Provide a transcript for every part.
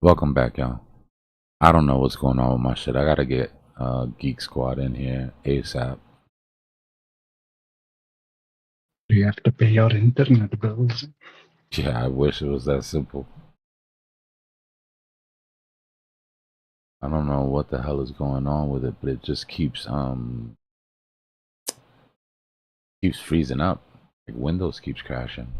Welcome back, y'all. I don't know what's going on with my shit. I gotta get Geek Squad in here ASAP. Do you have to pay your internet bills? Yeah, I wish it was that simple. I don't know what the hell is going on with it, but it just keeps freezing up. Like Windows keeps crashing.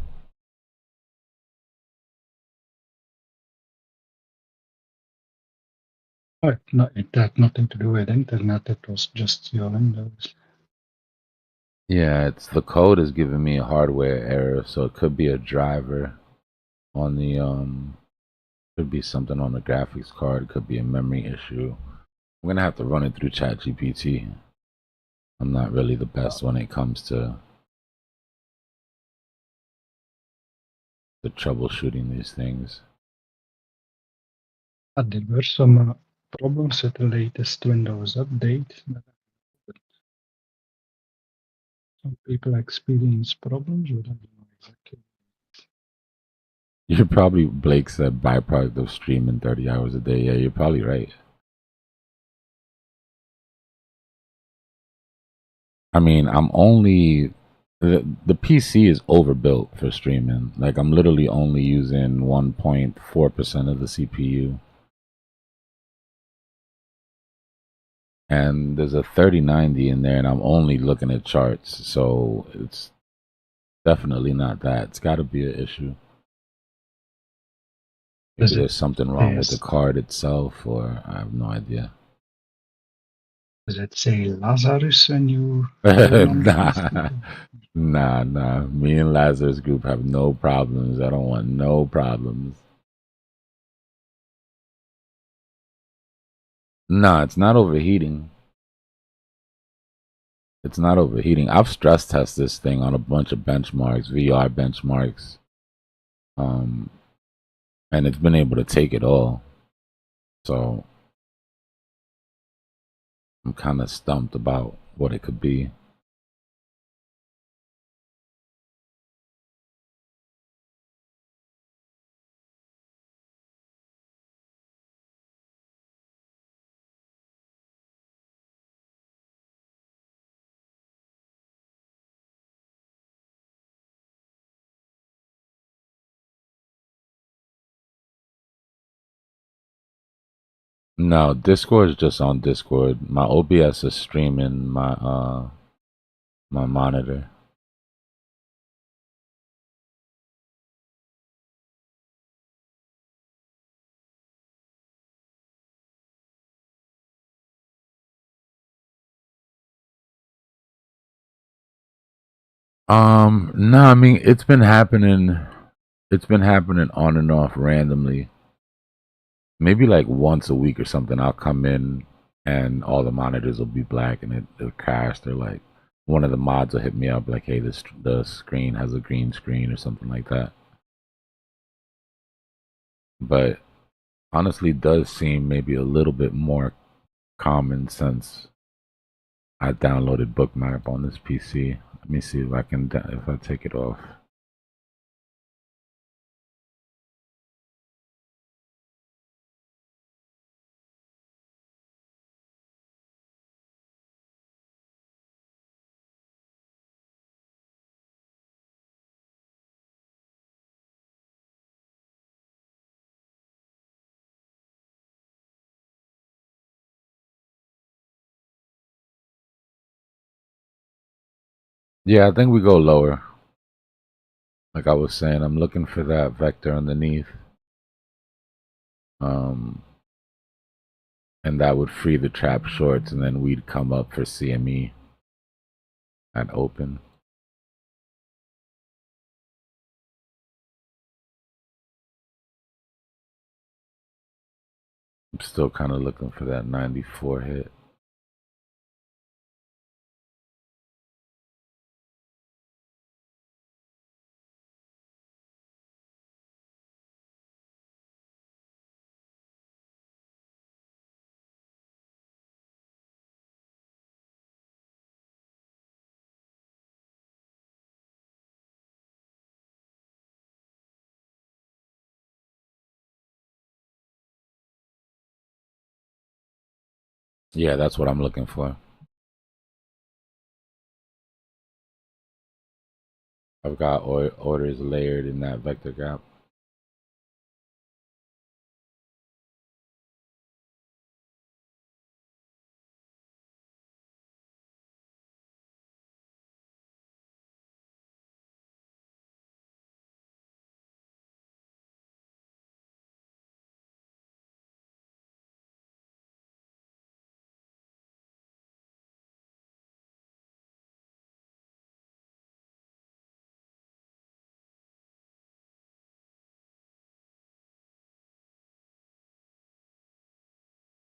Oh, no, it had nothing to do with internet. It was just your Windows. Yeah, it's the code is giving me a hardware error, so it could be a driver on the could be something on the graphics card, it could be a memory issue. I'm gonna have to run it through ChatGPT. I'm not really the best when it comes to troubleshooting these things. There were some problems with the latest Windows update. Some people experience problems with it. Exactly. You're probably, Blake said, byproduct of streaming 30 hours a day. Yeah, you're probably right. I mean, I'm only the PC is overbuilt for streaming. Like I'm literally only using 1.4% of the CPU. And there's a 3090 in there and I'm only looking at charts. So it's definitely not that. It's got to be an issue. Maybe Does it there's something wrong with the say, card itself or I have no idea. does it say Lazarus when you turn on the Nah. PC? Nah. Me and Lazarus group have no problems. I don't want no problems. Nah, it's not overheating. It's not overheating. I've stress tested this thing on a bunch of benchmarks, VR benchmarks. Um, and it's been able to take it all. So I'm kind of stumped about what it could be. No, Discord is just on Discord. My OBS is streaming my monitor. No, I mean it's been happening. It's been happening on and off randomly. Maybe like once a week or something. I'll come in and all the monitors will be black and it'll crash. They're like, one of the mods will hit me up like, "Hey, the screen has a green screen" or something like that. But honestly, does seem maybe a little bit more common since I downloaded Bookmap on this PC. Let me see if I can if I take it off. Yeah, I think we go lower. Like I was saying, I'm looking for that vector underneath. Um, and that would free the trap shorts, and then we'd come up for CME at open. I'm still kind of looking for that 94 hit. Yeah, that's what I'm looking for. I've got orders layered in that vector gap.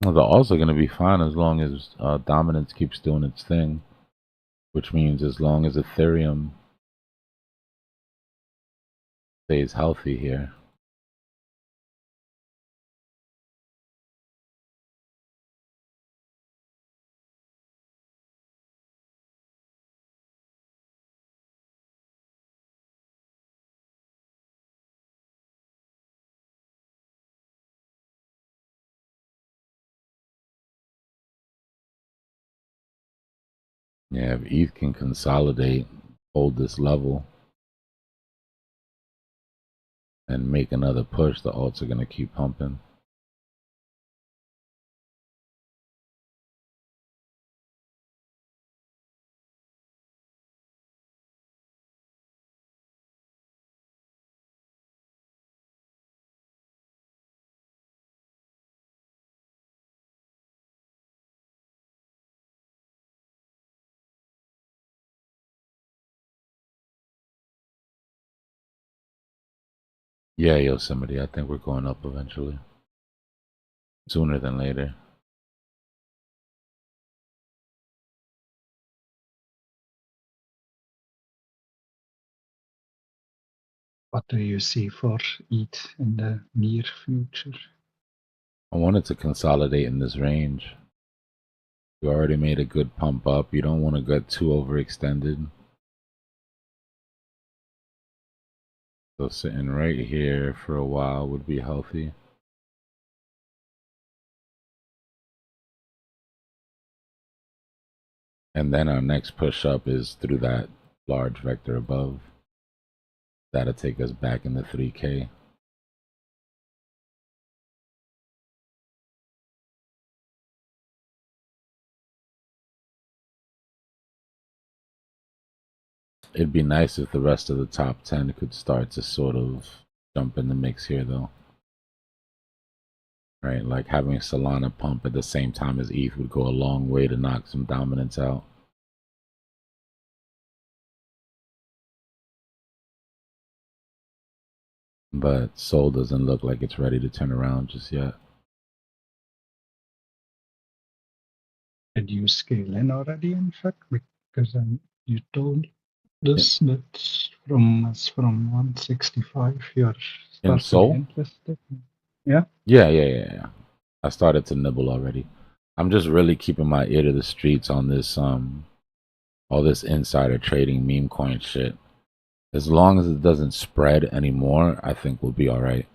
Well, they're also going to be fine as long as dominance keeps doing its thing, which means as long as Ethereum stays healthy here. Yeah, if ETH can consolidate, hold this level, and make another push, the alts are going to keep pumping. Yeah, Yosemite, I think we're going up eventually. Sooner than later. What do you see for ETH in the near future? I wanted to consolidate in this range. You already made a good pump up. You don't want to get too overextended. So sitting right here for a while would be healthy. And then our next push up is through that large vector above. That'll take us back in the 3K. It'd be nice if the rest of the top 10 could start to sort of jump in the mix here, though. Right? Like having Solana pump at the same time as ETH would go a long way to knock some dominance out. But Sol doesn't look like it's ready to turn around just yet. Did you scale in already, in fact? Because you told In, us that from 165 you're in starting Sol? interested. Yeah. Yeah. I started to nibble already. I'm just really keeping my ear to the streets on this all this insider trading meme coin shit. As long as it doesn't spread anymore, I think we'll be all right.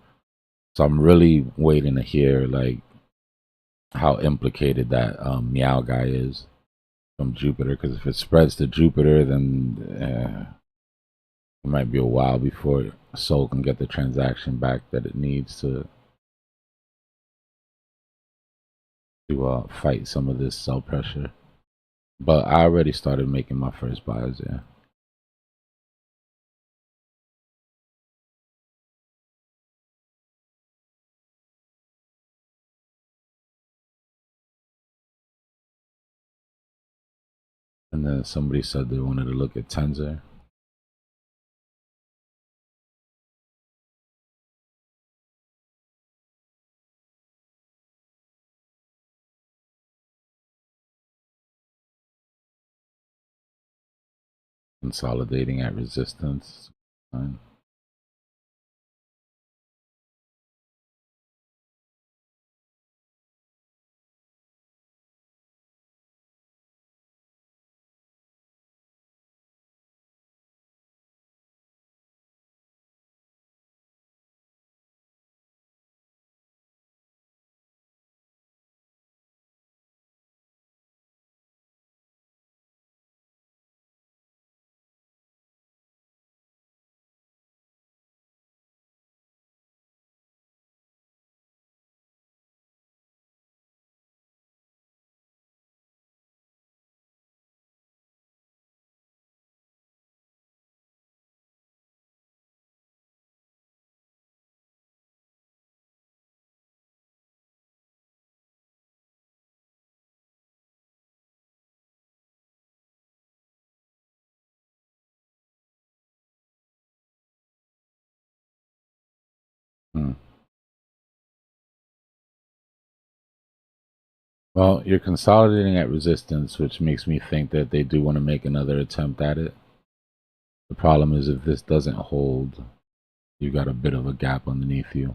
So I'm really waiting to hear like how implicated that Meow guy is from Jupiter. Because if it spreads to Jupiter, then it might be a while before Sol can get the transaction back that it needs to fight some of this sell pressure. But I already started making my first buys. Yeah. And then somebody said they wanted to look at Tenza. Consolidating at resistance. Fine. Well, you're consolidating at resistance, which makes me think that they do want to make another attempt at it. The problem is if this doesn't hold, you got a bit of a gap underneath you.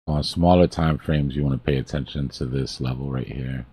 On smaller time frames, you want to pay attention to this level right here.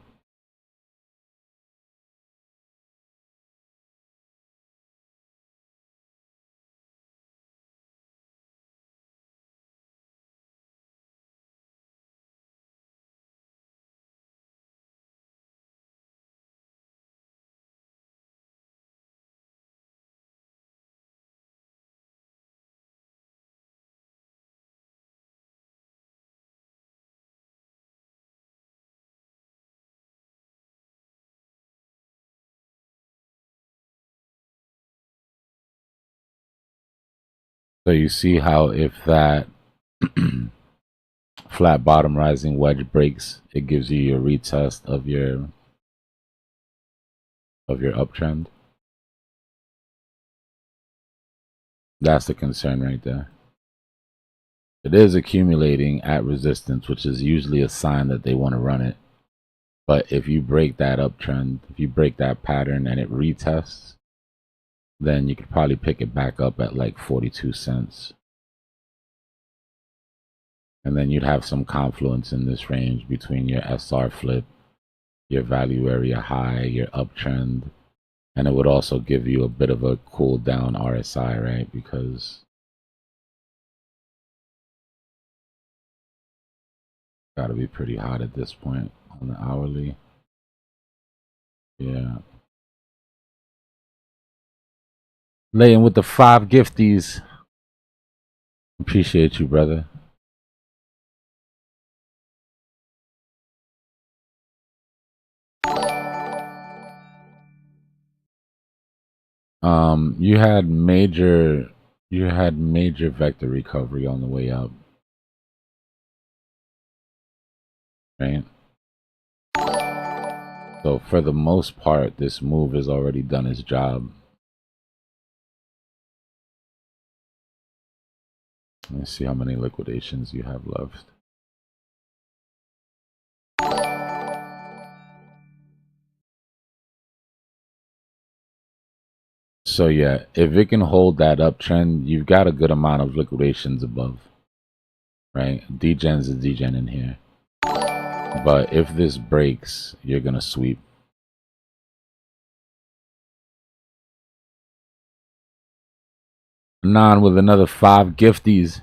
So you see how if that flat bottom rising wedge breaks, it gives you your retest of your uptrend. That's the concern right there. It is accumulating at resistance, which is usually a sign that they want to run it. But if you break that uptrend, if you break that pattern and it retests, then you could probably pick it back up at like 42 cents. And then you'd have some confluence in this range between your SR flip, your value area high, your uptrend. And it would also give you a bit of a cool down RSI, right? Because got to be pretty hot at this point on the hourly. Yeah. Laying with the 5 gifties. Appreciate you, brother. You had major vector recovery on the way up, right? So for the most part, this move has already done its job. Let's see how many liquidations you have left. So yeah, if it can hold that uptrend, you've got a good amount of liquidations above, right? Degens is degen in here. But if this breaks, you're going to sweep. Non with another 5 gifties.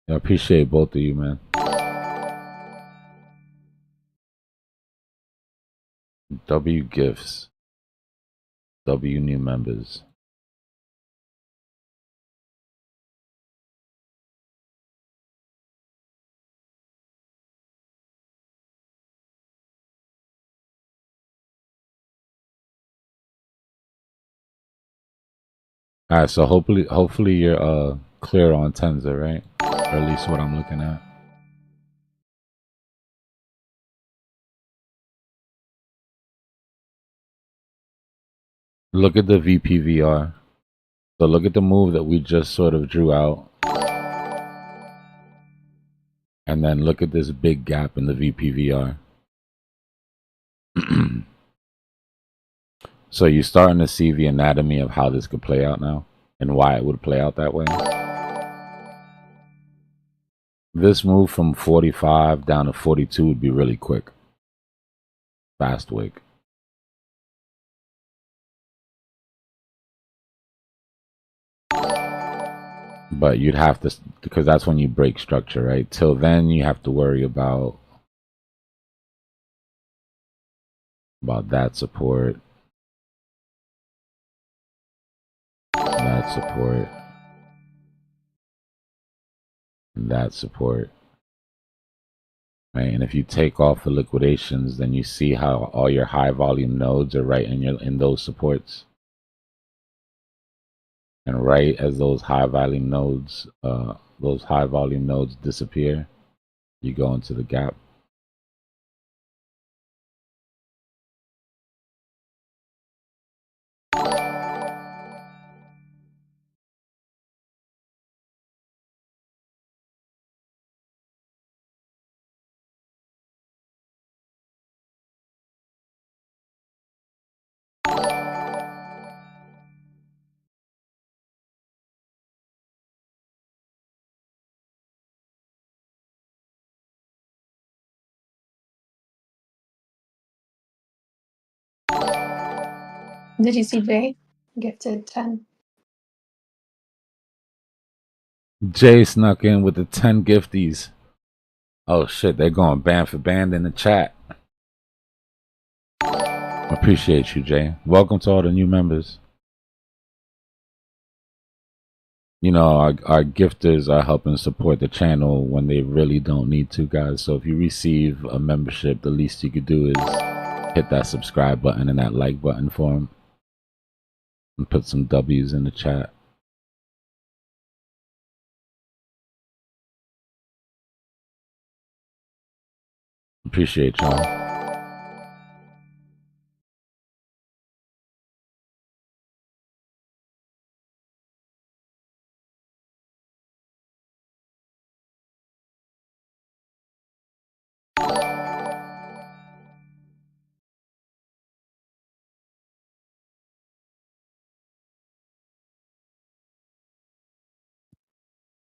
I appreciate both of you, man. W gifts. W new members. All right, so hopefully you're clear on Tenza, right? Or at least what I'm looking at. Look at the VPVR. So look at the move that we just sort of drew out. And then look at this big gap in the VPVR. So you're starting to see the anatomy of how this could play out now and why it would play out that way. This move from 45 down to 42 would be really quick. Fast wick. But you'd have to, because that's when you break structure, right? Till then, you have to worry about that support, that support, and that support, right? And if you take off the liquidations, then you see how all your high volume nodes are right in those supports. And right as those high volume nodes disappear, you go into the gap. Did you see Jay gifted 10? Jay snuck in with the 10 gifties. Oh shit, they're going band for band in the chat. Appreciate you, Jay. Welcome to all the new members. You know, our gifters are helping support the channel when they really don't need to, guys. So if you receive a membership, the least you could do is hit that subscribe button and that like button for them. And put some W's in the chat. Appreciate y'all.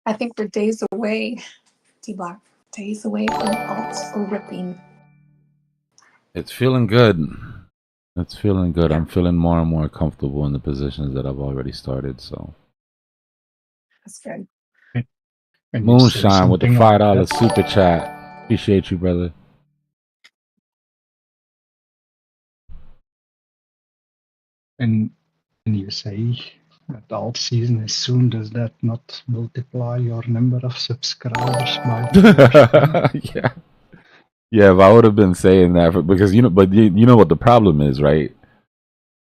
I think we're days away, Dbloc, days away from alts ripping. It's feeling good. It's feeling good. I'm feeling more and more comfortable in the positions that I've already started. So That's good. Moonshine with the $5 like super chat. Appreciate you, brother. And you say that the alt season is soon, does that not multiply your number of subscribers by 4? Yeah. Yeah, if I would have been saying that, because you know what the problem is, right?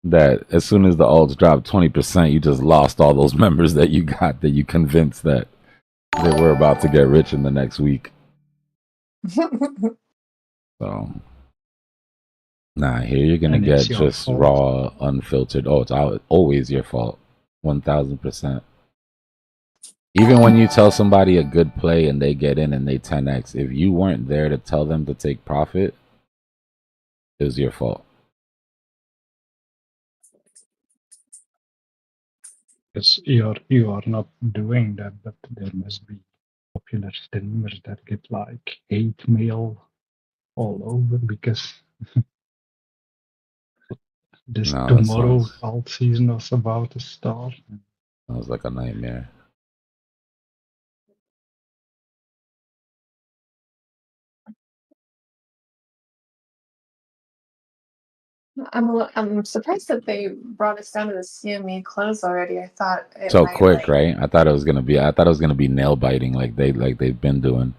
That as soon as the alts drop 20%, you just lost all those members that you got that you convinced that they were about to get rich in the next week. So, nah, here you're gonna get just raw, unfiltered. Oh, it's always your fault, 1000%. Even when you tell somebody a good play and they get in and they 10x, if you weren't there to tell them to take profit, it was your fault. Because you are not doing that, but there must be popular streamers that get like hate mail all over because this tomorrow alt season was about to start. Sounds like a nightmare. I'm surprised that they brought us down to the CME close already. I thought it so might, quick, right? I thought it was gonna be nail biting like they've been doing.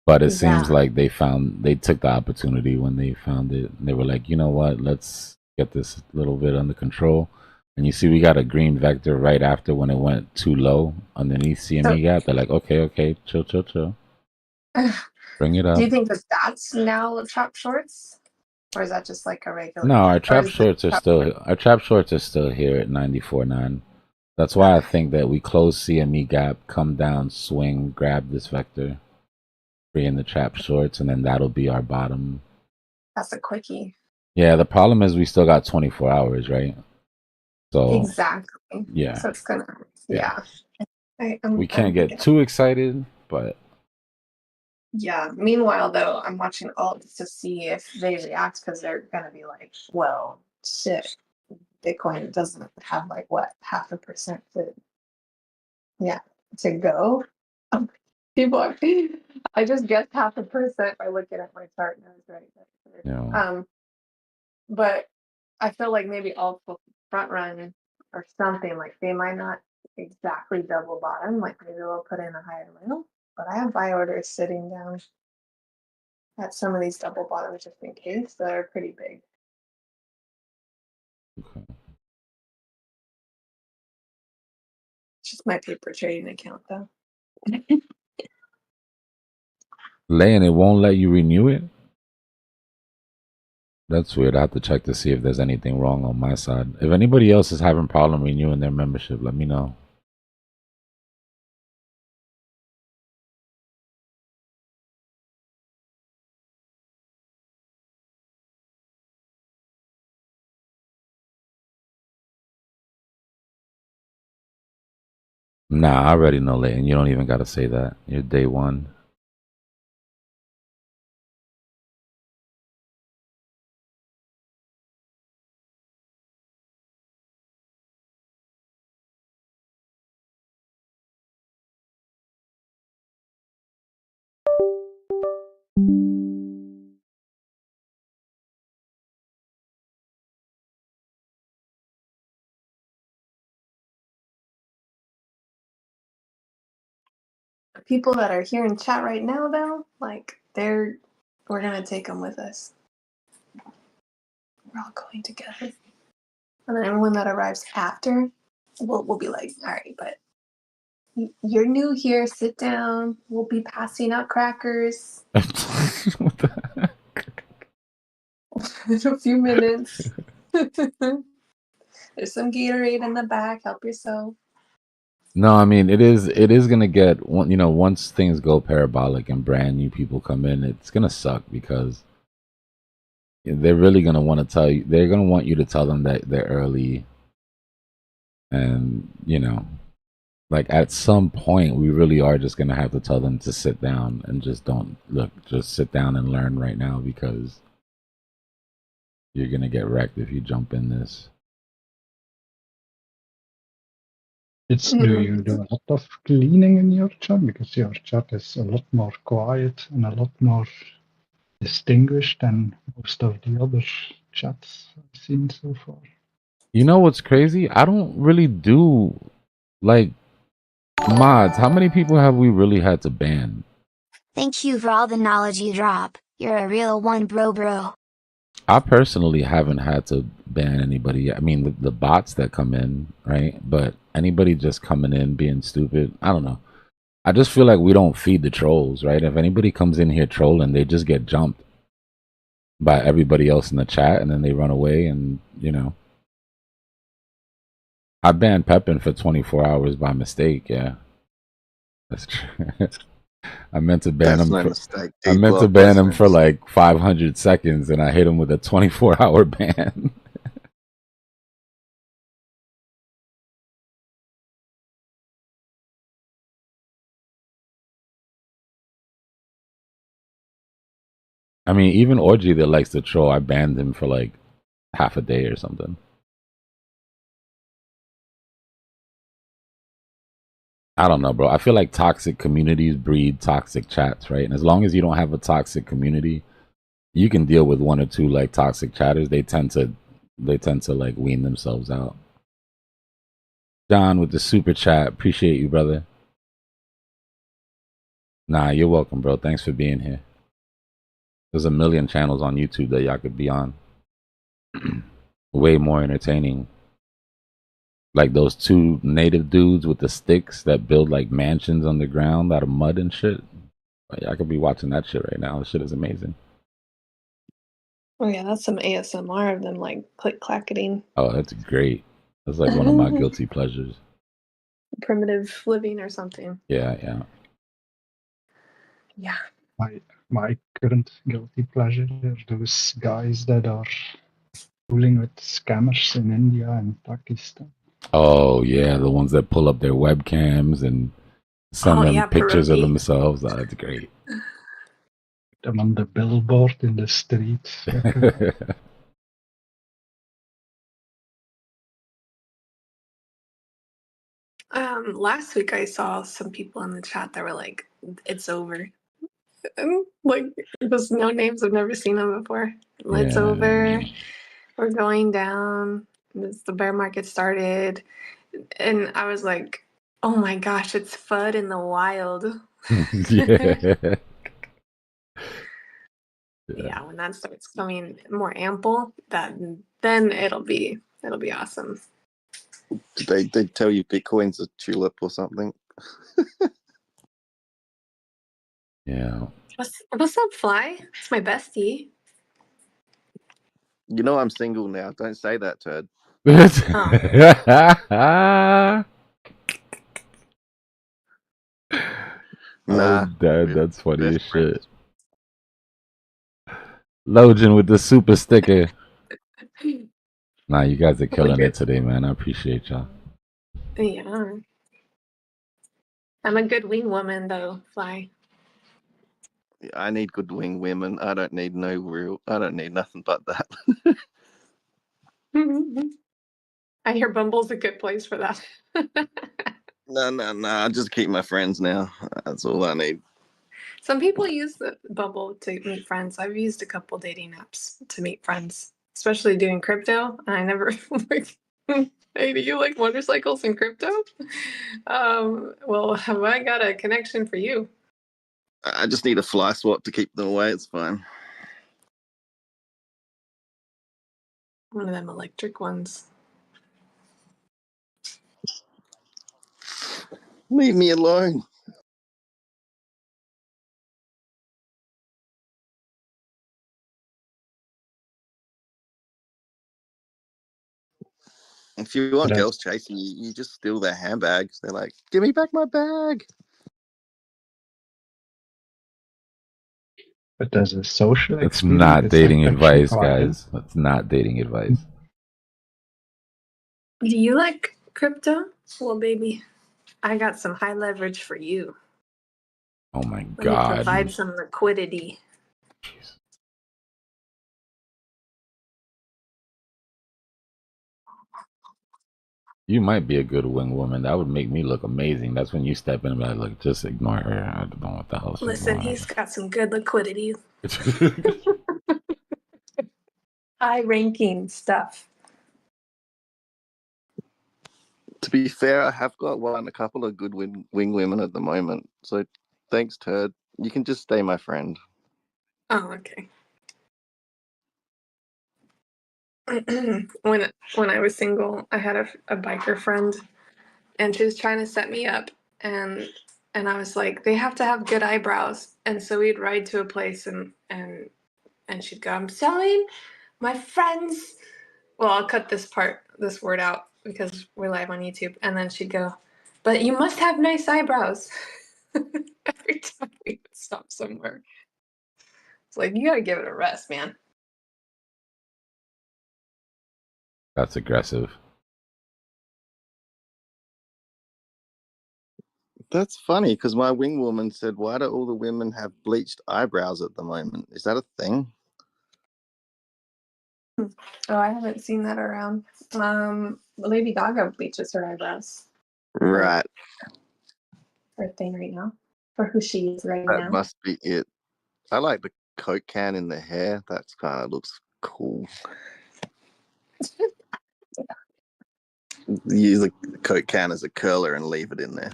But it seems like they took the opportunity when they found it. And they were like, you know what, let's get this a little bit under control. And you see we got a green vector right after when it went too low underneath CME gap. They're like, okay, chill. Bring it up. Do you think that that's now trap shorts? Or is that just like a regular? No, our trap shorts are still here at 94.9. That's why I think that we close CME gap, come down, swing, grab this vector, bring in the trap shorts, and then that'll be our bottom. That's a quickie. Yeah, the problem is we still got 24 hours, right? So exactly. Yeah. So it's gonna we can't get too excited, but yeah. Meanwhile, though, I'm watching alts to see if they react because they're gonna be like, well, shit, Bitcoin doesn't have like what 0.5% to go. People, I just guessed 0.5% by looking at my chart and I was right. Yeah. But I feel like maybe alts will front run or something. Like they might not exactly double bottom. Like maybe they'll put in a higher middle. But I have buy orders sitting down at some of these double bottoms just in case. So they're pretty big. Okay. It's just my paper trading account though. Laying, it won't let you renew it? That's weird. I have to check to see if there's anything wrong on my side. If anybody else is having problem renewing their membership, let me know. Nah, I already know, Layton. You don't even got to say that. You're day one. people that are here in chat right now, though, like we're gonna take them with us. We're all going together, and then everyone that arrives after, we'll be like, all right, but you're new here. Sit down. We'll be passing out crackers What the heck? in a few minutes. There's some Gatorade in the back. Help yourself. No, I mean it is gonna get, you know, once things go parabolic and brand new people come in, it's gonna suck because they're really gonna want to tell you. They're gonna want you to tell them that they're early, and you know, like at some point we really are just gonna have to tell them to sit down and just don't look. Just sit down and learn right now because you're gonna get wrecked if you jump in this. Do you do a lot of cleaning in your chat? Because your chat is a lot more quiet and a lot more distinguished than most of the other chats I've seen so far. You know what's crazy? I don't really do like mods. How many people have we really had to ban? Thank you for all the knowledge you drop. You're a real one, bro. I personally haven't had to ban anybody yet. I mean, the bots that come in, right? But anybody just coming in being stupid, I don't know. I just feel like we don't feed the trolls, right? If anybody comes in here trolling, they just get jumped by everybody else in the chat and then they run away and, you know. I banned Pepin for 24 hours by mistake, yeah. That's true. I meant to ban him. I meant to ban him for like 500 seconds, and I hit him with a 24-hour ban. I mean, even Orgy that likes to troll, I banned him for like half a day or something. I don't know, bro. I feel like toxic communities breed toxic chats, right? And as long as you don't have a toxic community, you can deal with one or two like toxic chatters. They tend to like wean themselves out. John with the super chat, appreciate you, brother. Nah, you're welcome, bro. Thanks for being here. There's a million channels on YouTube that y'all could be on. Way more entertaining. Like those two native dudes with the sticks that build like mansions on the ground out of mud and shit. Like, I could be watching that shit right now. This shit is amazing. Oh yeah, that's some ASMR of them like click-clacketing. Oh, that's great. That's like one of my guilty pleasures. Primitive living or something. Yeah, yeah. Yeah. My current guilty pleasure are those guys that are fooling with scammers in India and Pakistan. Oh yeah, the ones that pull up their webcams and send them pictures of themselves. Oh, that's great. Them on the billboard in the streets. Last week I saw some people in the chat that were like, "It's over." Like, there's no names. I've never seen them before. It's over. We're going down. The bear market started, and I was like, "Oh my gosh, it's FUD in the wild." Yeah. Yeah, when that starts coming more ample, then it'll be awesome. Did they tell you Bitcoin's a tulip or something? Yeah. What's up, Fly? It's my bestie. You know I'm single now. Don't say that, Ted. Nah, Dad, that's funny as shit. Logan with the super sticker. Nah, you guys are killing it today, man. I appreciate y'all. Yeah. I'm a good wing woman, though, Fly. I need good wing women. I don't need nothing but that. I hear Bumble's a good place for that. No. I just keep my friends now. That's all I need. Some people use the Bumble to meet friends. I've used a couple dating apps to meet friends, especially doing crypto. And I never. Hey, do you like motorcycles and crypto? Well, have I got a connection for you? I just need a fly swap to keep them away. It's fine. One of them electric ones. Leave me alone. If you want But, girls chasing you, you just steal their handbags. They're like, "Give me back my bag." but as a social It's experience, not it's dating actually advice, quite guys. That's not dating advice. Do you like crypto? Well, baby, I got some high leverage for you. Oh my Let me God. provide some liquidity. Jeez. You might be a good wing woman. That would make me look amazing. That's when you step in and be like, look, just ignore her. I don't know what the hell she's Listen, doing. he's got some good liquidity. High ranking stuff. To be fair, I have got a couple of good wing women at the moment. So thanks, Turd. You can just stay my friend. Oh, okay. when I was single, I had a biker friend, and she was trying to set me up, and I was like, they have to have good eyebrows, and so we'd ride to a place, and she'd go, I'm selling my friends. Well, I'll cut this word out because we're live on YouTube, and then she'd go, but you must have nice eyebrows. Every time we would stop somewhere, it's like, you gotta give it a rest, man. That's aggressive. That's funny because my wing woman said, "Why do all the women have bleached eyebrows at the moment? Is that a thing?" Oh, I haven't seen that around. Lady Gaga bleaches her eyebrows. Right. Her thing right now. For who she is right That now. must be it. I like the Coke can in the hair. That's kind of looks cool. Use the Coke can as a curler and leave it in there.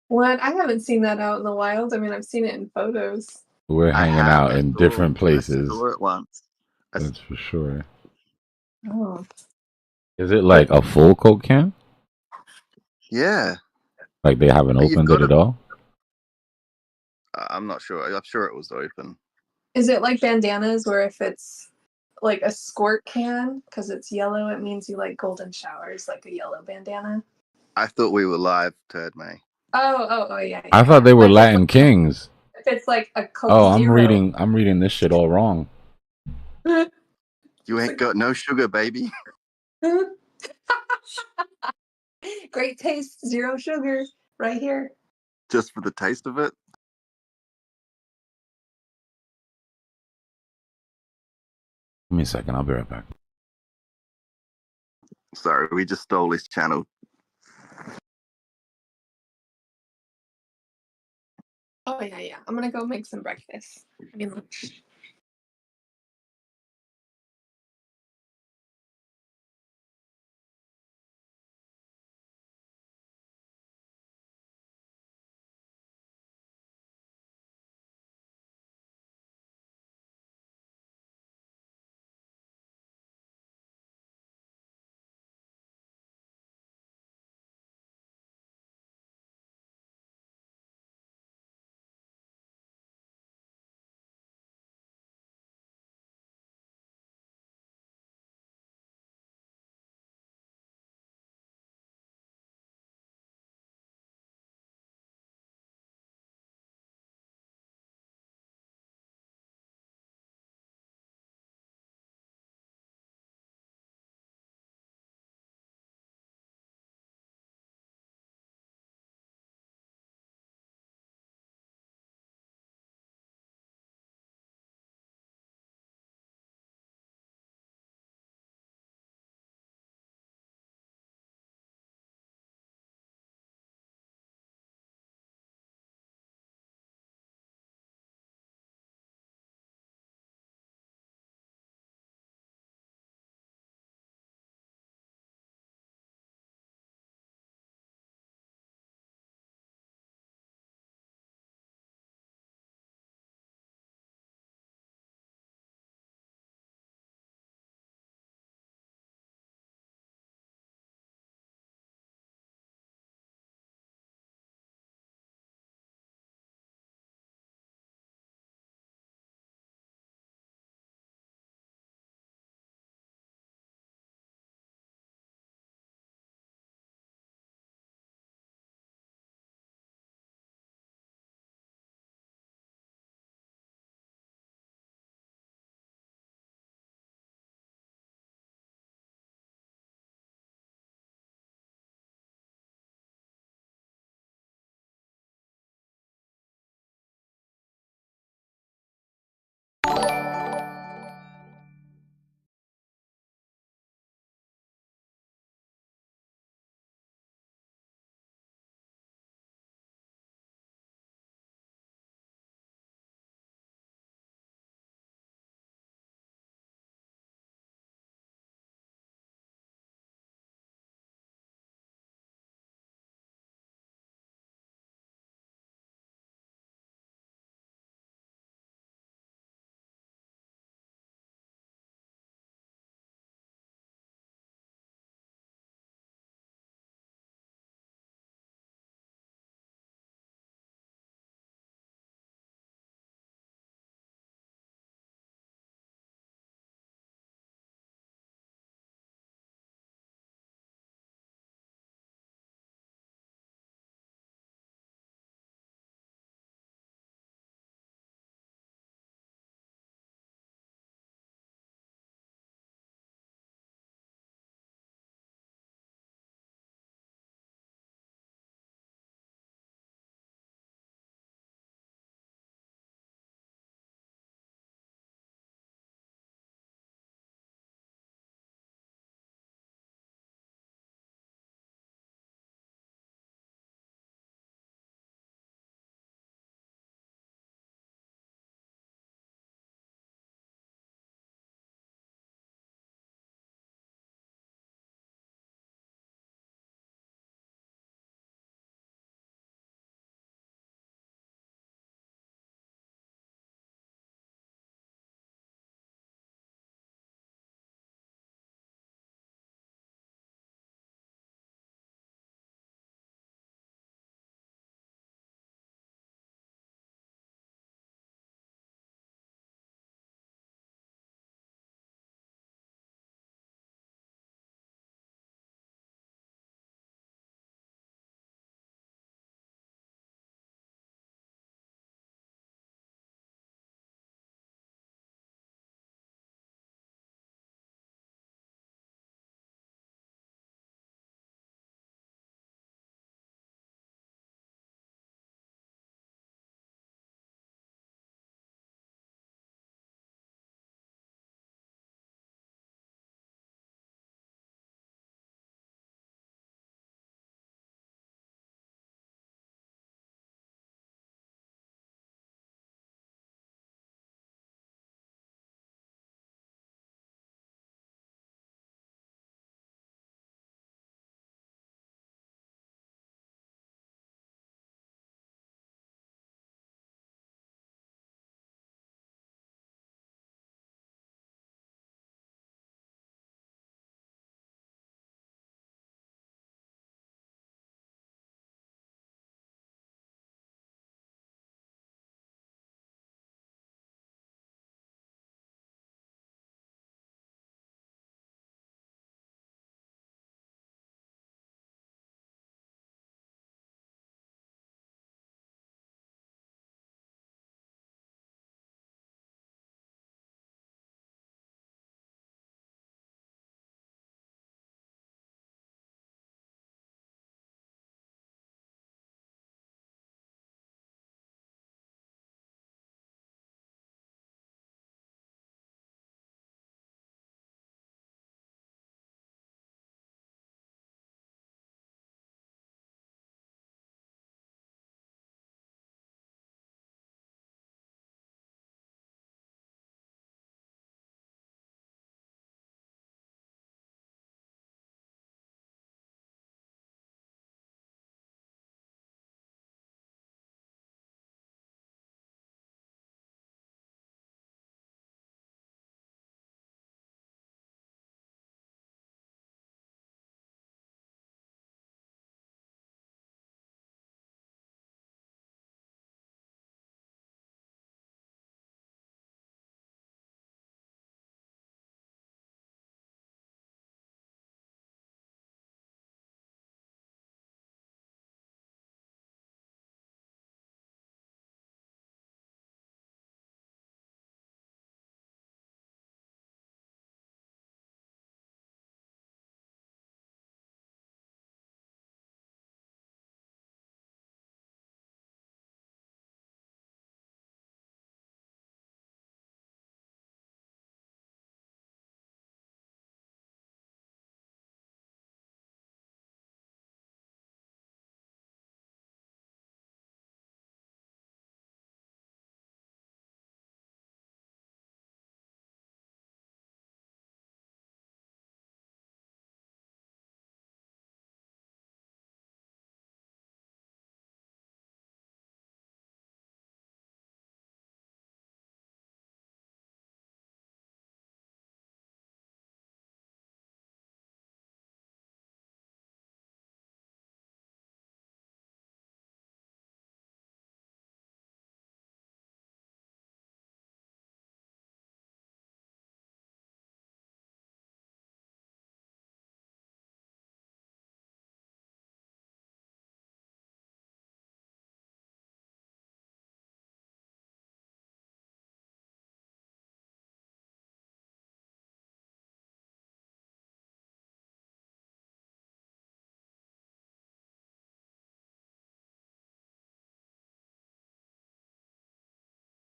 What? I haven't seen that out in the wild. I mean, I've seen it in photos. We're hanging out in different places. I saw it once. That's for sure. Oh. Is it like a full Coke can? Yeah. Like they haven't opened it at all? I'm not sure. I'm sure it was open. Is it like bandanas where if it's like a squirt can, because it's yellow, it means you like golden showers, like a yellow bandana? I thought we were live, Turd May. Oh, yeah. I thought they were Like Latin kings. if it's like a Coke Oh, I'm Zero. reading this shit all wrong. You ain't got no sugar, baby. Great taste, zero sugar, right here. Just for the taste of it. Give me a second. I'll be right back. Sorry, we just stole his channel. Oh, yeah. I'm gonna go make some breakfast. I mean, lunch.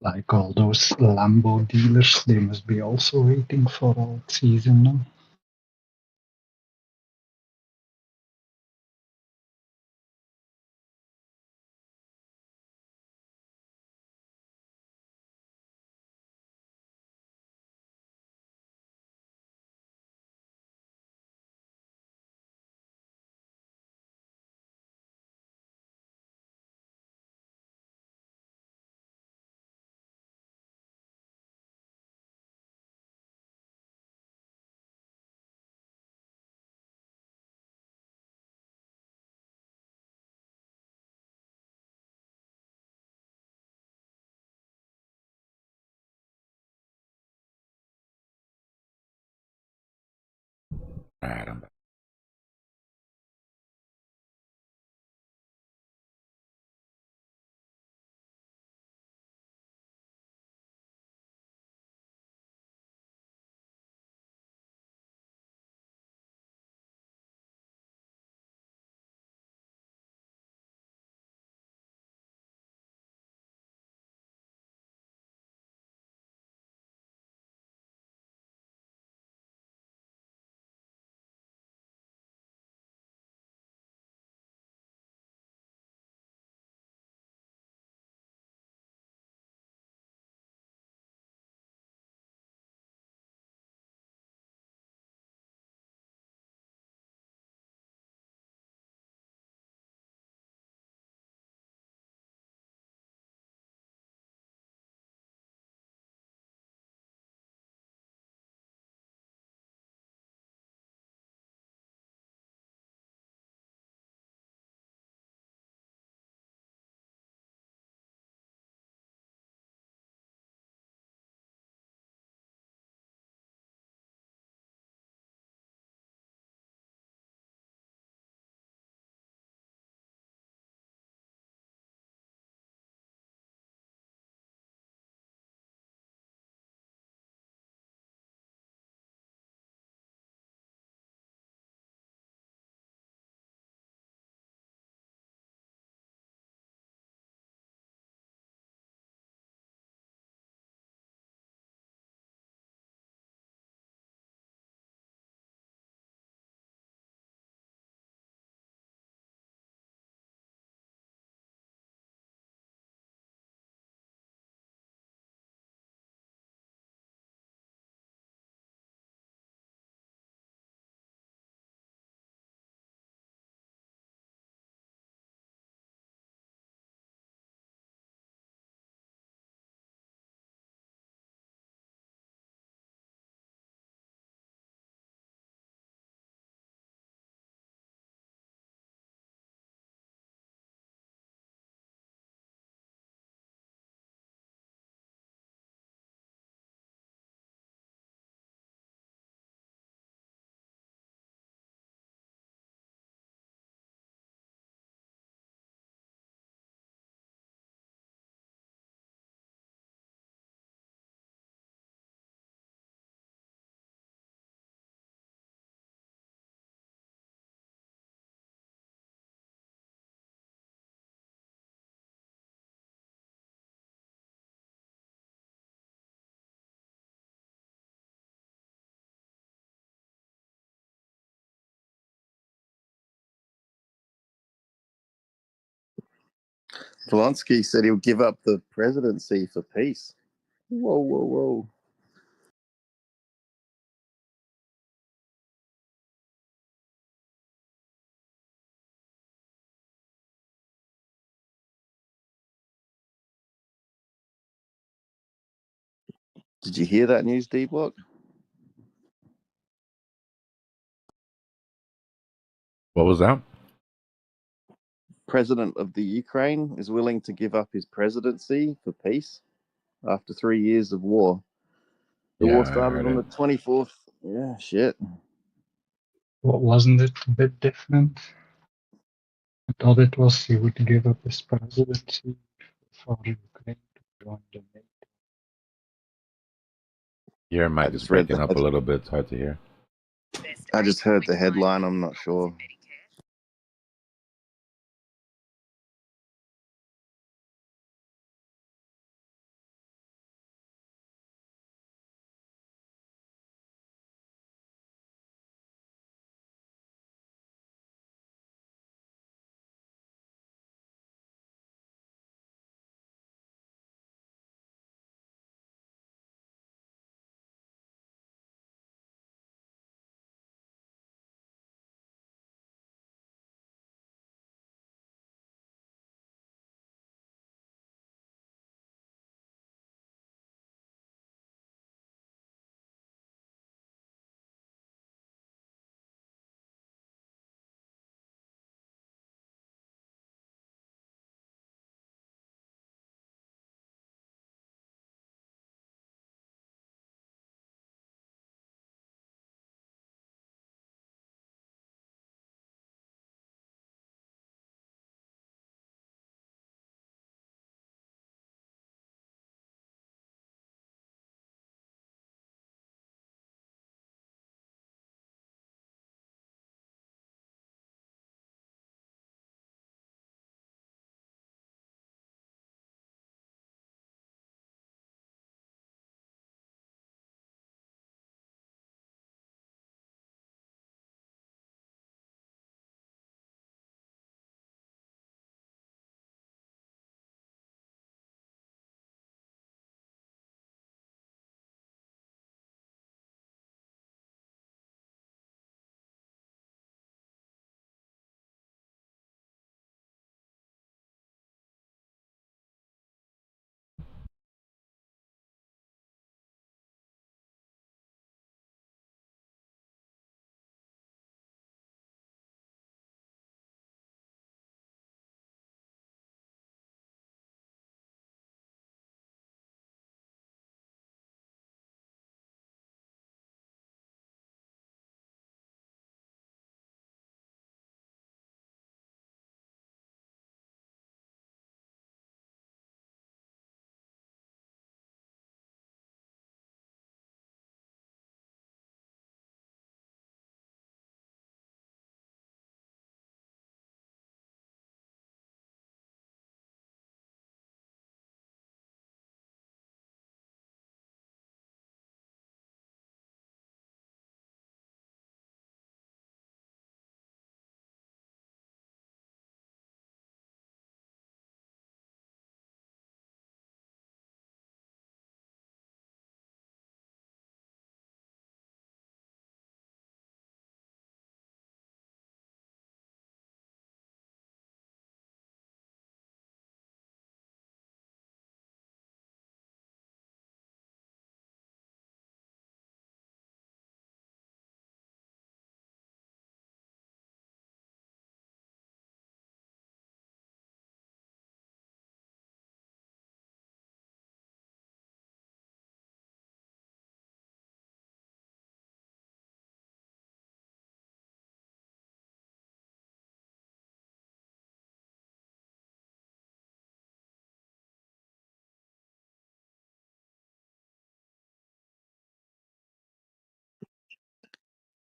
Like all those Lambo dealers, they must be also waiting for alt season now. All right, I'm back. Polanski said he'll give up the presidency for peace. Whoa, whoa, whoa. Did you hear that news, Dbloc? What was that? President of the Ukraine is willing to give up his presidency for peace after 3 years of war. The Yeah, war I started heard on it. the 24th. Yeah, shit. What wasn't it a bit different? I thought it was he would give up his presidency for Ukraine to join the NATO. Your I mic is just read breaking up a little bit. It's hard to hear. I just heard the headline. I'm not sure.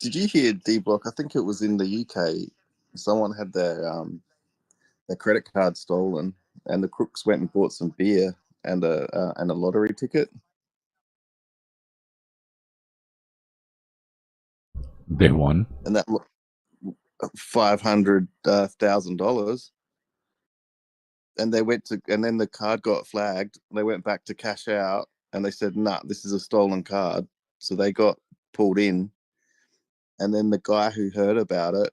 Did you hear Dbloc? I think it was in the UK. Someone had their credit card stolen, and the crooks went and bought some beer and a lottery ticket. They won. And that $500,000. And they went to, and then the card got flagged. They went back to cash out, and they said, "Nah, this is a stolen card." So they got pulled in. And then the guy who heard about it,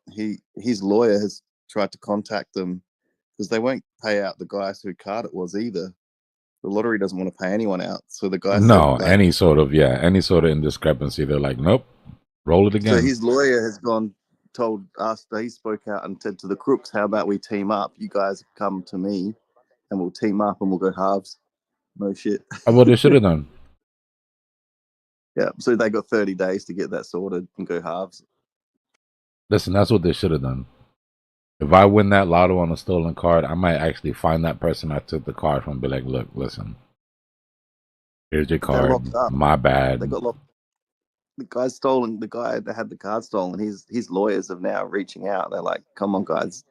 his lawyer has tried to contact them because they won't pay out the guys whose card it was either. The lottery doesn't want to pay anyone out. So the guy said, No, any sort of indiscrepancy. They're like, nope, roll it again. So his lawyer has told us, he spoke out and said to the crooks, "How about we team up? You guys come to me and we'll team up and we'll go halves." No shit. What they should have done. Yeah, so they got 30 days to get that sorted and go halves. Listen, that's what they should have done. If I win that lotto on a stolen card, I might actually find that person I took the card from and be like, look, listen, here's your card. My bad. They got locked. The guy that had the card stolen, his lawyers are now reaching out. They're like, "Come on, guys."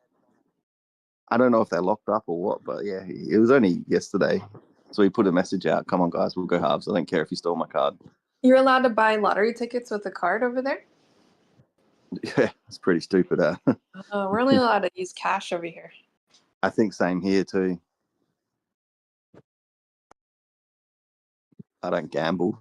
I don't know if they're locked up or what, but yeah, it was only yesterday. So he put a message out, "Come on, guys, we'll go halves. I don't care if you stole my card." You're allowed to buy lottery tickets with a card over there? Yeah, it's pretty stupid. We're only allowed to use cash over here. I think same here too. I don't gamble.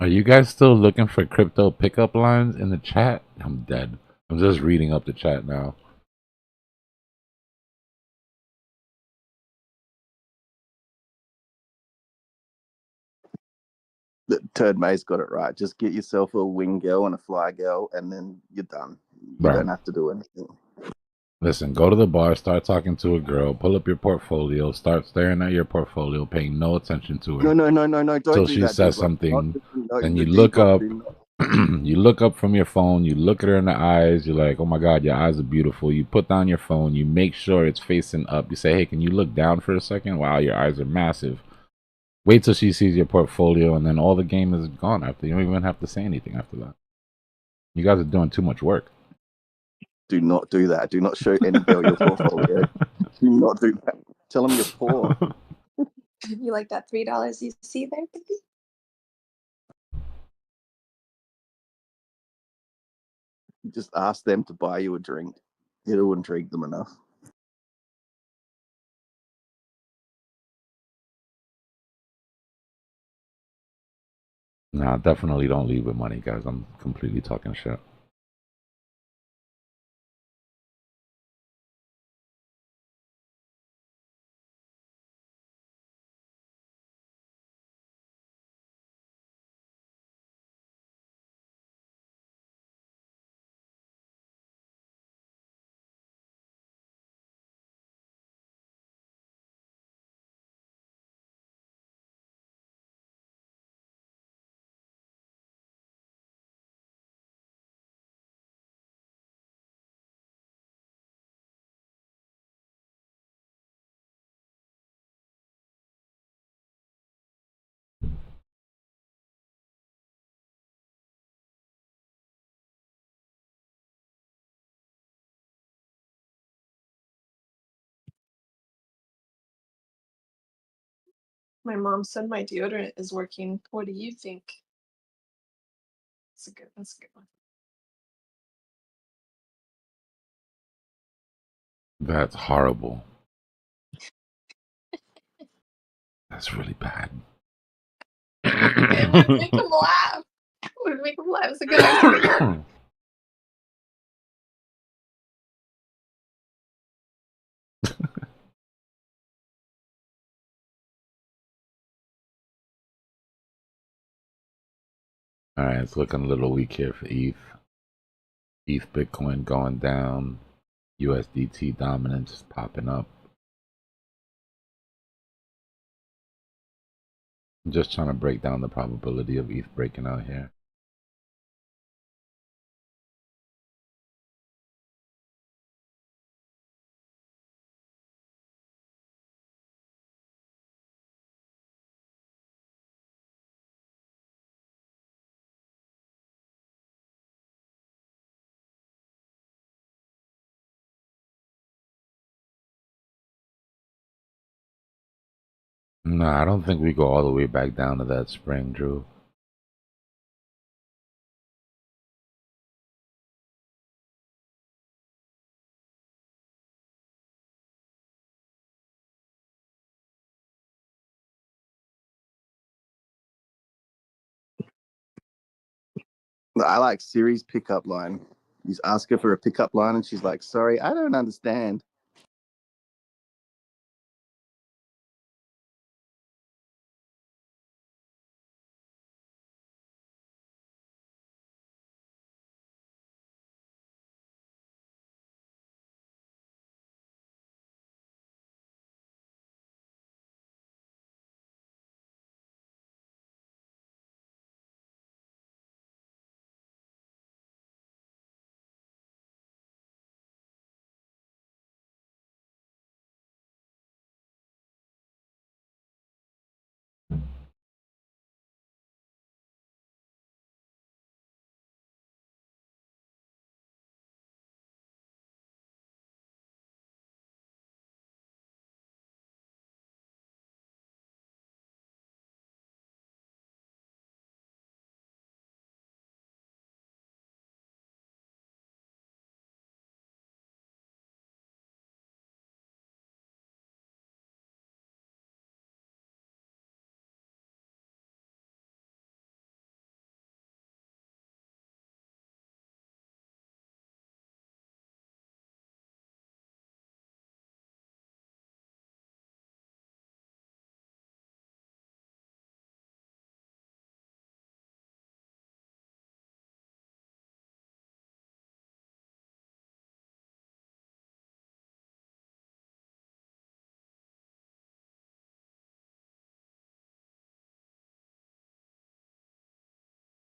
Are you guys still looking for crypto pickup lines in the chat? I'm dead. I'm just reading up the chat now. Turd May's got it right. Just get yourself a wing girl and a fly girl, and then you're done. You don't have to do anything. Listen, go to the bar, start talking to a girl, pull up your portfolio, start staring at your portfolio, paying no attention to her. No. Don't Till do she that, says something, then you look up. You look up from your phone. You look at her in the eyes. You're like, "Oh my God, your eyes are beautiful." You put down your phone. You make sure it's facing up. You say, "Hey, can you look down for a second?" Wow, your eyes are massive. Wait till she sees your portfolio, and then all the game is gone after. You don't even have to say anything after that. You guys are doing too much work. Do not do that. Do not show any girl your portfolio. Do not do that. Tell them you're poor. You like that $3 you see there, baby? Just ask them to buy you a drink. It'll intrigue them enough. Nah, definitely don't leave with money, guys. I'm completely talking shit. My mom said my deodorant is working. What do you think? That's a good one. That's horrible. That's really bad. It would make them laugh. It would make them laugh. It's a good idea. All right, it's looking a little weak here for ETH. ETH Bitcoin going down. USDT dominance is popping up. I'm just trying to break down the probability of ETH breaking out here. No, I don't think we go all the way back down to that spring, Drew. I like Siri's pickup line. You ask her for a pickup line, and she's like, "Sorry, I don't understand."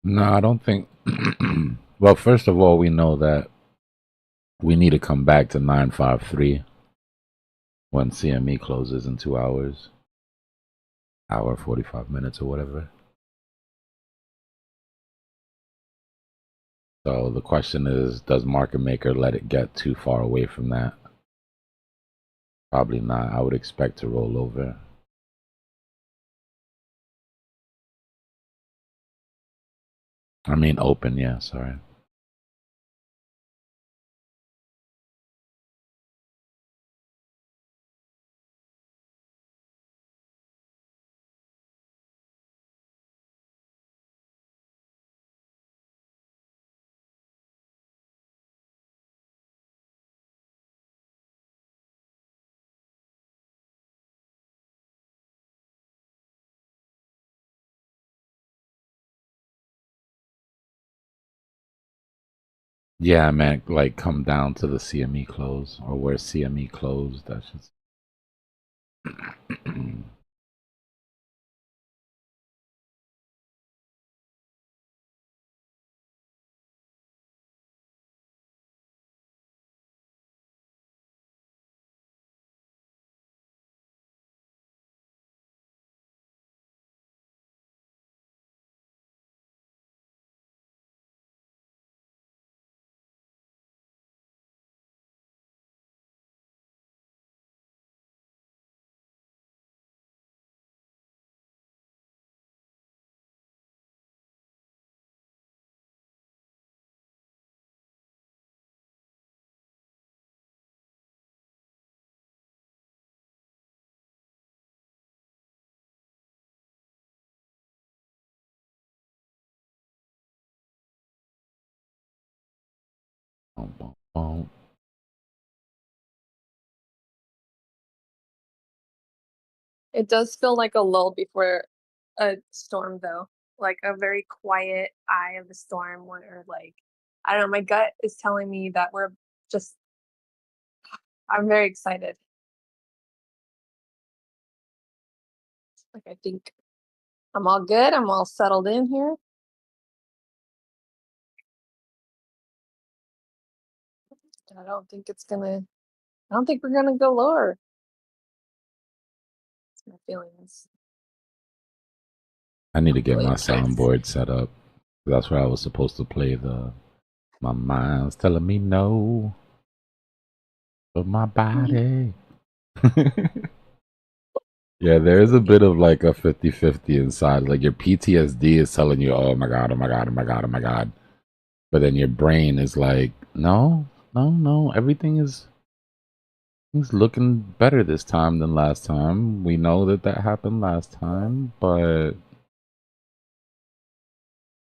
No, I don't think. Well, first of all, we know that we need to come back to 953 when CME closes in 2 hours, hour 45 minutes or whatever. So the question is, does market maker let it get too far away from that? Probably not. I would expect to roll over. I mean, open, yeah, sorry. Yeah, I meant like come down to the CME close or where CME closed. That's just. Boom, boom, boom. It does feel like a lull before a storm, though. Like a very quiet eye of the storm, where like I don't know, my gut is telling me that we're just. I'm very excited. Like I think I'm all good. I'm all settled in here. I don't think it's gonna. I don't think we're gonna go lower. That's my feelings. I need to get Really my excited. soundboard set up. That's where I was supposed to play the. My mind's telling me no, but my body. Yeah, there is a bit of like a 50-50 inside. Like your PTSD is telling you, oh my God, oh my God, oh my God, oh my God. But then your brain is like, no, no, no, everything's looking better this time than last time. We know that that happened last time, but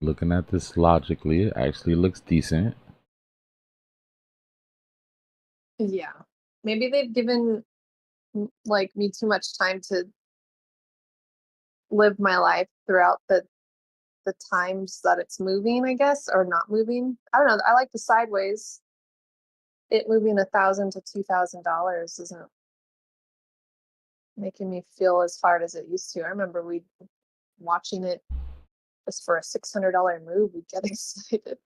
looking at this logically, it actually looks decent. Yeah. Maybe they've given like me too much time to live my life throughout the times that it's moving, I guess, or not moving. I don't know. I like the sideways. It moving $1,000 to $2,000 isn't making me feel as hard as it used to. I remember we watching it just for a $600 move, we'd get excited.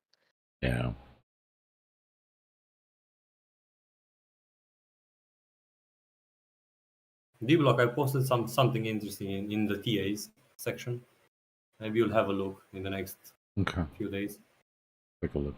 Yeah. Dbloc, I posted something interesting in the TAs section. Maybe you'll have a look in the next few days. Take a look.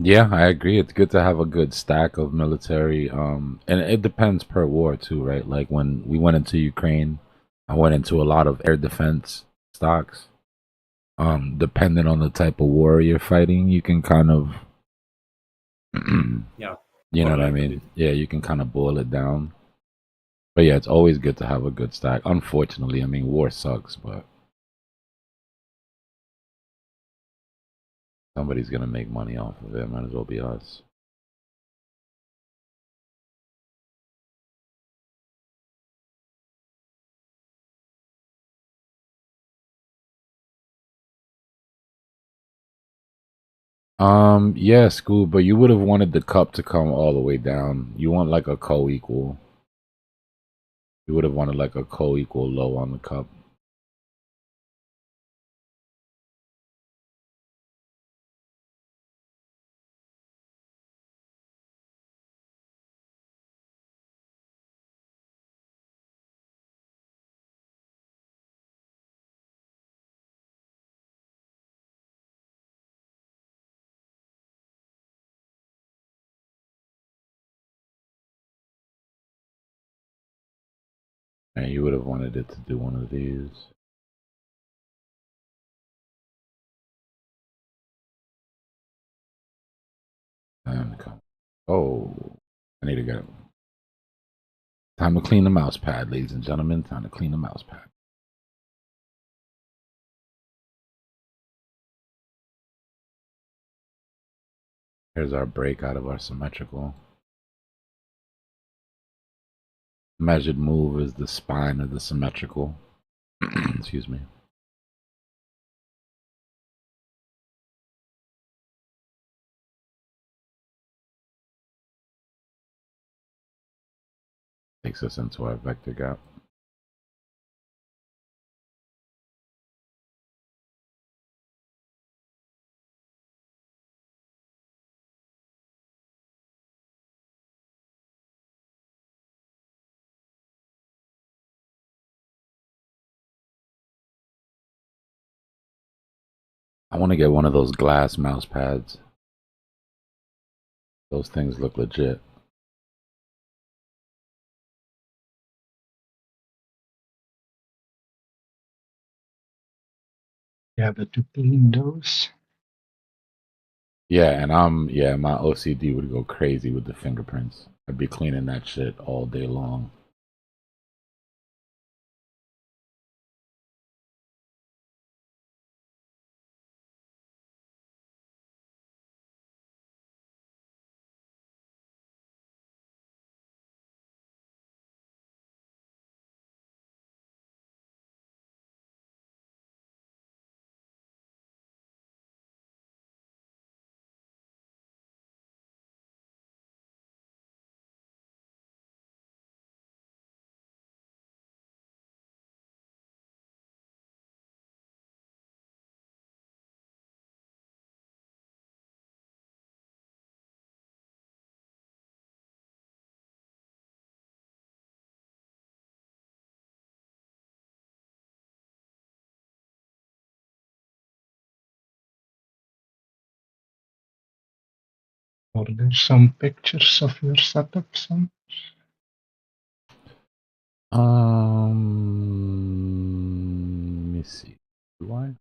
Yeah, I agree. It's good to have a good stack of military. And it depends per war too, right? Like when we went into Ukraine, I went into a lot of air defense stocks. Depending on the type of war you're fighting, you can kind of, Yeah. you know what I mean? Yeah, you can kind of boil it down. But yeah, it's always good to have a good stack. Unfortunately, I mean, war sucks, but somebody's gonna make money off of it. Might as well be us. Yeah, School, but you would have wanted the cup to come all the way down. You want like a co-equal. You would have wanted like a co-equal low on the cup. And you would have wanted it to do one of these. And come. Oh, I need to go. Time to clean the mouse pad, ladies and gentlemen. Time to clean the mouse pad. Here's our break out of our symmetrical. Measured move is the spine of the symmetrical. Excuse me. Takes us into our vector gap. I want to get one of those glass mouse pads. Those things look legit. Yeah, but to clean those. Yeah, and my OCD would go crazy with the fingerprints. I'd be cleaning that shit all day long. Are there some pictures of your setup? Some? Let me see. Do I?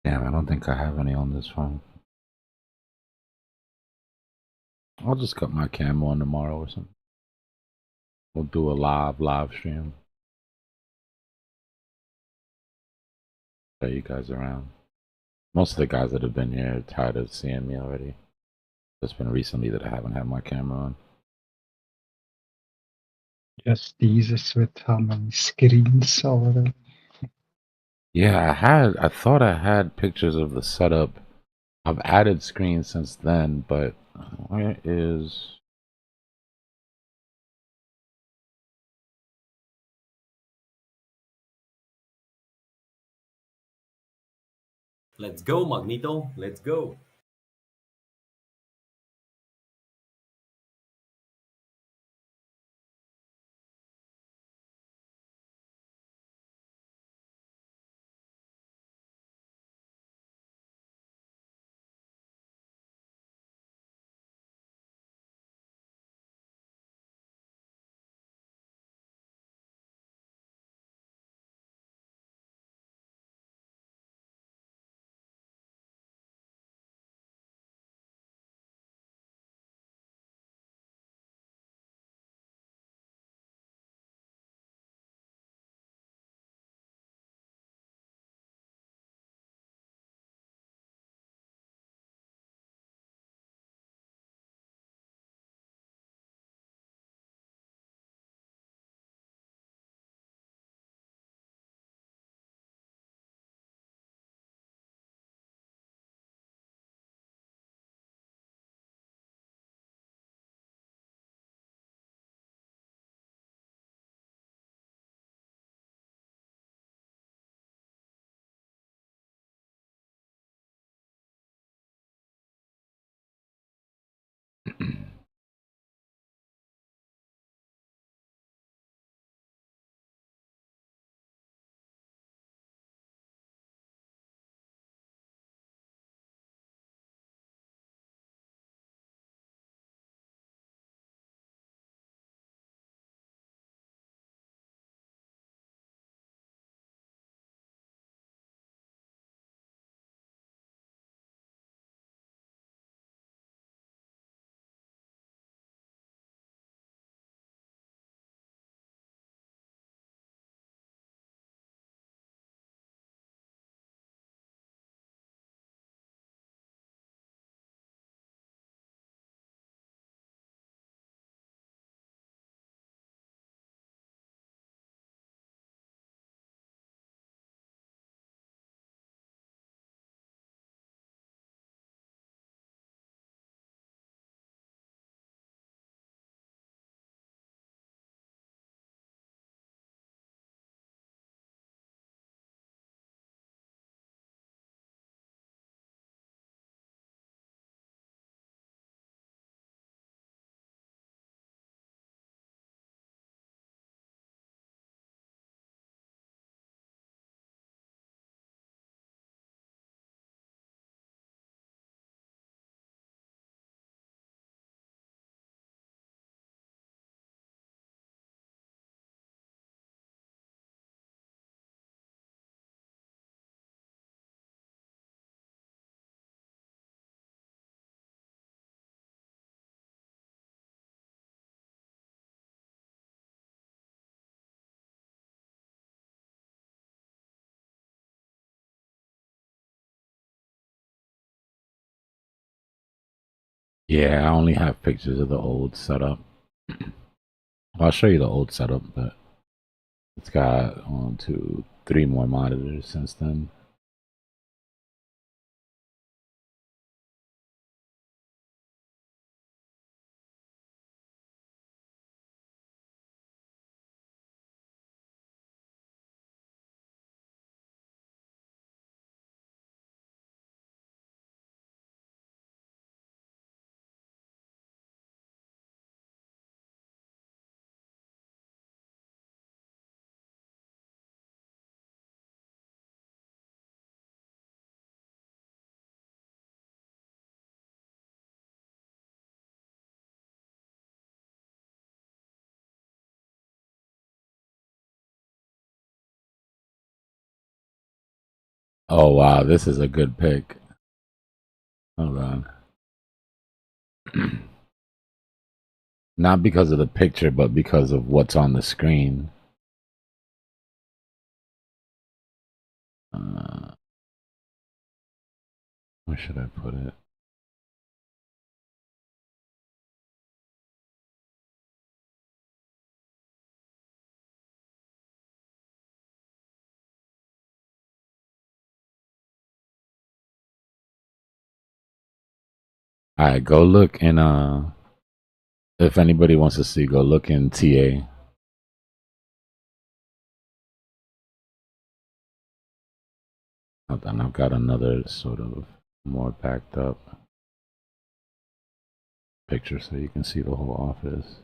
Damn, I don't think I have any on this phone. I'll just cut my cam on tomorrow or something. We'll do a live stream. Show you guys around. Most of the guys that have been here are tired of seeing me already. It's been recently that I haven't had my camera on. Just thesis with how many screens or whatever. Yeah, I thought I had pictures of the setup. I've added screens since then, but where is... Let's go, Magneto. Let's go. Yeah, I only have pictures of the old setup. I'll show you the old setup, but it's got 1, 2, 3 more monitors since then. Oh wow, this is a good pick. Hold on. Not because of the picture, but because of what's on the screen. Where should I put it? All right, go look in if anybody wants to see, go look in TA. Hold on, I've got another sort of more packed up picture so you can see the whole office.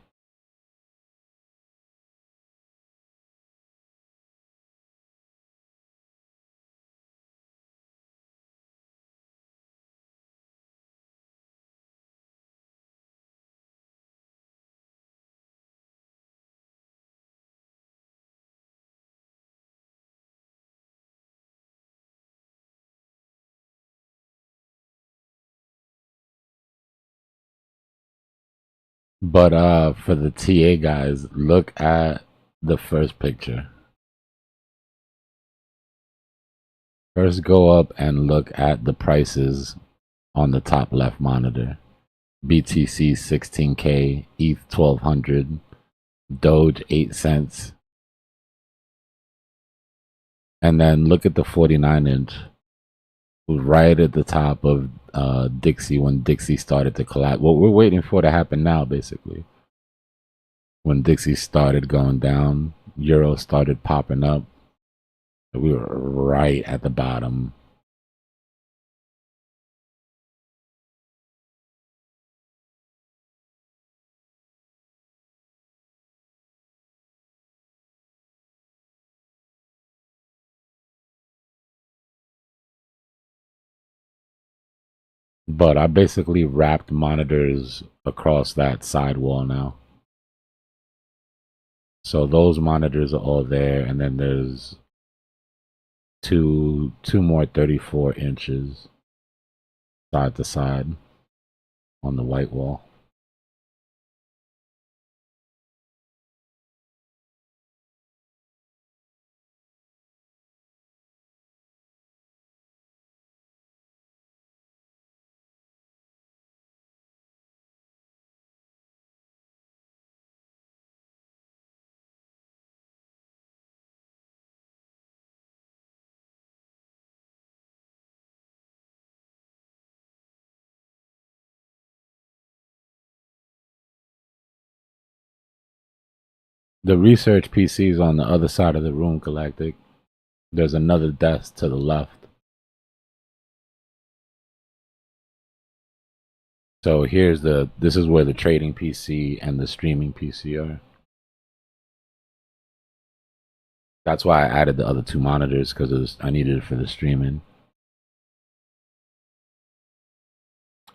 But for the TA guys, look at the first picture. First go up and look at the prices on the top left monitor. BTC 16K, ETH 1200, Doge 8 cents. And then look at the 49 inch, right at the top of Dixie when Dixie started to collapse. What we're waiting for to happen now, basically. When Dixie started going down, Euro started popping up. We were right at the bottom. But I basically wrapped monitors across that sidewall now. So those monitors are all there, and then there's two more 34 inches side to side on the white wall. The research PC is on the other side of the room, Galactic. There's another desk to the left. So this is where the trading PC and the streaming PC are. That's why I added the other two monitors, because I needed it for the streaming.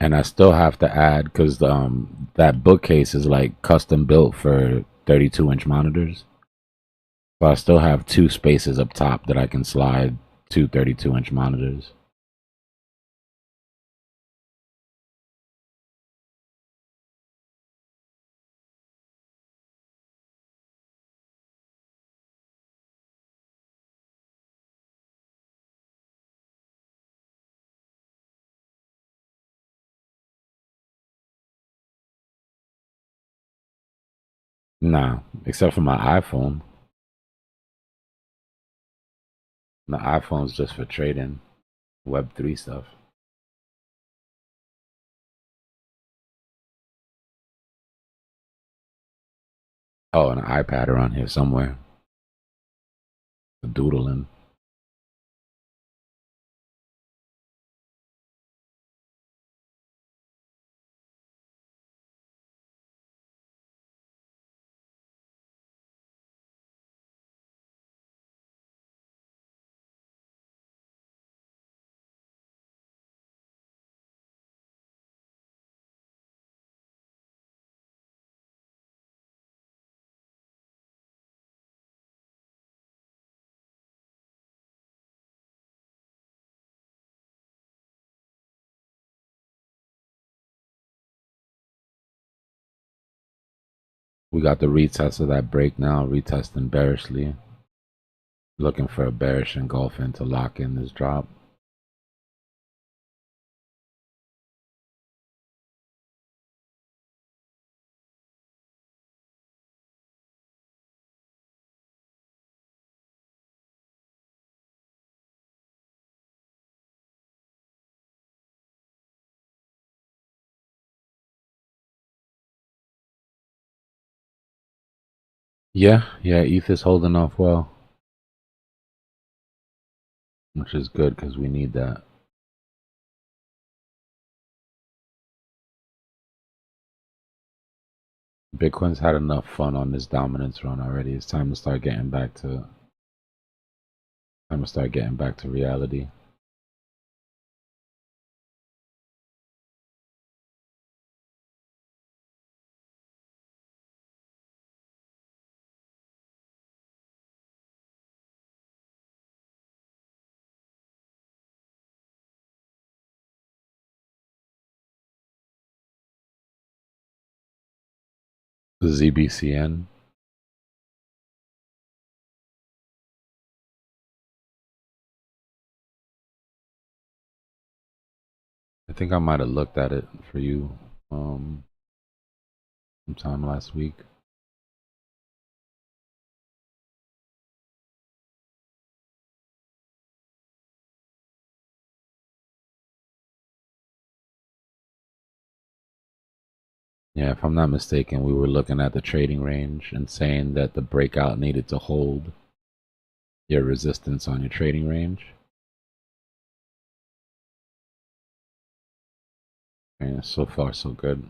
And I still have to add, because that bookcase is like custom built for 32-inch monitors. So I still have 2 spaces up top that I can slide 2 32-inch monitors. Nah, except for my iPhone. The iPhone's just for trading, Web3 stuff. Oh, and an iPad around here somewhere. Doodling. We got the retest of that break now, retesting bearishly. Looking for a bearish engulfing to lock in this drop. Yeah, ETH is holding off well. Which is good because we need that. Bitcoin's had enough fun on this dominance run already. It's time to start getting back to reality. The ZBCN. I think I might have looked at it for you sometime last week. Yeah, if I'm not mistaken, we were looking at the trading range and saying that the breakout needed to hold your resistance on your trading range. And so far, so good.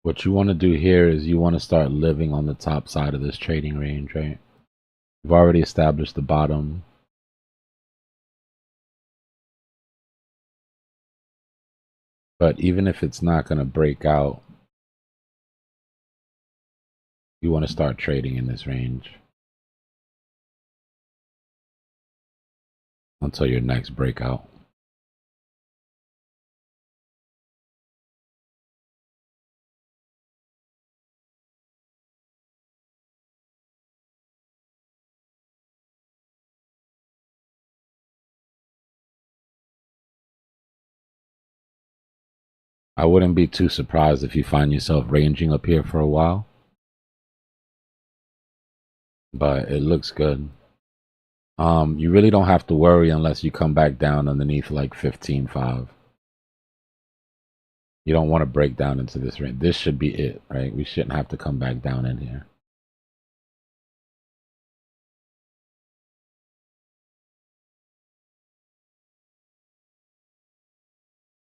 What you want to do here is you want to start living on the top side of this trading range, right? You've already established the bottom. But even if it's not going to break out, you want to start trading in this range until your next breakout. I wouldn't be too surprised if you find yourself ranging up here for a while. But it looks good. You really don't have to worry unless you come back down underneath like 15.5. You don't want to break down into this range. This should be it, right? We shouldn't have to come back down in here.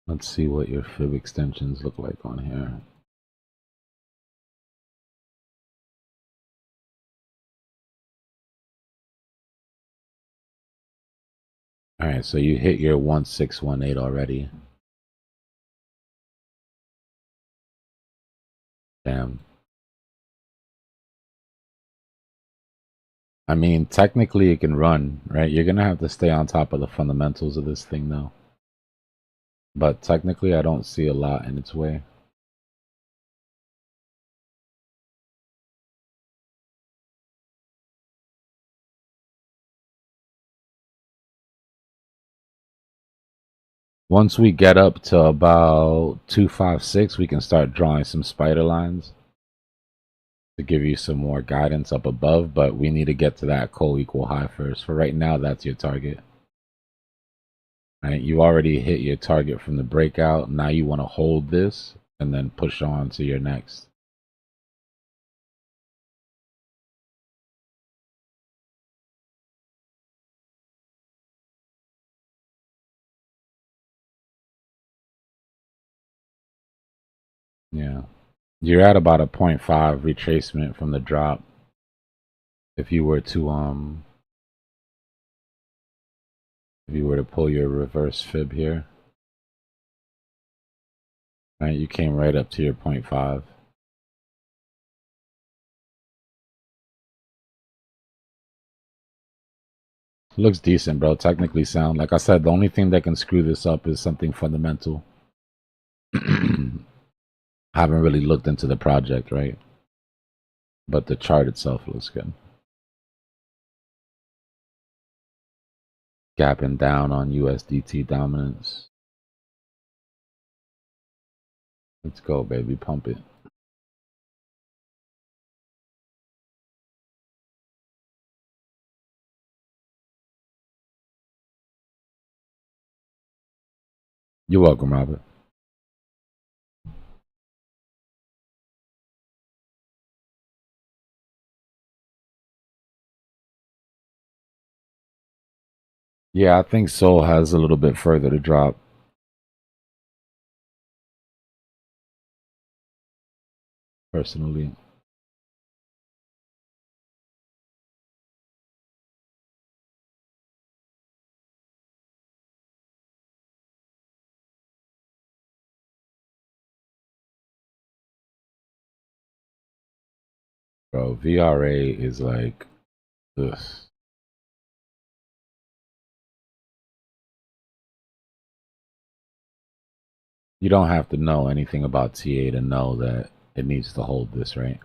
Let's see what your fib extensions look like on here. All right, so you hit your 1618 already. Damn. I mean, technically it can run, right? You're going to have to stay on top of the fundamentals of this thing, though. But technically, I don't see a lot in its way. Once we get up to about 256, we can start drawing some spider lines to give you some more guidance up above, but we need to get to that co-equal high first. For right now, that's your target. Right? You already hit your target from the breakout. Now you want to hold this and then push on to your next. Yeah. You're at about a 0.5 retracement from the drop. If you were to pull your reverse fib here, right, you came right up to your 0.5. Looks decent, bro. Technically sound. Like I said, the only thing that can screw this up is something fundamental. I haven't really looked into the project, right? But the chart itself looks good. Gapping down on USDT dominance. Let's go, baby. Pump it. You're welcome, Robert. Yeah, I think Sol has a little bit further to drop. Personally. Bro, VRA is like this. You don't have to know anything about TA to know that it needs to hold this, right?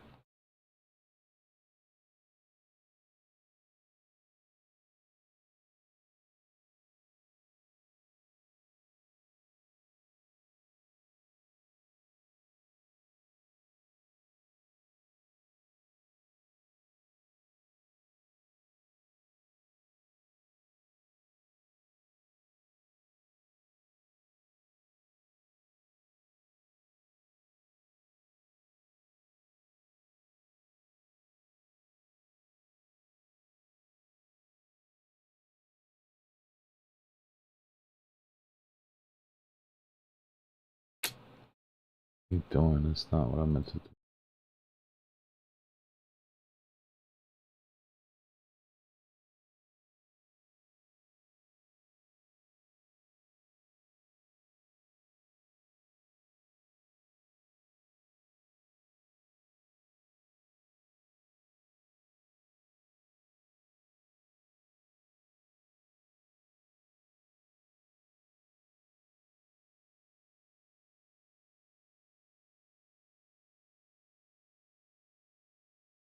What are you doing? That's not what I meant to do.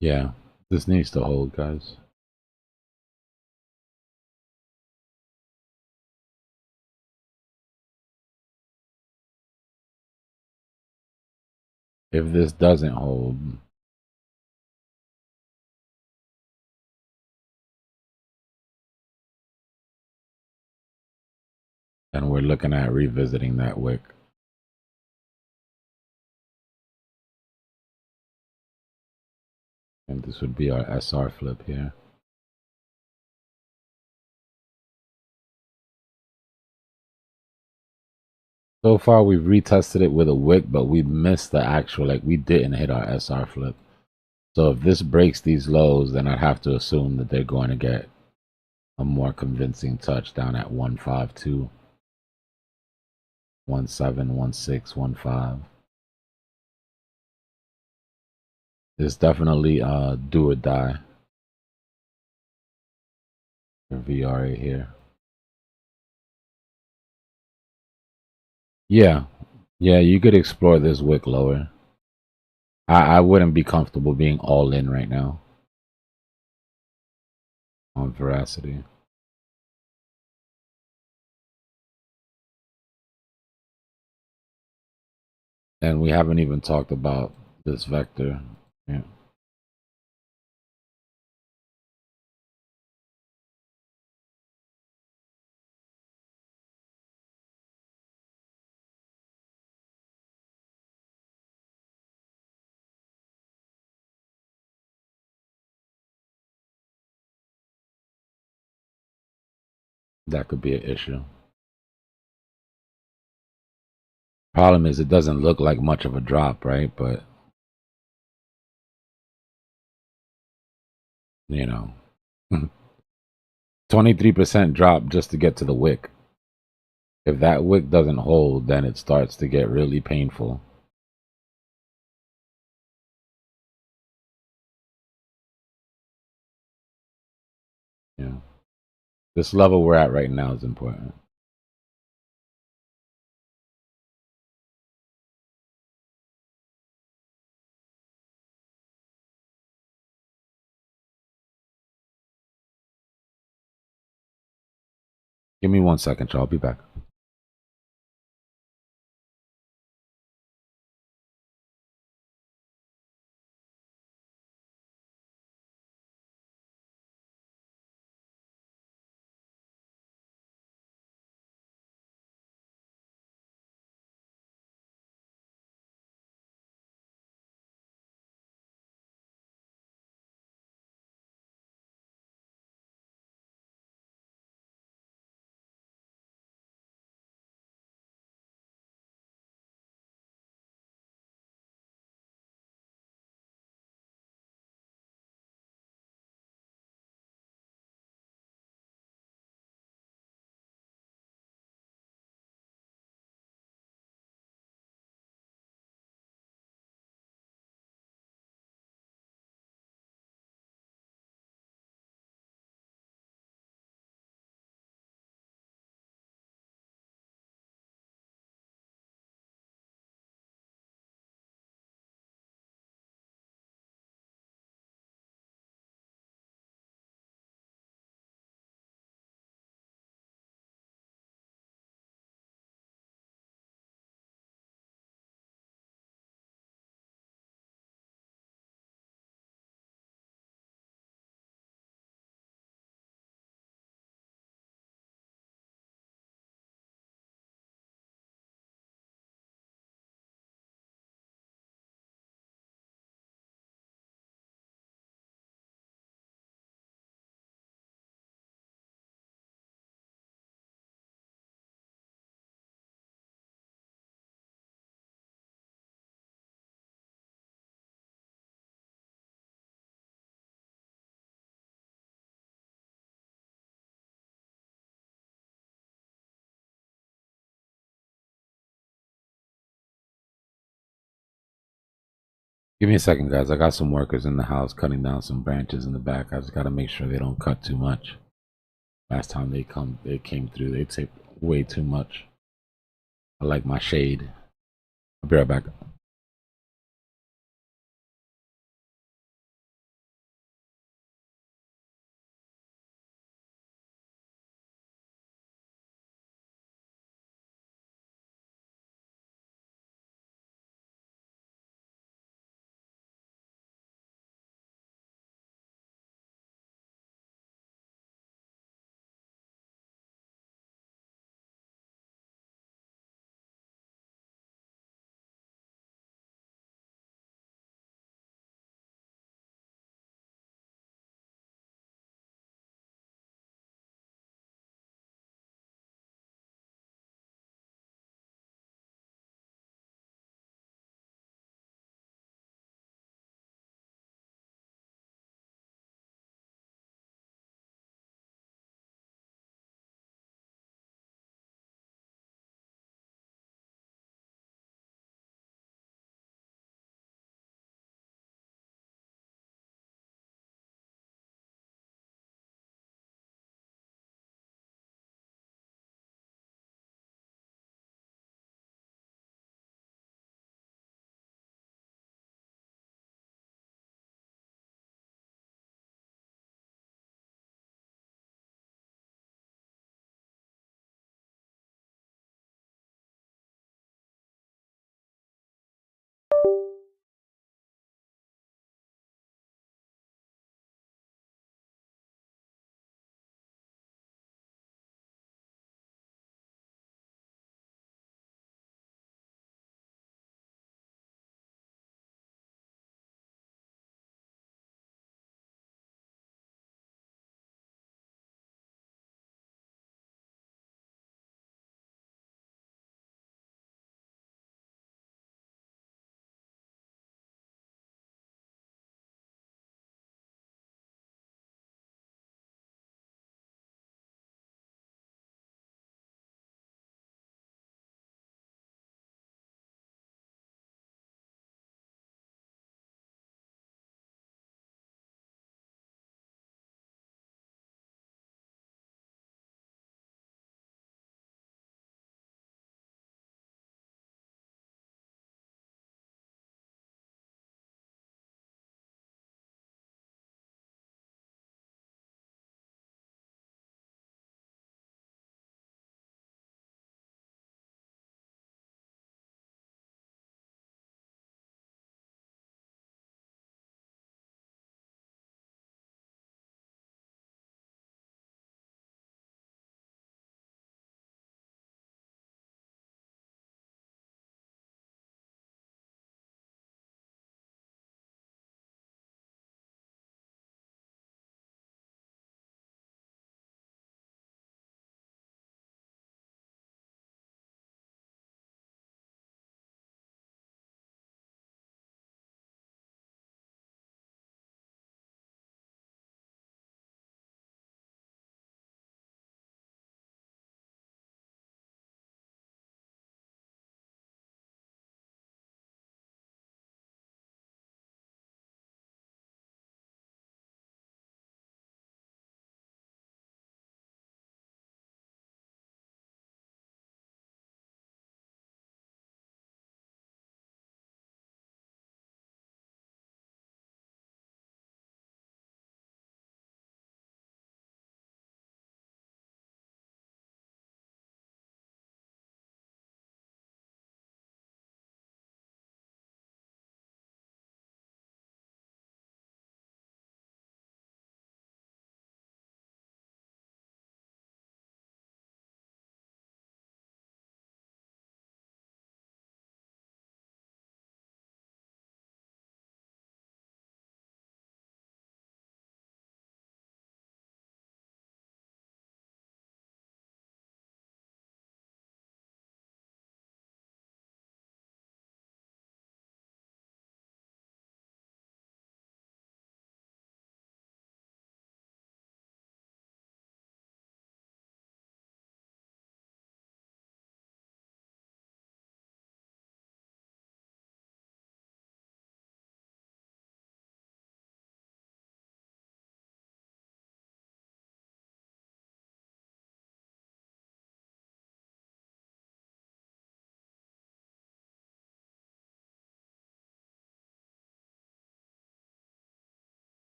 Yeah, this needs to hold, guys. If this doesn't hold, then we're looking at revisiting that wick. And this would be our SR flip here. So far, we've retested it with a wick, but we missed the actual, like, we didn't hit our SR flip. So if this breaks these lows, then I'd have to assume that they're going to get a more convincing touch down at 152, 17, 16, 15. It's definitely do or die for VRA here. Yeah, you could explore this wick lower. I wouldn't be comfortable being all in right now on Veracity. And we haven't even talked about this vector. Yeah. That could be an issue. Problem is, it doesn't look like much of a drop, right? But, you know, 23% drop just to get to the wick. If that wick doesn't hold, then it starts to get really painful. Yeah. This level we're at right now is important. Give me 1 second, y'all. I'll be back. Give me a second, guys. I got some workers in the house cutting down some branches in the back. I just got to make sure they don't cut too much. Last time they came through, they take way too much. I like my shade. I'll be right back.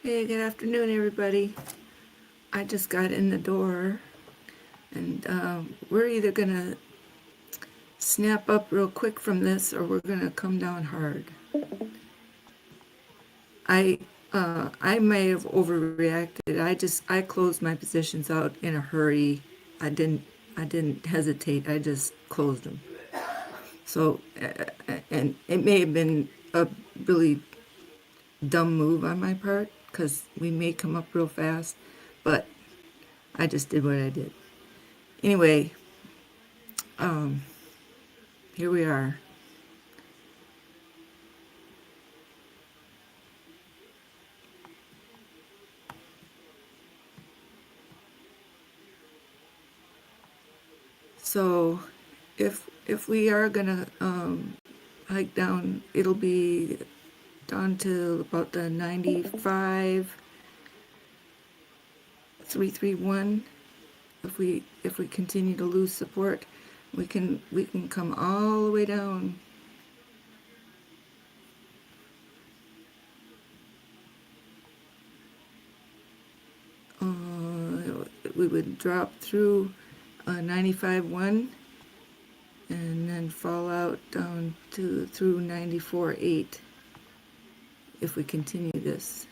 Hey, good afternoon, everybody. I just got in the door, and we're either gonna snap up real quick from this, or we're gonna come down hard. I may have overreacted. I closed my positions out in a hurry. I didn't hesitate. I just closed them. So, and it may have been a really dumb move on my part, because we may come up real fast, but I just did what I did. Anyway, here we are. So if we are gonna hike down, it'll be down to about the 95,331. If we continue to lose support, we can come all the way down. We would drop through 95.1 and then fall out down to through 94.8 if we continue this.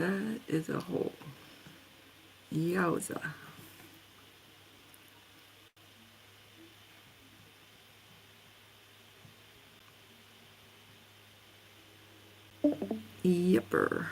That is a hole. Yowza. Yepper.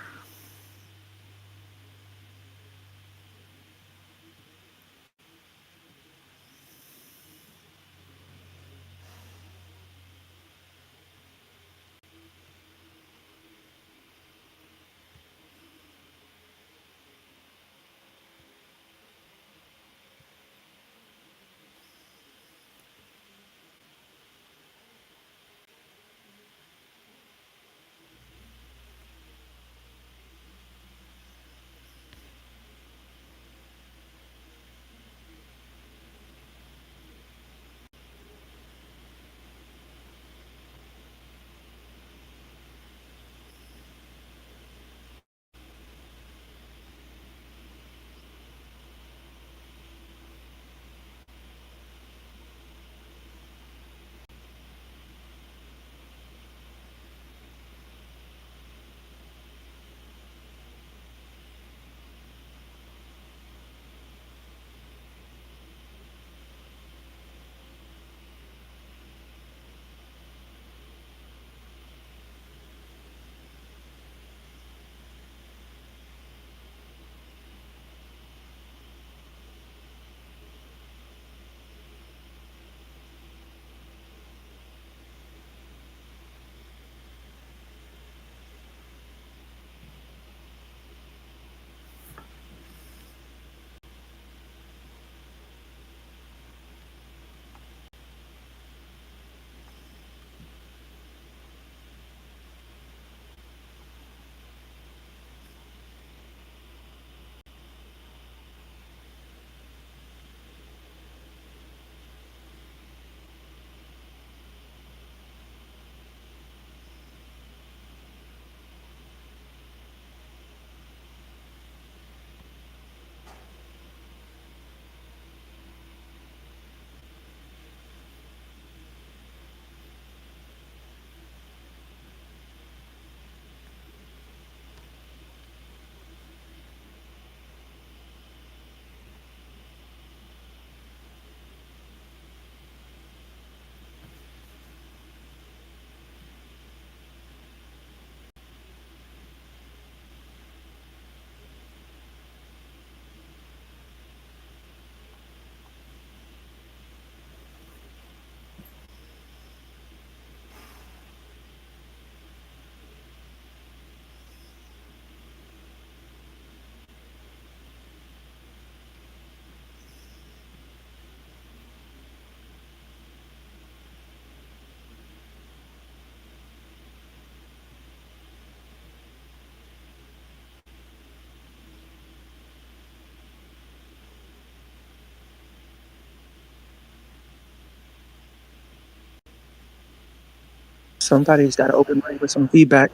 Somebody's got to open mic with some feedback.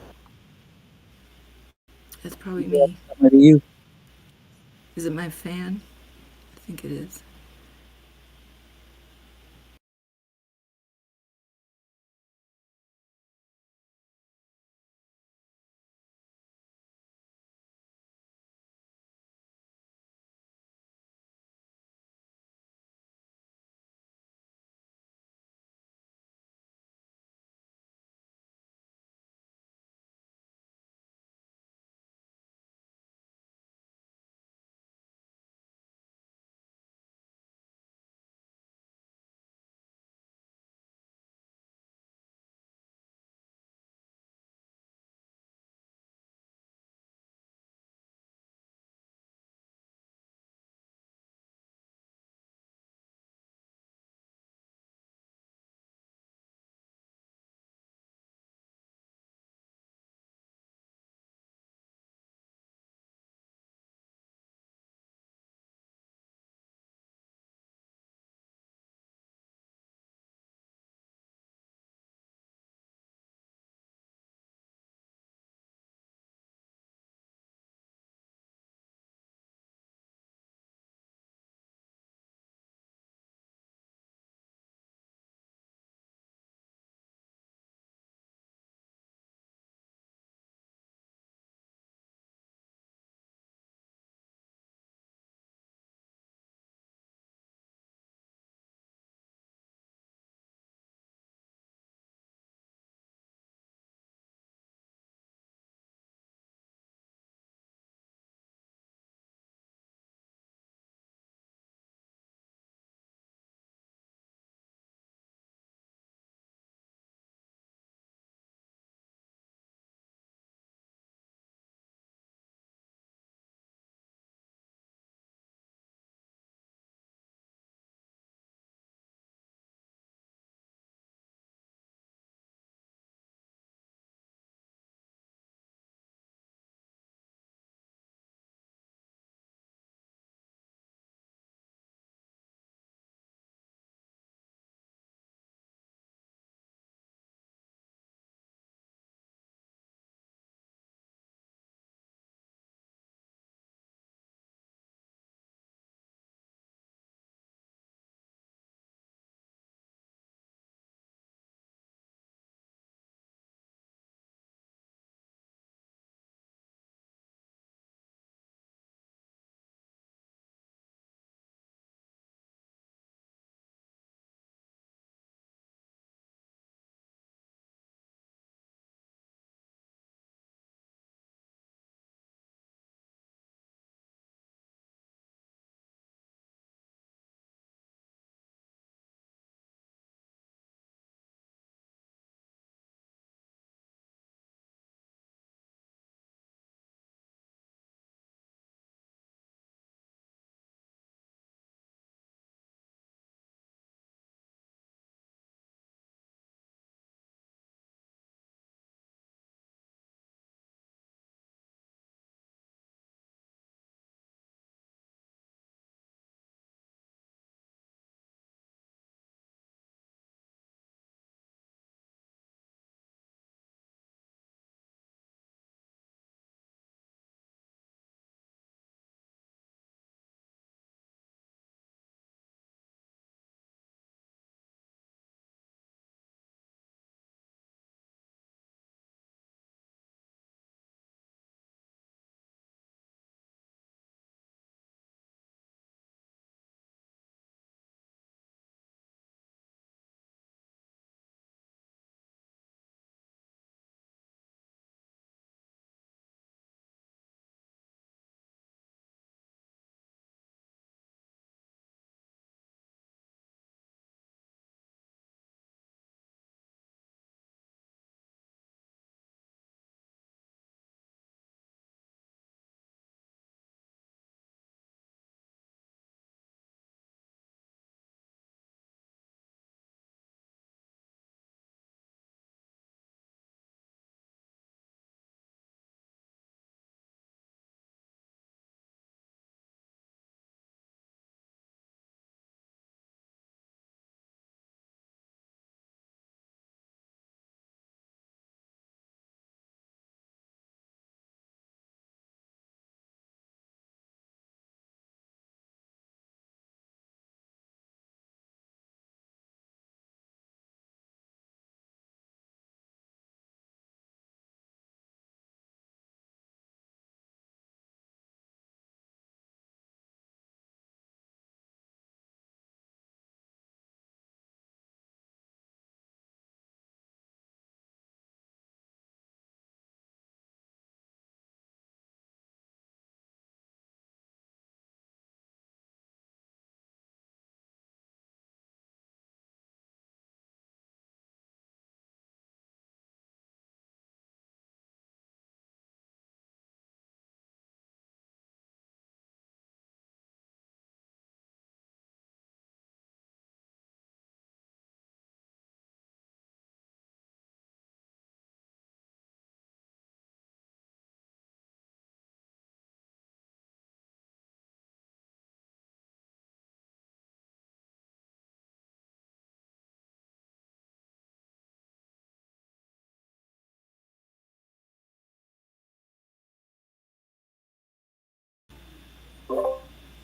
That's probably me. Maybe you. Is it my fan? I think it is.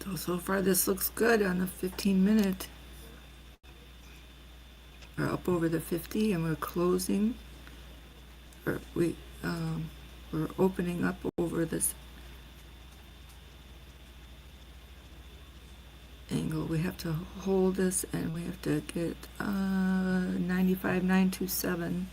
So far this looks good on the 15-minute. We're up over the 50 and we're closing. We're opening up over this angle. We have to hold this and we have to get 95,927.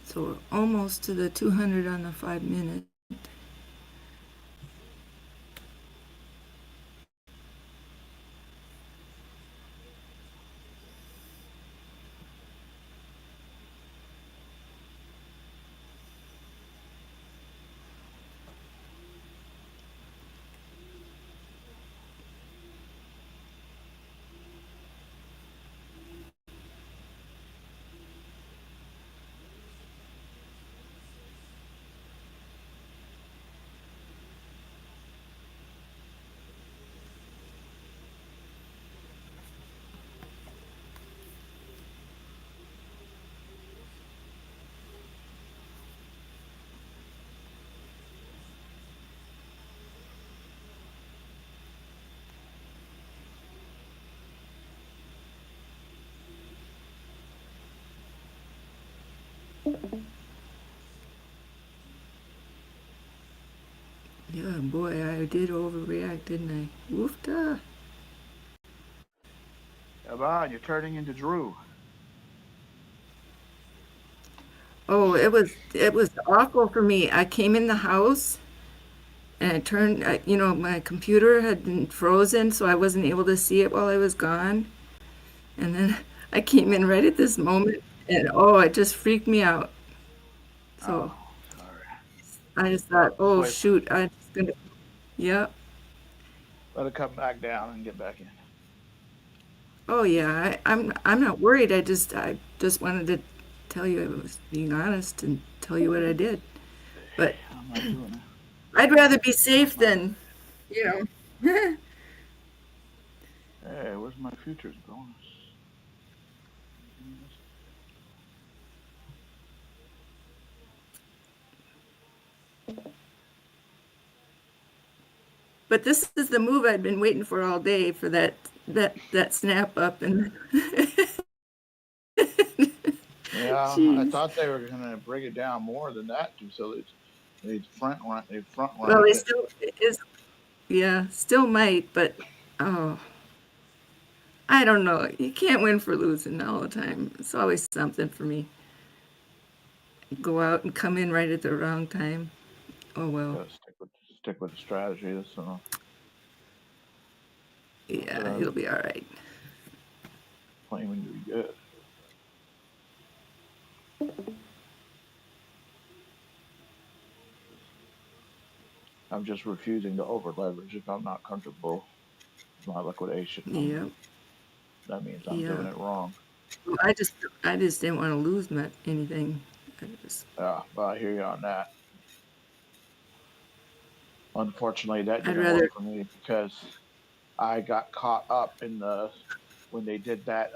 So we're almost to the 200 on the 5-minute. Yeah, boy, I did overreact, didn't I? Woofda. Come on, you're turning into Drew. Oh, it was awful for me. I came in the house and I turned, my computer had been frozen, so I wasn't able to see it while I was gone. And then I came in right at this moment, and it just freaked me out. So I just thought, oh Wait. shoot, I'm just gonna, yeah. Let it come back down and get back in. Oh yeah, I'm not worried. I just wanted to tell you I was being honest and tell you what I did. But I'm not doing it. I'd rather be safe than, Hey, where's my futures bonus? But this is the move I'd been waiting for all day, for that snap up. And yeah, Jeez. I thought they were gonna bring it down more than that too. So they front run. Well, they still still might, but I don't know. You can't win for losing all the time. It's always something for me. Go out and come in right at the wrong time. Oh well. Gotta stick with the strategy. So yeah, it'll be all right. Claiming to be good. I'm just refusing to over leverage if I'm not comfortable with my liquidation. Yeah. That means I'm doing it wrong. Well, I just didn't want to lose anything. Yeah, but I hear you on that. Unfortunately, that didn't work for me because I got caught up in when they did that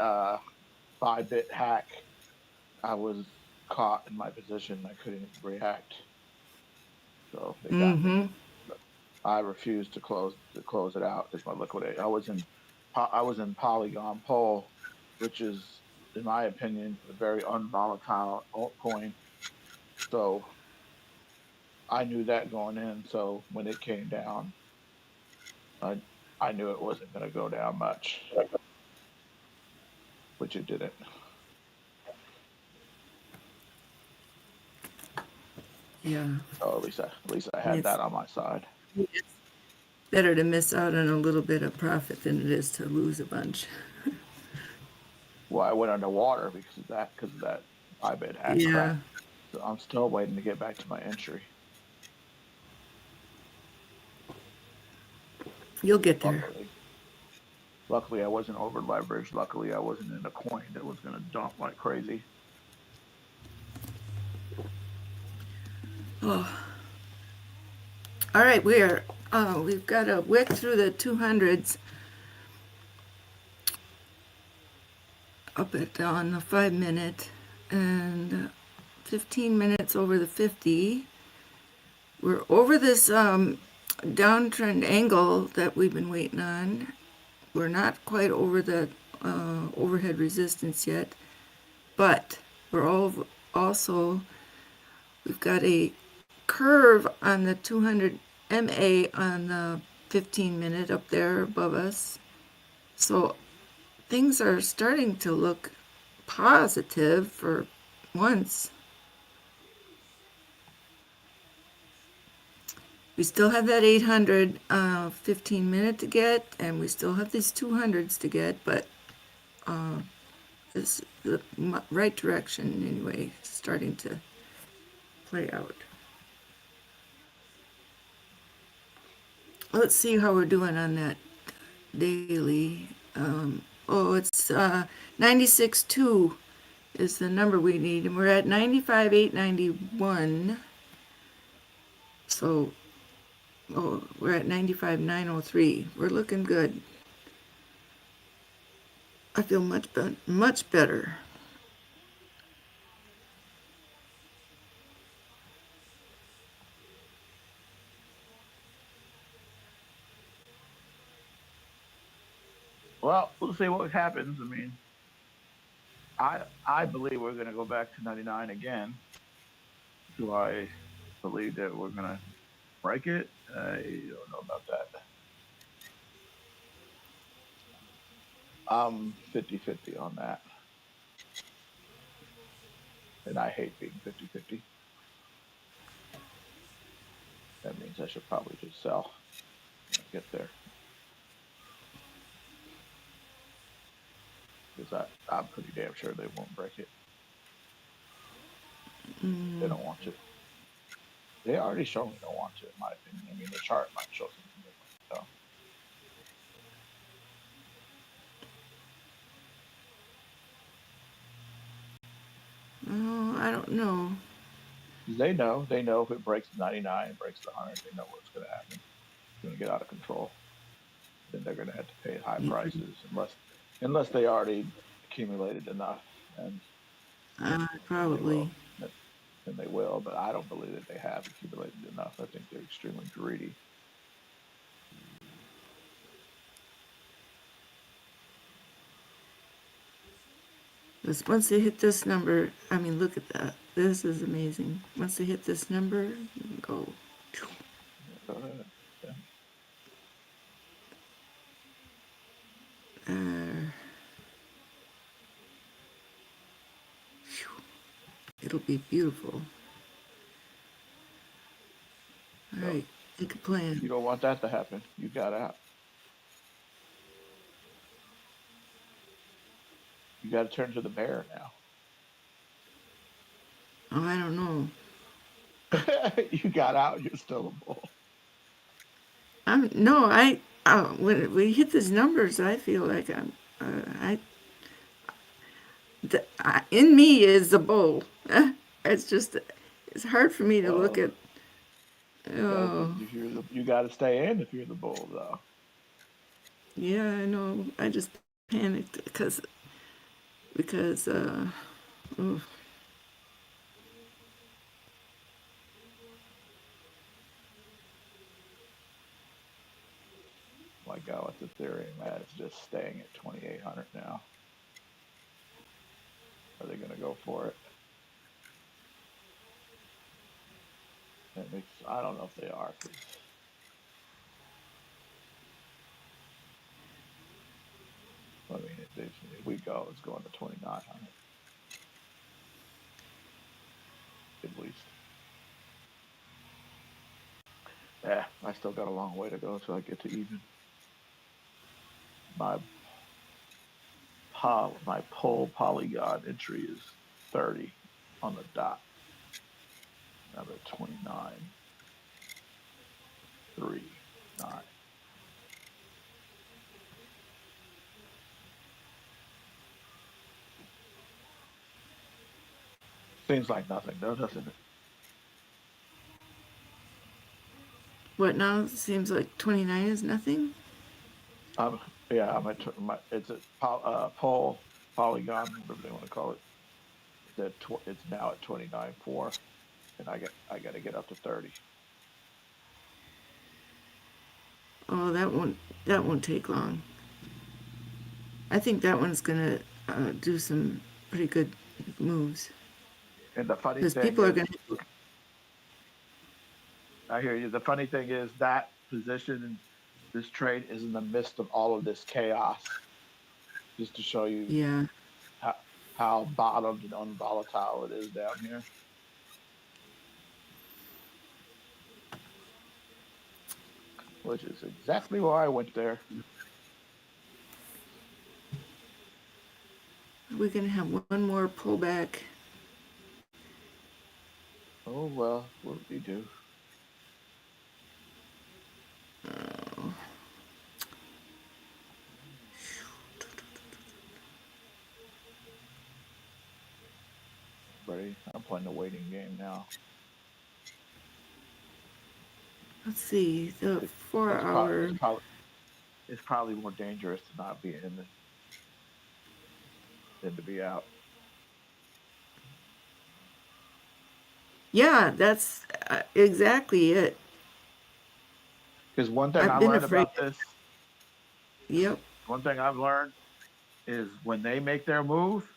5-bit hack. I was caught in my position. I couldn't react, so they got me. I refused to close it out because my liquidity. I was in Polygon Pole, which is, in my opinion, a very unvolatile altcoin. So I knew that going in. So when it came down, I knew it wasn't going to go down much, which it didn't. Yeah. So at least I had that on my side. It's better to miss out on a little bit of profit than it is to lose a bunch. Well, I went underwater because of that 5-bit hack crap. So I'm still waiting to get back to my entry. You'll get there. Luckily, I wasn't over leveraged. Luckily, I wasn't in a coin that was going to dump like crazy. Oh. All right, we've got a wick through the 200s up on the 5-minute and 15 minutes over the 50. We're over this downtrend angle that we've been waiting on. We're not quite over the overhead resistance yet, but we're also, we've got a curve on the 200 MA on the 15-minute up there above us. So things are starting to look positive for once. We still have that 800 15-minute to get, and we still have these 200s to get, but it's the right direction anyway, starting to play out. Let's see how we're doing on that daily. It's 96.2 is the number we need, and we're at 95.891. So, we're at 95.903. We're looking good. I feel much better. Well, we'll see what happens. I mean, I believe we're going to go back to 99 again. Do I believe that we're going to break it? I don't know about that. I'm 50-50 on that. And I hate being 50-50. That means I should probably just sell when I get there. Because I'm pretty damn sure they won't break it. They don't want to. They already shown they don't want to, in my opinion. I mean, the chart might show something different. So. I don't know. They know if it breaks 99, it breaks the 100, they know what's going to happen. It's going to get out of control. Then they're going to have to pay high prices unless they already accumulated enough. And probably. Then they will, but I don't believe that they have accumulated enough. I think they're extremely greedy. Because once they hit this number, I mean, look at that. This is amazing. Once they hit this number, you can go. It'll be beautiful. All right, make a plan. You don't want that to happen. You got out. You got to turn to the bear now. Oh, I don't know. You got out. You're still a bull. When we hit these numbers, I feel like in me is the bull. It's hard for me to look at. Oh. You got to stay in if you're the bull, though. Yeah, I know. I just panicked because. My God, what's Ethereum at? It's just staying at 2,800 now. Are they going to go for it? I don't know if they are. I mean, if we go, it's going to 2,900. At least. still got a long way to go until I get to even. My pull polygon entry is 30 on the dot. I'm at 29, 3, 9. Seems like nothing, though, doesn't it? What now? Seems like 29 is nothing? Yeah, it's a pull polygon, whatever they want to call it. It's now at 29.4, and I got to get up to 30. Oh, that won't take long. I think that one's gonna do some pretty good moves. And the funny Because thing people are is, gonna. I hear you. The funny thing is that position, this trade is in the midst of all of this chaos. Just to show you, Yeah. How bottomed and unvolatile it is down here. Which is exactly why I went there. We're gonna have one more pullback. Oh well, what do we do? Oh. Ready? I'm playing the waiting game now. Let's see, the 4 hour. It's probably more dangerous to not be in than to be out. Yeah, that's exactly it. Because one thing I learned about this. Yep. One thing I've learned is when they make their move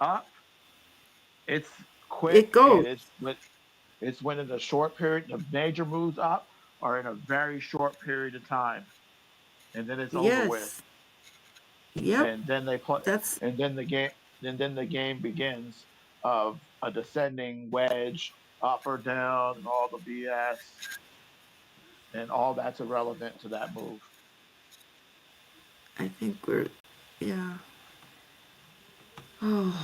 up, it's quick. It goes. It's when in a short period, the major moves up are in a very short period of time, and then it's over with. Yep. And then they play. And then the game begins of a descending wedge, up or down, and all the BS, and all that's irrelevant to that move. I think yeah. Oh.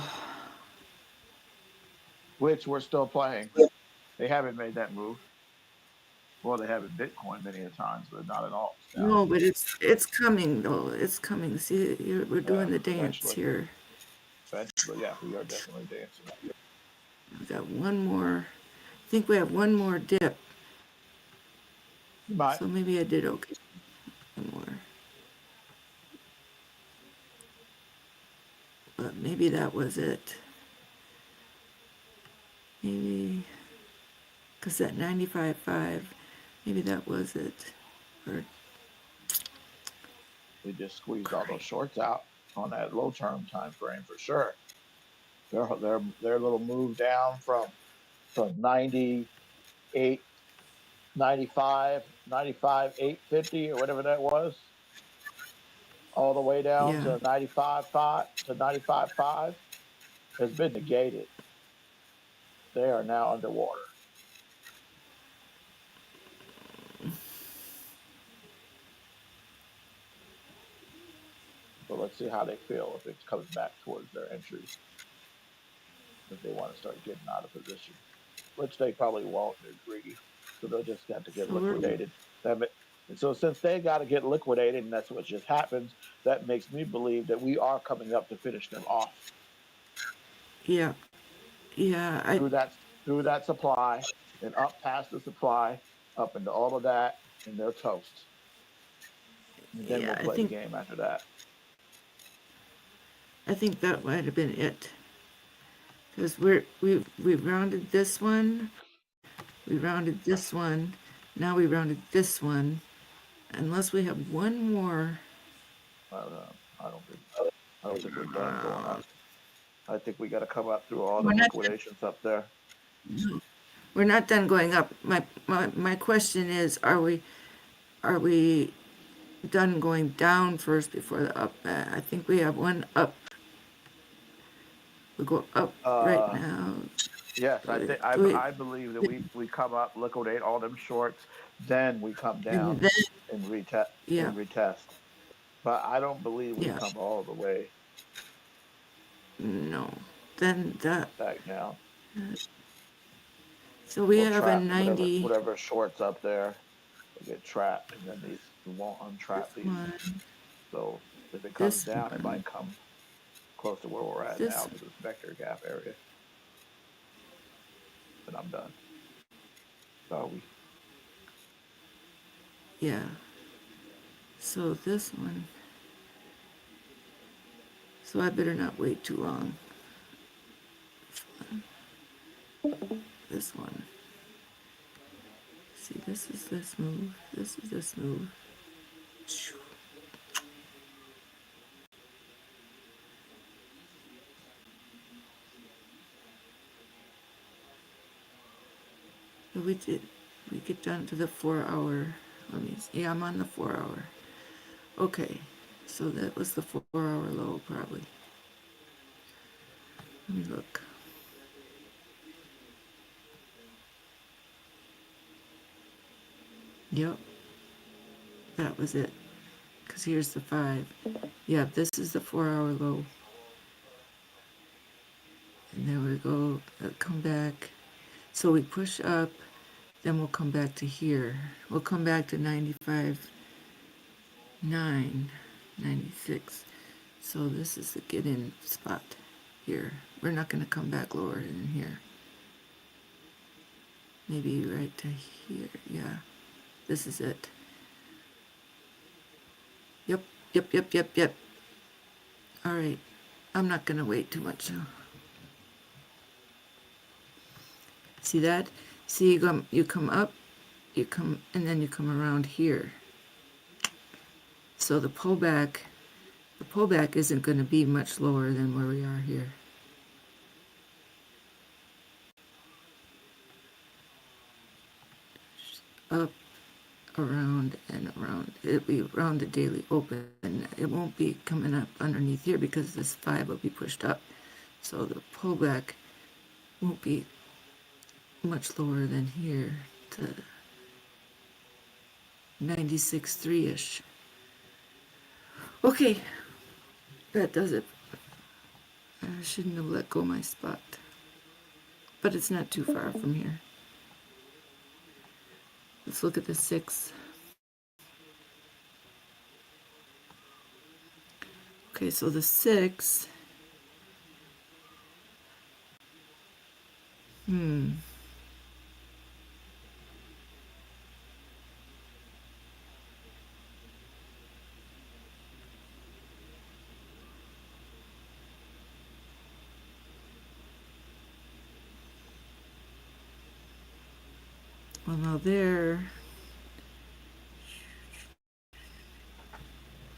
Which we're still playing. They haven't made that move. Well, they have in Bitcoin many a times, but not at all. No, but it's coming though. It's coming. See, we're doing the dance eventually. here. Eventually, yeah, we are definitely dancing. We got one more. I think we have one more dip. So maybe I did okay. One more. But maybe that was it. Maybe, because that 95.5, maybe that was it. Or we just squeezed all those shorts out on that low term time frame for sure. Their little move down from 98, 95, 850 or whatever that was, all the way down to 95.5 to 95.5 has been negated. They are now underwater. So let's see how they feel if it comes back towards their entries. If they want to start getting out of position, which they probably won't. They're greedy, so they'll just have to get liquidated. And so since they got to get liquidated, and that's what just happens, that makes me believe that we are coming up to finish them off. Yeah. Through that supply and up past the supply, up into all of that, and they're toast. And then we'll play the game after that. I think that might have been it. Because we've rounded this one, we rounded this one, now we rounded this one. Unless we have one more. I don't think we're done going up. I think we got to come up through all the liquidations up there. We're not done going up. My question is, are we done going down first before the up? I think we have one up. We go up right now. Yes, I believe that we come up, liquidate all them shorts, then we come down and retest. But I don't believe we come all the way. No. Then that back down. So we have a 90. Whatever shorts up there, they get trapped, and then these won't untrap these. So if it comes down, it might come close to where we're at now to this vector gap area. And I'm done. So yeah. So this one. So I better not wait too long. This one. See, this is this move. This is this move. So we get down to the 4 hour. Let me see. Yeah, I'm on the 4 hour. Okay. So that was the 4 hour low probably. Let me look. Yep. That was it. Because here's the 5. Yeah, this is the 4 hour low. And there we go. Come back. So we push up, then we'll come back to here. We'll come back to 95.9, 96. So this is the get in spot here. We're not going to come back lower than here. Maybe right to here. Yeah, this is it. Yep. All right. I'm not going to wait too much. See that? See, you come up, and then you come around here. So the pullback isn't going to be much lower than where we are here. Up, around, and around. It'll be around the daily open. It won't be coming up underneath here because this 5 will be pushed up. So the pullback won't be much lower than here to 96.3-ish. Okay, that does it. I shouldn't have let go of my spot, but it's not too far from here. Let's look at the 6. Okay, so the 6. Well, now there,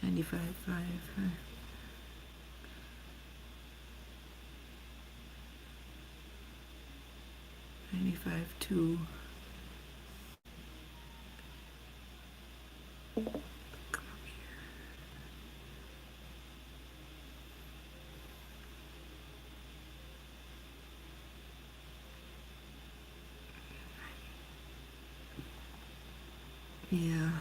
95.5. 95.2. Come up here. Yeah.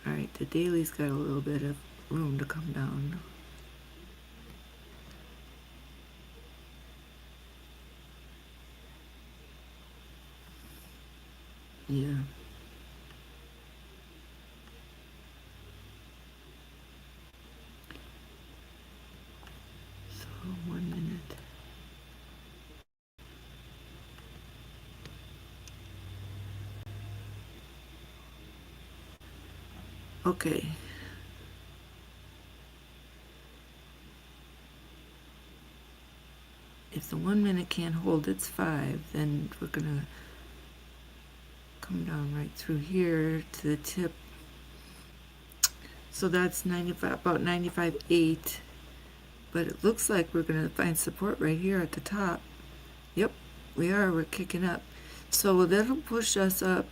All right, the daily's got a little bit of room to come down. Yeah. So 1 minute. Okay. If the 1 minute can't hold its 5, then we're gonna come down right through here to the tip. So that's 95, about 95.8. But it looks like we're gonna find support right here at the top. Yep, we are. We're kicking up. So that'll push us up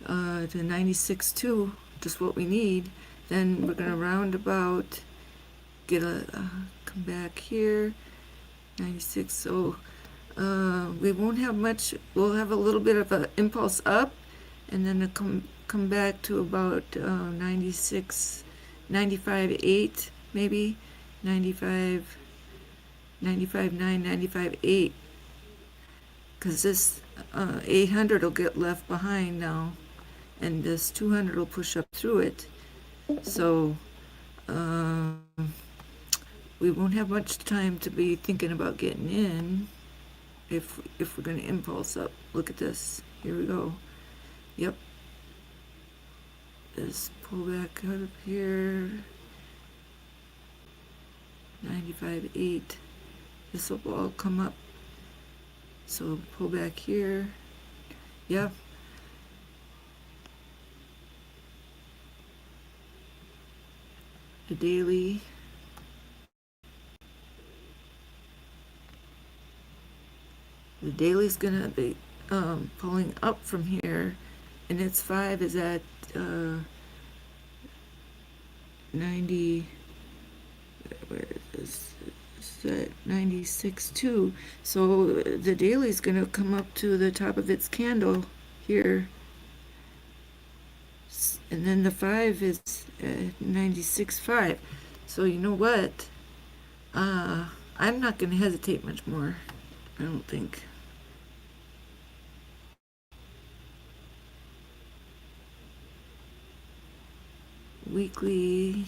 to 96.2, just what we need. Then we're gonna round about, get a come back here, 96. So we won't have much. We'll have a little bit of an impulse up, and then come back to about 96, 95.8 maybe, 95, 95.9, 95.8. Because this 800 will get left behind now, and this 200 will push up through it. So we won't have much time to be thinking about getting in if we're going to impulse up. Look at this. Here we go. Yep. This pullback up here. 95.8. This will all come up. So pull back here. Yep. The daily. The daily's gonna be pulling up from here, and its 5 is at 90. Where is this? It's at 96.2. So the daily's gonna come up to the top of its candle here, and then the 5 is at 96.5. So you know what? I'm not gonna hesitate much more. I don't think. Weekly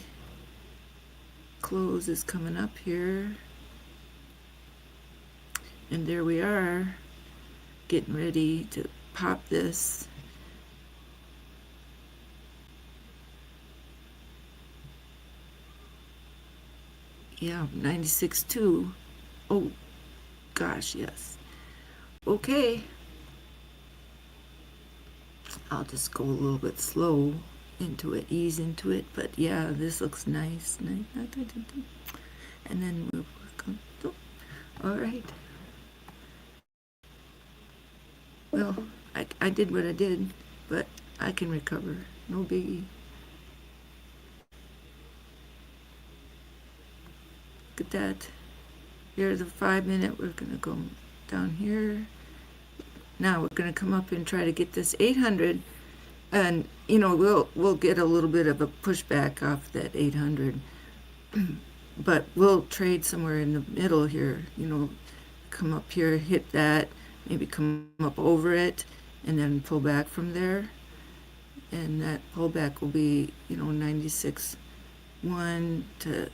close is coming up here, and there we are, getting ready to pop this. Yeah, 96.2. Oh gosh, yes. Okay, I'll just go a little bit slow into it, ease into it, but yeah, this looks nice. And then we'll work on. Oh, all right. Well, I did what I did, but I can recover. No biggie. Look at that. Here's a 5-minute. We're gonna go down here. Now we're gonna come up and try to get this 800. And you know, we'll get a little bit of a pushback off that 800, but we'll trade somewhere in the middle here. You know, come up here, hit that, maybe come up over it, and then pull back from there. And that pullback will be, you know, 96.1 to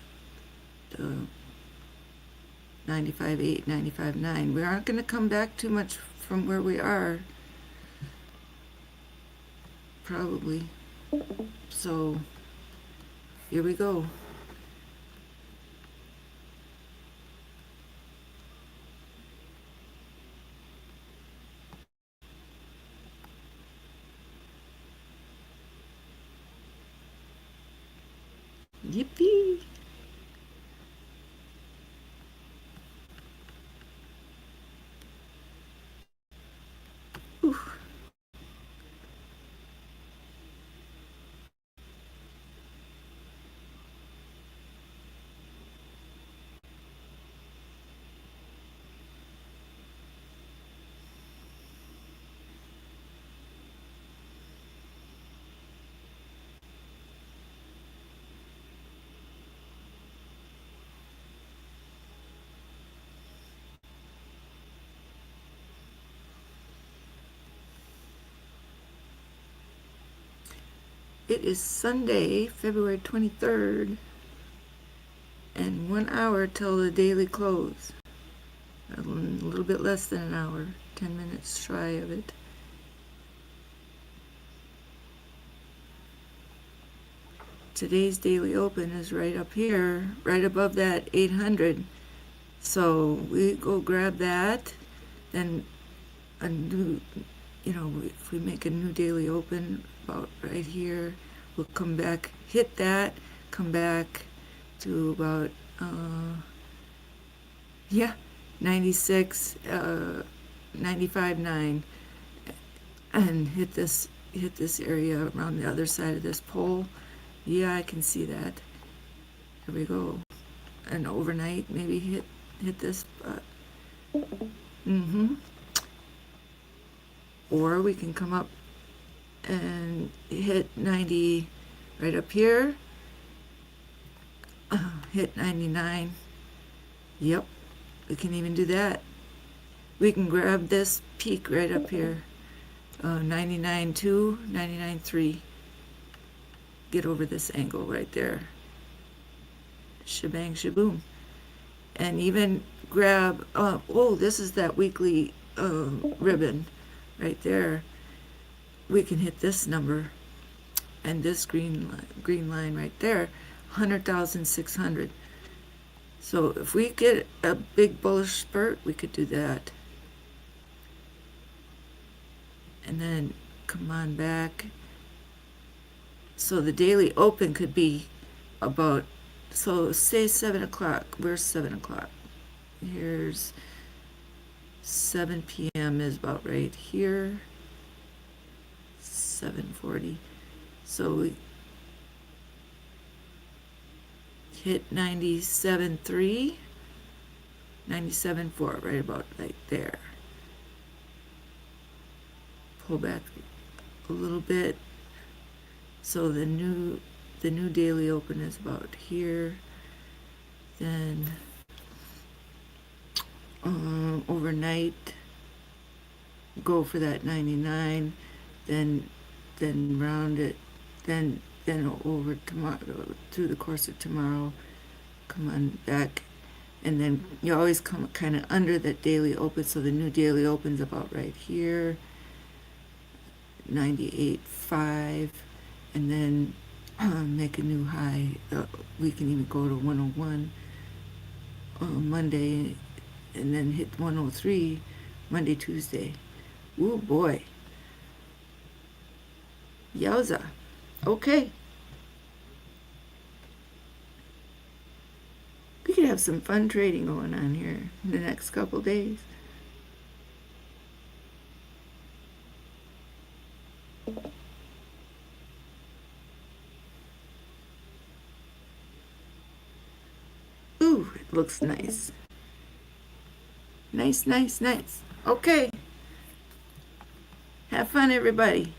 95.8, 95.9. We aren't going to come back too much from where we are. Probably. So here we go. Yippee! Oof. It is Sunday, February 23rd, and 1 hour till the daily close. A little bit less than an hour, 10 minutes shy of it. Today's daily open is right up here, right above that 800. So we go grab that, then a new, you know, if we make a new daily open about right here, we'll come back, hit that, come back to about, 96, 95.9. and hit this area around the other side of this pole. Yeah, I can see that. Here we go. And overnight, maybe hit this spot. Or we can come up and hit 90 right up here. Hit 99. Yep, we can even do that. We can grab this peak right up here. 99.2, 99.3. Get over this angle right there. Shebang shaboom. And even grab, this is that weekly ribbon right there. We can hit this number and this green line right there, 100,600. So if we get a big bullish spurt, we could do that. And then come on back. So the daily open could be about, so say 7 o'clock. Where's 7 o'clock? Here's 7 p.m. is about right here. 7:40. So we hit 97.3, 97.4, right about right there. Pull back a little bit. So the new daily open is about here. Then overnight, go for that 99. Then round it. Then over tomorrow, through the course of tomorrow, come on back, and then you always come kind of under that daily open. So the new daily opens about right here, 98.5, and then make a new high. We can even go to 101 on Monday, and then hit 103 Monday, Tuesday. Ooh boy. Yowza. Okay. We could have some fun trading going on here in the next couple days. Ooh, it looks nice. Nice, nice, nice. Okay. Have fun, everybody.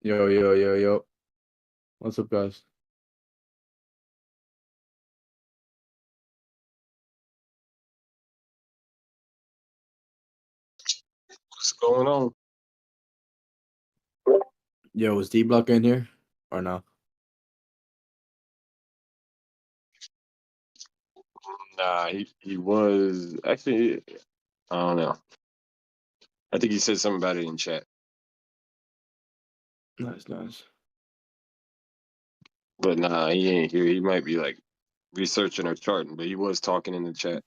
Yo, yo, yo, yo. What's up, guys? What's going on? Yo, was Dbloc in here or no? Nah, he was actually. I don't know. I think he said something about it in chat, Nice, nice. but nah, he ain't here. He might be like researching or charting, but he was talking in the chat.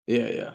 Yeah, yeah.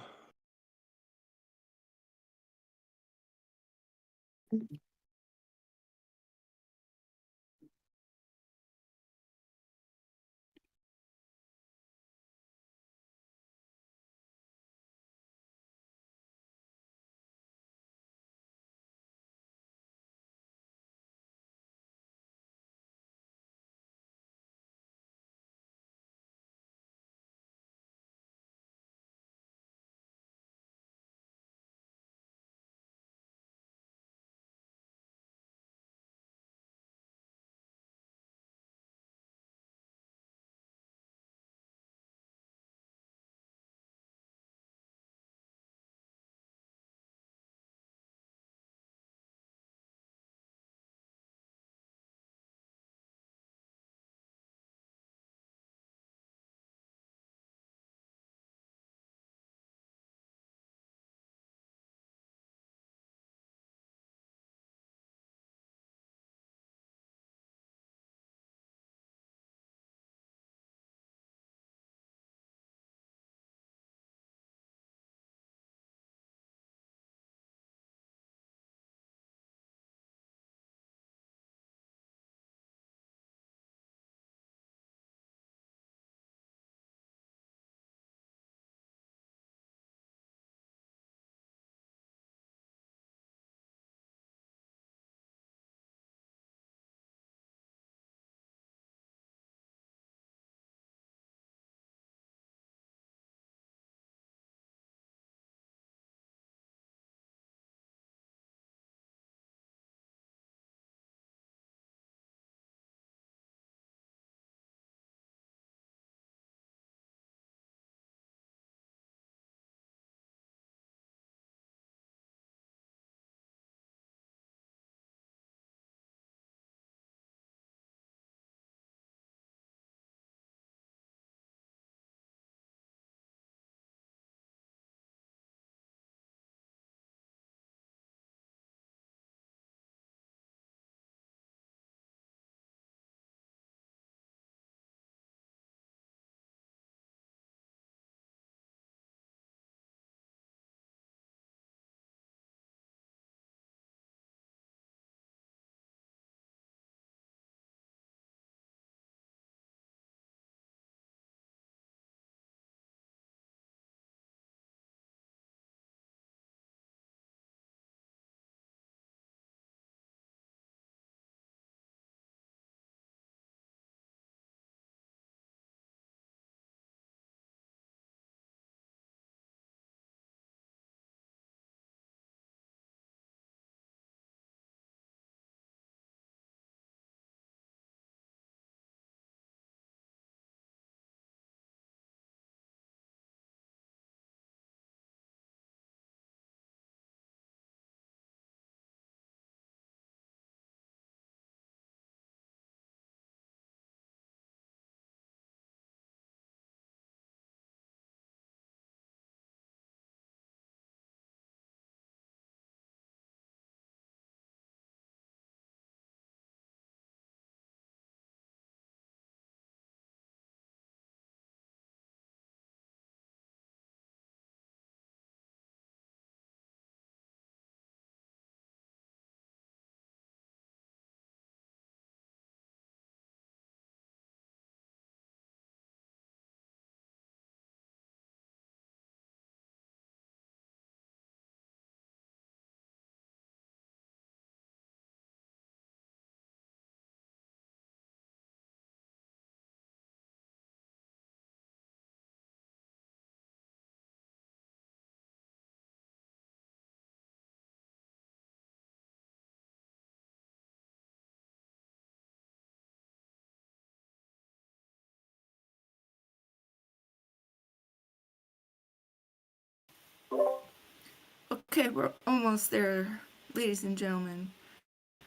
Okay, we're almost there, ladies and gentlemen.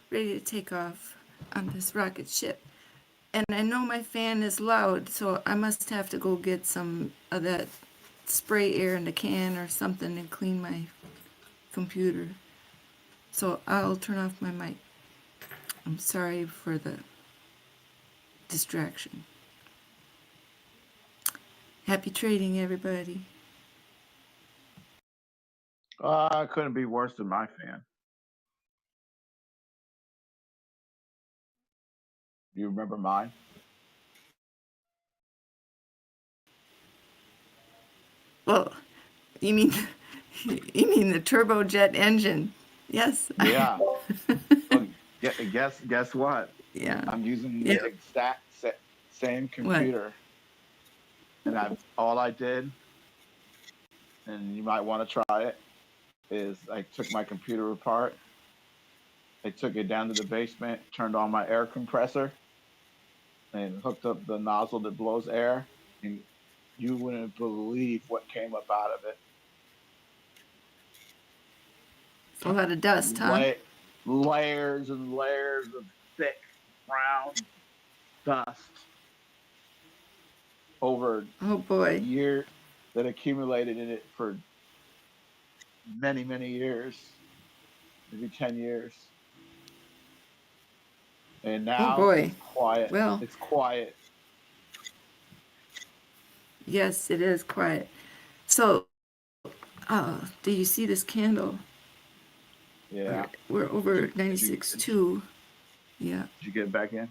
Ready to take off on this rocket ship. And I know my fan is loud, so I must have to go get some of that spray air in the can or something and clean my computer. So I'll turn off my mic. I'm sorry for the distraction. Happy trading, everybody. It couldn't be worse than my fan. You remember mine? Well, you mean the turbojet engine? Yes. Yeah. Well, guess what? Yeah. I'm using the exact same computer, and all I did, and you might want to try it, is I took my computer apart. I took it down to the basement, turned on my air compressor, and hooked up the nozzle that blows air, and you wouldn't believe what came up out of it. A lot of dust, huh? Layers and layers of thick brown dust over years that accumulated in it for many, many years, maybe 10 years. And now it's quiet. Well, it's quiet. Yes, it is quiet. So, do you see this candle? Yeah. We're over 96.2. Yeah. Did you get back in?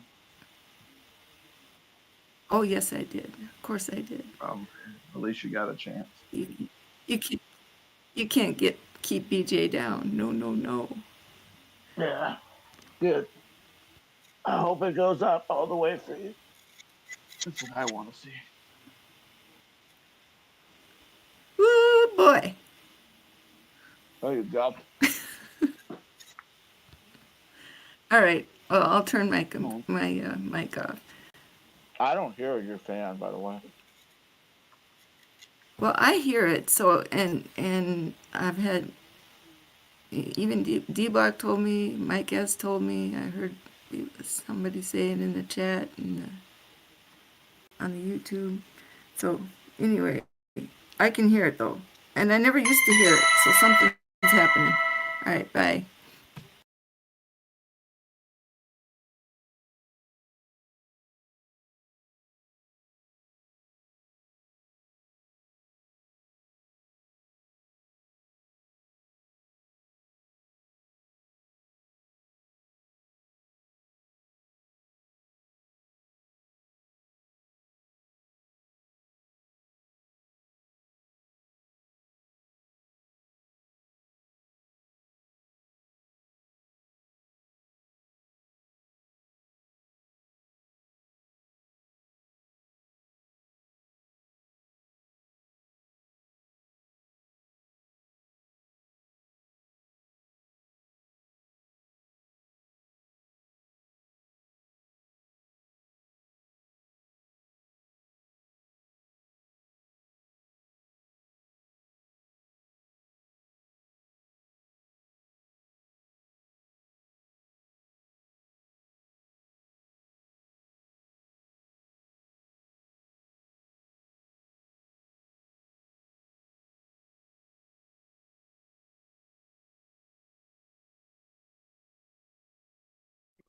Oh, yes, I did. Of course I did. At least you got a chance. You can't keep BJ down. No. Yeah. Good. I hope it goes up all the way for you. That's what I want to see. Ooh, boy. Oh, you go. All right. Well, I'll turn my mic off. I don't hear your fan, by the way. Well, I hear it. So, and I've had even Dbloc told me, Mike S told me. I heard somebody say it in the chat and on the YouTube. So anyway, I can hear it though, and I never used to hear it. So something's happening. All right, bye.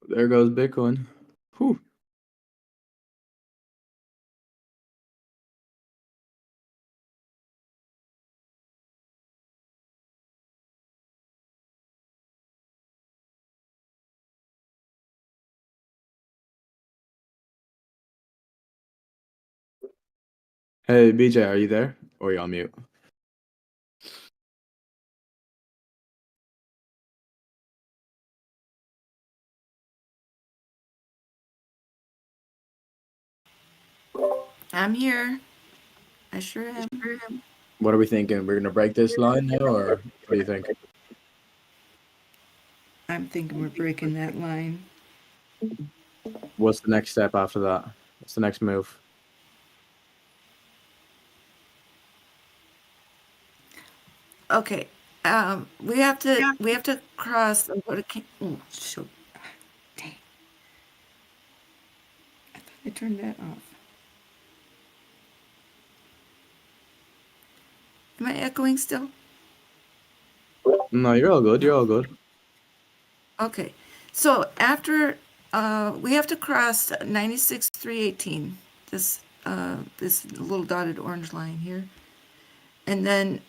There goes Bitcoin. Whew. Hey, BJ, are you there? Or are you on mute? I'm here. I sure am. What are we thinking? We're gonna break this line now, or what do you think? I'm thinking we're breaking that line. What's the next step after that? What's the next move? Okay, We have to cross. What oh, shoot. Dang. I thought I turned that off. Am I echoing still? No, you're all good. You're all good. Okay. So after we have to cross 96,318, this little dotted orange line here, and then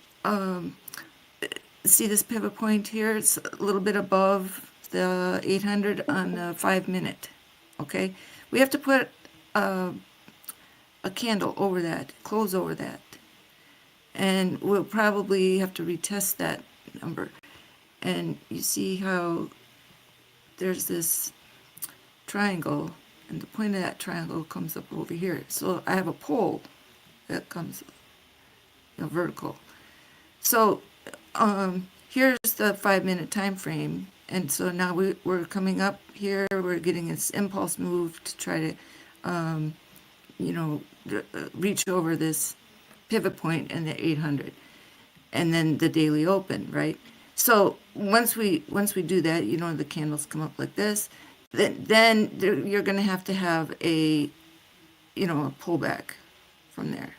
see this pivot point here? It's a little bit above the 800 on the 5-minute. Okay, we have to put a candle over that, close over that, and we'll probably have to retest that number. And you see how there's this triangle, and the point of that triangle comes up over here. So I have a pole that comes, vertical. So here's the 5-minute time frame, and so now we're coming up here. We're getting this impulse move to try to, reach over this pivot point and the 800, and then the daily open, right? So once we do that, the candles come up like this. Then you're going to have a, a pullback from there.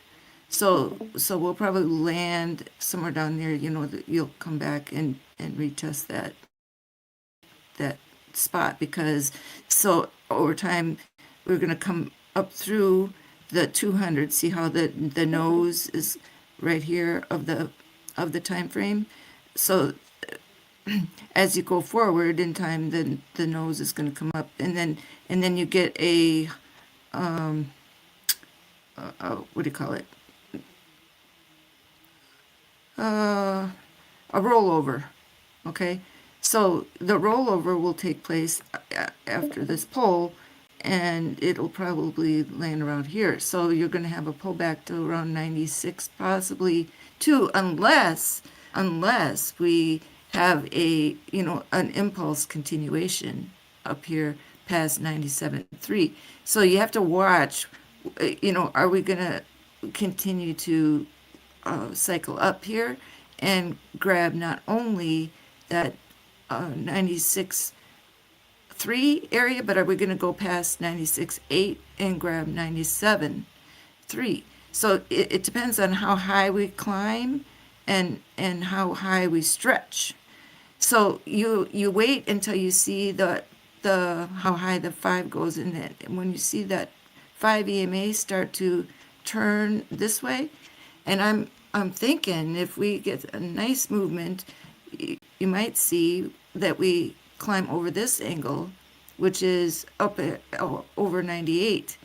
So we'll probably land somewhere down there. That you'll come back and retest that spot, because so over time we're going to come up through the 200. See how the nose is right here of the time frame. So as you go forward in time, then the nose is going to come up, and then you get a what do you call it? A rollover. Okay, so the rollover will take place after this pull, and it'll probably land around here. So you're going to have a pullback to around 96, possibly 2, unless we have an impulse continuation up here past 97.3. So you have to watch, are we going to continue to cycle up here and grab not only that 96.3 area, but are we going to go past 96.8 and grab 97.3? So it depends on how high we climb and how high we stretch. So you wait until you see the how high the 5 goes in it. And when you see that 5 EMA start to turn this way, and I'm thinking if we get a nice movement, you might see that we climb over this angle, which is up at over 98.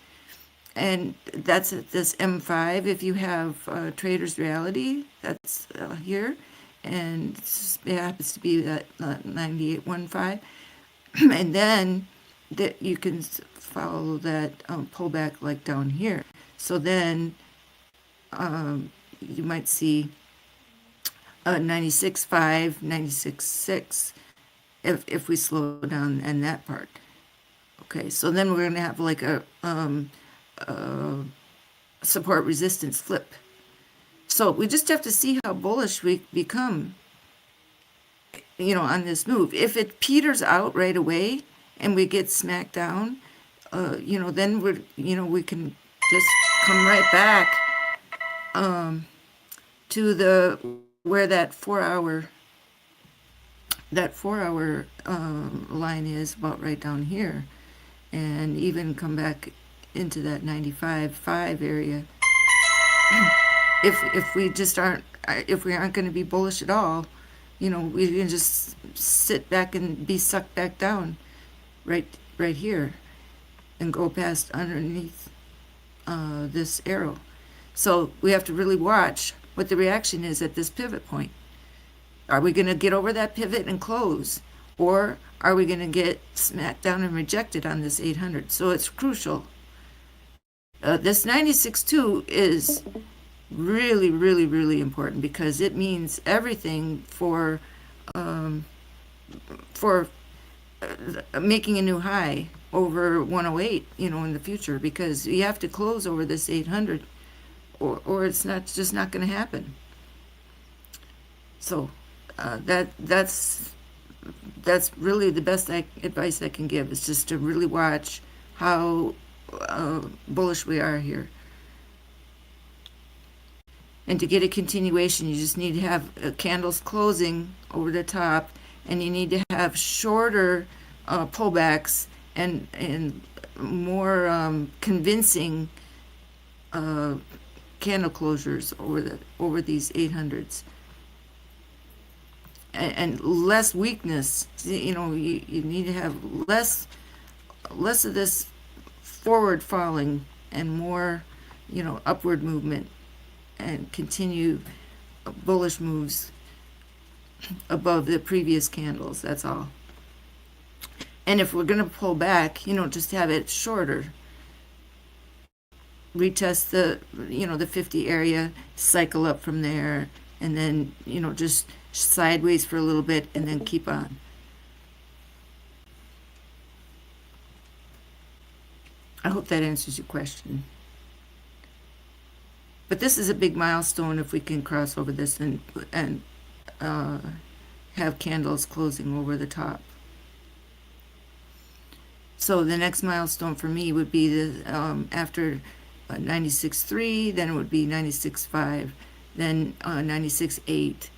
And that's at this M5. If you have Trader's Reality, that's here, and it happens to be that 98.15. And then that you can follow that pullback like down here. So then you might see 96.5, 96.6 if we slow down in that part. Okay, so then we're going to have like a support resistance flip. So we just have to see how bullish we become, on this move. If it peters out right away and we get smacked down, then we can just come right back to where that 4-hour line is, about right down here, and even come back into that 95.5 area. If we aren't going to be bullish at all, we can just sit back and be sucked back down right here and go past underneath this arrow. So we have to really watch what the reaction is at this pivot point. Are we going to get over that pivot and close, or are we going to get smacked down and rejected on this 800? So it's crucial. This 96.2 is really, really, really important, because it means everything for making a new high over 108, in the future, because you have to close over this 800, or it's just not going to happen. So that's really the best advice I can give, is just to really watch how bullish we are here. And to get a continuation, you just need to have candles closing over the top, and you need to have shorter pullbacks and more convincing candle closures over these 800s. And less weakness. You know, you need to have less of this forward falling and more, you know, upward movement, and continue bullish moves above the previous candles. That's all. And if we're going to pull back, you know, just have it shorter. Retest the, you know, the 50 area, cycle up from there, and then, you know, just sideways for a little bit and then keep on. I hope that answers your question. But this is a big milestone if we can cross over this and have candles closing over the top. So the next milestone for me would be the after 96.3, then it would be 96.5, then 96.8.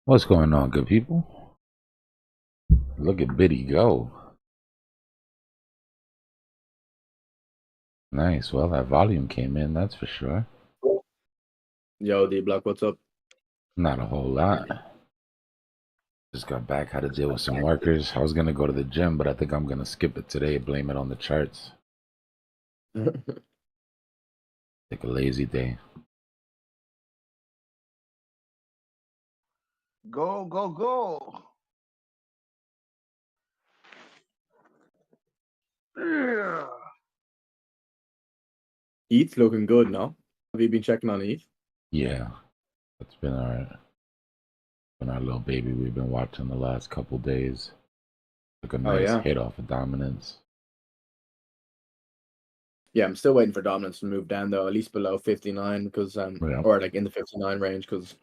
What's going on, good people? Look at Biddy go. Nice. Well, that volume came in, that's for sure. Yo, Dbloc, what's up? Not a whole lot. Just got back, had to deal with some workers. I was going to go to the gym, but I think I'm going to skip it today, blame it on the charts. Take a lazy day. Go, go, go. Yeah. ETH looking good now. Have you been checking on ETH? Yeah, it's been our little baby we've been watching the last couple days. Took a nice hit off of dominance. Yeah, I'm still waiting for dominance to move down though, at least below 59, because or like in the 59 range, because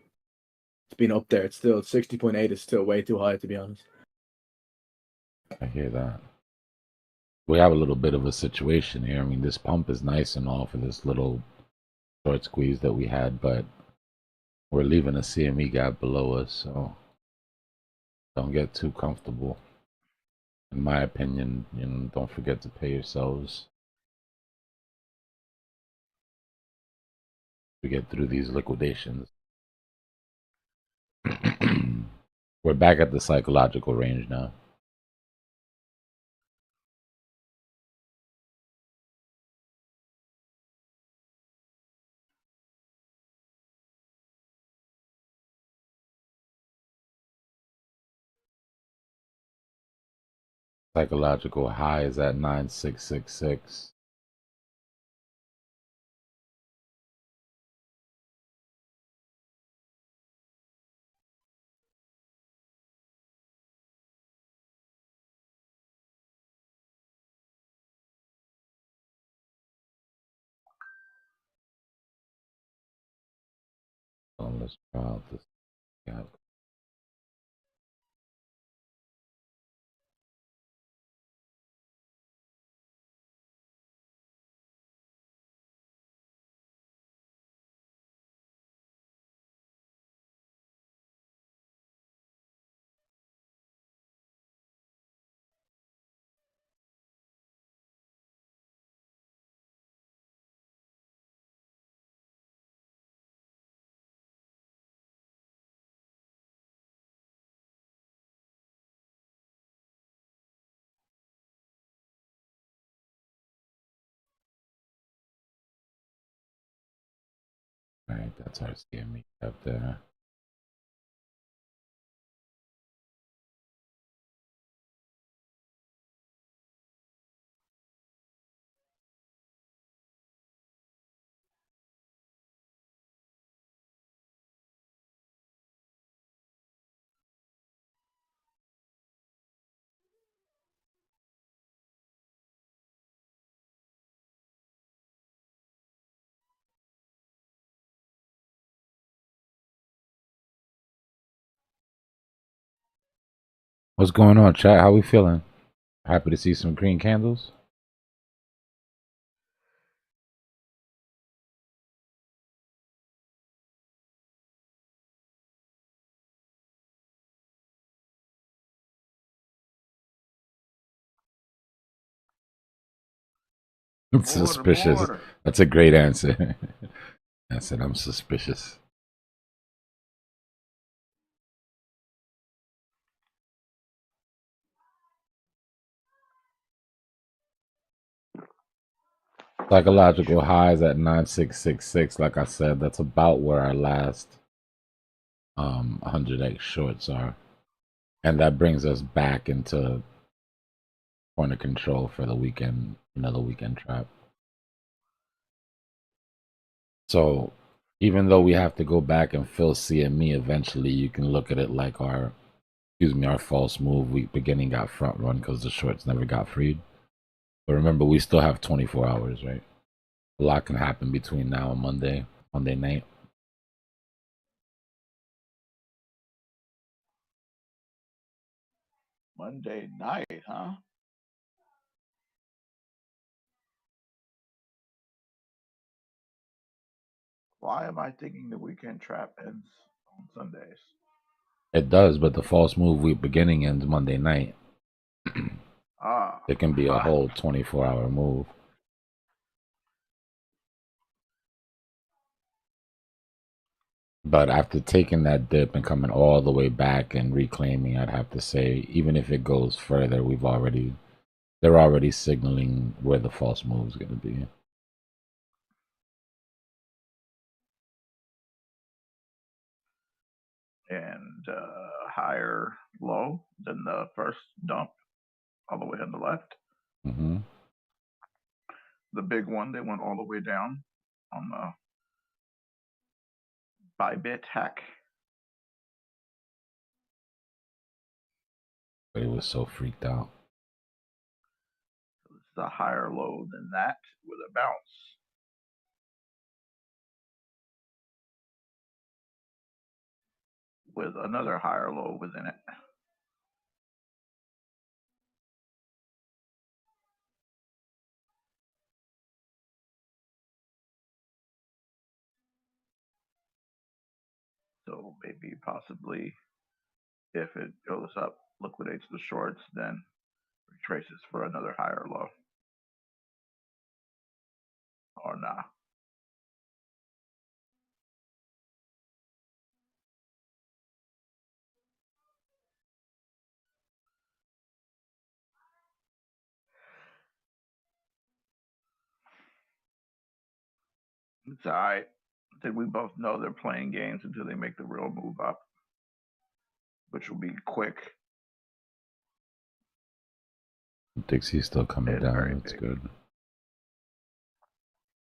it's been up there. It's still 60.8 is still way too high, to be honest. I hear that. We have a little bit of a situation here. I mean, this pump is nice and all for this little short squeeze that we had, but we're leaving a CME gap below us, so don't get too comfortable. In my opinion, don't forget to pay yourselves to get through these liquidations. We're back at the psychological range now. Psychological high is at 9666. So let's try out this gap. All right, that's our CME up there. What's going on, chat? How we feeling? Happy to see some green candles? Suspicious. That's a great answer. I said I'm suspicious. Psychological highs at 9666. Like I said, that's about where our last 100x shorts are. And that brings us back into point of control for the weekend, another weekend trap. So even though we have to go back and fill CME eventually, you can look at it like our false move. We beginning got front run because the shorts never got freed. But remember, we still have 24 hours, right? A lot can happen between now and Monday night. Monday night, huh? Why am I thinking the weekend trap ends on Sundays? It does, but the false move week beginning ends Monday night. It can be a whole 24-hour move. But after taking that dip and coming all the way back and reclaiming, I'd have to say, even if it goes further, they're already signaling where the false move is going to be. And higher low than the first dump all the way on the left. Mm-hmm. The big one, they went all the way down on the Bybit hack. But it was so freaked out. It's a higher low than that with a bounce. With another higher low within it. So maybe possibly if it goes up, liquidates the shorts, then retraces for another higher low. Or nah. It's all right. I think we both know they're playing games until they make the real move up, which will be quick. Dixie's still coming down. That's good.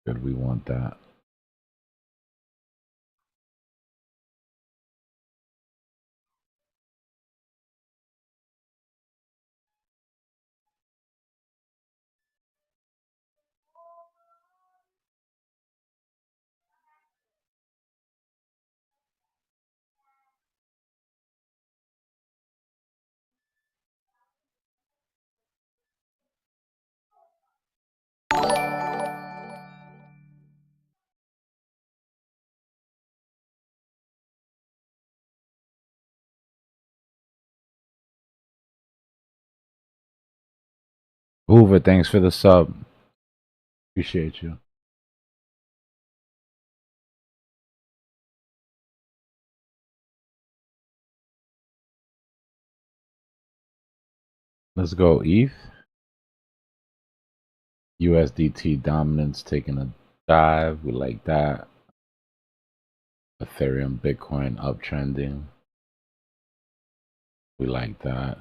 Good, we want that. Hoover, thanks for the sub. Appreciate you. Let's go, ETH. USDT dominance taking a dive. We like that. Ethereum, Bitcoin uptrending. We like that.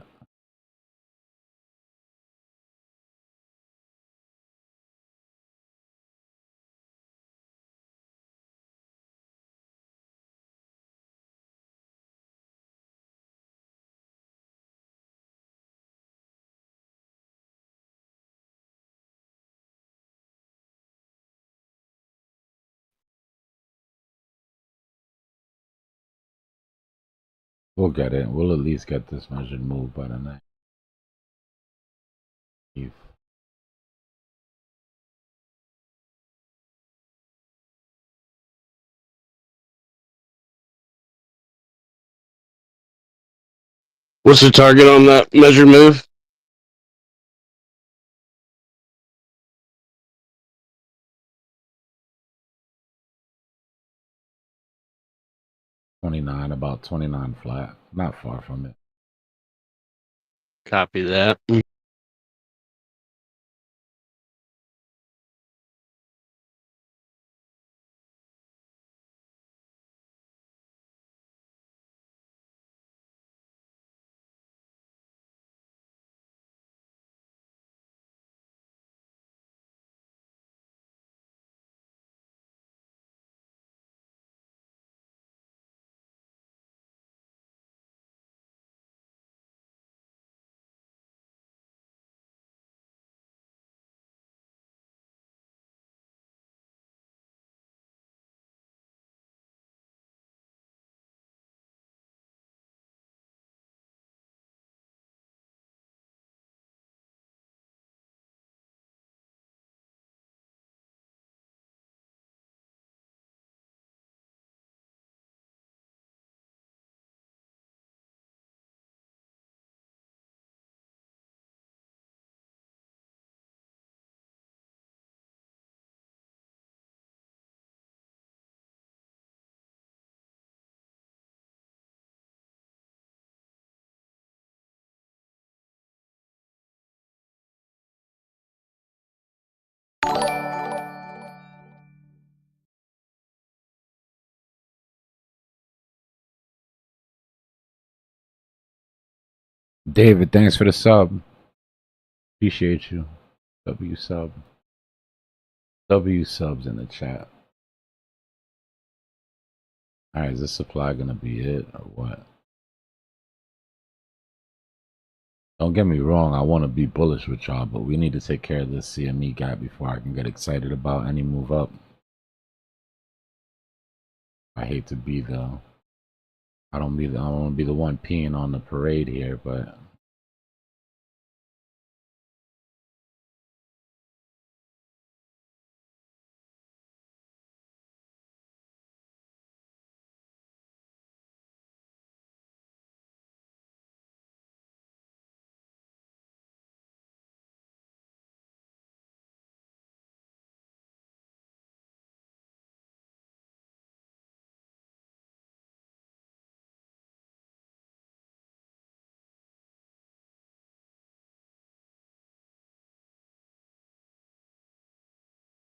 We'll get it. We'll at least get this measured move by the night. ETH. What's the target on that measured move? About 29 flat. Not far from it. Copy that. David, thanks for the sub. Appreciate you. W sub. W subs in the chat. Alright, is this supply gonna be it or what? Don't get me wrong, I want to be bullish with y'all, but we need to take care of this CME gap before I can get excited about any move up. I hate to be the I don't want to be the one peeing on the parade here, but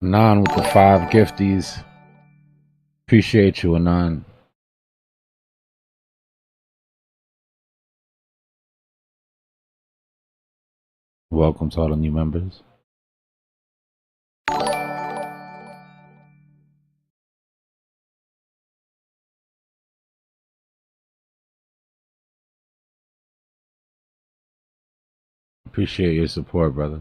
Anon with the 5 gifties. Appreciate you, Anon. Welcome to all the new members. Appreciate your support, brother.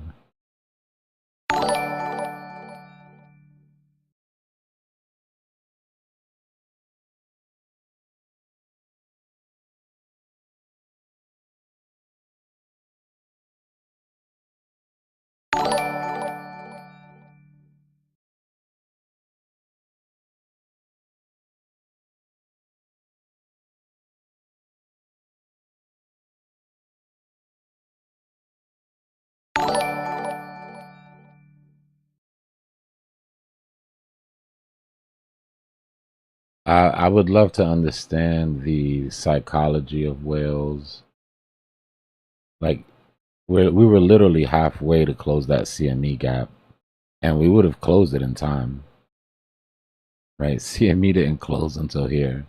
I would love to understand the psychology of whales. Like, we were literally halfway to close that CME gap, and we would have closed it in time. Right? CME didn't close until here.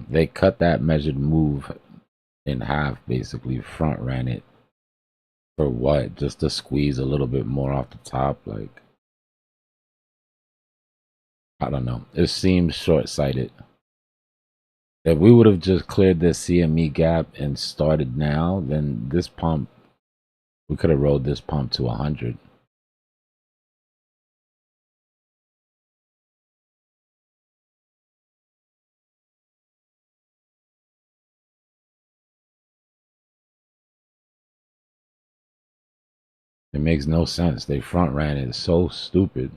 They cut that measured move in half, basically front ran it. For what? Just to squeeze a little bit more off the top? Like, I don't know. It seems short-sighted. If we would have just cleared this CME gap and started now, then this pump, we could have rolled this pump to 100. It makes no sense. They front ran it. So stupid.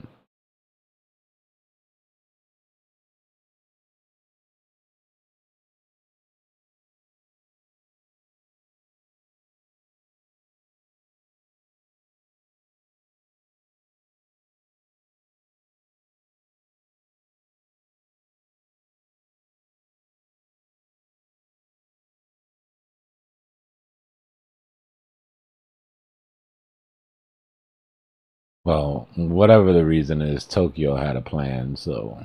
Well, whatever the reason is, Tokyo had a plan, so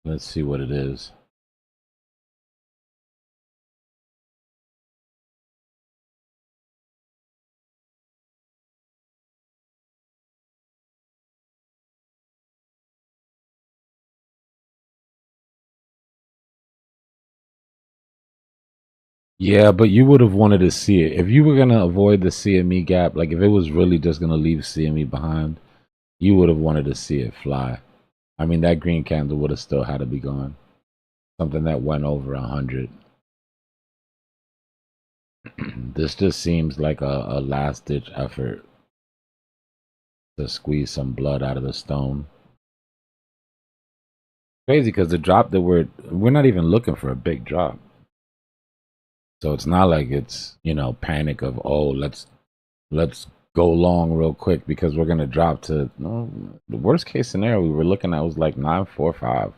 let's see what it is. Yeah, but you would have wanted to see it. If you were going to avoid the CME gap, like if it was really just going to leave CME behind, you would have wanted to see it fly. I mean, that green candle would have still had to be gone. Something that went over 100. This just seems like a last-ditch effort to squeeze some blood out of the stone. Crazy because the drop that we're not even looking for a big drop. So it's not like it's, you know, panic of, oh, let's go long real quick because we're gonna drop to, no, the worst case scenario we were looking at was like 945.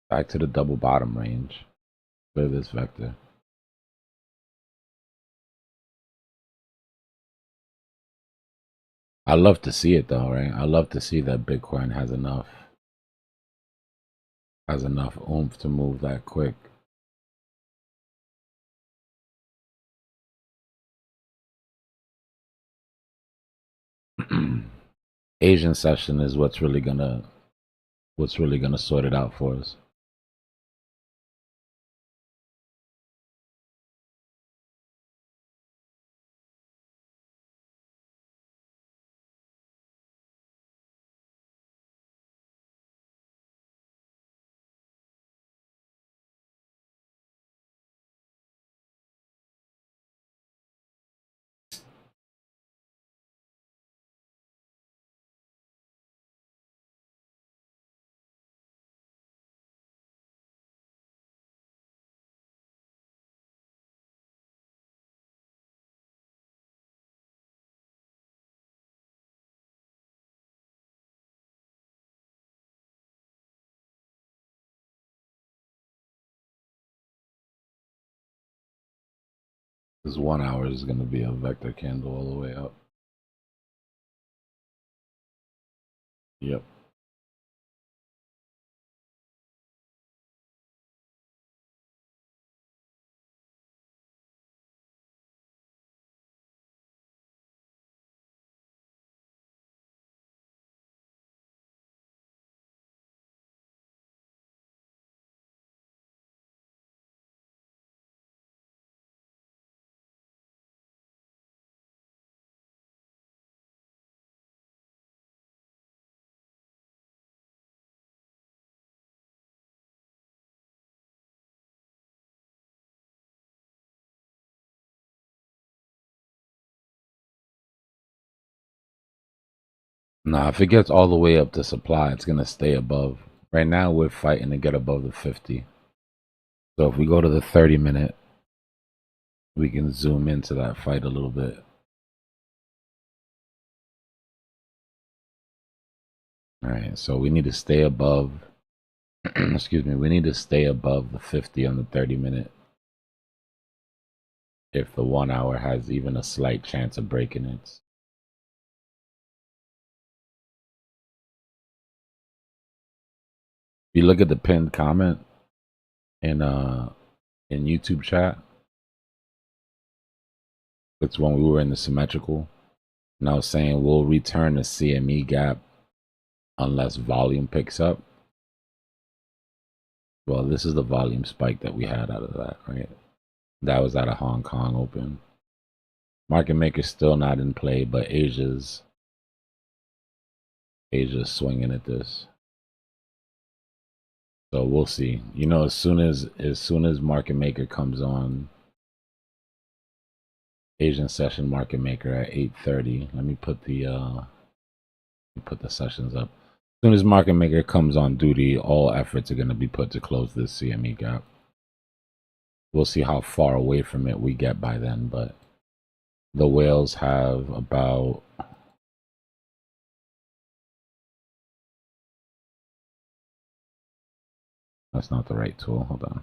Back to the double bottom range for this vector. I love to see it though, right? I love to see that Bitcoin has enough oomph to move that quick. Asian session is what's really gonna sort it out for us. This 1 hour is going to be a vector candle all the way up. Yep. Nah, if it gets all the way up to supply, it's going to stay above. Right now, we're fighting to get above the 50. So if we go to the 30-minute, we can zoom into that fight a little bit. All right, so we need to stay above, excuse me, we need to stay above the 50 on the 30-minute. If the 1 hour has even a slight chance of breaking it. If you look at the pinned comment in YouTube chat, it's when we were in the symmetrical, and I was saying we'll return the CME gap unless volume picks up. Well, this is the volume spike that we had out of that, right? That was out of Hong Kong open. Market maker's still not in play, but Asia's swinging at this. So we'll see. You know, as soon as market maker comes on, Asian session market maker at 8:30. Let me put the sessions up. As soon as market maker comes on duty, all efforts are going to be put to close this CME gap. We'll see how far away from it we get by then, but the whales have about that's not the right tool. Hold on.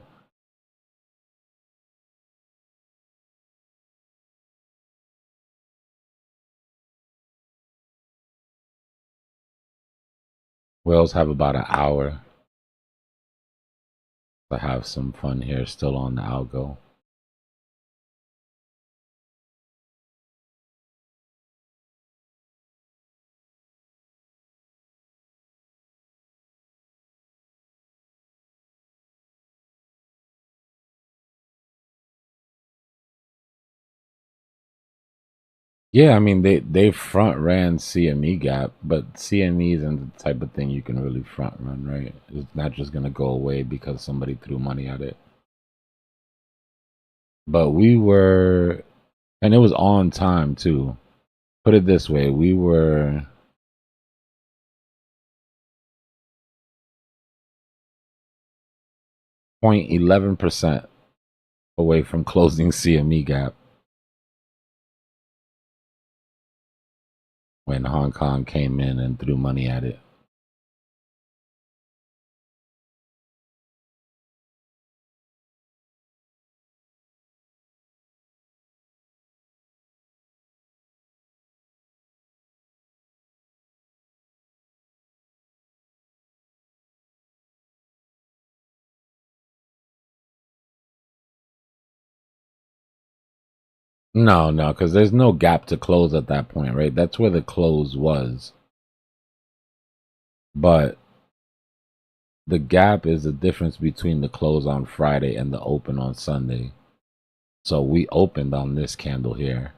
Whales have about an hour to have some fun here, still on the algo. Yeah, I mean they front ran CME gap, but CME isn't the type of thing you can really front run, right? It's not just gonna go away because somebody threw money at it. But we were, and it was on time too. Put it this way, we were 0.11% away from closing CME gap when Hong Kong came in and threw money at it. No, because there's no gap to close at that point, right? That's where the close was. But the gap is the difference between the close on Friday and the open on Sunday. So we opened on this candle here.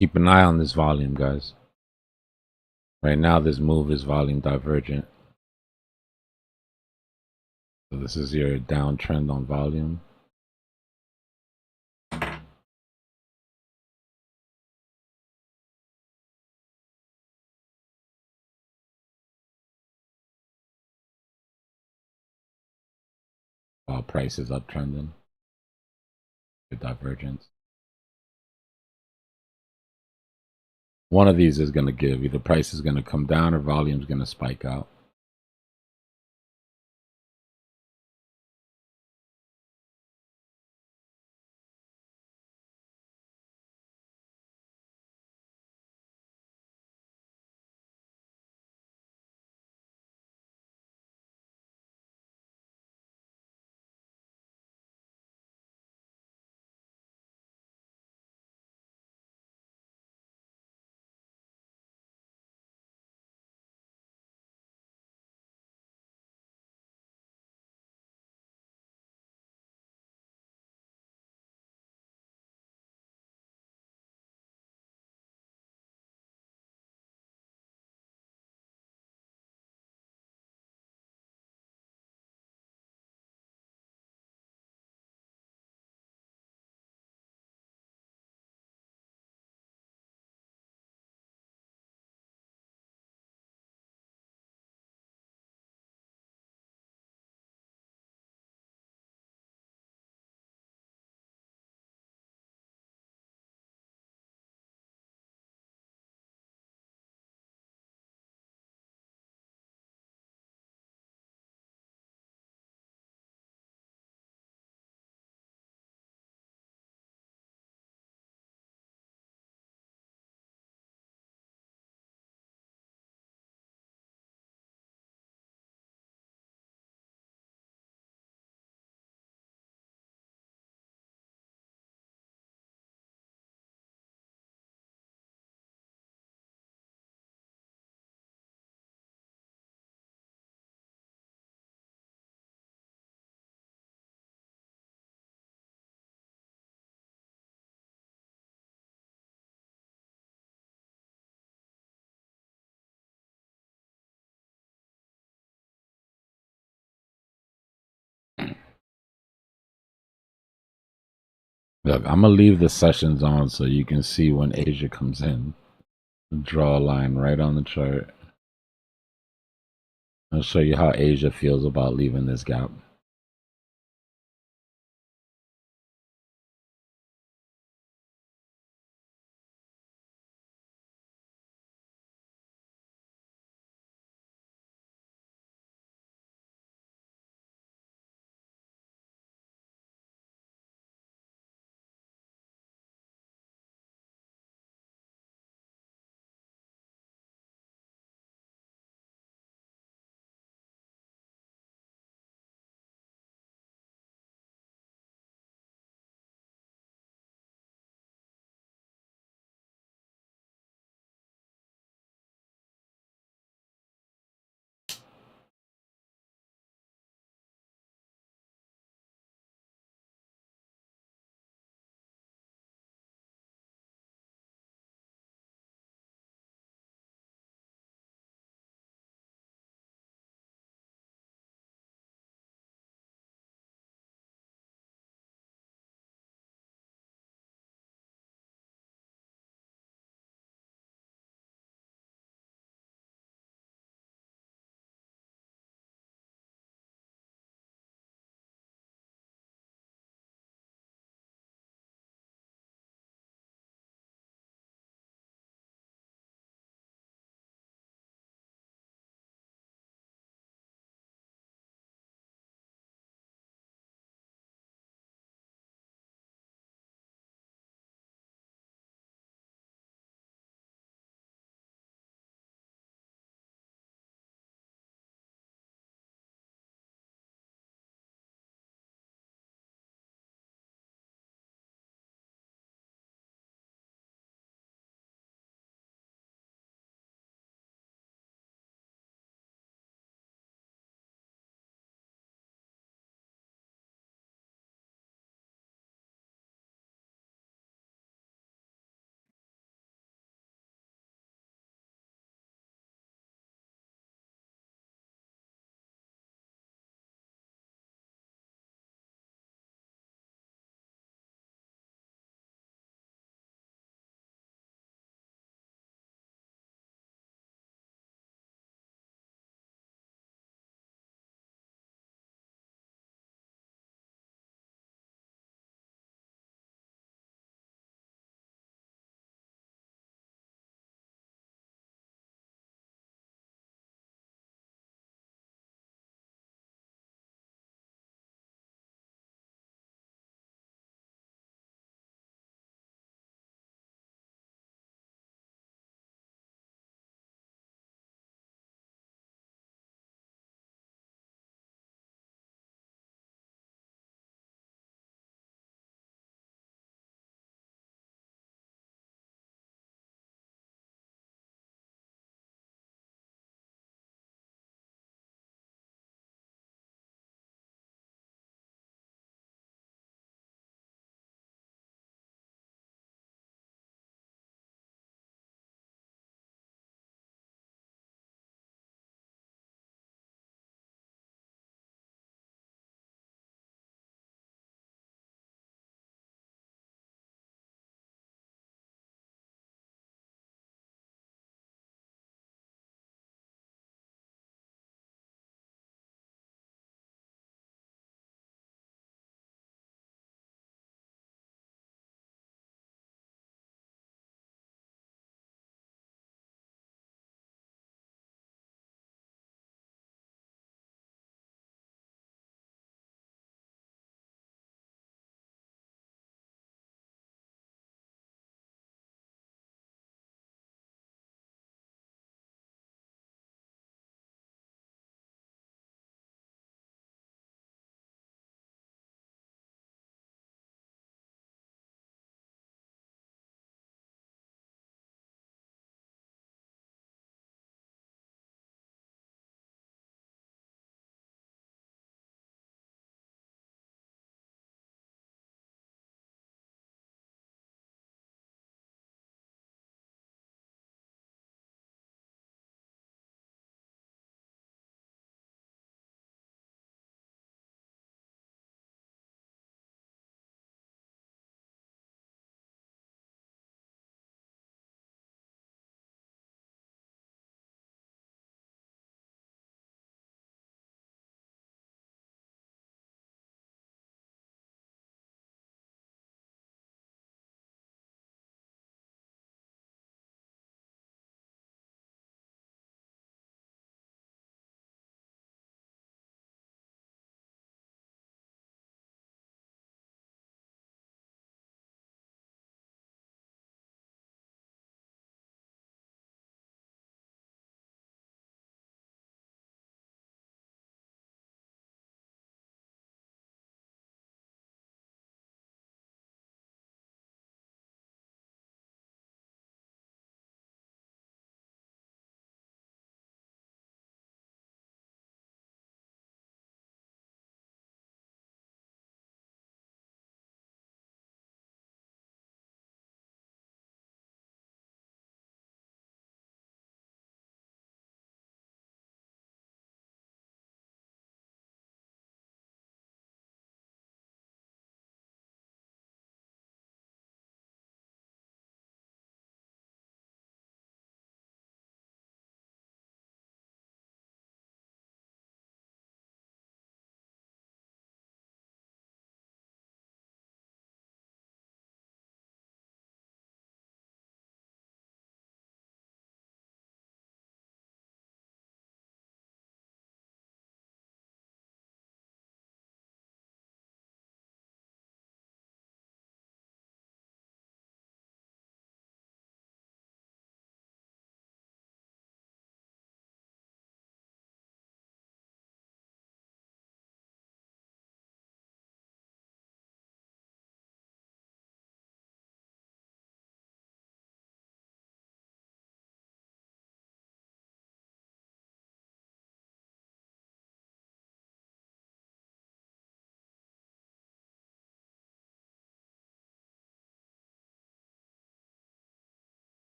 Keep an eye on this volume, guys. Right now, this move is volume divergent. So this is your downtrend on volume. While price is uptrending. The divergence. One of these is going to give. Either price is going to come down or volume is going to spike out. Look, I'm going to leave the sessions on so you can see when Asia comes in. Draw a line right on the chart. I'll show you how Asia feels about leaving this gap.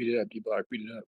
Beat it up, Dbloc. Beat it up.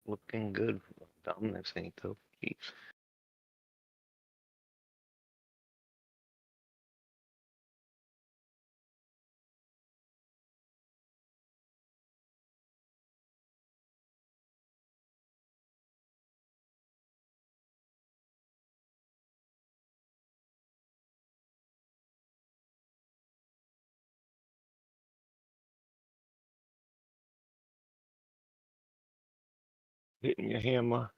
looking good for dominance, ain't though. Jeez. Hitting your hammer.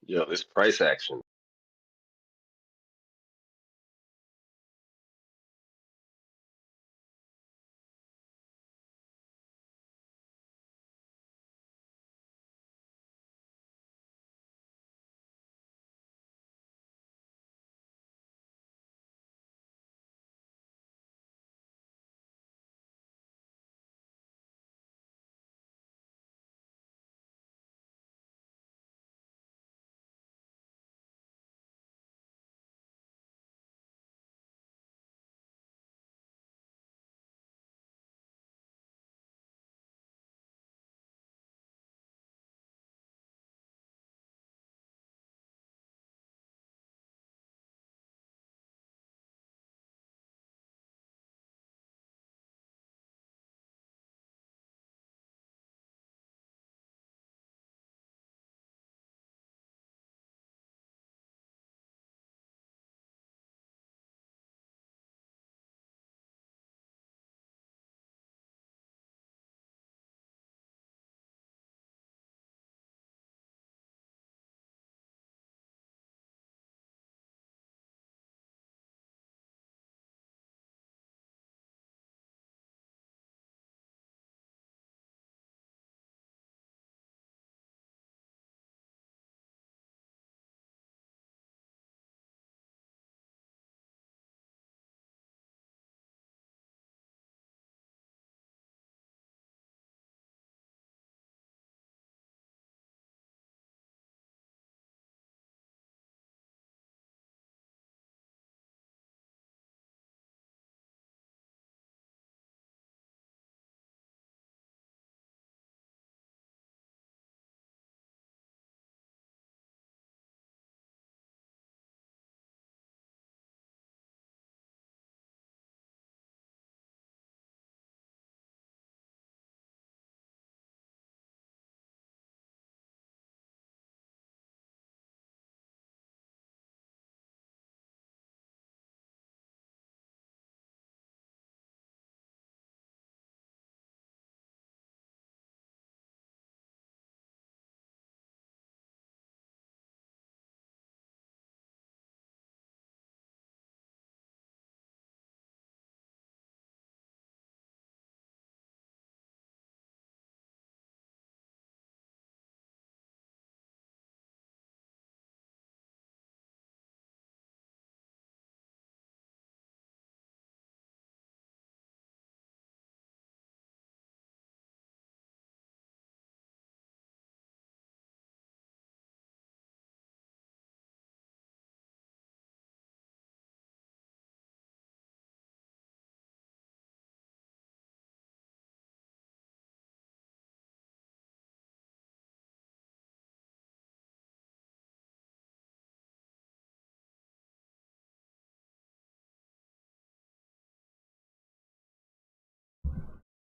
Yo, this price action.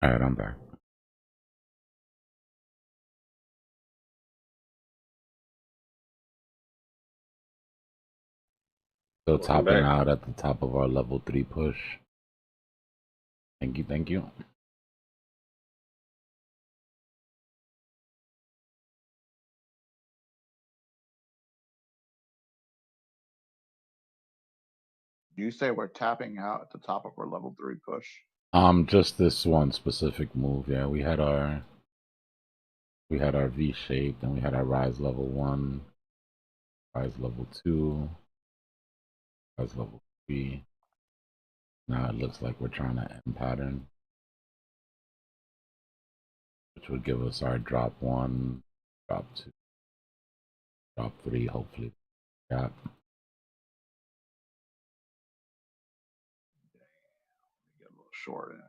All right, I'm back. Still topping out at the top of our level 3 push. Thank you, thank you. You say we're tapping out at the top of our level 3 push? Just this one specific move. Yeah, we had our V shape, then we had our rise level 1, rise level 2, rise level 3. Now it looks like we're trying to end pattern, which would give us our drop 1, drop 2, drop 3, hopefully. Gap. Get a little short in.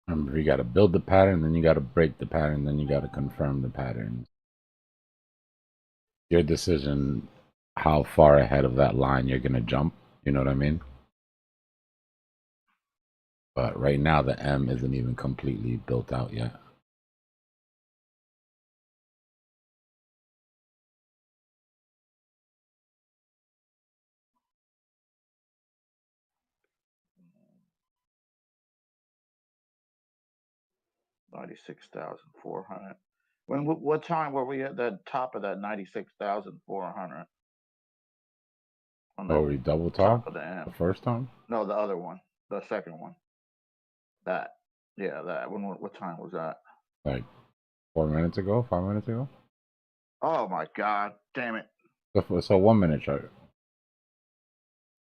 Remember, you got to build the pattern, then you got to break the pattern, then you got to confirm the pattern. Your decision how far ahead of that line you're going to jump. You know what I mean? But right now, the M isn't even completely built out yet. $96,400. What time were we at the top of that 96,400? Oh, we double top of the M. The first time? No, the other one, the second one. That, yeah, that. What time was that? Like 4 minutes ago, 5 minutes ago. Oh my God! Damn it! So 1 minute chart.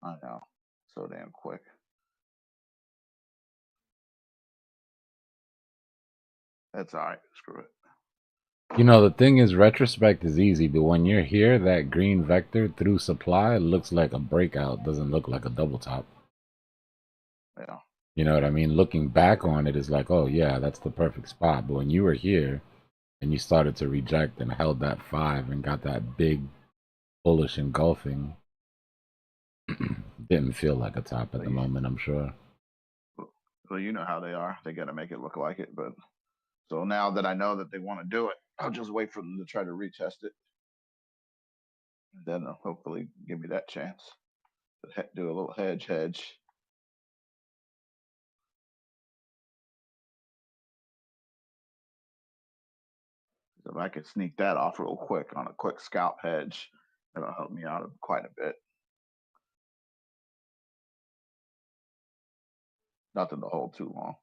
I know, so damn quick. That's all right. Screw it. You know, the thing is, retrospect is easy, but when you're here, that green vector through supply looks like a breakout, doesn't look like a double top. Yeah. You know what I mean? Looking back on it is like, oh yeah, that's the perfect spot. But when you were here and you started to reject and held that 5 and got that big bullish engulfing, didn't feel like a top at the moment, I'm sure. Well, you know how they are. They got to make it look like it. But so now that I know that they want to do it, I'll just wait for them to try to retest it. And then they'll hopefully give me that chance to do a little hedge. If I could sneak that off real quick on a quick scalp hedge, that'll help me out quite a bit. Nothing to hold too long.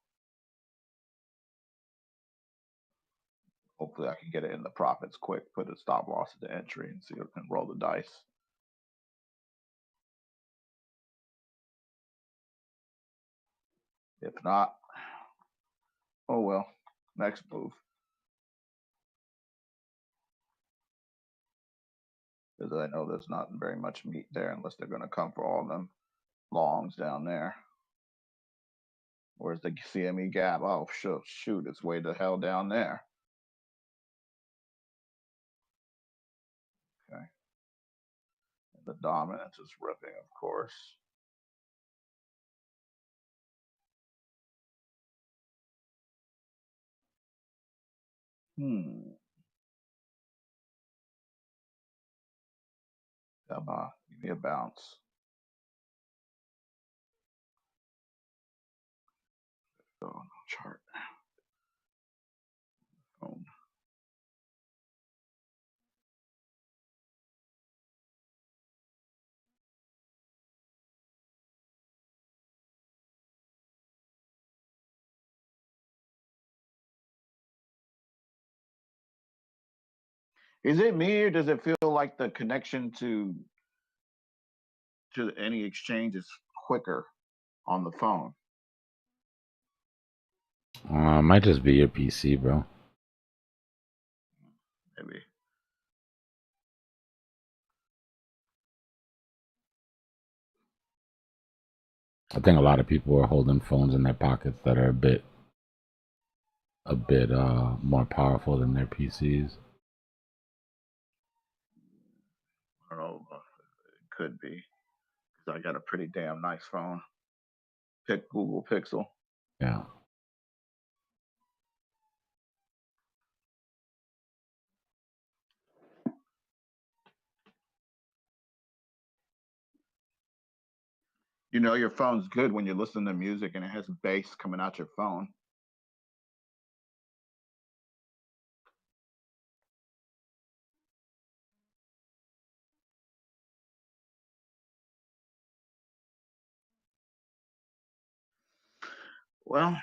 Hopefully I can get it in the profits quick, put a stop loss at the entry and see if I can roll the dice. If not, oh well, next move. Because I know there's not very much meat there unless they're going to come for all of them longs down there. Where's the CME gap? Oh, shoot, it's way the hell down there. Okay. The dominance is ripping, of course. Come on, give me a bounce. Go on the chart. Phone. Is it me or does it feel like the connection to any exchange is quicker on the phone? Might just be your PC, bro. Maybe. I think a lot of people are holding phones in their pockets that are a bit more powerful than their PCs. I don't know. It could be. I got a pretty damn nice phone. Pick Google Pixel. Yeah. You know your phone's good when you're listening to music and it has bass coming out your phone. Well,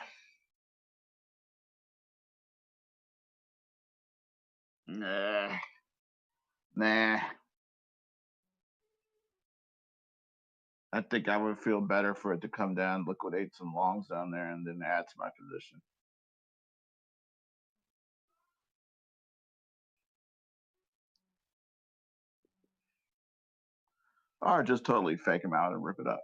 nah. I think I would feel better for it to come down, liquidate some longs down there, and then add to my position. Or just totally fake them out and rip it up.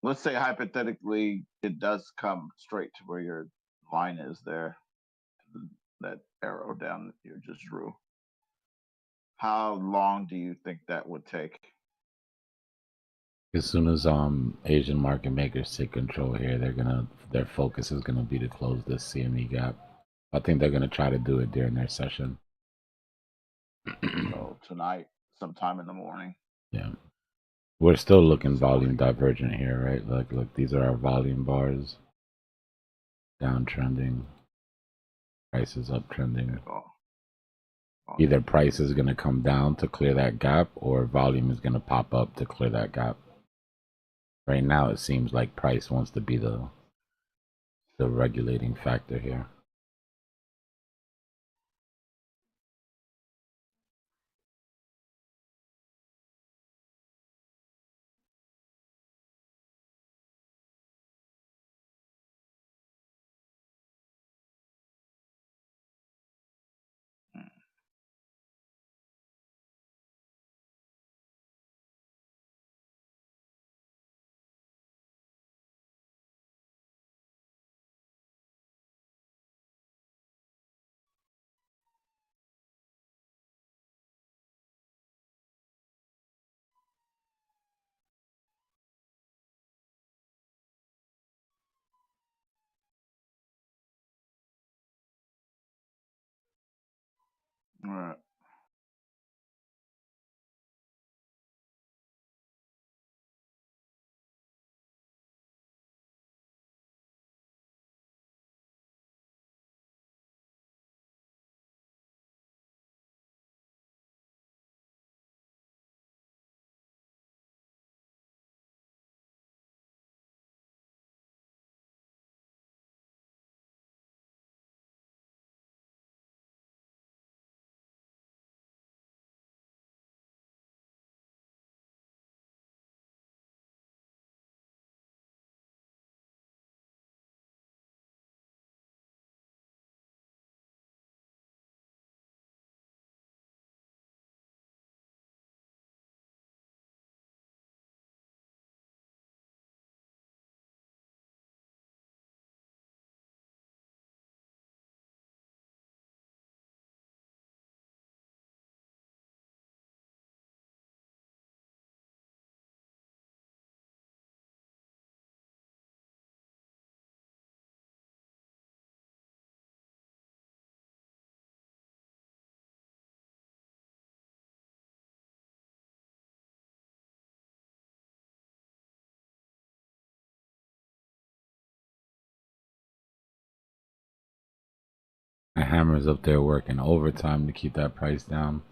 Let's say hypothetically it does come straight to where your line is there, that arrow down that you just drew. How long do you think that would take? As soon as Asian market makers take control here, their focus is gonna be to close this CME gap. I think they're gonna try to do it during their session. So tonight, sometime in the morning. Yeah. We're still looking volume divergent here, right? Look, these are our volume bars. Downtrending. Price is uptrending. Either price is going to come down to clear that gap or volume is going to pop up to clear that gap. Right now, it seems like price wants to be the regulating factor here. All right. The hammer's up there working overtime to keep that price down.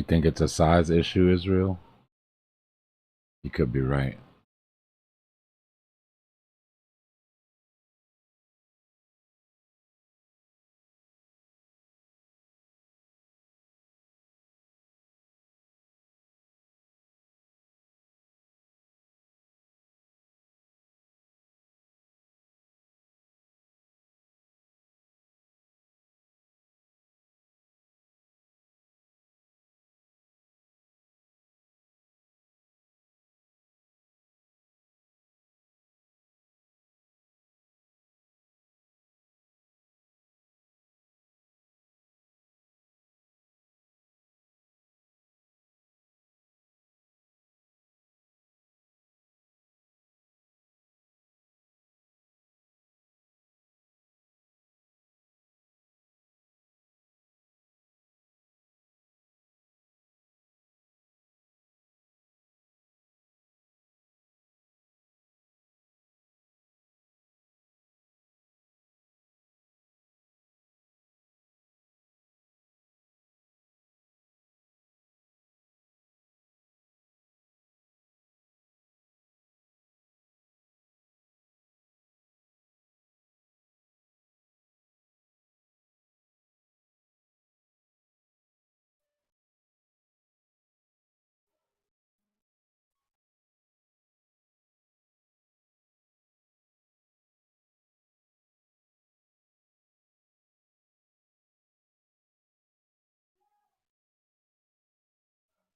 You think it's a size issue, Israel? You could be right.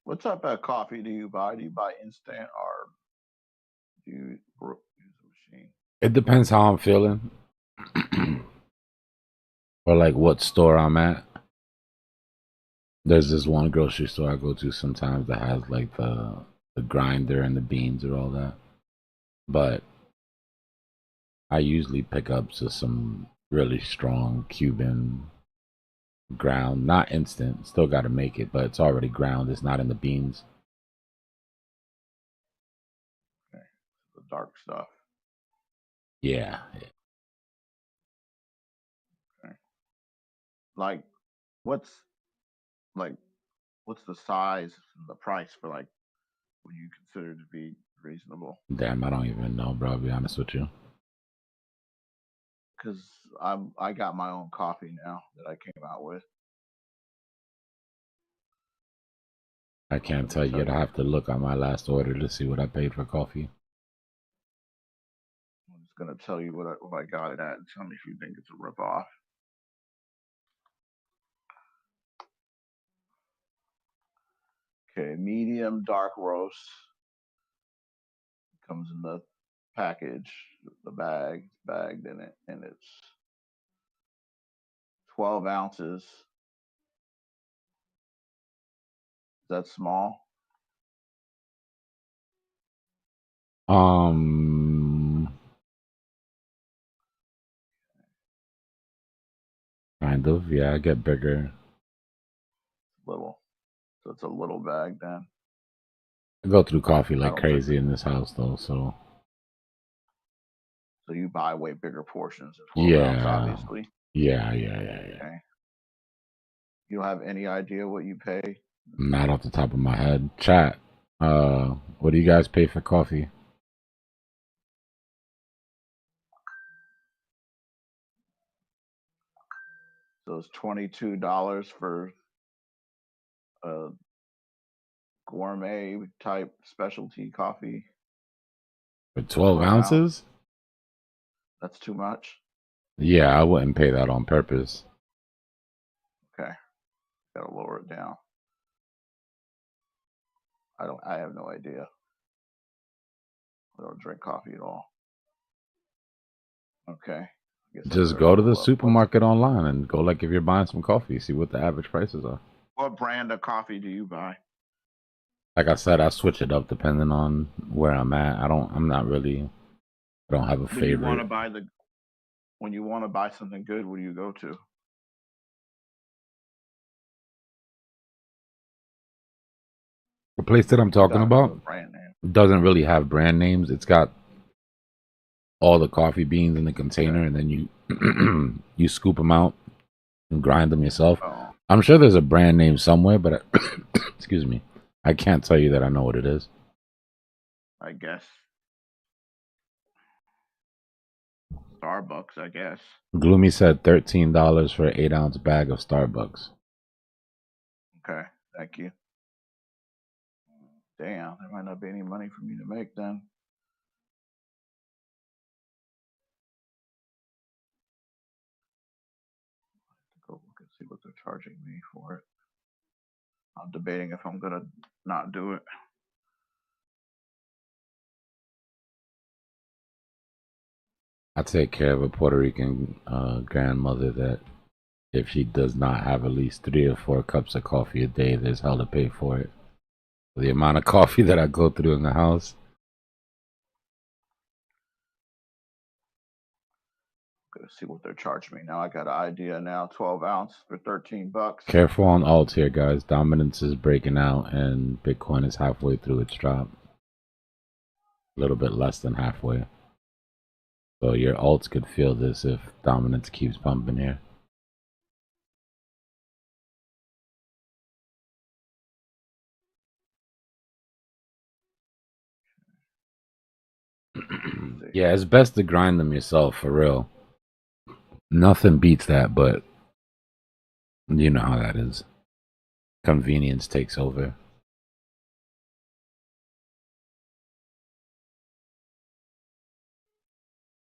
What type of coffee do you buy? Do you buy instant or do you use a machine? It depends how I'm feeling. Or like what store I'm at. There's this one grocery store I go to sometimes that has like the grinder and the beans and all that. But I usually pick up just some really strong Cuban ground, not instant. Still got to make it, but it's already ground. It's not in the beans. Okay, the dark stuff. Yeah. Okay. Like, what's the size and the price for like what you consider to be reasonable? Damn, I don't even know, bro. I'll be honest with you. Because I got my own coffee now that I came out with. I can't tell you. I'd have to look at my last order to see what I paid for coffee. I'm just gonna tell you what I got it at and tell me if you think it's a ripoff. Okay, medium dark roast. Comes in the package, the bagged in it, and it's 12 ounces. Is that small? Kind of, yeah. I get bigger. Little. So it's a little bag then. I go through coffee like crazy in this house though, so. So you buy way bigger portions of 12 ounce, obviously. Yeah. Okay. You don't have any idea what you pay? Not off the top of my head. Chat. What do you guys pay for coffee? So it's $22 for a gourmet type specialty coffee. For 12 ounces? That's too much? Yeah, I wouldn't pay that on purpose. Okay. Gotta lower it down. I have no idea. I don't drink coffee at all. Okay. Just go to the supermarket online and go like if you're buying some coffee, see what the average prices are. What brand of coffee do you buy? Like I said, I switch it up depending on where I'm at. I don't have a favorite. When you want to buy something good, what do you go to? The place that I'm talking about doesn't really have brand names. It's got all the coffee beans in the container, and then you you scoop them out and grind them yourself. I'm sure there's a brand name somewhere, but excuse me, I can't tell you that I know what it is. I guess. Starbucks, I guess. Gloomy said $13 for an 8-ounce bag of Starbucks. Okay, thank you. Damn, there might not be any money for me to make then. Go look and see what they're charging me for it. I'm debating if I'm gonna not do it. I take care of a Puerto Rican grandmother that if she does not have at least 3 or 4 cups of coffee a day, there's hell to pay for it. The amount of coffee that I go through in the house. Gonna see what they're charging me now. I got an idea now. 12 ounce for $13. Careful on alts here, guys. Dominance is breaking out, and Bitcoin is halfway through its drop. A little bit less than halfway. So your alts could feel this if dominance keeps pumping here. Yeah, it's best to grind them yourself, for real. Nothing beats that, but you know how that is. Convenience takes over.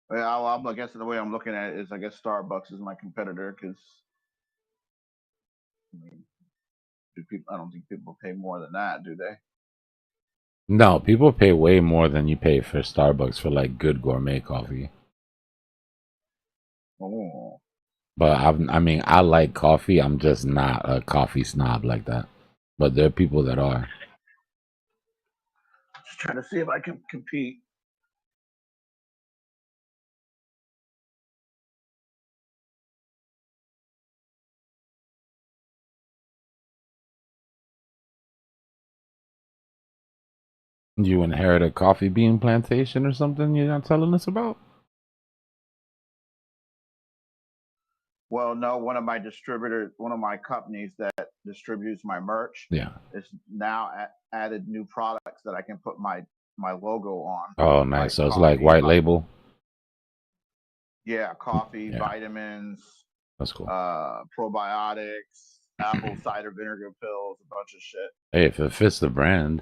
Well, I guess the way I'm looking at it is, I guess Starbucks is my competitor because I don't think people pay more than that, do they? No, people pay way more than you pay for Starbucks for like good gourmet coffee. Oh. But I mean, I like coffee. I'm just not a coffee snob like that. But there are people that are. Just trying to see if I can compete. You inherit a coffee bean plantation or something you're not telling us about? Well, no, one of my companies that distributes my merch, is now added new products that I can put my logo on. Oh, nice. Like so it's like white label? Yeah, coffee, vitamins. That's cool. Probiotics, apple cider vinegar pills, a bunch of shit. Hey, if it fits the brand,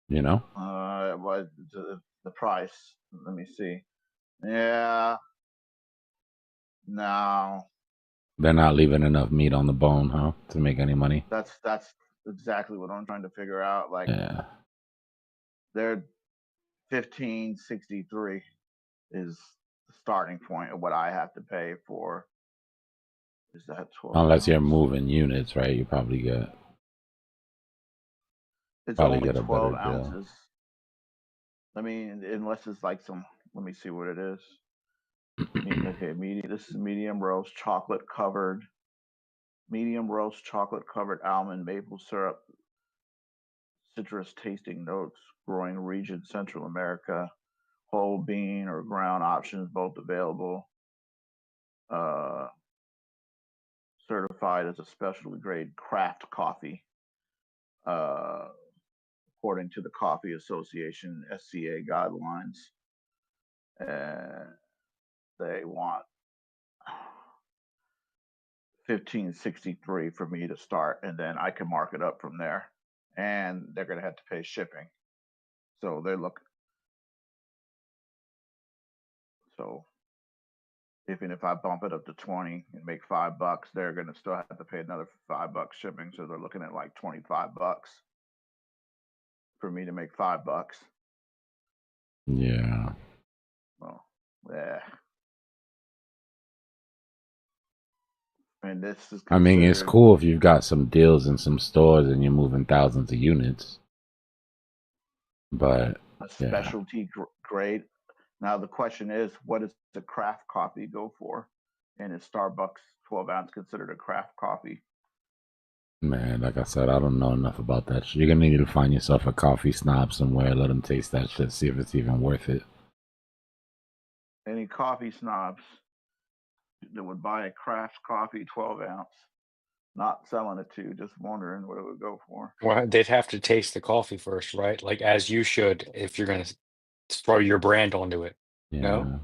you know? It was the price. Let me see. Yeah. No. They're not leaving enough meat on the bone, huh? To make any money. That's exactly what I'm trying to figure out. Like, they're $15.63 is the starting point of what I have to pay for. Is that 12? Unless you're moving units, right? You probably get. It's only 12 ounces. I mean, unless it's like some. Let me see what it is. Okay, medium. This is medium roast chocolate covered. Medium roast chocolate covered almond maple syrup. Citrus tasting notes. Growing region Central America. Whole bean or ground options both available. Certified as a specialty grade craft coffee. According to the Coffee Association SCA guidelines. They want $15.63 for me to start, and then I can mark it up from there. And they're going to have to pay shipping. So they look. So even if I bump it up to 20 and make $5, they're going to still have to pay another $5 shipping. So they're looking at like $25 for me to make $5. Yeah. Well, yeah. And this is. I mean, it's cool if you've got some deals in some stores and you're moving thousands of units. But a specialty grade. Now the question is, what does the craft coffee go for? And is Starbucks 12 ounce considered a craft coffee? Man, like I said, I don't know enough about that shit. You're gonna need to find yourself a coffee snob somewhere. Let them taste that shit. See if it's even worth it. Any coffee snobs that would buy a craft coffee 12 ounce? not selling it to, just wondering what it would go for. Well, they'd have to taste the coffee first, right? Like as you should if you're gonna throw your brand onto it. Yeah. No.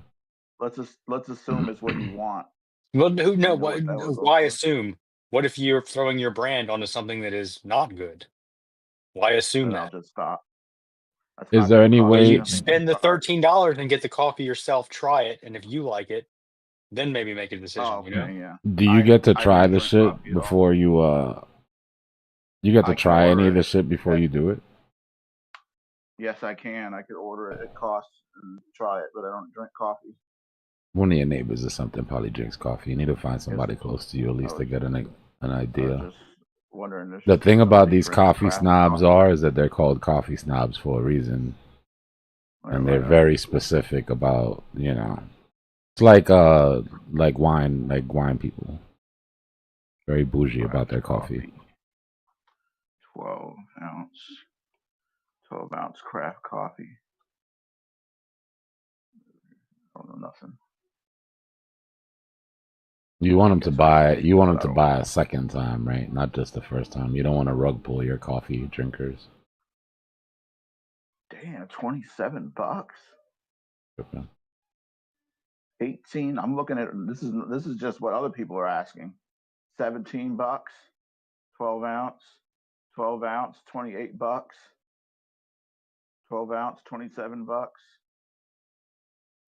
Let's assume it's what you want. Well, who? No. know What? what that would go Why for. assume? What if you're throwing your brand onto something that is not good? Why assume Then I'll that? just stop. That's Is not there gonna any cost Well, me way? you nothing to spend the try. $13 and get the coffee yourself, try it, and if you like it, then maybe make a decision. Oh, You know? okay, yeah. Do you get to I try don't the drink shit coffee at all. before you You get to I can try any order of the it. shit before you do it? Yes, I can. I could order it. It costs and try it, but I don't drink coffee. One of your neighbors or something probably drinks coffee. You need to find somebody close to you at least to get an I idea. was just wondering if The thing about somebody these drinks coffee craft snobs coffee. is that they're called coffee snobs for a reason. Right, And they're right, very specific about, you know, it's like wine people. Very bougie about their coffee. 12 ounce craft coffee. I don't know nothing. You want them to buy a second time, right? Not just the first time. You don't want to rug pull your coffee drinkers. Damn, $27. Okay. 18. I'm looking at this is just what other people are asking. $17, 12 ounce, 12 ounce, $28, 12 ounce, $27.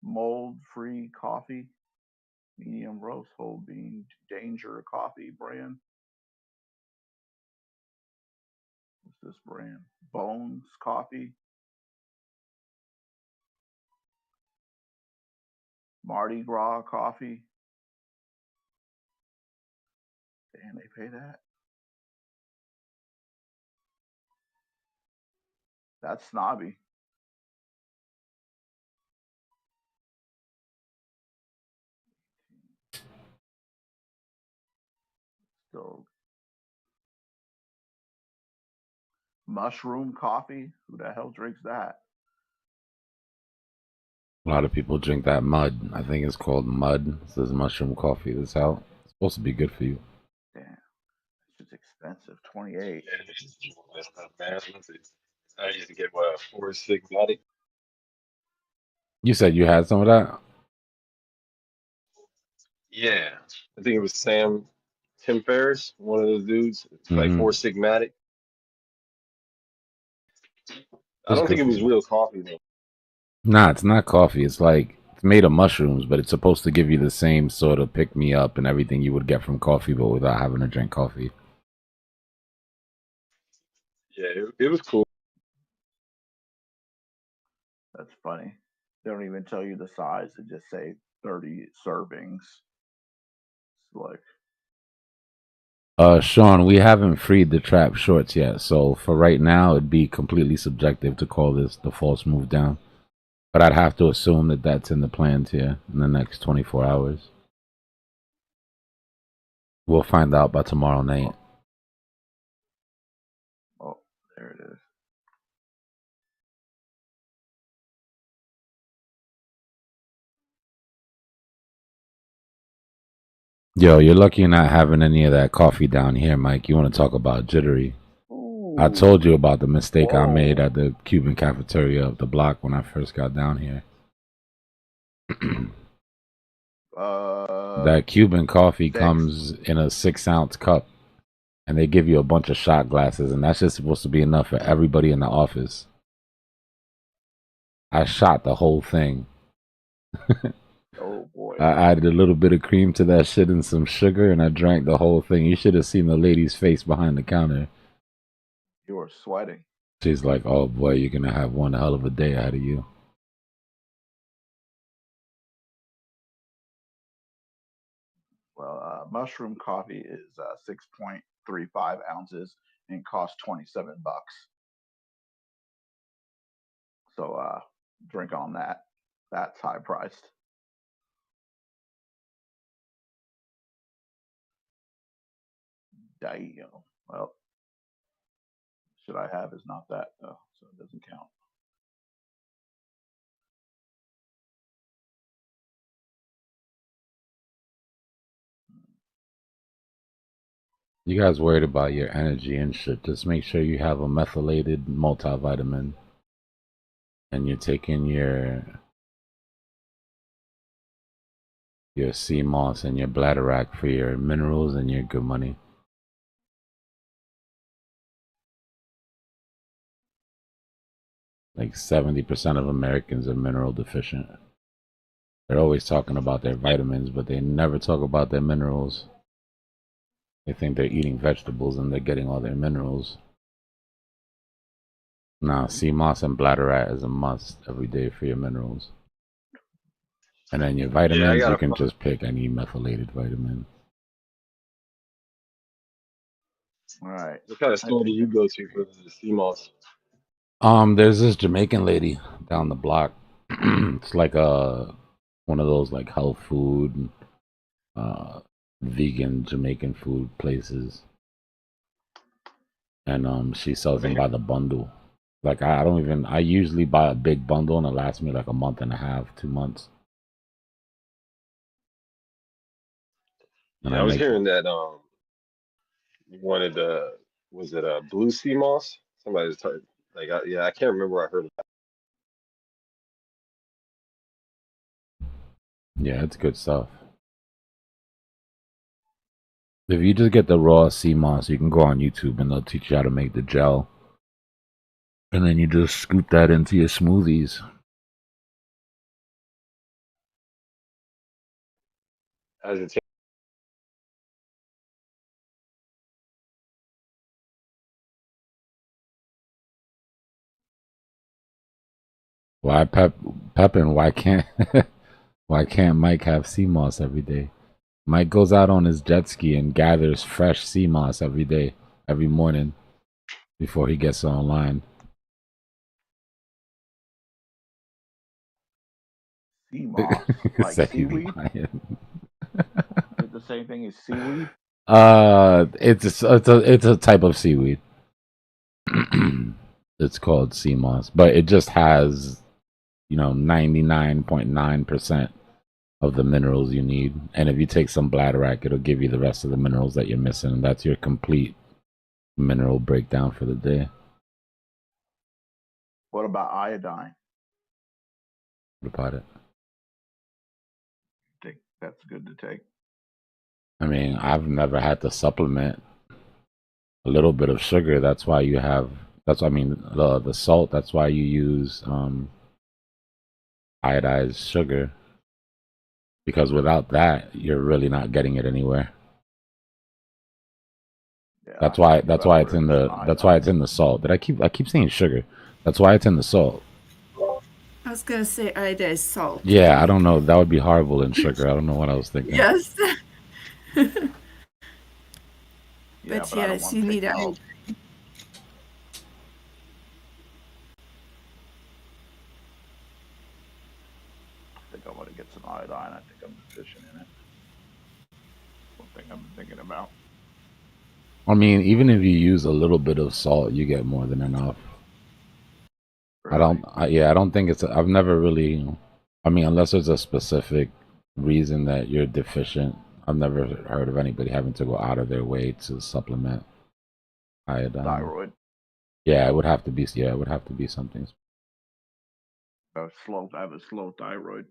Mold free coffee, medium roast whole bean, Danger coffee brand. What's this brand? Bones Coffee. Mardi Gras coffee. Damn, they pay that? That's snobby. So, mushroom coffee. Who the hell drinks that? A lot of people drink that mud. I think it's called mud. It says mushroom coffee that's out. It's supposed to be good for you. Damn, it's just expensive. 28. That's not bad. I used to get what, 4 Sigmatic. You said you had some of that? Yeah, I think it was Tim Ferriss, one of those dudes. It's like 4 Sigmatic. I That's don't think good it for was you. real coffee though. Nah, it's not coffee. It's like it's made of mushrooms, but it's supposed to give you the same sort of pick me up and everything you would get from coffee, but without having to drink coffee. Yeah, it was cool. That's funny. They don't even tell you the size. They just say 30 servings. It's like, Sean, we haven't freed the trap shorts yet, so for right now, it'd be completely subjective to call this the false move down. But I'd have to assume that that's in the plans here in the next 24 hours. We'll find out by tomorrow night. oh, there it is. Yo, you're lucky you're not having any of that coffee down here, Mike. You want to talk about jittery? I told you about the mistake I made at the Cuban cafeteria of the block when I first got down here. That Cuban coffee comes in a 6-ounce cup, and they give you a bunch of shot glasses, and that's just supposed to be enough for everybody in the office. I shot the whole thing. Oh boy. I added a little bit of cream to that shit and some sugar, and I drank the whole thing. You should have seen the lady's face behind the counter. You were sweating. She's like, oh boy, you're going to have one hell of a day out of you. Well, mushroom coffee is 6.35 ounces and costs $27. So drink on that. That's high priced. Damn. Well, should I have is not that though, so it doesn't count. You guys worried about your energy and shit. Just make sure you have a methylated multivitamin. And you're taking your sea moss and your bladderwrack for your minerals and your good money. Like 70% of Americans are mineral deficient. They're always talking about their vitamins, but they never talk about their minerals. They think they're eating vegetables and they're getting all their minerals. Nah, sea moss and bladderwrack is a must every day for your minerals. And then your vitamins, you can just pick any methylated vitamin. All right. What kind of store do you go to for the sea moss? There's this Jamaican lady down the block. It's like one of those like health food, vegan Jamaican food places. And she sells them by the bundle. Like I usually buy a big bundle and it lasts me like a month and a half, 2 months. And I was hearing that you wanted was it a blue sea moss? Somebody's talking like I can't remember where I heard about. Yeah, it's good stuff. If you just get the raw sea moss, you can go on YouTube and they'll teach you how to make the gel. And then you just scoop that into your smoothies. How's it Why Pepin? Why can't Mike have sea moss every day? Mike goes out on his jet ski and gathers fresh sea moss every day, every morning, before he gets online. Sea moss, like seaweed. Is it the same thing as seaweed? It's a type of seaweed. It's called sea moss, but it just has 99.9% of the minerals you need. And if you take some bladderwrack, it'll give you the rest of the minerals that you're missing. And that's your complete mineral breakdown for the day. What about iodine? What about it? I think that's good to take. I mean, I've never had to supplement a little bit of sugar. That's why you have, the salt, that's why you use iodized sugar. Because without that, you're really not getting it anywhere. Yeah, that's why it's in the salt. I keep saying sugar. That's why it's in the salt. I was gonna say iodized salt. Yeah, I don't know. That would be horrible in sugar. I don't know what I was thinking. Yes. But yes, you need iodine. I think I want to get some iodine. I think I'm deficient in it. One thing I've been thinking about. I mean, even if you use a little bit of salt, you get more than enough. Really? I don't think I've never really, unless there's a specific reason that you're deficient, I've never heard of anybody having to go out of their way to supplement iodine. Thyroid. Yeah, it would have to be something. I have a slow thyroid.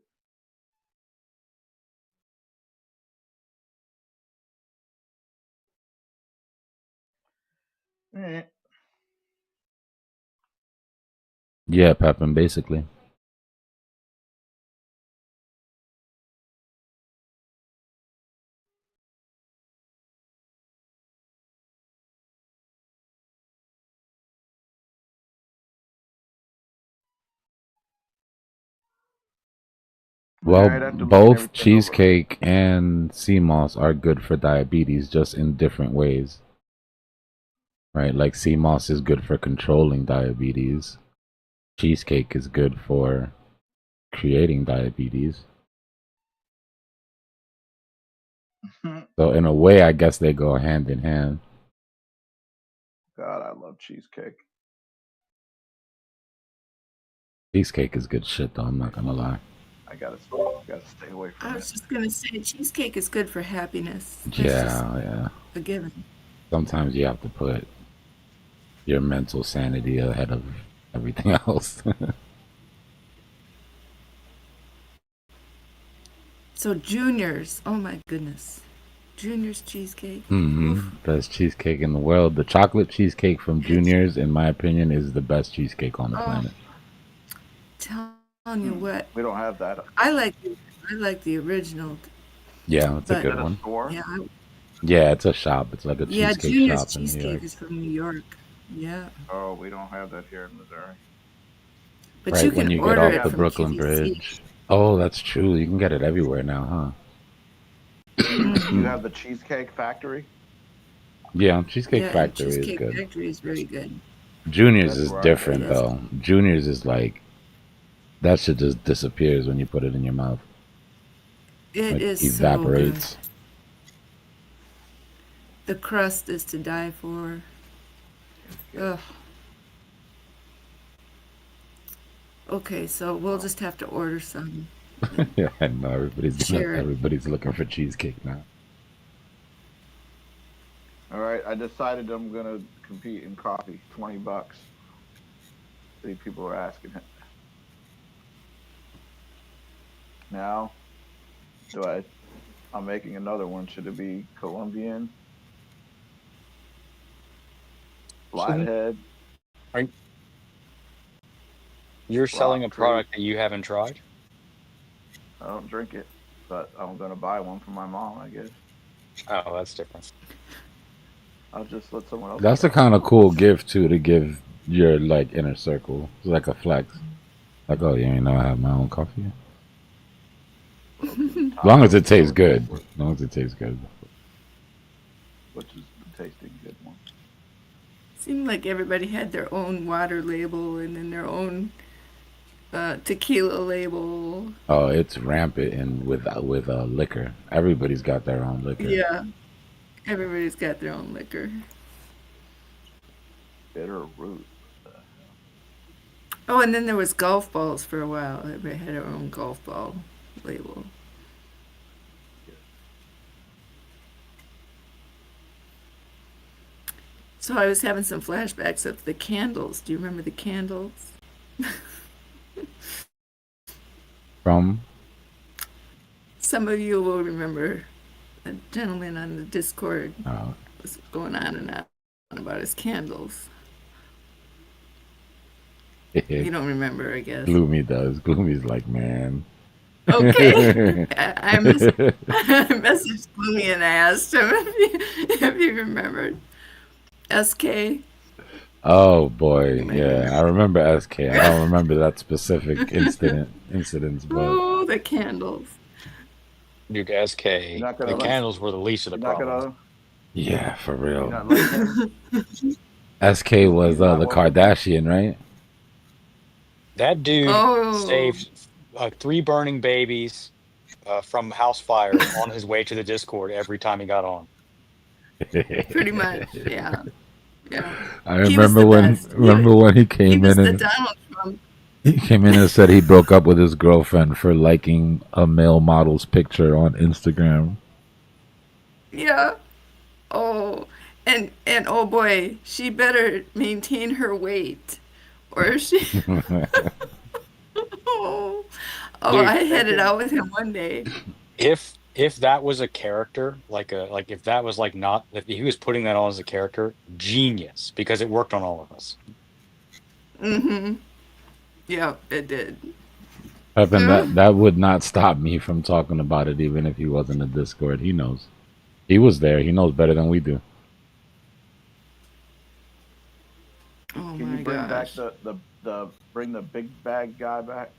Yeah, Pepin, basically. Well, both cheesecake and sea moss are good for diabetes, just in different ways. Right? Like sea moss is good for controlling diabetes. Cheesecake is good for creating diabetes. So in a way, I guess they go hand in hand. God, I love cheesecake. Cheesecake is good shit, though. I'm not gonna lie. I gotta stay away from it. I was just gonna say cheesecake is good for happiness. That's yeah. a given. Sometimes you have to put your mental sanity ahead of everything else. So Junior's, oh my goodness. Junior's cheesecake. Best cheesecake in the world. The chocolate cheesecake from Junior's, in my opinion, is the best cheesecake on the planet. Telling you what. We don't have that. I like the original. Yeah, it's a good one. Yeah, it's a shop. It's like a cheesecake Junior's shop in New York. cheesecake is from New York. Yeah. Oh, we don't have that here in Missouri. But right you can when you order get off it the from Brooklyn QVC. Bridge. Oh, that's true. You can get it everywhere now, You have the Cheesecake Factory? Yeah, Cheesecake Factory Cheesecake is good. Factory is very good. Junior's is different though. Junior's is like that shit just disappears when you put it in your mouth. It is evaporates. so good. The crust is to die for. Ugh. Okay, so we'll just have to order some. Yeah, I know everybody's looking for cheesecake now. All right, I decided I'm gonna compete in coffee. $20. See, people are asking it. Now, I'm making another one. Should it be Colombian? Flathead? You're selling a product that you haven't tried? I don't drink it, but I'm gonna buy one for my mom, I guess. Oh, that's different. I'll just let someone else. That's a kind of cool gift too to give your like inner circle. It's like a flex. Like, oh, you ain't know I have my own coffee. As long as it tastes good. As long as it tastes good. Which is the tasting good one. Seemed like everybody had their own water label and then their own tequila label. Oh, it's rampant and with liquor. Everybody's got their own liquor. Yeah, everybody's got their own liquor. Bitter root. Oh, and then there was golf balls for a while. Everybody had their own golf ball label. So I was having some flashbacks of the candles. Do you remember the candles? From? Some of you will remember a gentleman on the Discord was going on and on about his candles. You don't remember, I guess. Gloomy does. Gloomy's like, man. Okay. I messaged Gloomy and I asked him if he remembered. SK. Oh boy, yeah, I remember SK. I don't remember that specific incidents, but oh, the candles. Dude, SK. The candles were the least of the problem. Yeah, for real. SK was the Kardashian, right? That dude saved 3 burning babies from house fires on his way to the Discord every time he got on. Pretty much, yeah. Yeah. I remember when he came in and he came in and said he broke up with his girlfriend for liking a male model's picture on Instagram. Yeah. Oh, and oh boy, she better maintain her weight, or she. oh, dude, I had it out with him one day. If that was a character, like if that was like not, if he was putting that on as a character, genius, because it worked on all of us. Mm-hmm. Yeah, it did. Pepin, that would not stop me from talking about it, even if he wasn't in Discord. He knows. He was there. He knows better than we do. Oh Can you bring back bring the big bag guy back?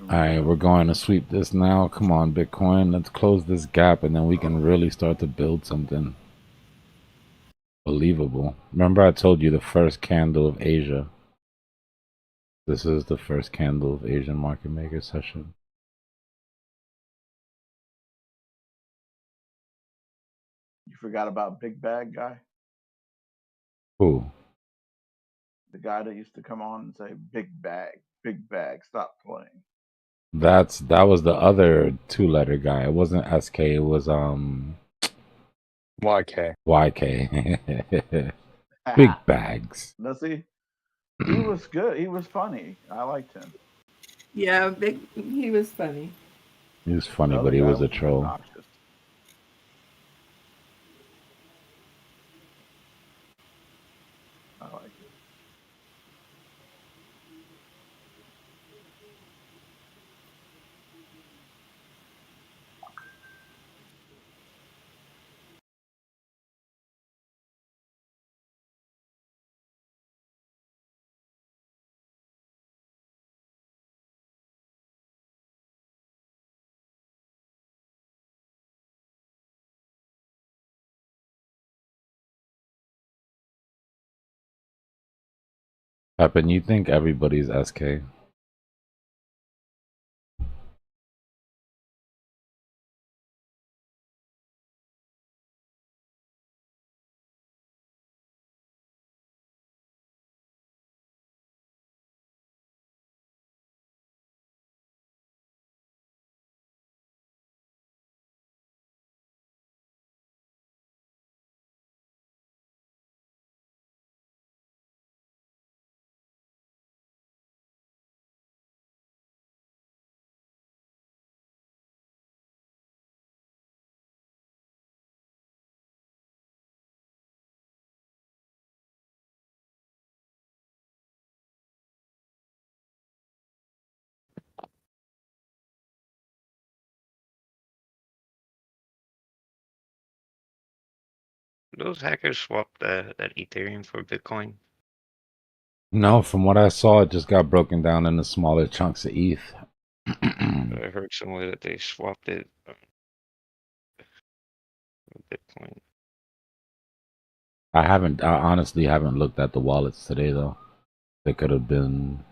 All right, we're going to sweep this now. Come on, Bitcoin. Let's close this gap, and then we can really start to build something believable. Remember I told you the first candle of Asia. This is the first candle of Asian market maker session. You forgot about Big Bag guy? Who? The guy that used to come on and say, big bag, stop playing. That was the other 2-letter guy. It wasn't SK. It was YK. YK. Big bags. Let's see. He was good. He was funny. I liked him. Yeah, he was funny. He was funny, but he was a troll. Obnoxious. I like it. Happen, you think everybody's SK? Those hackers swapped that Ethereum for Bitcoin. No, from what I saw, it just got broken down into smaller chunks of ETH. I heard somewhere that they swapped it for Bitcoin. I honestly haven't looked at the wallets today though. There could have been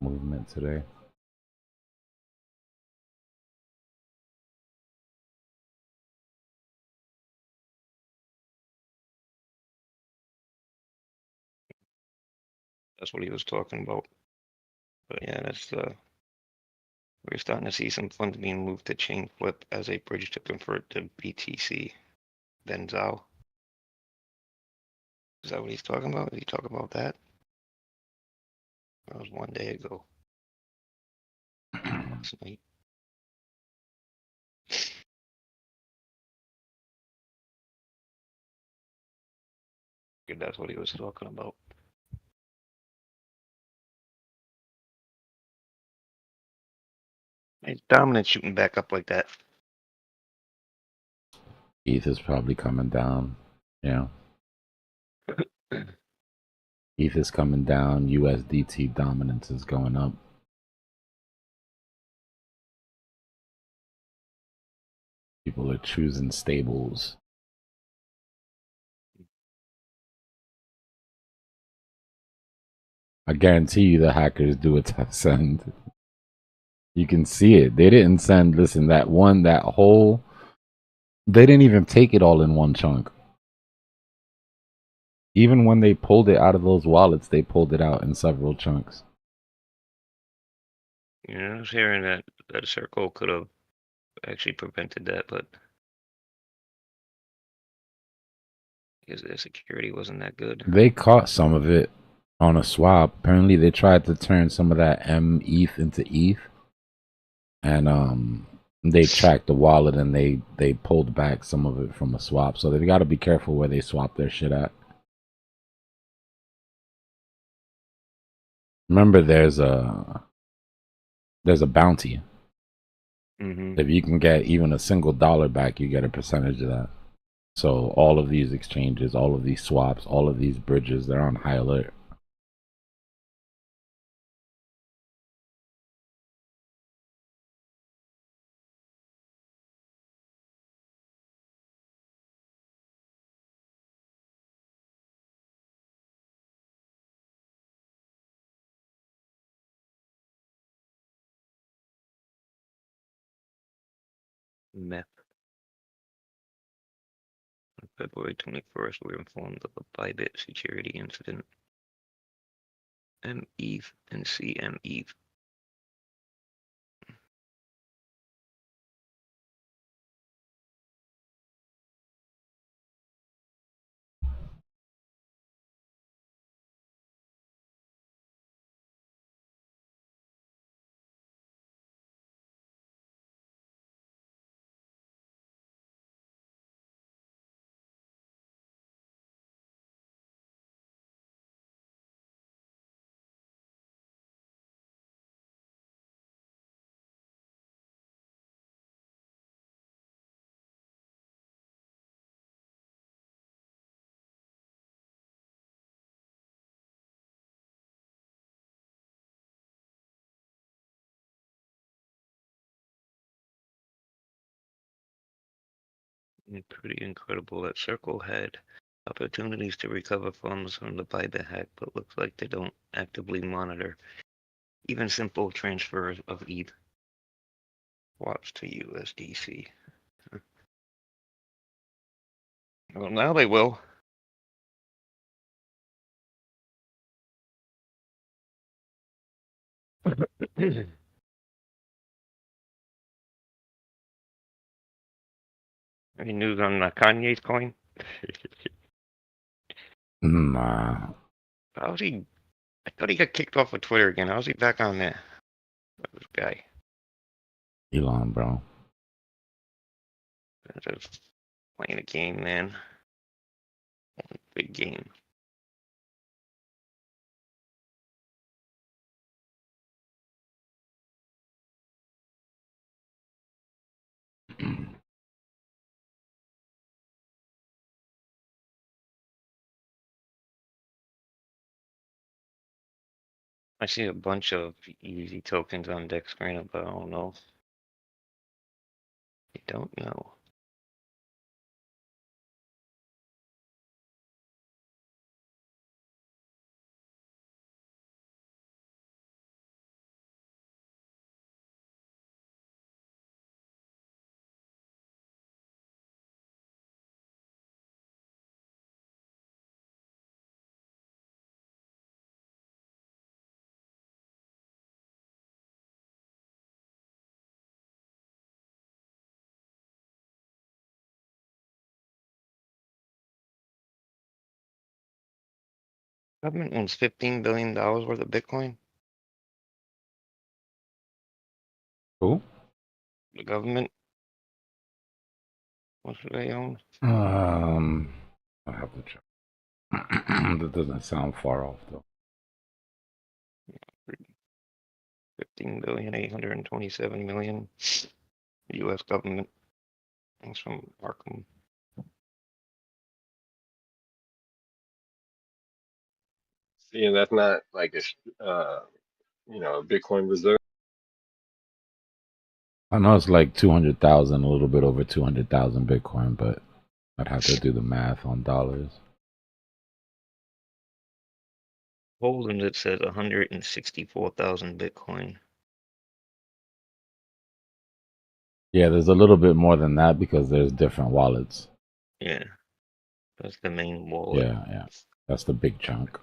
movement today. That's what he was talking about. But yeah, that's we're starting to see some funds being moved to chain flip as a bridge to convert to BTC, then ZAO. Is that what he's talking about? Did he talk about that? That was 1 day ago. Last night. That's what he was talking about. It's dominant shooting back up like that. ETH is probably coming down. Yeah. ETH is coming down. USDT dominance is going up. People are choosing stables. I guarantee you the hackers do a test send. You can see it. They didn't send, listen, that whole, they didn't even take it all in one chunk. Even when they pulled it out of those wallets, they pulled it out in several chunks. Yeah, I was hearing that circle could have actually prevented that, but because their security wasn't that good. They caught some of it on a swap. Apparently, they tried to turn some of that ETH into ETH, and they tracked the wallet and they pulled back some of it from a swap. So they've got to be careful where they swap their shit at. Remember, there's a bounty. Mm-hmm. If you can get even a single dollar back, you get a percentage of that. So all of these exchanges, all of these swaps, all of these bridges, they're on high alert. Meth. On February 21st, we were informed of a Bybit security incident. METH and CMETH Pretty incredible that Circle had opportunities to recover funds from the buyback hack, but looks like they don't actively monitor even simple transfers of ETH swaps to USDC. Well, now they will. Any news on Kanye's coin? Nah. How's he? I thought he got kicked off of Twitter again. How's he back on there? This guy. Elon, bro. Just playing a game, man. Big game. I see a bunch of easy tokens on deck screen, but I don't know. I don't know. Government owns $15 billion worth of Bitcoin. Who? The government. What do they own? I have to check. That doesn't sound far off though. 15,827,000,000 U.S. government. Thanks from Arkham. See, and that's not like a Bitcoin reserve. I know it's like 200,000, a little bit over 200,000 Bitcoin, but I'd have to do the math on dollars. Holdings, it says 164,000 Bitcoin. Yeah, there's a little bit more than that because there's different wallets. Yeah, that's the main wallet. Yeah. That's the big chunk.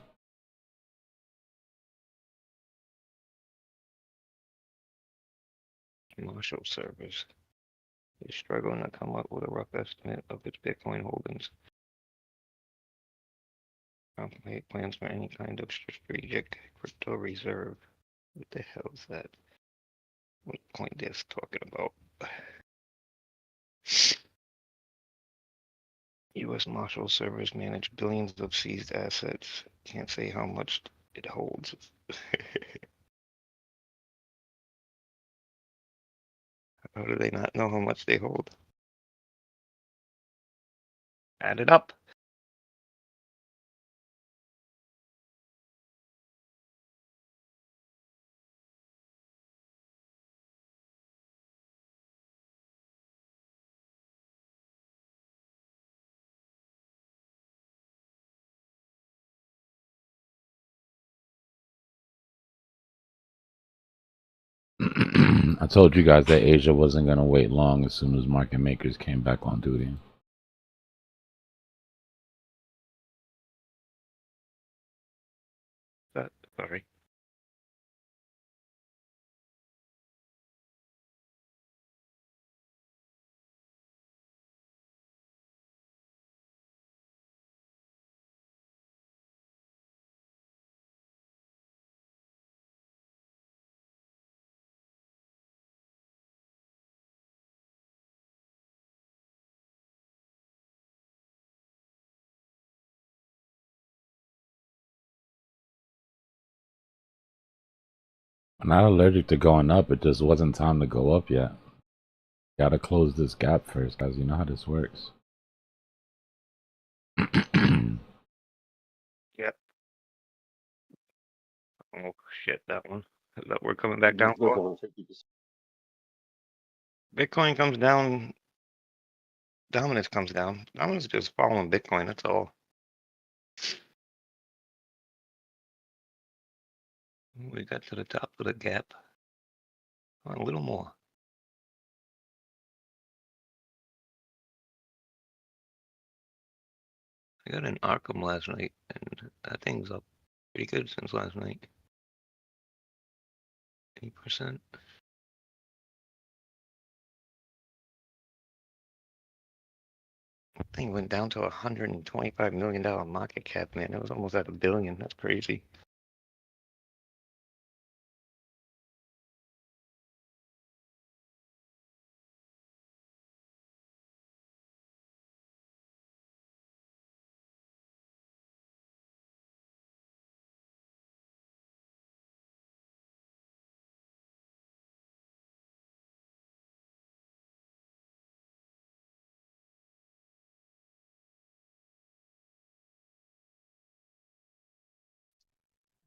Marshall Service is struggling to come up with a rough estimate of its Bitcoin holdings. Contemplate plans for any kind of strategic crypto reserve. What the hell is that? What CoinDesk talking about? U.S. Marshal Service manage billions of seized assets. Can't say how much it holds. How do they not know how much they hold? Add it up. I told you guys that Asia wasn't going to wait long as soon as market makers came back on duty. Sorry. I'm not allergic to going up. It just wasn't time to go up yet. Gotta close this gap first, guys. You know how this works. Yep. Oh shit, that one. That we're coming back down for. Bitcoin comes down dominance comes down, dominance is just following Bitcoin. That's all. We got to the top of the gap. Oh, a little more. I got an Arkham last night, and that thing's up pretty good since last night. 8%. That thing went down to $125 million market cap, man. It was almost at $1 billion. That's crazy.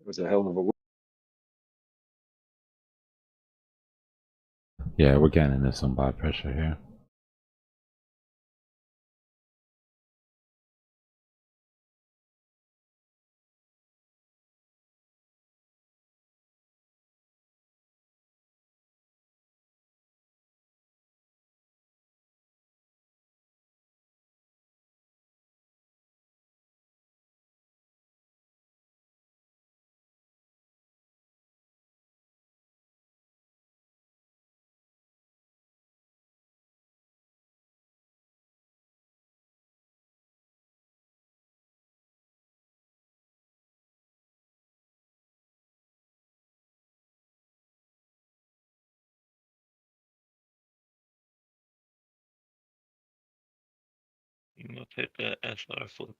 It was a hell of a. Yeah, we're getting into some buy pressure here. You must hit that SR flip.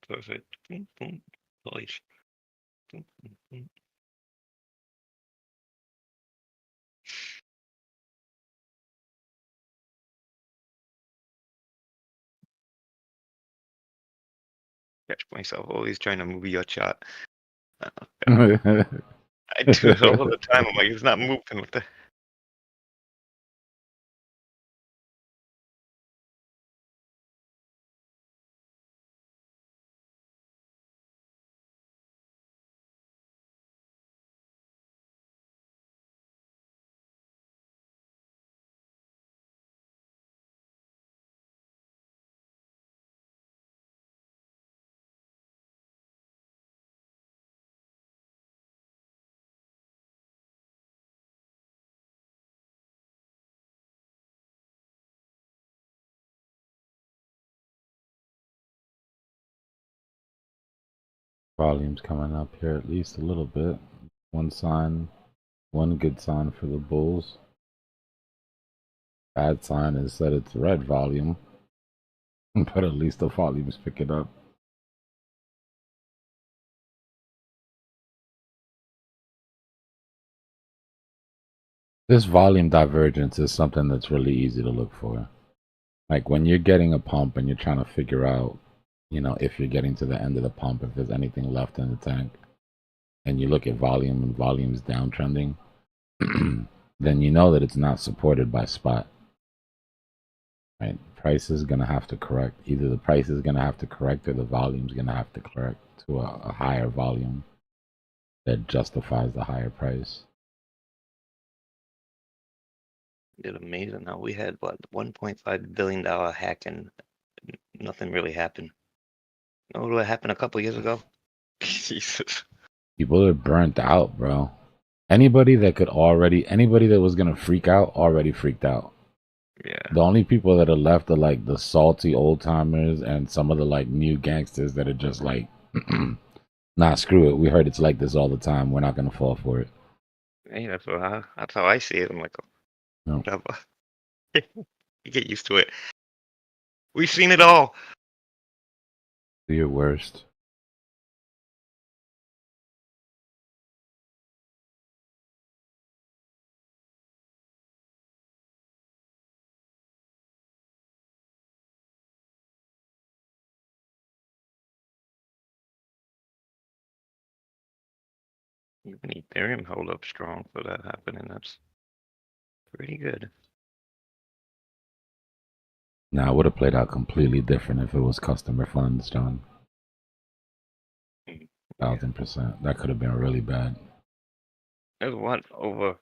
Perfect. Boom, boom. Nice. Boom, boom, boom. Catch myself always trying to move your chart. I do it all the time. I'm like, it's not moving with the. Volume's coming up here at least a little bit. One sign, one good sign for the bulls. Bad sign is that it's red volume, but at least the volume's picking up. This volume divergence is something that's really easy to look for. Like when you're getting a pump and you're trying to figure out, you know, if you're getting to the end of the pump, if there's anything left in the tank, and you look at volume and volume's downtrending, then you know that it's not supported by spot. Right? Price is going to have to correct. Either the price is going to have to correct or the volume is going to have to correct to a higher volume that justifies the higher price. It's amazing how we had, what, $1.5 billion hack and nothing really happened. You know what happened a couple years ago? Jesus. People are burnt out, bro. Anybody that was going to freak out already freaked out. Yeah. The only people that are left are like the salty old timers and some of the like new gangsters that are just like, nah, screw it. We heard it's like this all the time. We're not going to fall for it. Hey, that's how I see it. I'm like, oh, whatever. You get used to it. We've seen it all. Do your worst. Even Ethereum held up strong for that happening. That's pretty good. Now, it would have played out completely different if it was customer funds, John. 1000%. That could have been really bad. There's what over.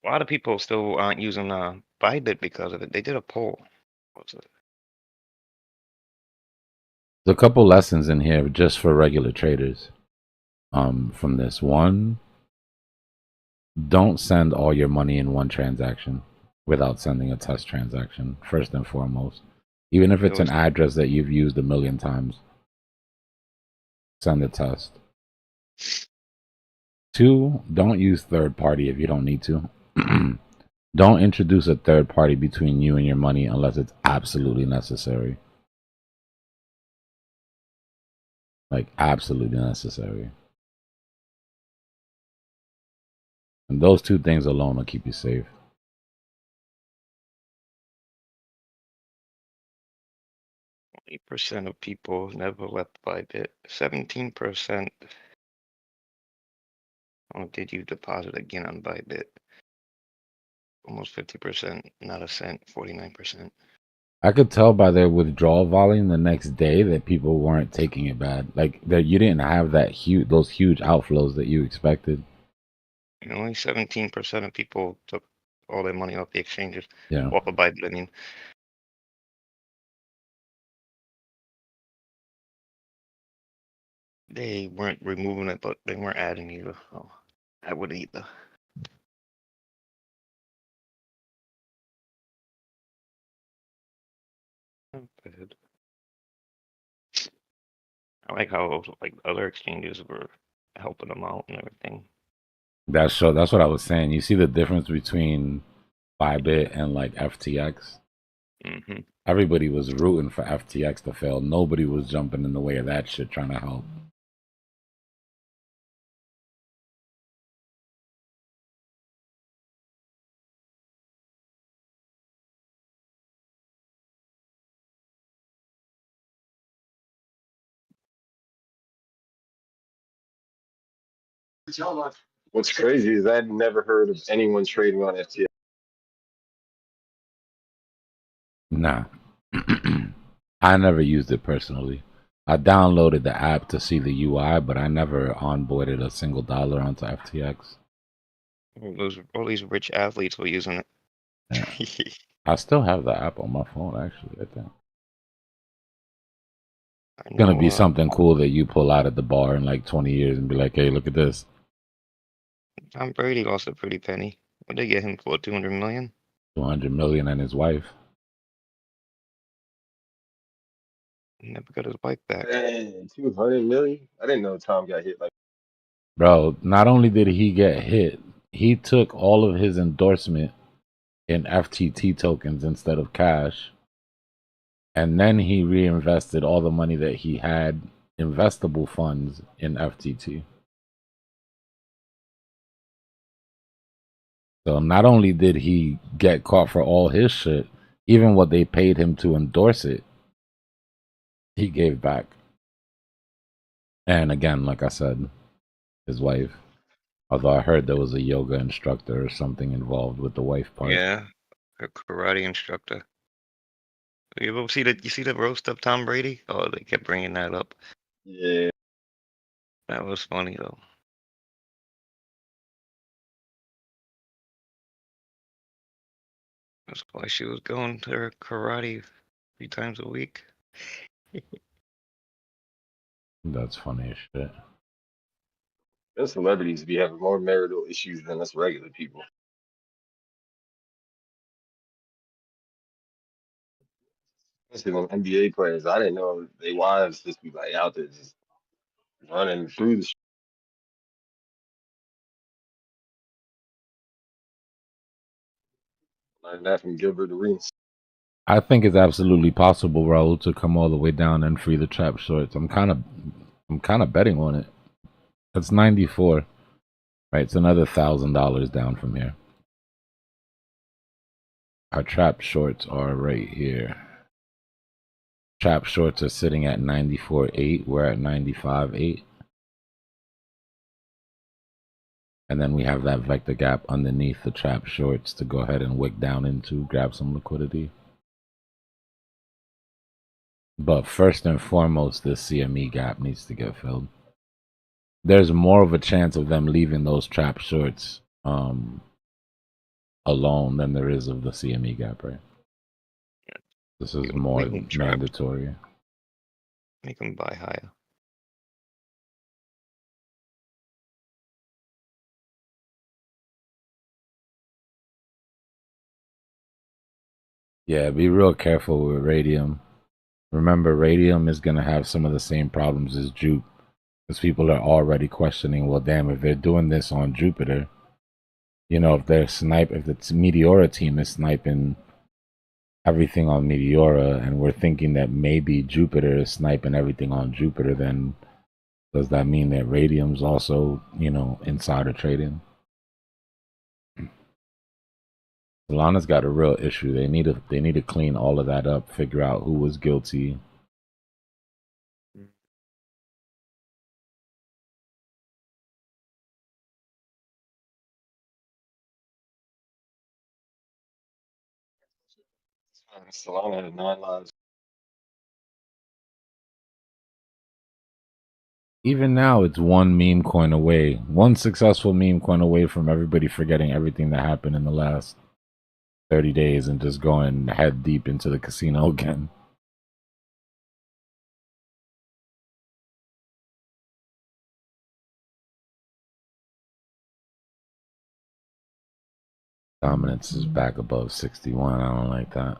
A lot of people still aren't using Bybit because of it. They did a poll. What's it? There's a couple lessons in here just for regular traders. From this one, don't send all your money in one transaction without sending a test transaction, first and foremost. Even if it's an address that you've used a million times, send a test. 2, don't use third party if you don't need to. Don't introduce a third party between you and your money unless it's absolutely necessary. Like, absolutely necessary. And those 2 things alone will keep you safe. % of people never left Bybit. 17%. Oh, did you deposit again on Bybit? Almost 50%. Not a cent. 49%. I could tell by their withdrawal volume the next day that people weren't taking it bad. Like, that you didn't have that those huge outflows that you expected. And only 17% of people took all their money off the exchanges. Yeah. Off of Bybit, I mean. They weren't removing it, but they weren't adding either. Oh, I would either. Not bad. I like how like other exchanges were helping them out and everything. That's what I was saying. You see the difference between Bybit and like FTX? Mm-hmm. Everybody was rooting for FTX to fail. Nobody was jumping in the way of that shit trying to help. What's crazy is I'd never heard of anyone trading on FTX. Nah. I never used it personally. I downloaded the app to see the UI, but I never onboarded a single dollar onto FTX. All these rich athletes were using it. Yeah. I still have the app on my phone, actually, I think. It's going to be something cool that you pull out at the bar in like 20 years and be like, hey, look at this. Tom Brady lost a pretty penny. What did they get him for? 200 million? 200 million and his wife. Never got his wife back. Dang, 200 million? I didn't know Tom got hit like. Bro, not only did he get hit, he took all of his endorsement in FTT tokens instead of cash. And then he reinvested all the money that he had, investable funds, in FTT. So not only did he get caught for all his shit, even what they paid him to endorse it, he gave back. And again, like I said, his wife. Although I heard there was a yoga instructor or something involved with the wife part. Yeah, a karate instructor. You see the roast of Tom Brady? Oh, they kept bringing that up. Yeah. That was funny though. That's why she was going to her karate 3 times a week. That's funny as shit. Those celebrities be having more marital issues than us regular people. Especially them NBA players. I didn't know they wives just be like out there just running through the. Learned that from Gilbert Arenas. I think it's absolutely possible, Raul, to come all the way down and free the trap shorts. I'm kind of betting on it. It's 94. Right, it's another $1,000 down from here. Our trap shorts are right here. Trap shorts are sitting at 94.8. We're at 95.8. And then we have that vector gap underneath the trap shorts to go ahead and wick down into, grab some liquidity. But first and foremost, this CME gap needs to get filled. There's more of a chance of them leaving those trap shorts alone than there is of the CME gap, right? This is more mandatory. Make them buy higher. Yeah, be real careful with radium. Remember, radium is going to have some of the same problems as Jupe. Because people are already questioning, well, damn, if they're doing this on Jupiter, you know, if the Meteora team is sniping everything on Meteora, and we're thinking that maybe Jupiter is sniping everything on Jupiter, then does that mean that radium's also, you know, insider trading? Solana's got a real issue. They need to clean all of that up, figure out who was guilty. Solana had 9 lives. Even now, it's one meme coin away, one successful meme coin away from everybody forgetting everything that happened in the last 30 days and just going head deep into the casino again. Dominance is back above 61. I don't like that.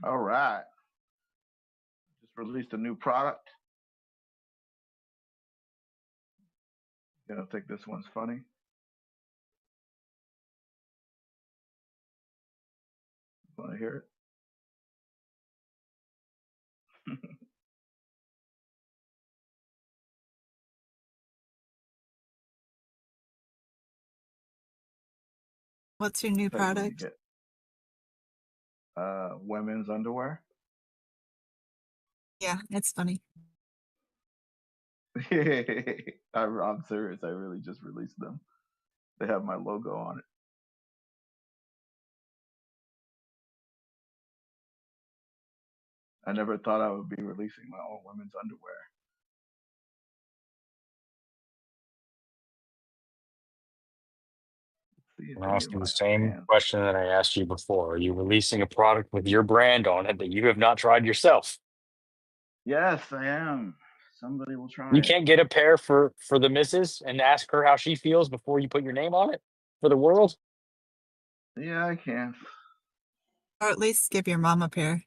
All right. Just released a new product. You don't think this one's funny? Want to hear it? What's your new product? Women's underwear. Yeah, it's funny. I'm serious. I really just released them. They have my logo on it. I never thought I would be releasing my own women's underwear. I'm asking the same question that I asked you before. Are you releasing a product with your brand on it that you have not tried yourself? Yes, I am. Somebody will try You it. can't get a pair for the missus and ask her how she feels before you put your name on it for the world? Yeah, I can. Or at least give your mom a pair.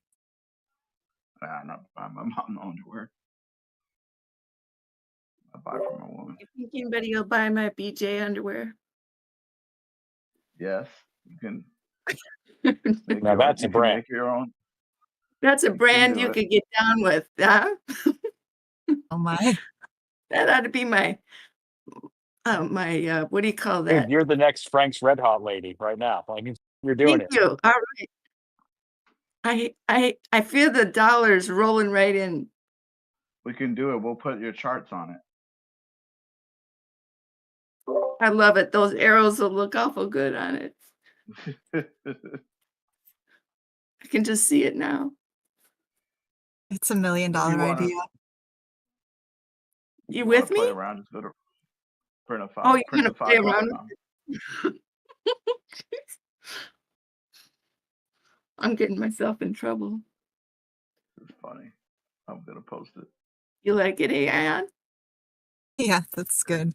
I'm not buying my mom underwear. I buy from a woman. You think anybody will buy my BJ underwear? Yes, you can. Now that's a brand. Make your own. That's a brand you could get down with. Huh? Oh my. That ought to be my what do you call that? Dude, you're the next Frank's Red Hot lady right now. Like you're doing Thank you. All right. I feel the dollars rolling right in. We can do it. We'll put your charts on I love it. Those arrows will look awful good on it. it. I can just see it now. It's $1 million idea. You with me? Play around, just go to print a 5. Oh, you're print gonna a play $5 around. I'm getting myself in trouble. It's funny. I'm gonna post it. You like it, Ayan? Yeah, that's good.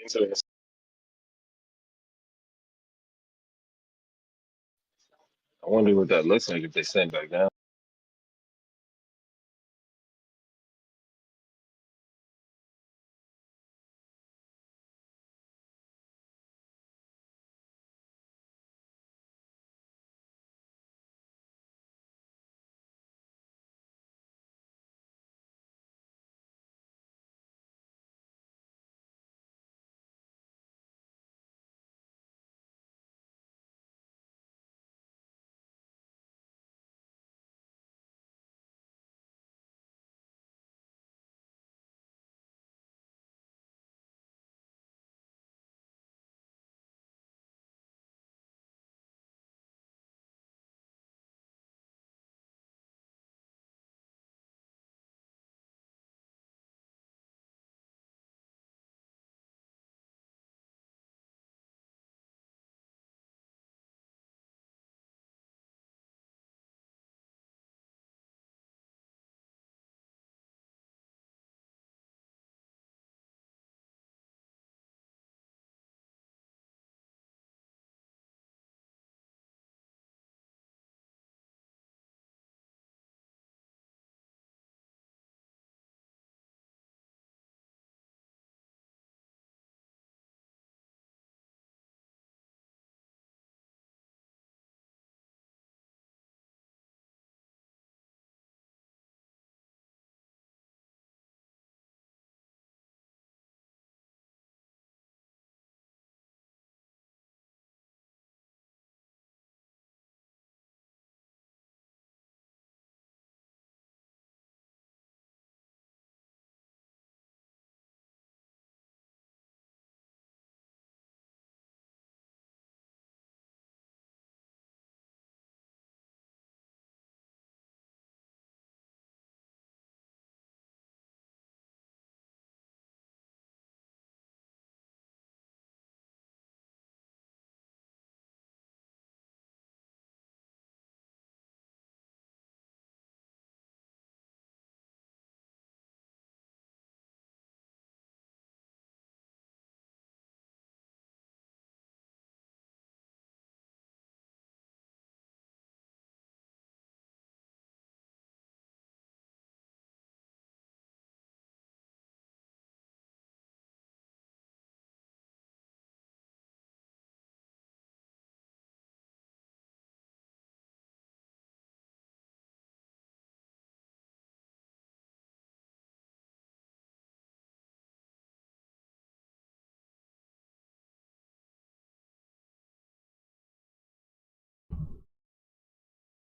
Interesting. I wonder what that looks like if they send back down.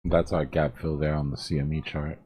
That's our gap fill there on the CME chart.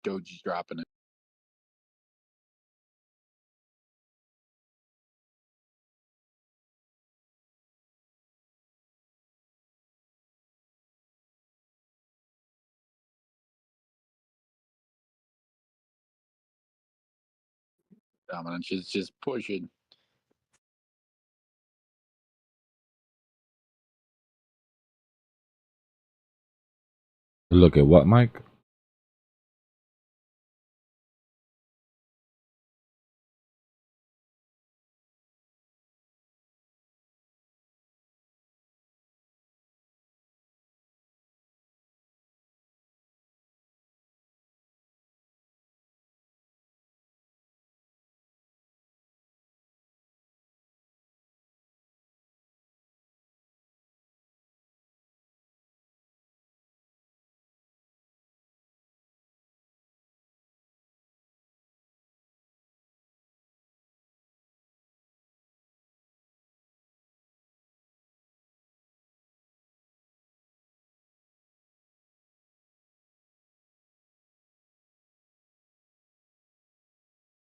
Doge's dropping it. Dominance is just pushing. Look at what, Mike?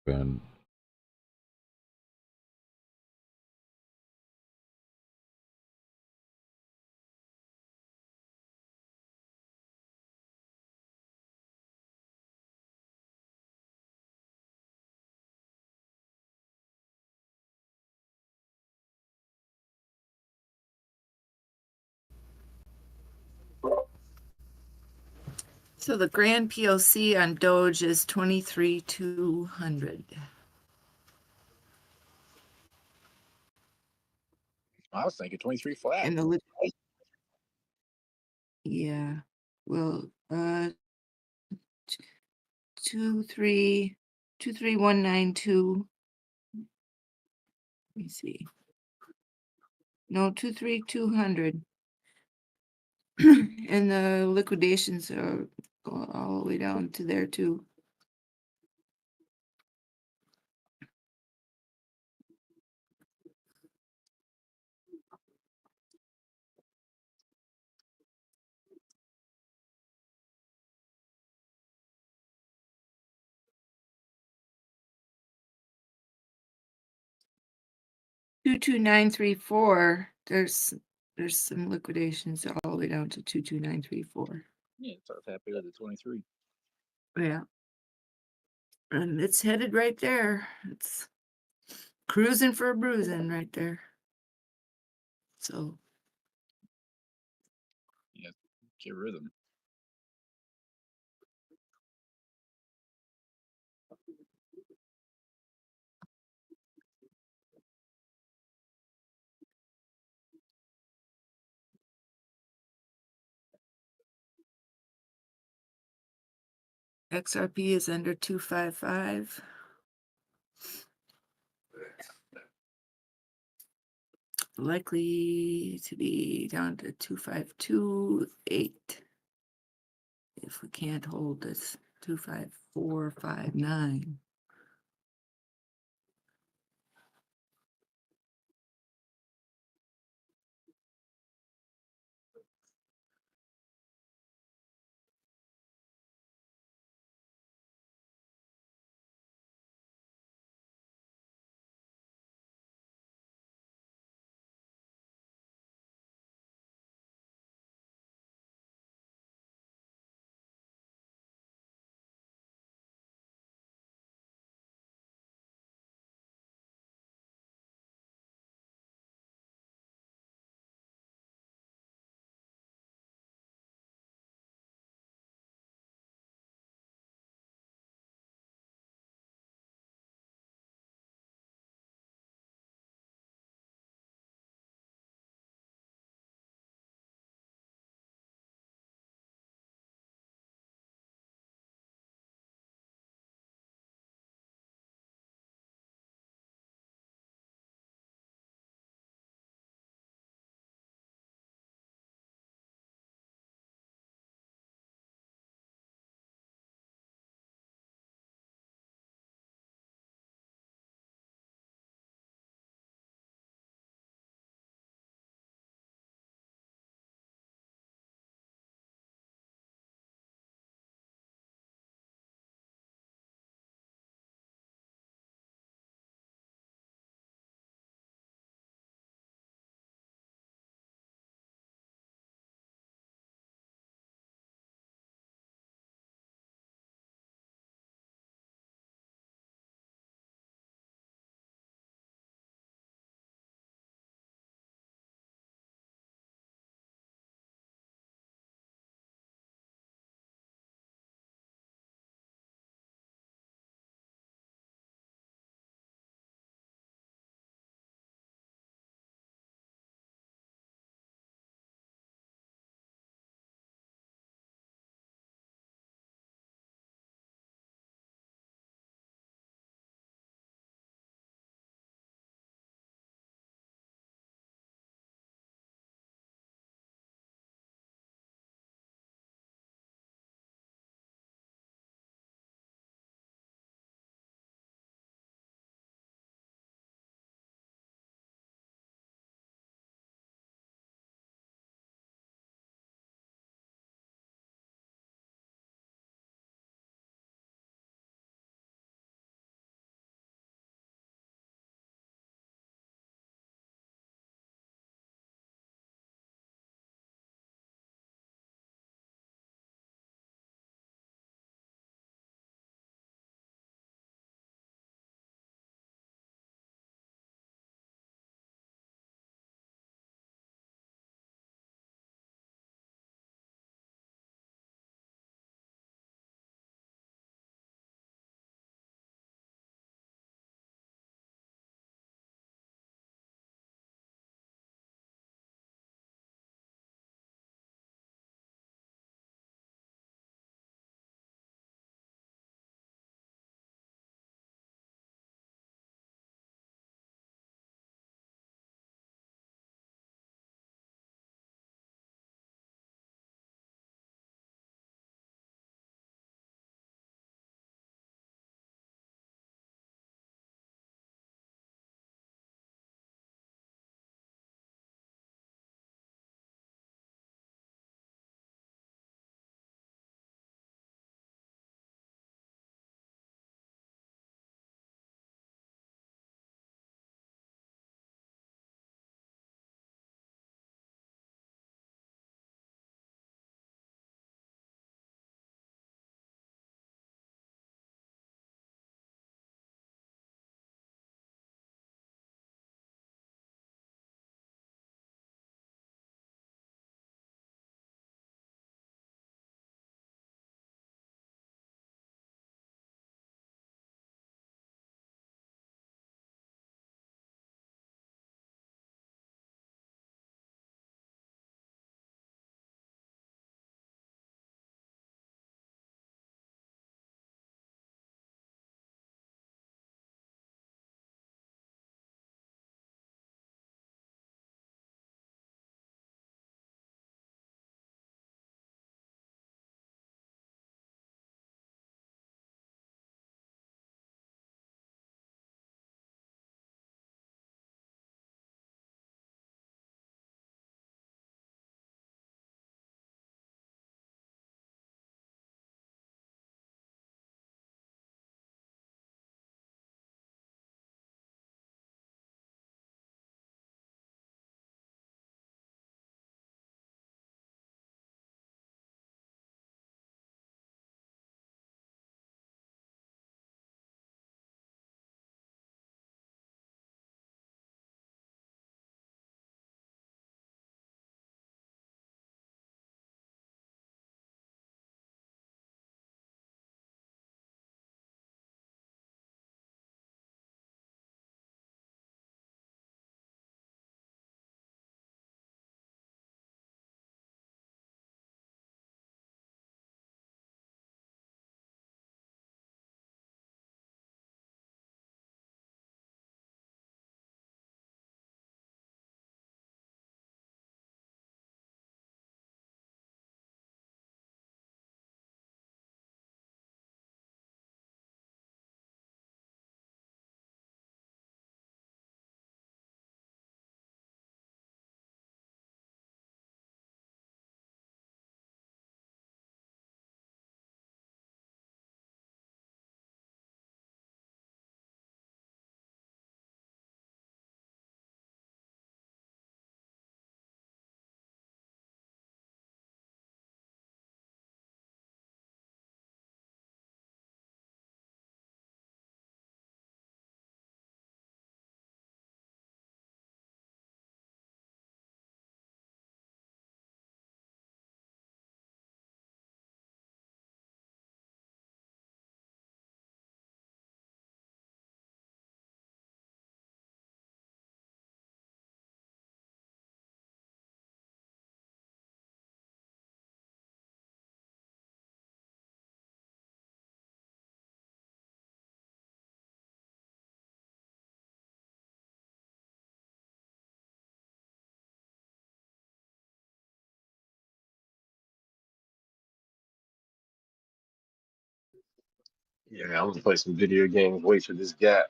And So the grand POC on Doge is 23,200. I was thinking 23 flat. And the yeah, well, 23192. Let me see. No, 23200. And the liquidations are going all the way down to there too. Two 22934. There's some liquidations all the way down to 22934. Yeah, so it's happy with the 23. Yeah. And it's headed right there. It's cruising for a bruising right there. So Yeah, get rhythm. XRP is under 255. Likely to be down to 2528 if we can't hold this 25459. Yeah, I'm gonna play some video games. Wait for this gap.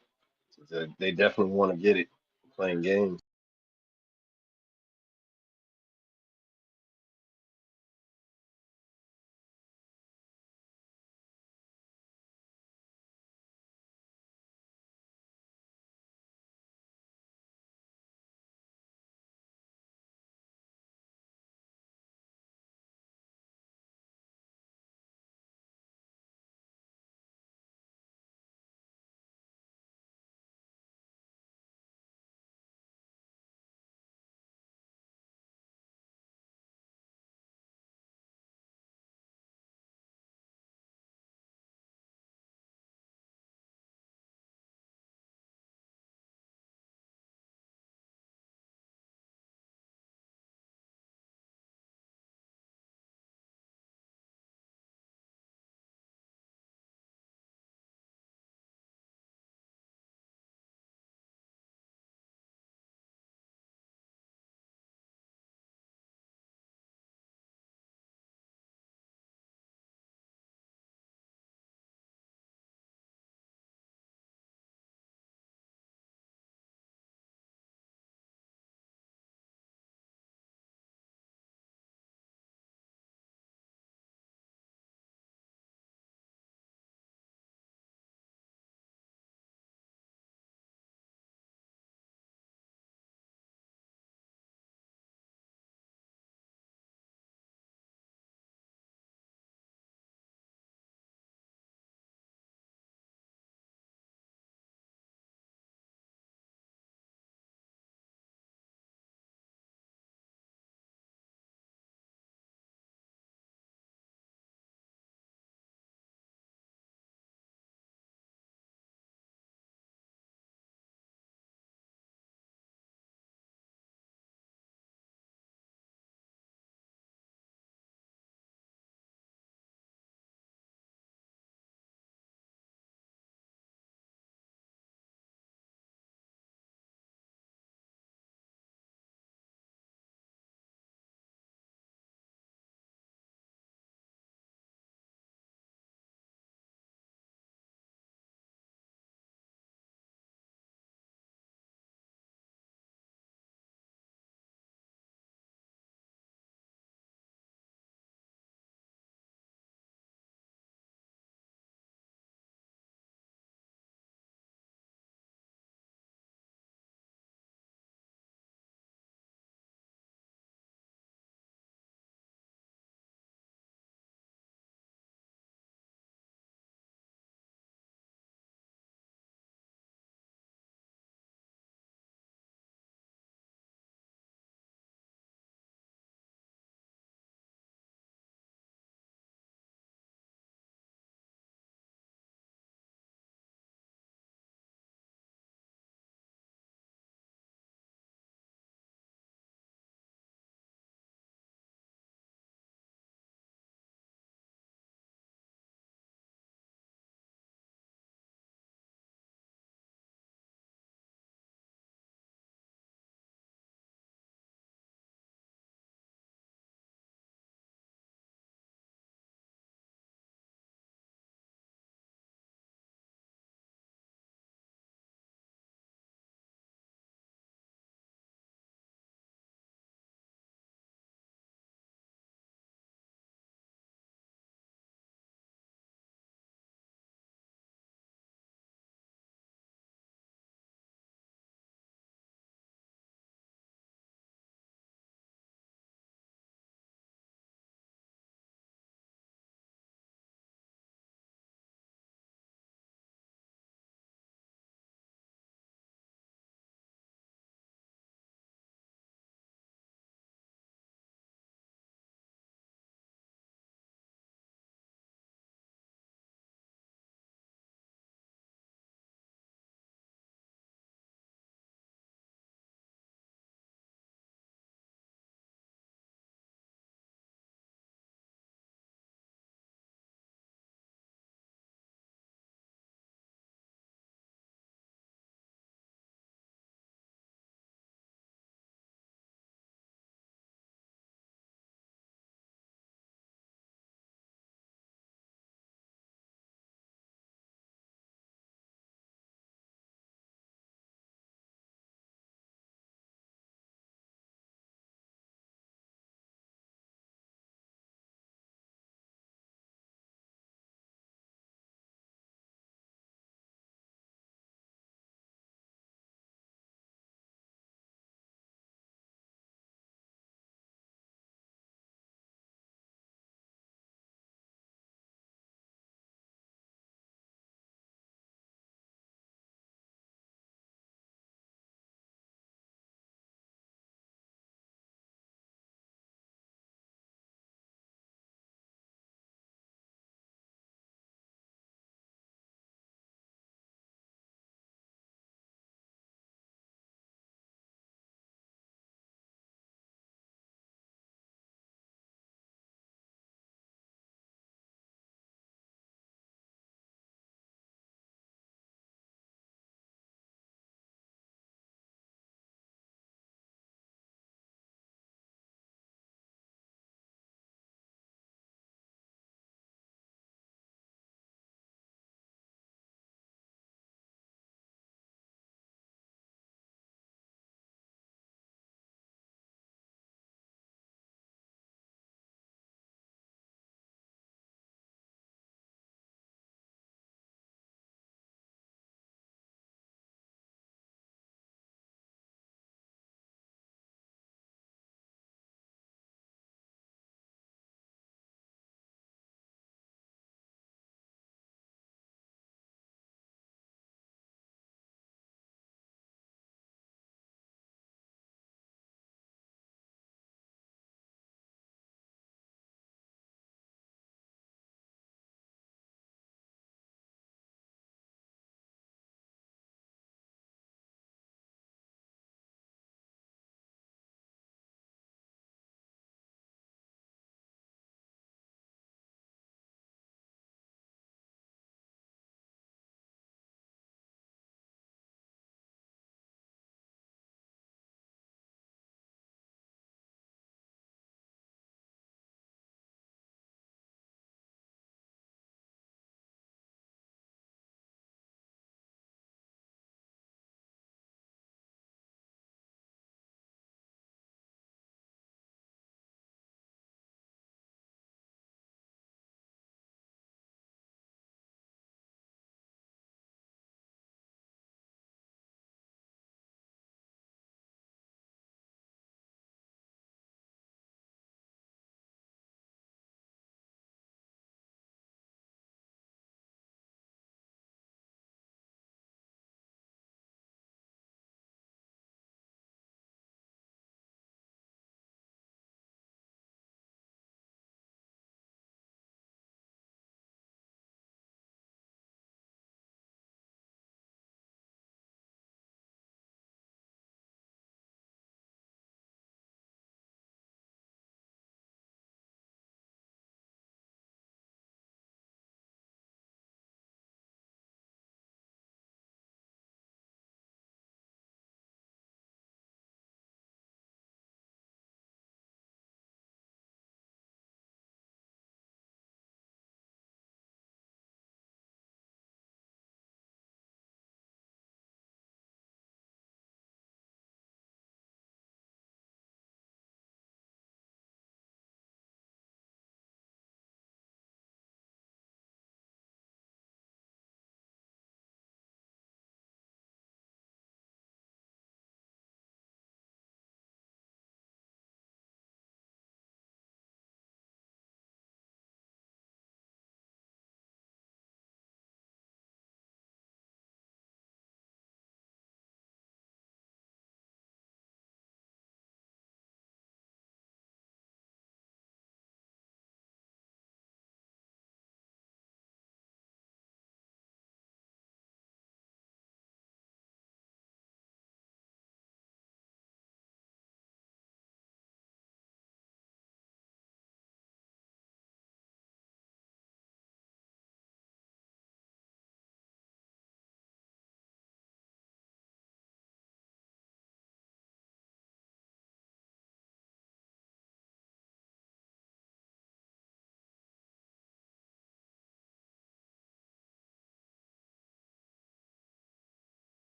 They definitely want to get it playing games.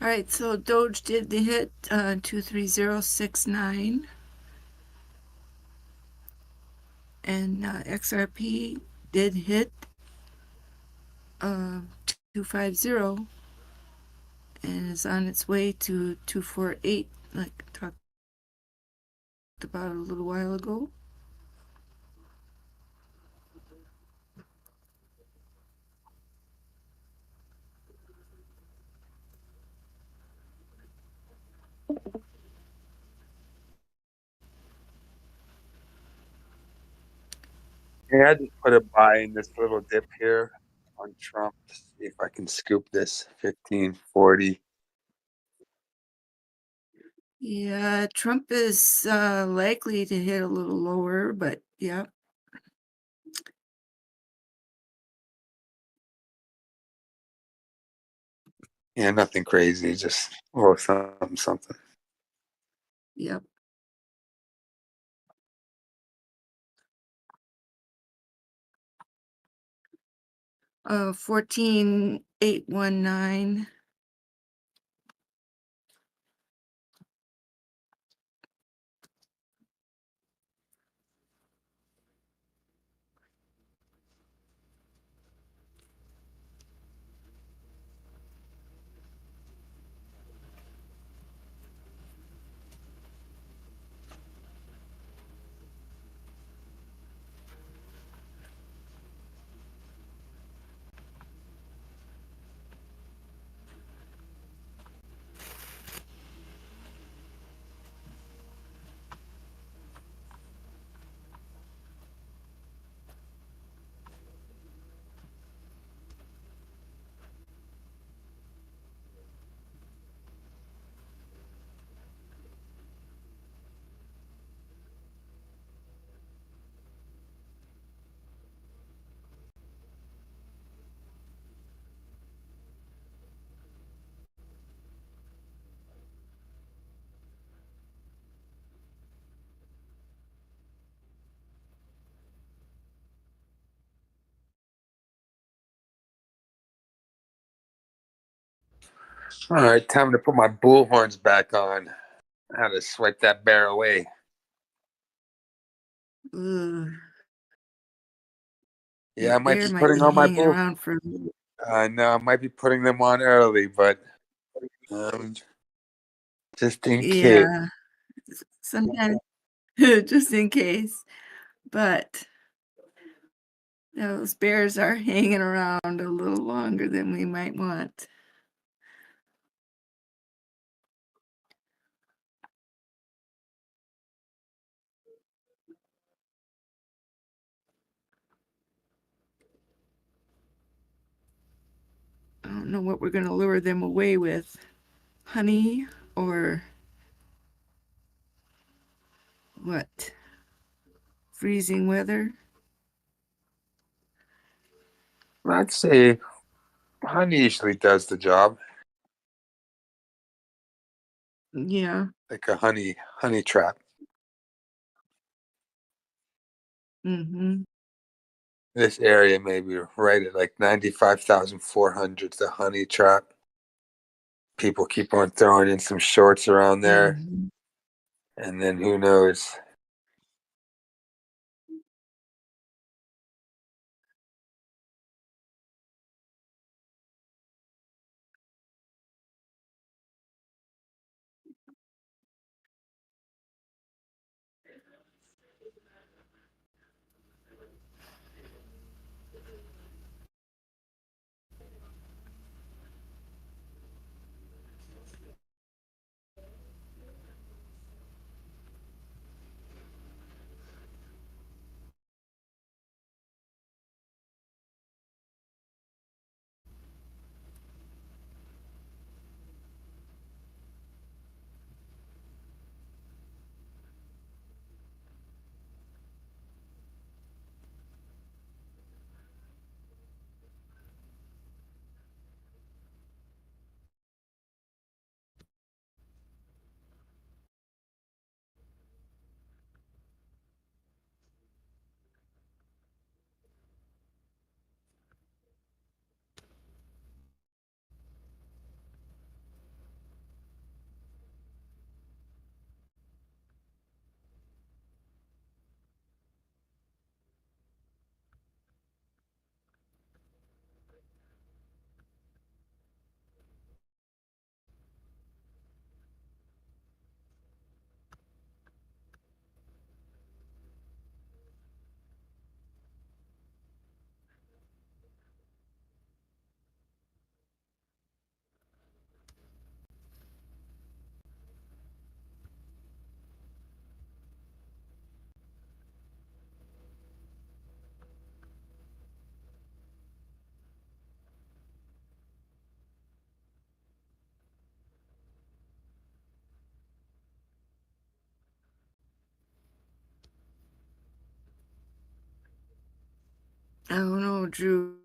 All right, so Doge did the hit 23069, and XRP did hit 250, and is on its way to 248, like talked about a little while ago. Yeah, I just put a buy in this little dip here on Trump to see if I can scoop this 1540. Yeah, Trump is likely to hit a little lower, but yeah. Yeah, nothing crazy, just a little something. Yep. Uh, 14819. All right, time to put my bull horns back on. How to swipe that bear away. Yeah, I might be putting on my bull. Around for No, I might be putting them on early, but just in case. Yeah, sometimes just in case. But those bears are hanging around a little longer than we might want. I don't know what we're going to lure them away with. Honey or what? Freezing weather? I'd say honey usually does the job. Yeah. Like a honey trap. Mm-hmm. This area maybe right at like 95,400, the honey trap. People keep on throwing in some shorts around there. Mm-hmm. And then who knows? don't know, Drew.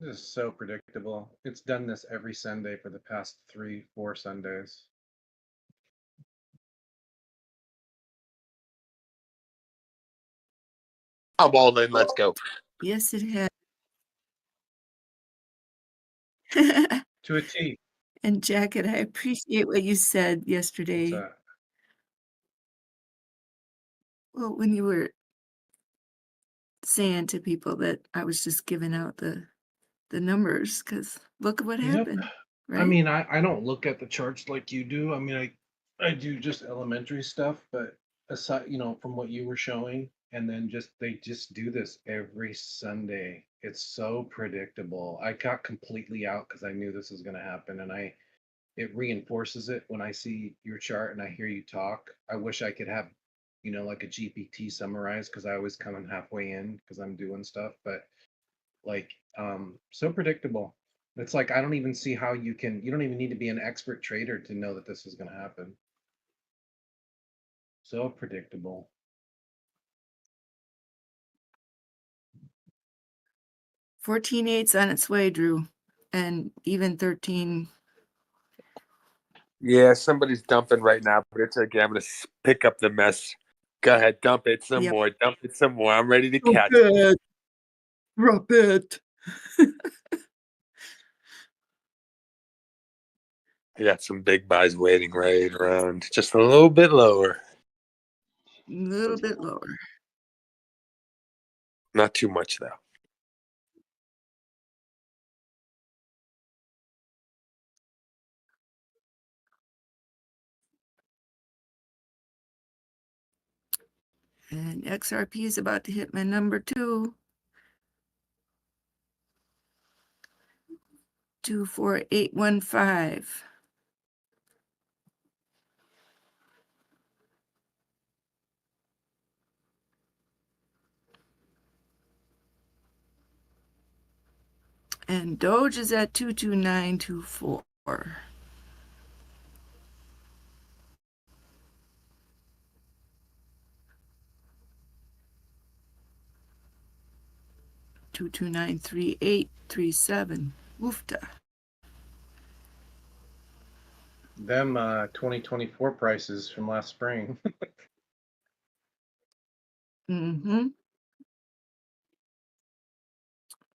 This is so predictable. It's done this every Sunday for the past 3-4 Sundays. I'm all in. Let's go. Yes, it has. To a T. And Jacket, I appreciate what you said yesterday. Well, when you were saying to people that I was just giving out the numbers, because look at what happened. Right? I mean, I don't look at the charts like you do. I mean, I do just elementary stuff, but aside, from what you were showing, and then they just do this every Sunday. It's so predictable. I got completely out because I knew this was going to happen, and it reinforces it when I see your chart and I hear you talk. I wish I could have, like a GPT summarized, because I always come in halfway in because I'm doing stuff, but so predictable. It's like I don't even see how you don't even need to be an expert trader to know that this is going to happen. So predictable. 14.8's on its way, Drew, and even 13. Yeah, somebody's dumping right now, but it's okay. I'm going to pick up the mess. Go ahead, dump it some more. Dump it some more. I'm ready to catch it. Drop it. I got some big buys waiting right around just a little bit lower. A little bit lower. Not too much, though. And XRP is about to hit my number 2. 24815. And Doge is at 22924. Two 2293837. Woofta. Them 2024 prices from last spring. Mm-hmm.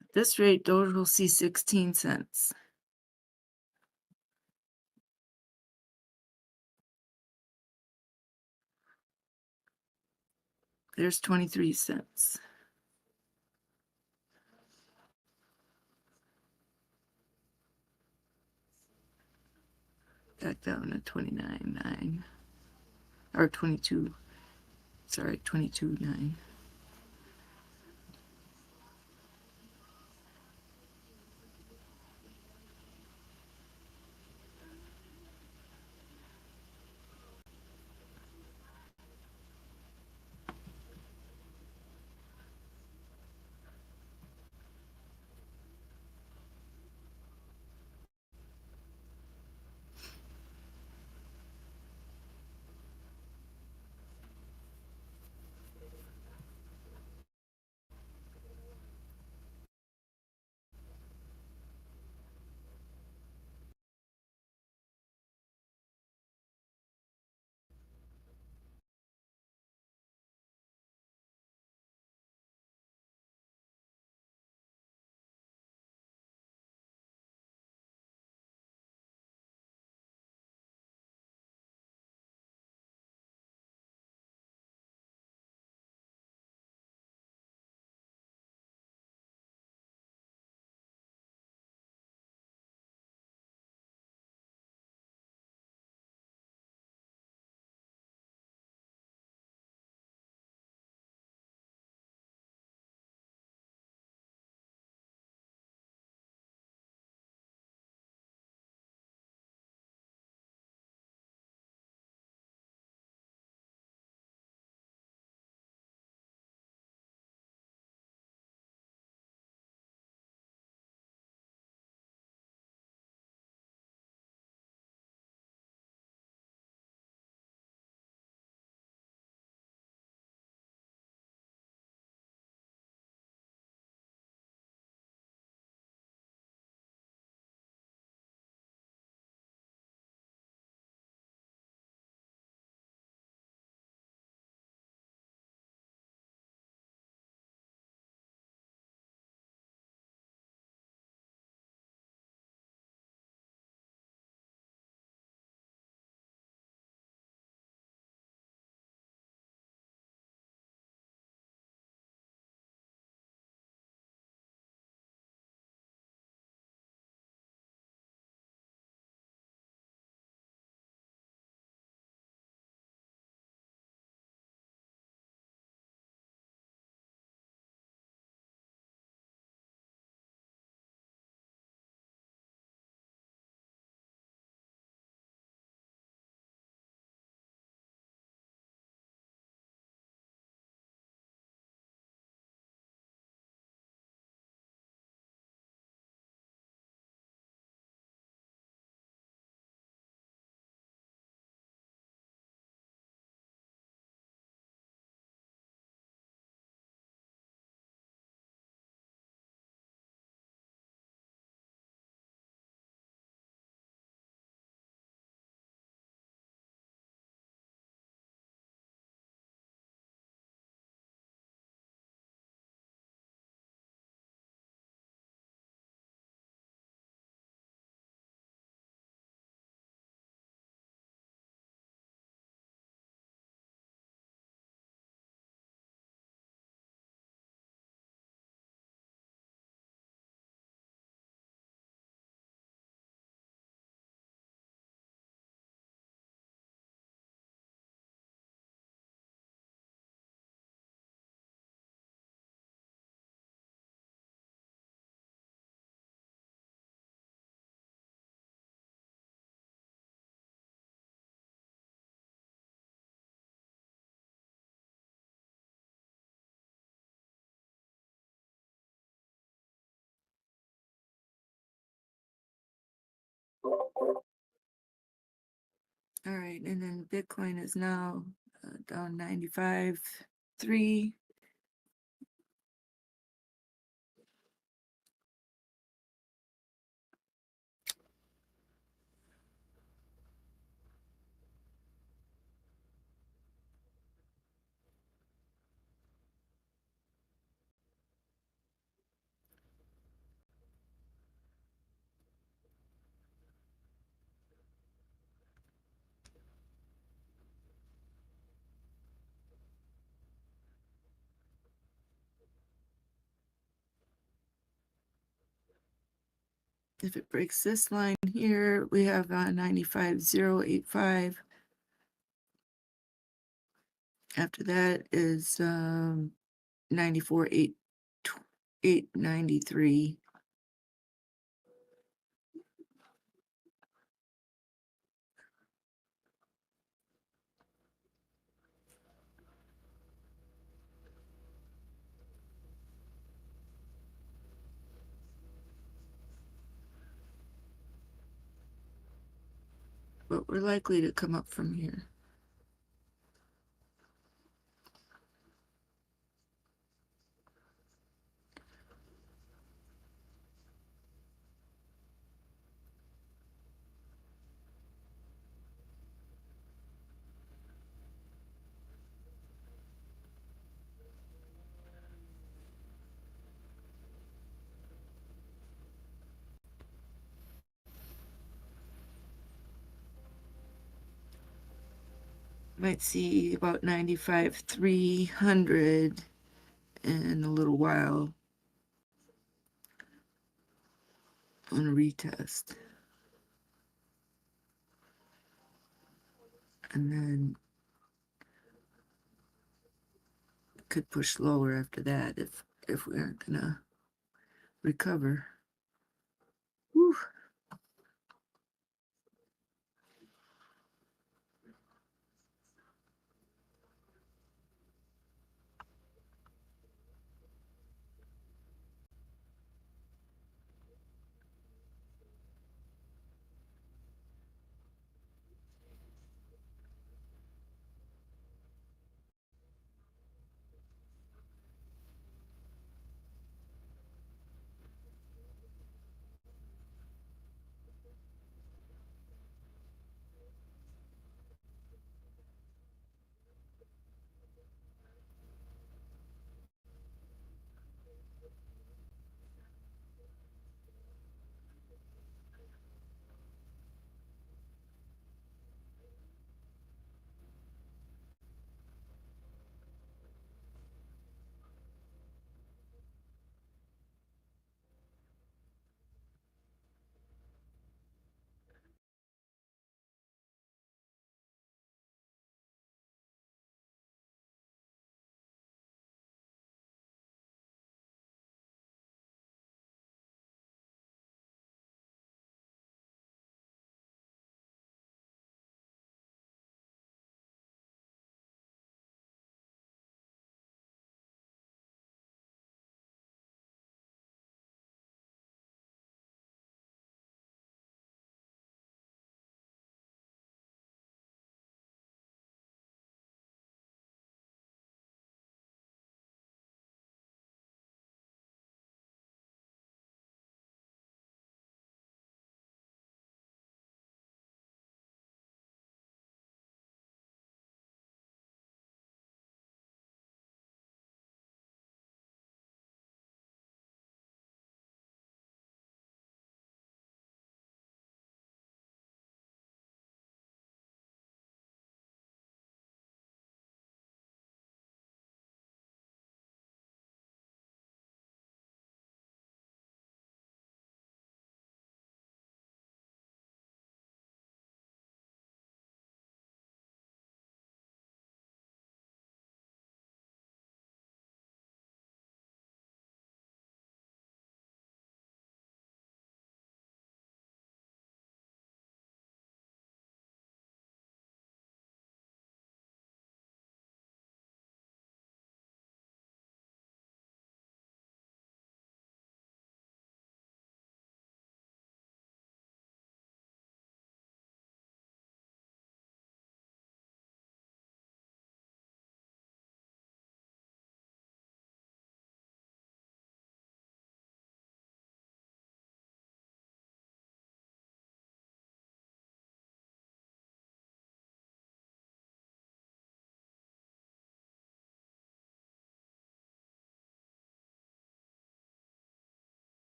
At this rate, Doge will see 16 cents. There's 23 cents. Back down to 29.9. Or 22. Sorry, 22.9. All right, and then Bitcoin is now down 95.3. If it breaks this line here, we have 95.085. After that is 94.893. But we're likely to come up from here. Might see about 95.300 in a little while on a retest. And then could push lower after that if we aren't gonna recover. Whew.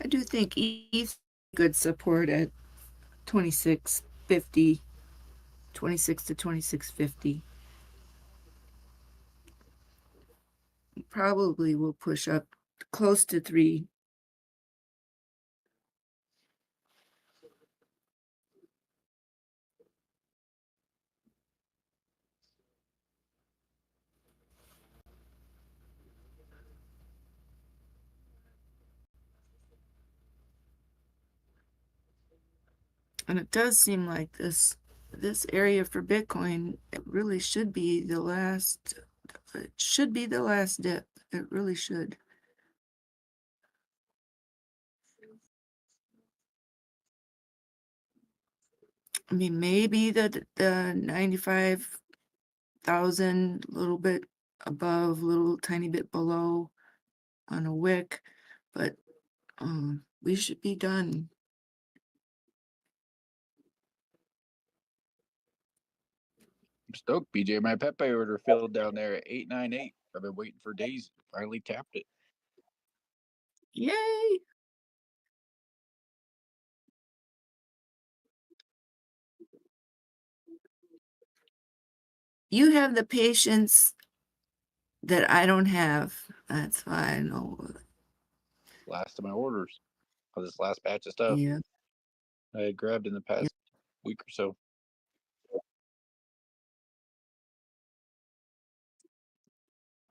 I do think ETH good support at 26.50, 26 to 26.50. Probably will push up close to 3. And it does seem like this area for Bitcoin, it really should be the last. It should be the last dip. It really should. I mean, maybe the 95,000, a little bit above, little tiny bit below on a wick, but we should be done. I'm stoked, BJ. My Pepe order filled down there at 898. I've been waiting for days. Finally tapped it. Yay! You have the patience that I don't have. That's fine. Last of my orders of this last batch of stuff. Yeah. I had grabbed in the past week or so.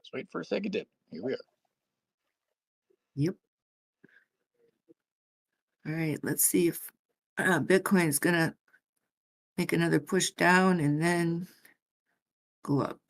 Let's wait for a second dip. Here we are. Yep. All right, let's see if Bitcoin is going to make another push down and then go up.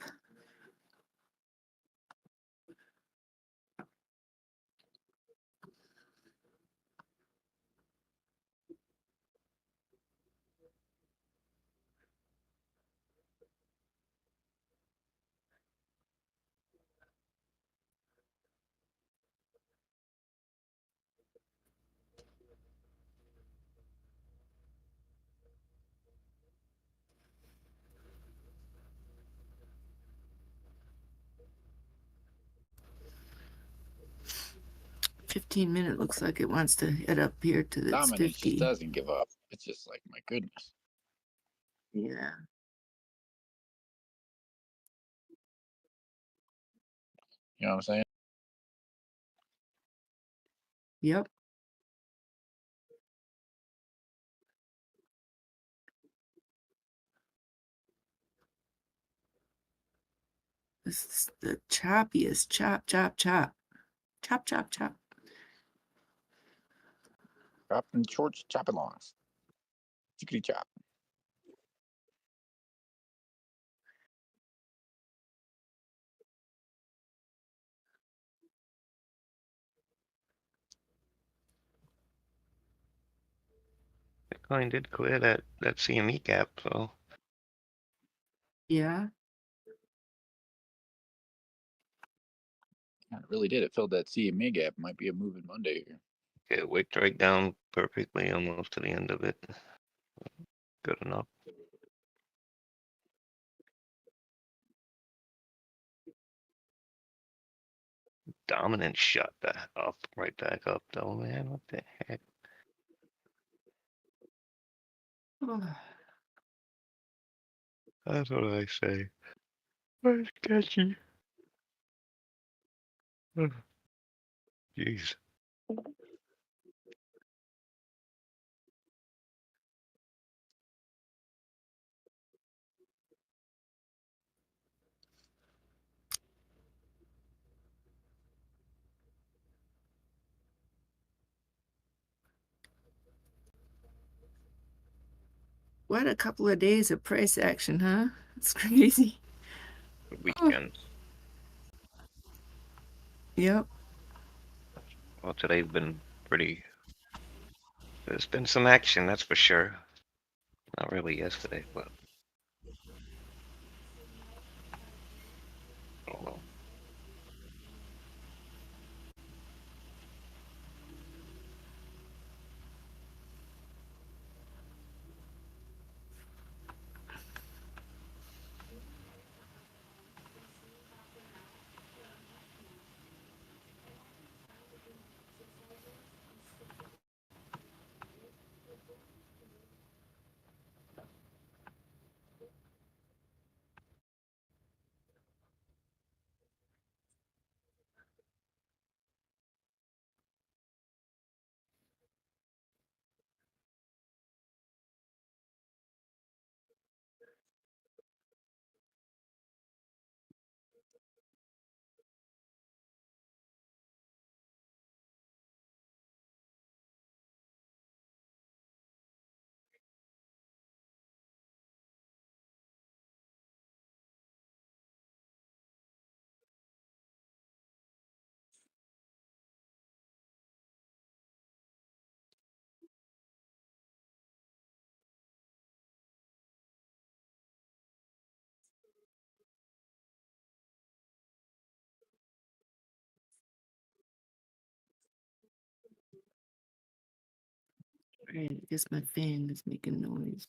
$15 looks like it wants to head up here to its Dominance 50. just doesn't give up. It's just like, my goodness. Yeah. You know what I'm saying? Yep. This is the choppiest. Chop, chop, chop. Chop, chop, chop. Chopping shorts, chopping longs. Chickity chop. Bitcoin did clear that CME gap, so Yeah. Yeah, it really did. It filled that CMA gap. Might be a moving Monday here. it wicked right down perfectly almost to the end of it. Good enough. Dominant shot that up, right back up though, man. What the heck? That's what I say. That's sketchy. Jeez. What a couple of days of price action, huh? It's crazy. Weekend. Yep. Well, today's been pretty. There's been some action, that's for sure. Not really yesterday, but. Oh well. Alright, I guess my fan is making noise.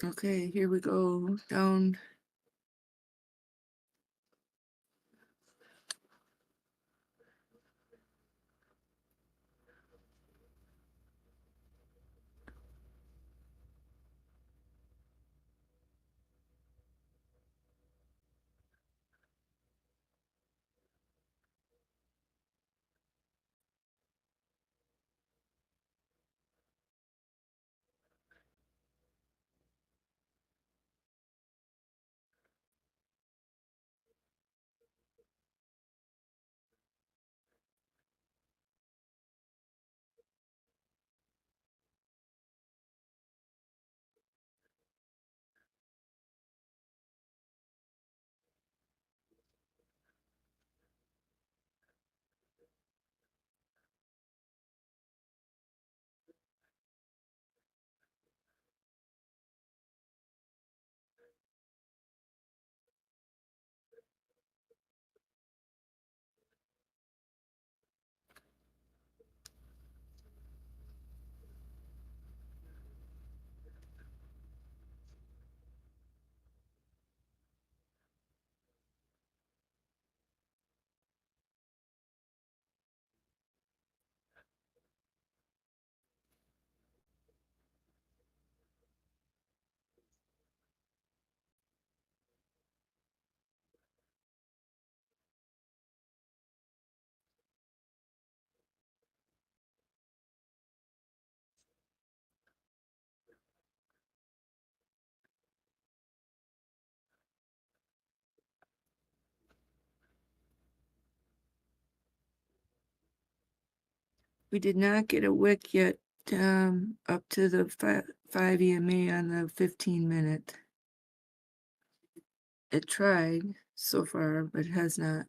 Okay, here we go down. We did not get a wick yet up to the 5 EMA on the 15-minute. It tried so far, but has not.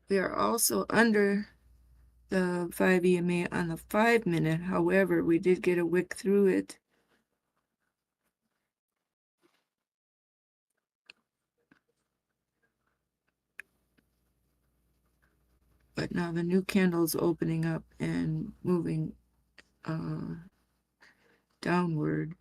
We are also under the 5 EMA on the 5-minute. However, we did get a wick through it. But now the new candle's opening up and moving downward.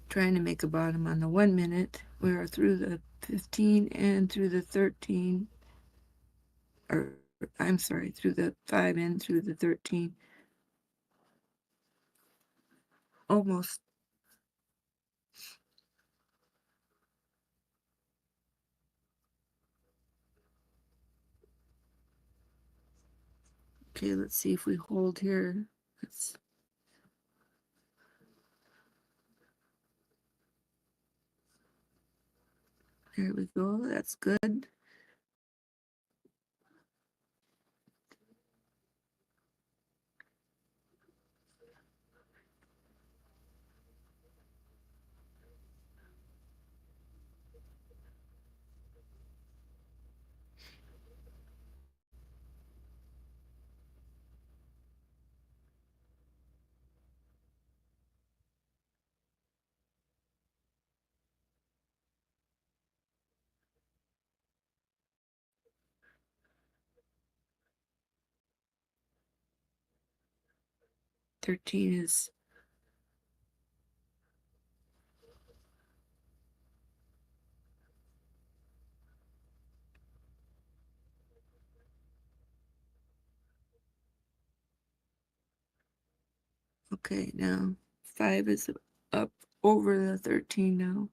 Trying to make a bottom on the 1 minute. We are through the 15 and through the 13, or I'm sorry, through the 5 and through the 13. Almost. Okay, let's see if we hold here. There we go. That's good. 13 is okay. Now 5 is up over the 13 now.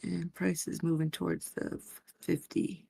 And price is moving towards the 50.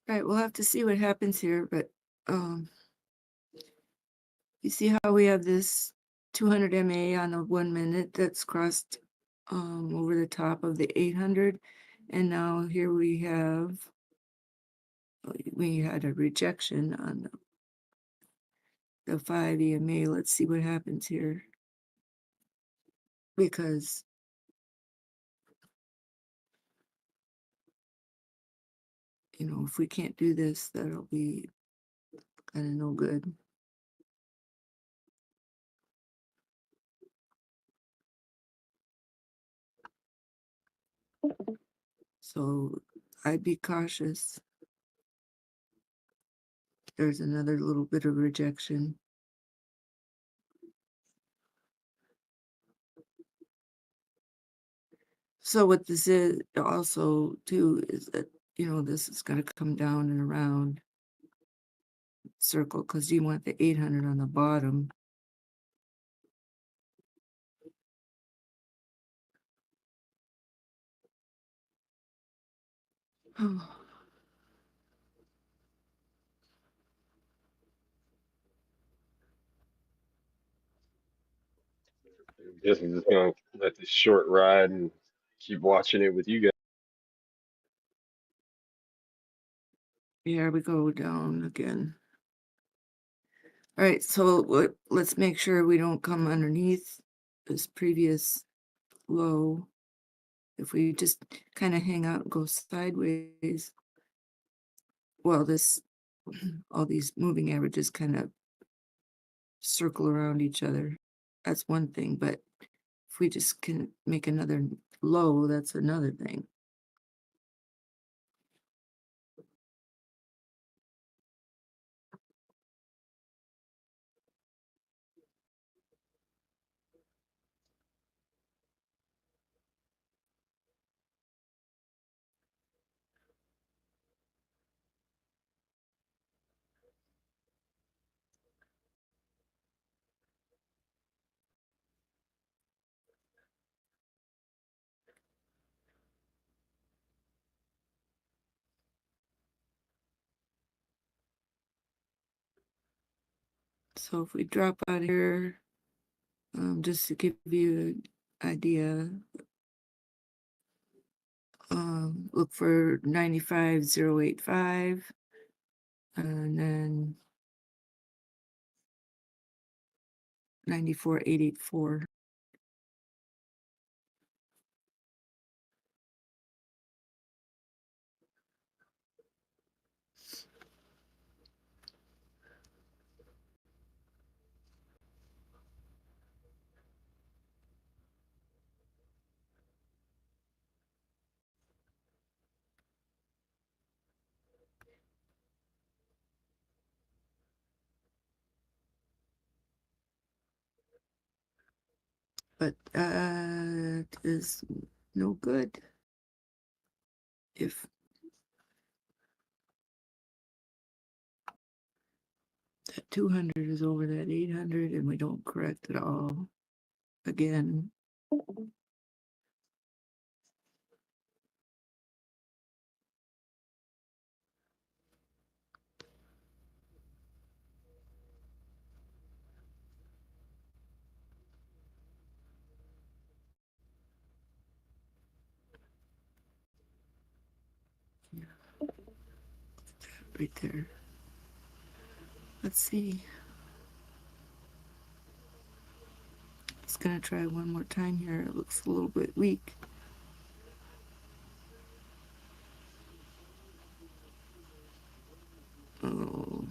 Right, we'll have to see what happens here, but you see how we have this 200 MA on the 1 minute that's crossed over the top of the 800, and now here we had a rejection on the 5 EMA. Let's see what happens here, because if we can't do this, that'll be kind of no good. So I'd be cautious. There's another little bit of rejection. So what this is also too is that, this is going to come down and around circle, because you want the 800 on the bottom. Guess I'm just gonna let this short ride and keep watching it with you guys. Here we go down again. All right, so let's make sure we don't come underneath this previous low. If we just kind of hang out and go sideways, well, all these moving averages kind of circle around each other. That's one thing, but if we just can make another low, that's another thing. So if we drop out here, just to give you an idea, look for 95,085, and then 94,884. But that is no good if that 200 is over that 800 and we don't correct at all again. Right there. Let's see. It's gonna try one more time here. It looks a little bit weak. Oh.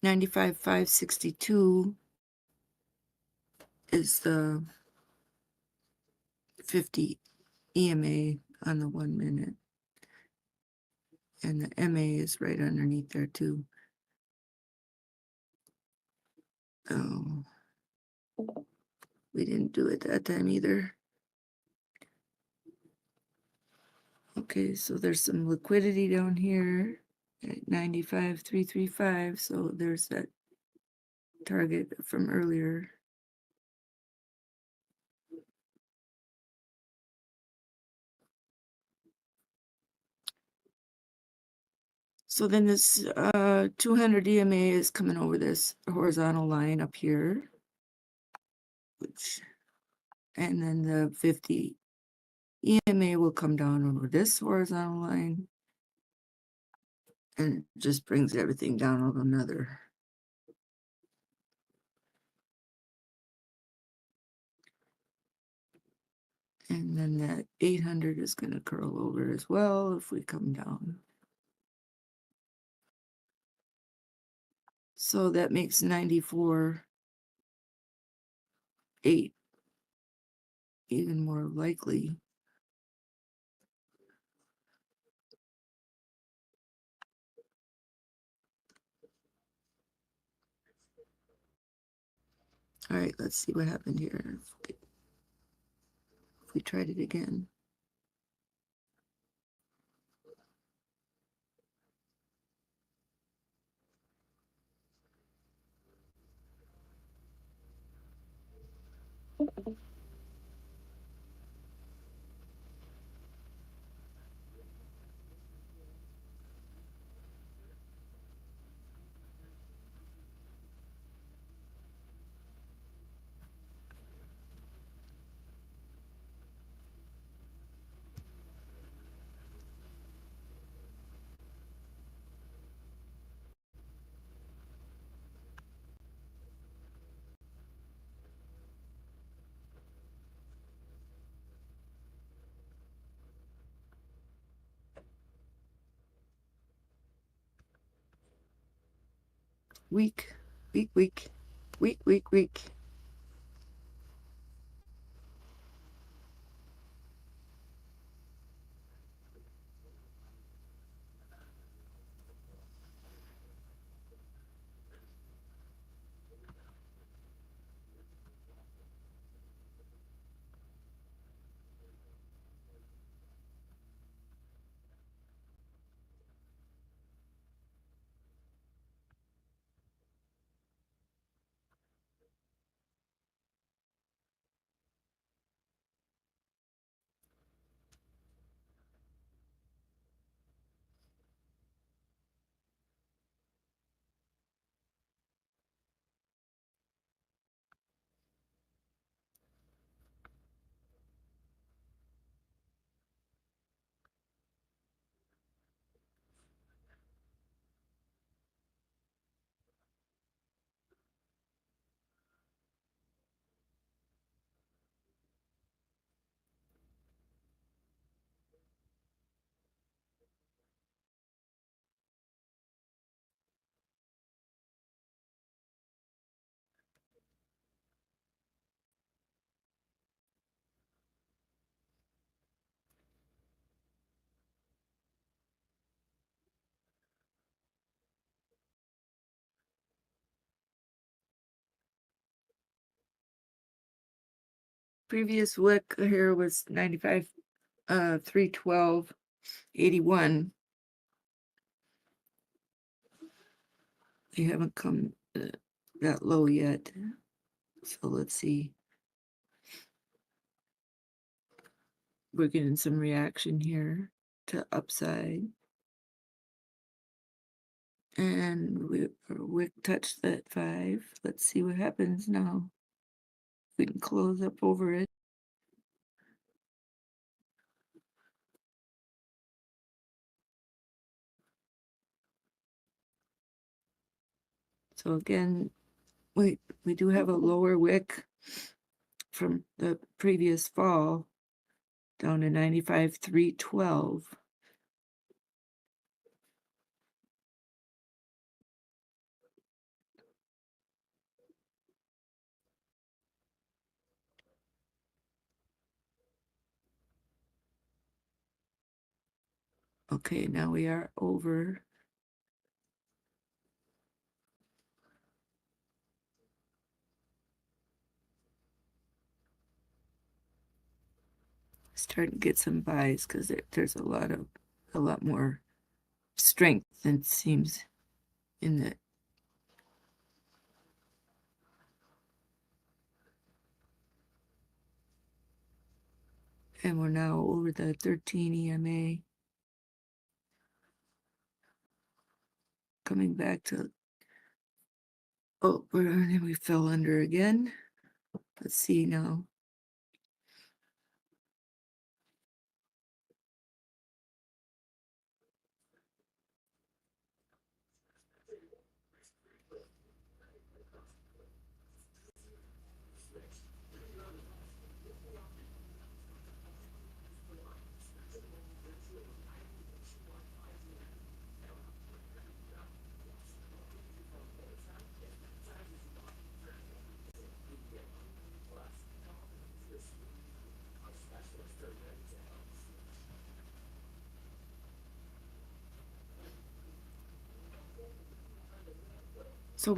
95,562 is the 50 EMA on the 1 minute. And the MA is right underneath there too. Oh, we didn't do it that time either. Okay, so there's some liquidity down here at 95,335. So there's that target from earlier. So then this 200 EMA is coming over this horizontal line up here, and then the 50 EMA will come down over this horizontal line, and it just brings everything down on another. And then that 800 is going to curl over as well if we come down. So that makes 94.8 even more likely. All right, let's see what happened here. If we tried it again. Weak. Previous wick here was 95, 312.81. They haven't come that low yet. So let's see. We're getting some reaction here to upside. And wick touched that 5. Let's see what happens now. We can close up over it. So again, we do have a lower wick from the previous fall down to 95,312. Okay, now we are over. Starting to get some buys because there's a lot more strength than it seems in the and we're now over the 13 EMA, coming back to then we fell under again. Let's see now. So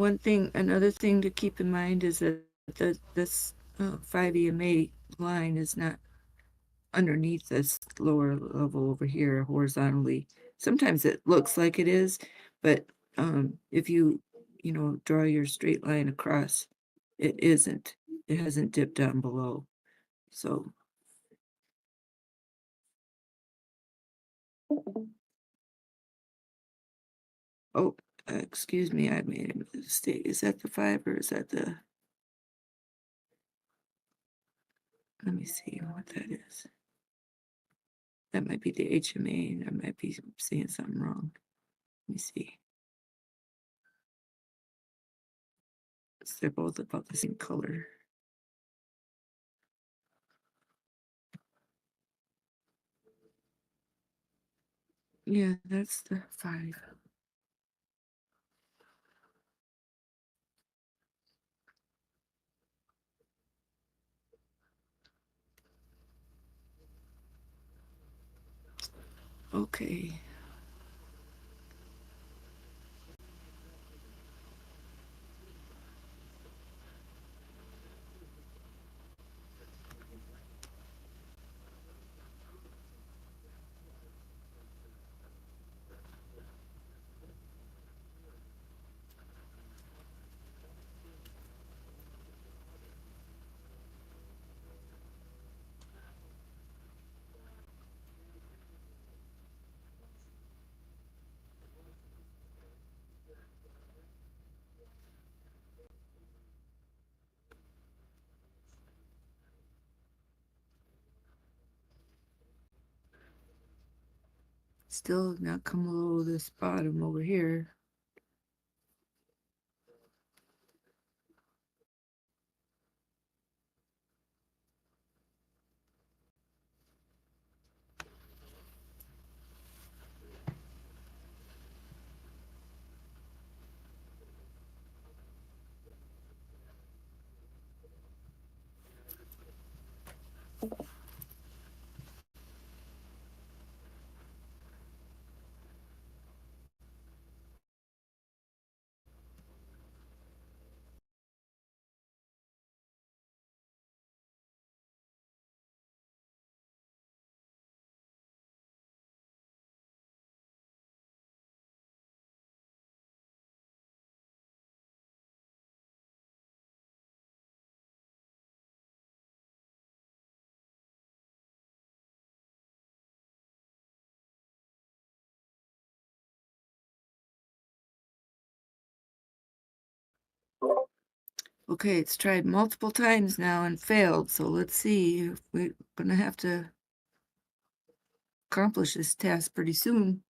another thing to keep in mind is that this 5 EMA line is not underneath this lower level over here horizontally. Sometimes it looks like it is, but if you draw your straight line across, it isn't. It hasn't dipped down below. So excuse me, I made a mistake. Is that the 5 or is that the... Let me see what that is. That might be the HMA, and I might be saying something wrong. Let me see. They're both about the same color. Yeah, that's the 5. Okay. Still not come below this bottom over here. Okay, it's tried multiple times now and failed, so let's see if we're gonna have to accomplish this task pretty soon.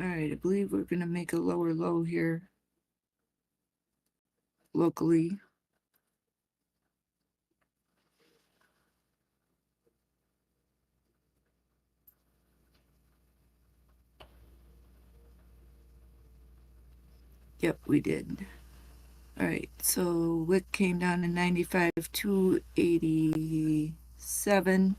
All right, I believe we're going to make a lower low here locally. Yep, we did. All right, so wick came down to 95,287.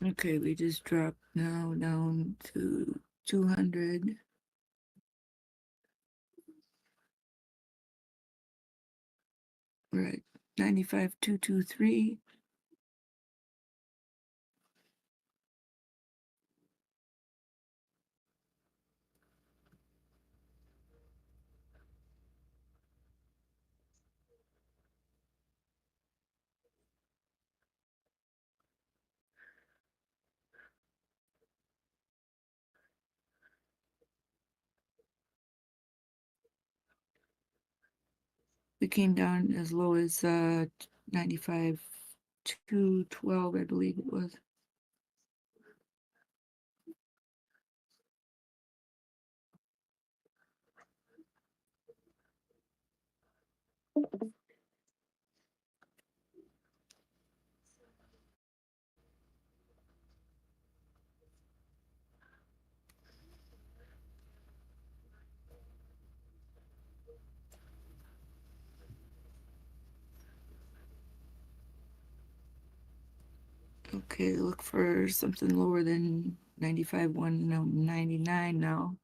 Okay, we just dropped now down to 200. We're at 95,223. We came down as low as 95,212, I believe it was. Okay, look for something lower than 95,199 now.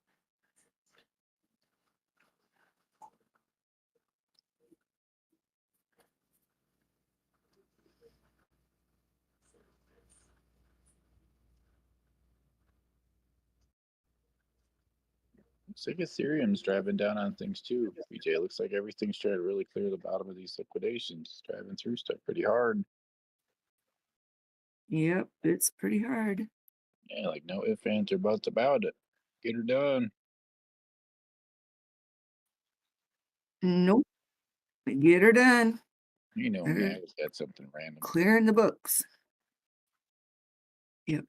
Looks like Ethereum's driving down on things too, BJ. Looks like everything's trying to really clear the bottom of these liquidations, driving through stuff pretty hard. Yep, it's pretty hard. Yeah, like no ifs, ands, or buts about it. Get her done. Nope. Get her done. You know me, I always got something random. Clearing the books. Yep.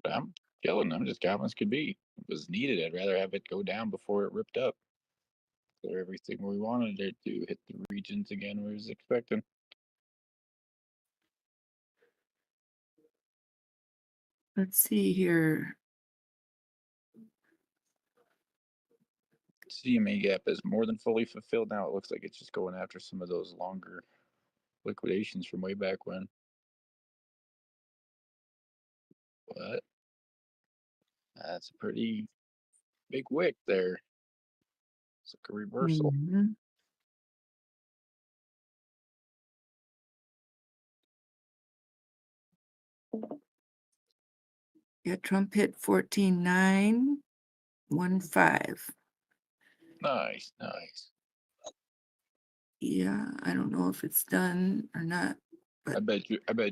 But I'm killing them, just calm as could be. If it was needed, I'd rather have it go down before it ripped up. Clear everything we wanted it to, hit the regions again we was expecting. Let's see here. CMA gap is more than fully fulfilled now. It looks like it's just going after some of those longer liquidations from way back when. But that's a pretty big wick there. It's like a reversal. Yeah, Trump hit 14,915. Nice, nice. Yeah, I don't know if it's done or not. But I bet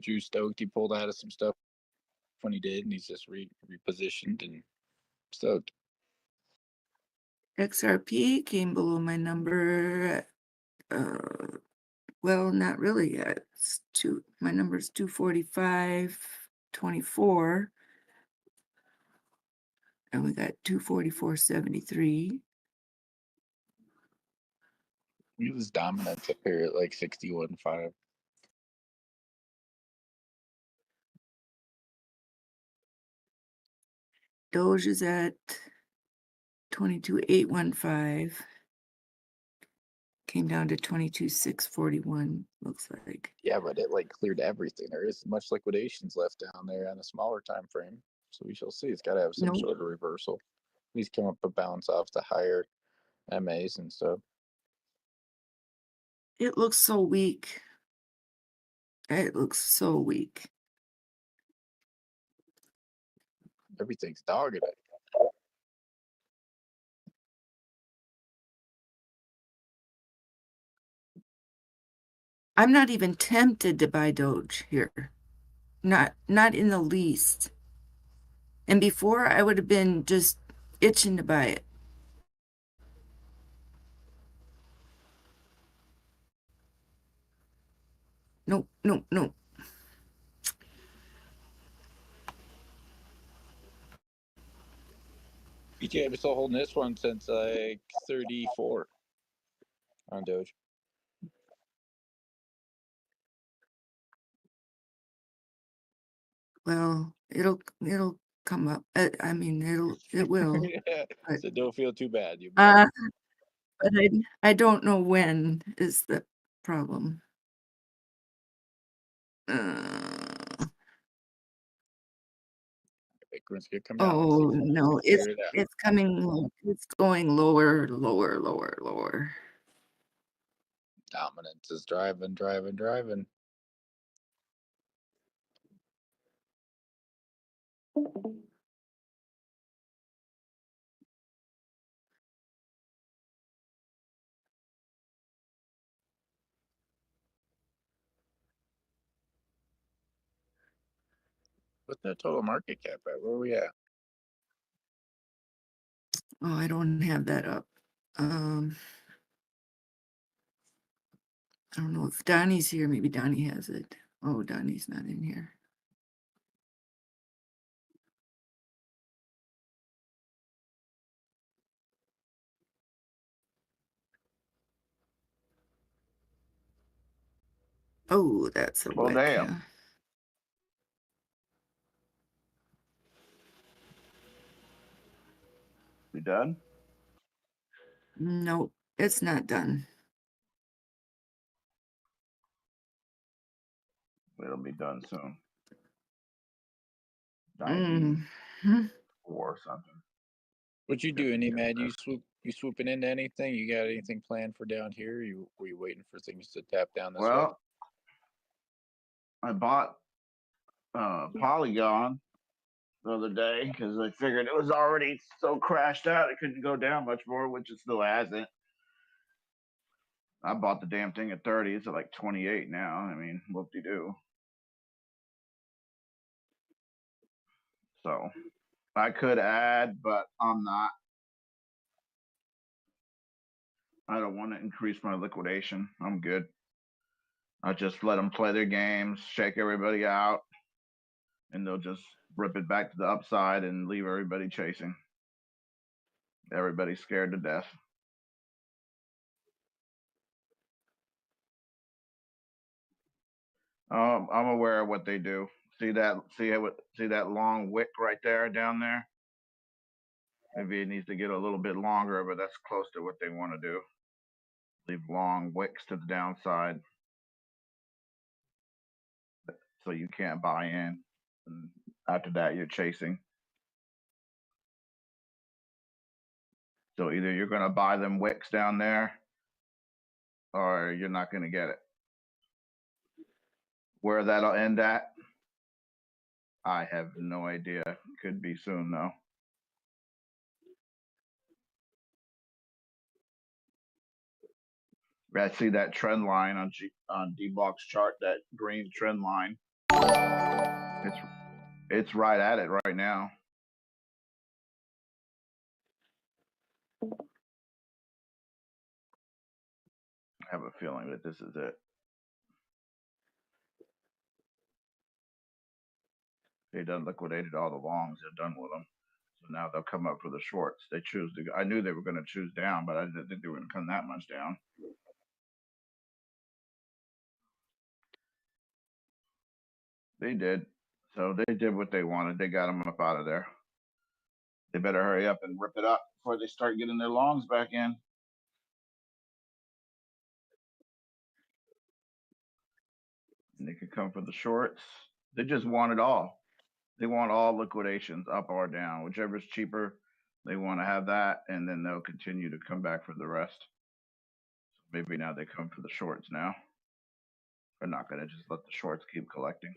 you stoked he pulled out of some stuff when he did, and he's just repositioned and stoked. XRP came below my number. Well, not really yet. My number is 245.24. And we got 244.73. He was dominant up here at like 61.5. Doge is at 22,815. Came down to 22,641, looks like. Yeah, but it like cleared everything. There isn't much liquidations left down there on a smaller time frame. So we shall see. It's got to have some sort of reversal. At least come up a bounce off the higher MAs and stuff. It looks so weak. It looks so weak. Everything's dogged. I'm not even tempted to buy Doge here. Not in the least. And before I would have been just itching to buy it. Nope. BJ, I've been still holding this one since like 34 on Doge. Well, it'll come up. I mean, it will. Yeah, but, so don't feel too bad. You but I don't know when is the problem. Bitcoin's gonna come down. Oh no, it's coming. It's going lower. Dominance is driving. What's that total market cap at? Where are we at? Oh, I don't have that up. I don't know if Donnie's here. Maybe Donnie has it. Oh, Donnie's not in here. Oh, that's a well, wick. damn. Yeah. We done? Nope, it's not done. It'll be done soon. 94 or something. What you doing, Mad? You swooping into anything? You got anything planned for down here? Were you waiting for things to tap down this way? I bought Polygon the other day because I figured it was already so crashed out it couldn't go down much more, which it still hasn't. I bought the damn thing at 30. It's at like 28 now. I mean, whoop-de-doo. So I could add, but I'm not. I don't want to increase my liquidation. I'm good. I just let them play their games, shake everybody out, and they'll just rip it back to the upside and leave everybody chasing. Everybody's scared to death. I'm aware of what they do. See that long wick right there down there? Maybe it needs to get a little bit longer, but that's close to what they want to do. Leave long wicks to the downside, so you can't buy in. And after that, you're chasing. So either you're going to buy them wicks down there, or you're not going to get it. Where that'll end at, I have no idea. Could be soon though. I see that trend line on Dbloc's chart, that green trend line. It's right at it right now. I have a feeling that this is it. They done liquidated all the longs. They're done with them. So now they'll come up for the shorts. They choose to. I knew they were going to choose down, but I didn't think they were going to come that much down. They did. So they did what they wanted. They got them up out of there. They better hurry up and rip it up before they start getting their longs back in. And they could come for the shorts. They just want it all. They want all liquidations, up or down, whichever's cheaper. They want to have that, and then they'll continue to come back for the rest. So maybe now they come for the shorts now. They're not going to just let the shorts keep collecting.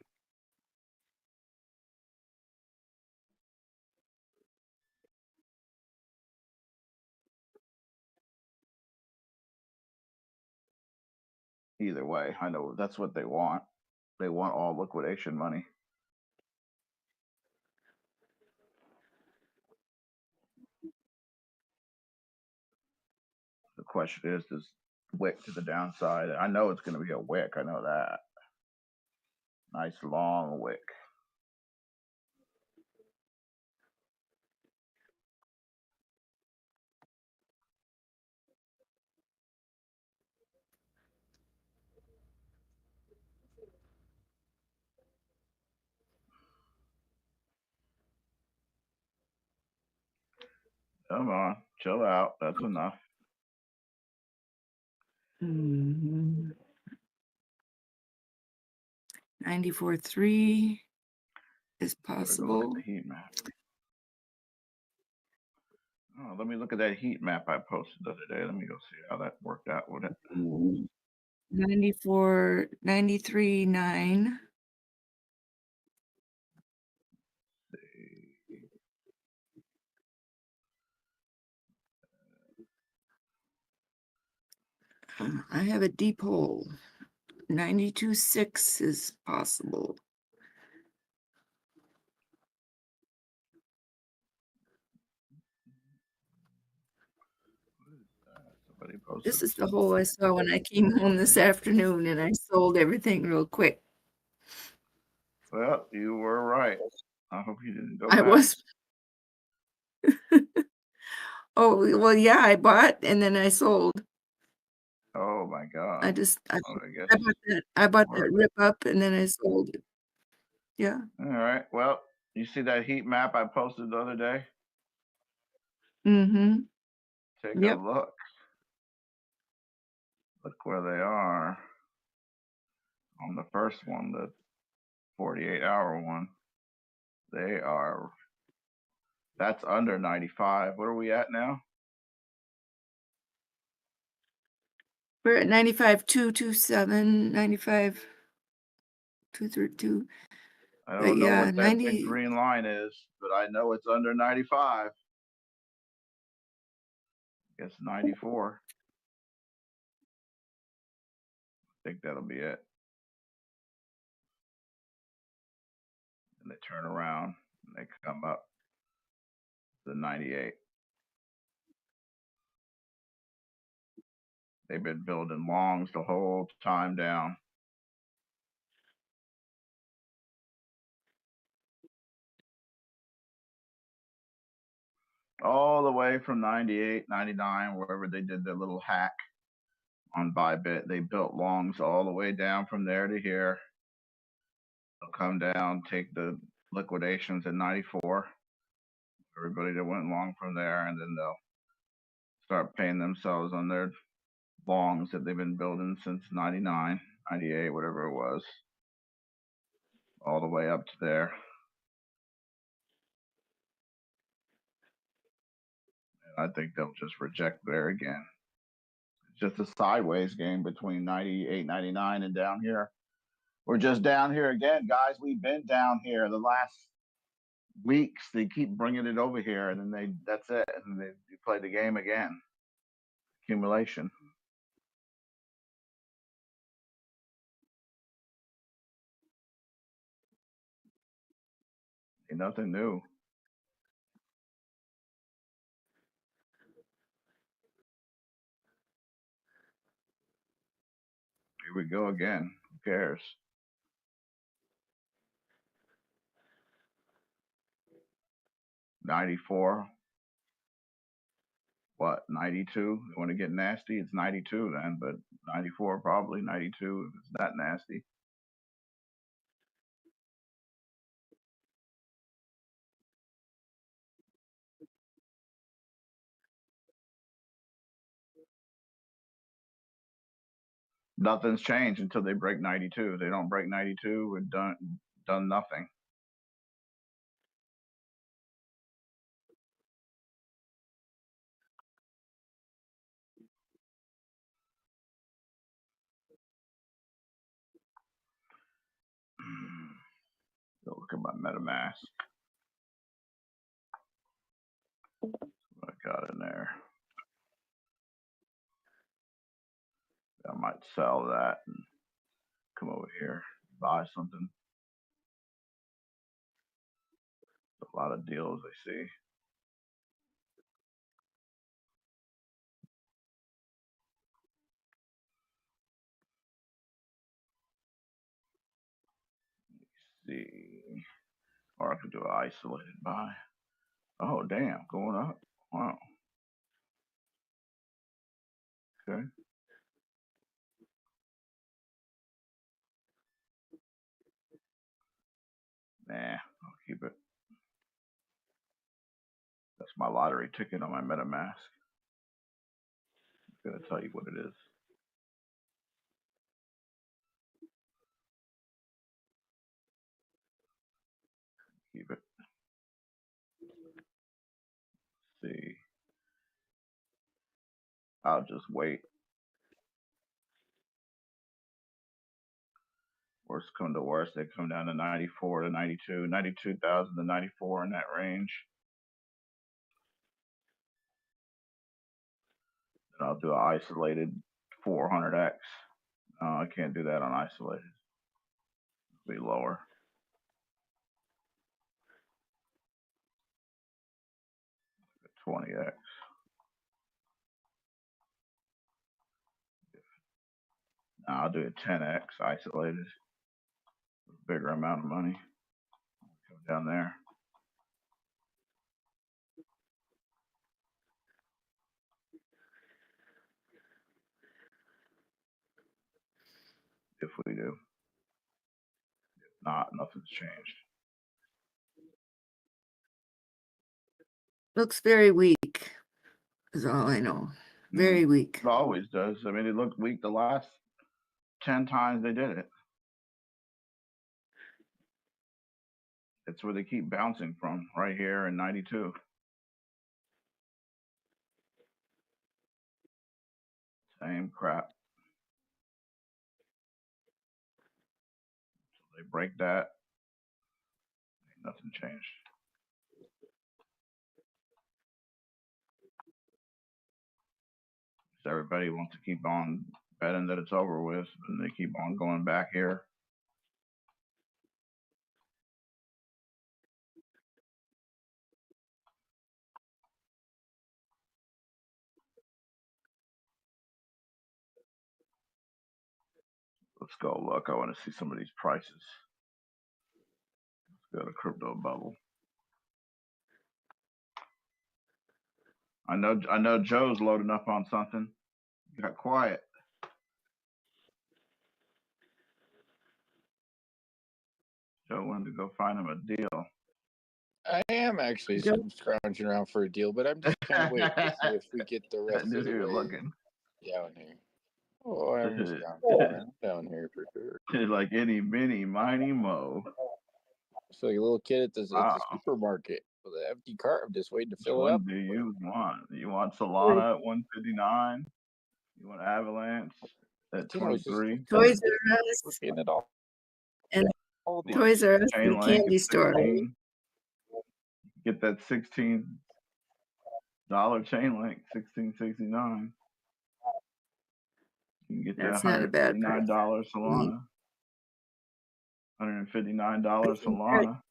Either way, I know that's what they want. They want all liquidation money. The question is, does wick to the downside? I know it's going to be a wick. I know that. Nice long wick. Come on, chill out. That's enough. 94.3 is possible. The heat map. Oh, let me look at that heat map I posted the other day. Let me go see how that worked out with it. 94, 93.9. I have a deep hole. 92.6 is possible. This is the hole I saw when I came home this afternoon, and I sold everything real quick. Well, you were right. I hope you didn't go I back. was. Oh, well, yeah, I bought and then I sold. Oh my God. I bought that rip up and then I sold it. Yeah. All right. Well, you see that heat map I posted the other day? Mm-hmm. Take a look. Look where they are. On the first one, the 48-hour one. They are, that's under 95. What are we at now? We're at 95.227, 95.232. I don't know what that big green line is, but I know it's under 95. I guess 94. I think that'll be it. And they turn around and they come up to 98. They've been building longs the whole time down. All the way from 98, 99, wherever they did their little hack on Bybit, they built longs all the way down from there to here. They'll come down, take the liquidations at 94. Everybody that went long from there, and then they'll start paying themselves on their longs that they've been building since 99, 98, whatever it was, all the way up to there. And I think they'll just reject there again. It's just a sideways game between 98, 99 and down here. We're just down here again, guys. We've been down here the last weeks. They keep bringing it over here, and then that's it. And they play the game again. Accumulation. Ain't nothing new. Here we go again. Who cares? $94. What, 92? You want to get nasty? It's 92 then, but 94 probably, 92 if it's that nasty. nothing's changed until they break 92. They don't break 92, we've done nothing. Go look at my MetaMask. What I got in there. I might sell that and come over here, buy something. A lot of deals I see. Let's see. Or I could do an isolated buy. Oh, damn, going up. Wow. Okay. Nah, I'll keep it. That's my lottery ticket on my MetaMask. I'm gonna tell you what it is. Keep it. Let's see. I'll just wait. Worst come to worst, they come down to 94 to 92, 92,000 to 94 in that range. Then I'll do an isolated 400x. I can't do that on isolated. It'll be lower. The 20x. Now I'll do a 10x isolated. A bigger amount of money. Come down there. If we do. If not, nothing's changed. Looks very weak, is all I know. Very weak. It always does. I mean, it looked weak the last 10 times they did it. It's where they keep bouncing from, right here in 92. Same crap. So they break that. Nothing changed. So everybody wants to keep on betting that it's over with, and they keep on going back here. Let's go look. I want to see some of these prices. Let's go to crypto bubble. I know Joe's loading up on something. Got quiet. Joe wanted to go find him a deal. I am actually scrounging around for a deal, but I'm just kind of waiting to see if we get the rest of the way looking down here. Oh, I'm just down here for sure. Like any mini, miny, mo. It's like a little kid at the supermarket with an empty cart. I'm just waiting to fill it up. What do you want? You want Solana at 159? You want Avalanche at 23? Toys R Us. Getting it all. And Toys R Us and candy store. Get that $16 chain link, $16.69. You can get That's that not a bad $159 Solana. $159 Solana.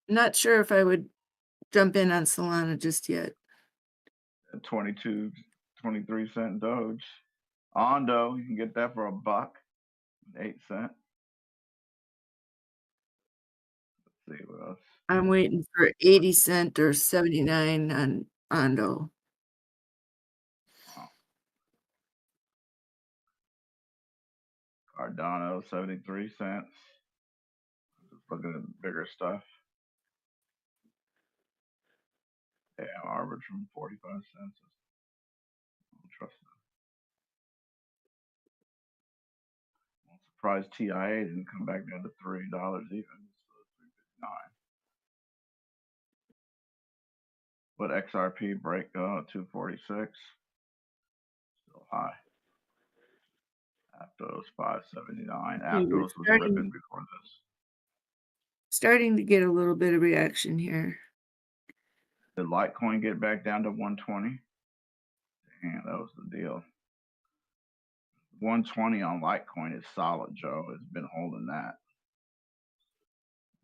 Not sure if I would jump in on Solana just yet. 22, 23 cent Doge. Ondo, you can get that for $1, 8 cents. Let's see what else. I'm waiting for 80 cent or 79 on Ondo. Cardano, 73 cents. Just looking at bigger stuff. Yeah, average from 45 cents. I don't trust surprised TIA didn't come back down to $3 even. So $3.59. But XRP break 246. Still high. Aptos 579. Aptos was ripping before this. Starting to get a little bit of reaction here. Did Litecoin get back down to 120? Damn, that was the deal. 120 on Litecoin is solid, Joe. It's been holding that.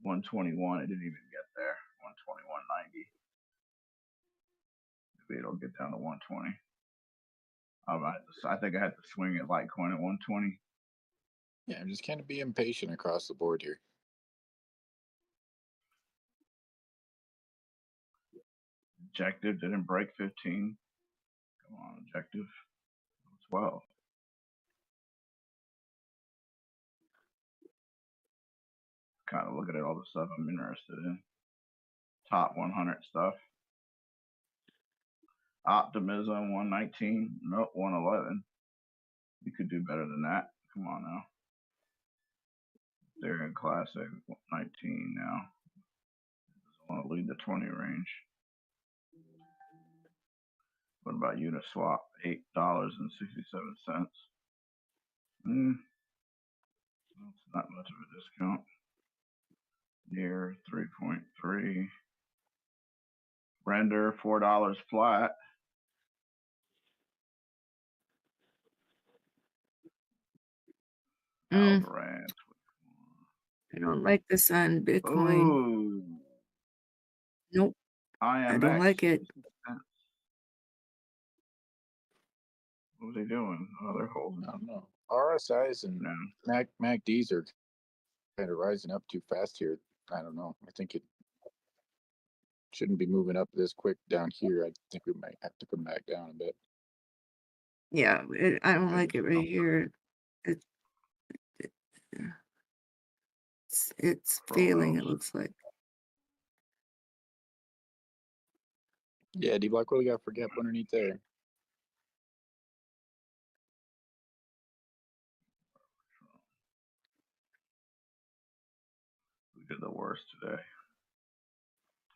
121, it didn't even get there. 121.90. Maybe it'll get down to 120. I think I had to swing at Litecoin at 120. Yeah, I'm just kind of be impatient across the board here. Objective didn't break 15. Come on, objective 12. Kind of looking at all the stuff I'm interested in. Top 100 stuff. Optimism 119. Nope, 111. You could do better than that. Come on now. They're in classic 19 now. I want to lead the 20 range. What about Uniswap? $8.67. That's not much of a discount. Near 3.3. Render $4 flat. I don't like this on Bitcoin. Ooh. Nope. I don't like it. What are they doing? Oh, they're holding. I don't know. RSIs and MACDs are kind of rising up too fast here. I don't know. I think it shouldn't be moving up this quick down here. I think we might have to come back down a bit. Yeah, I don't like it right here. It's failing, it looks like. Yeah, Dbloc, what do we got for gap underneath there? We did the worst today.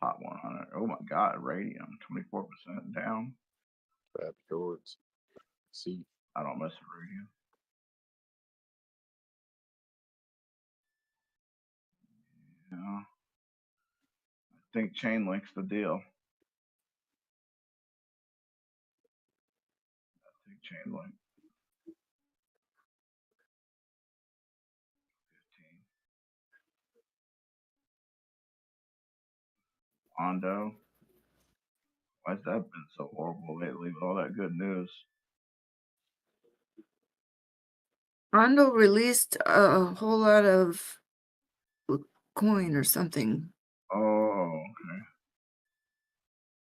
Top 100. Oh my God, Radium 24% down. Crap shorts. See, I don't mess with Radium. Yeah. I think Chainlink's the deal. I think Chainlink. 15. Ondo. Why's that been so horrible lately with all that good news? Ondo released a whole lot of coin or something. Oh, okay.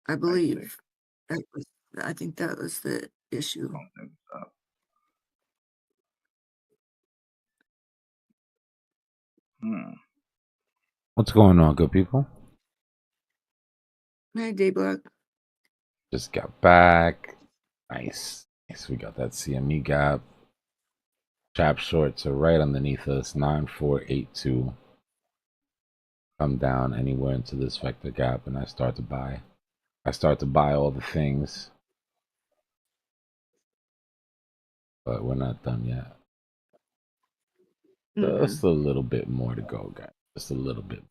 I believe. I think that was the issue. I don't think so. What's going on, good people? Hey, Dbloc. Just got back. Nice. Nice. We got that CME gap. Chap shorts are right underneath us. 9482. Come down anywhere into this vector gap, and I start to buy. I start to buy all the things. But we're not done yet. Just a little bit more to go, guys. Just a little bit.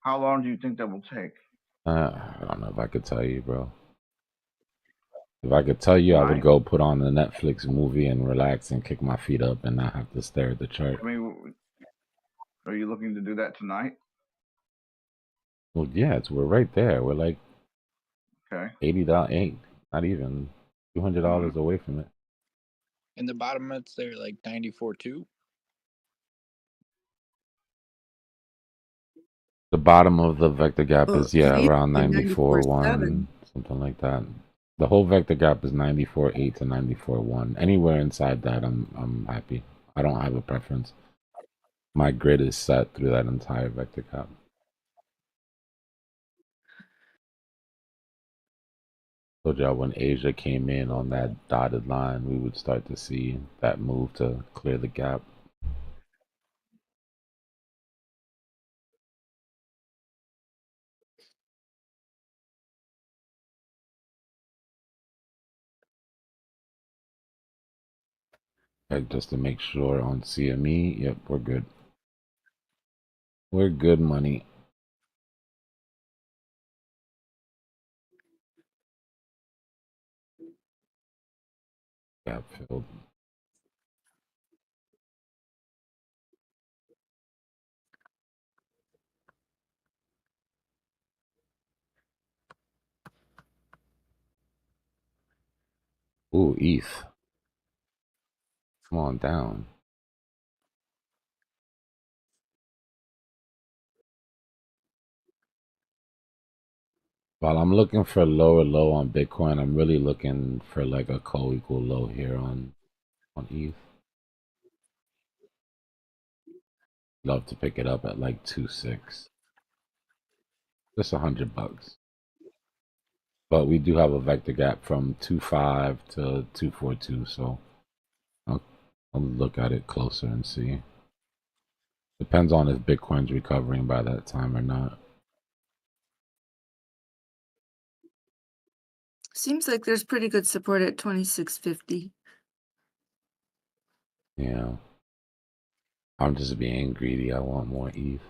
How long do you think that will take? I don't know if I could tell you, bro. If I could tell you, I would go put on the Netflix movie and relax and kick my feet up and not have to stare at the chart. I mean, are you looking to do that tonight? Well, yeah, we're right there. We're like Okay. $80, not even $200 away from it. And the bottom it's there like 94.2. The bottom of the vector gap is around 94.1, something like that. The whole vector gap is 94.8 to 94.1. Anywhere inside that, I'm happy. I don't have a preference. My grid is set through that entire vector gap. Told y'all when Asia came in on that dotted line, we would start to see that move to clear the gap. Like just to make sure on CME, yep, we're good. We're good money. Gap filled. Ooh, ETH. Come on down. While I'm looking for lower low on Bitcoin, I'm really looking for like a co-equal low here on ETH. Love to pick it up at like 2.6. Just $100. But we do have a vector gap from 2.5 to 2.42, so I'll look at it closer and see. Depends on if Bitcoin's recovering by that time or not. Seems like there's pretty good support at 2650. Yeah. I'm just being greedy. I want more ETH.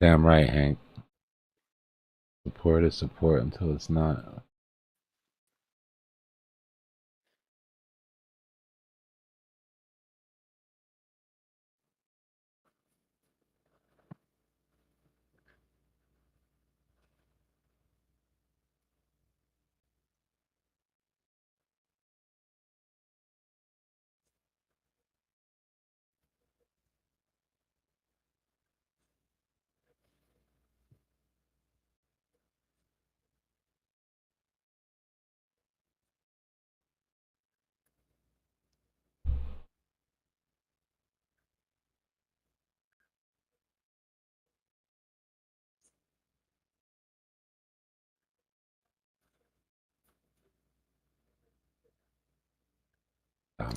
Damn right, Hank. Support is support until it's not.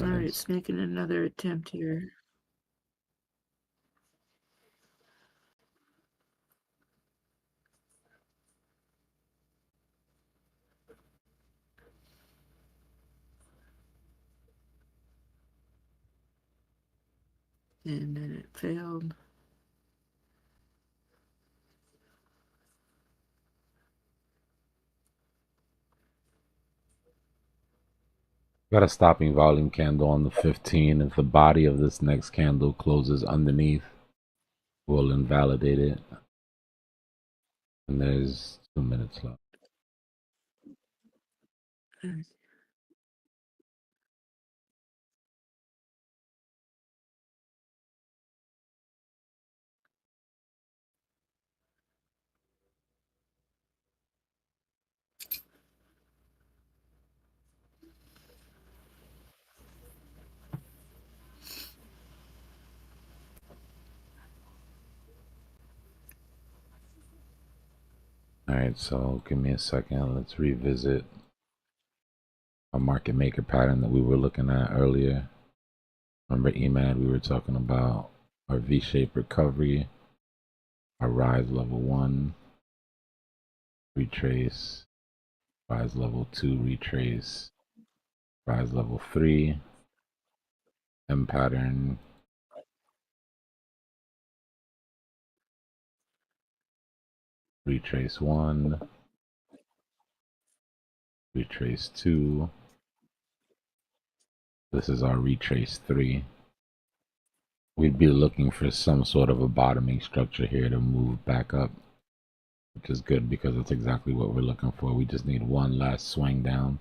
All right, it's making another attempt here. And then it failed. Got a stopping volume candle on the 15. If the body of this next candle closes underneath, we'll invalidate it. And there's 2 minutes left. Alright, so give me a second. Let's revisit a market maker pattern that we were looking at earlier. Remember EMAD, we were talking about our V-shaped recovery, our rise level 1, retrace, rise level 2, retrace, rise level 3, M pattern, retrace 1, retrace 2. This is our retrace 3. We'd be looking for some sort of a bottoming structure here to move back up. which is good because it's exactly what we're looking for. We just need one last swing down.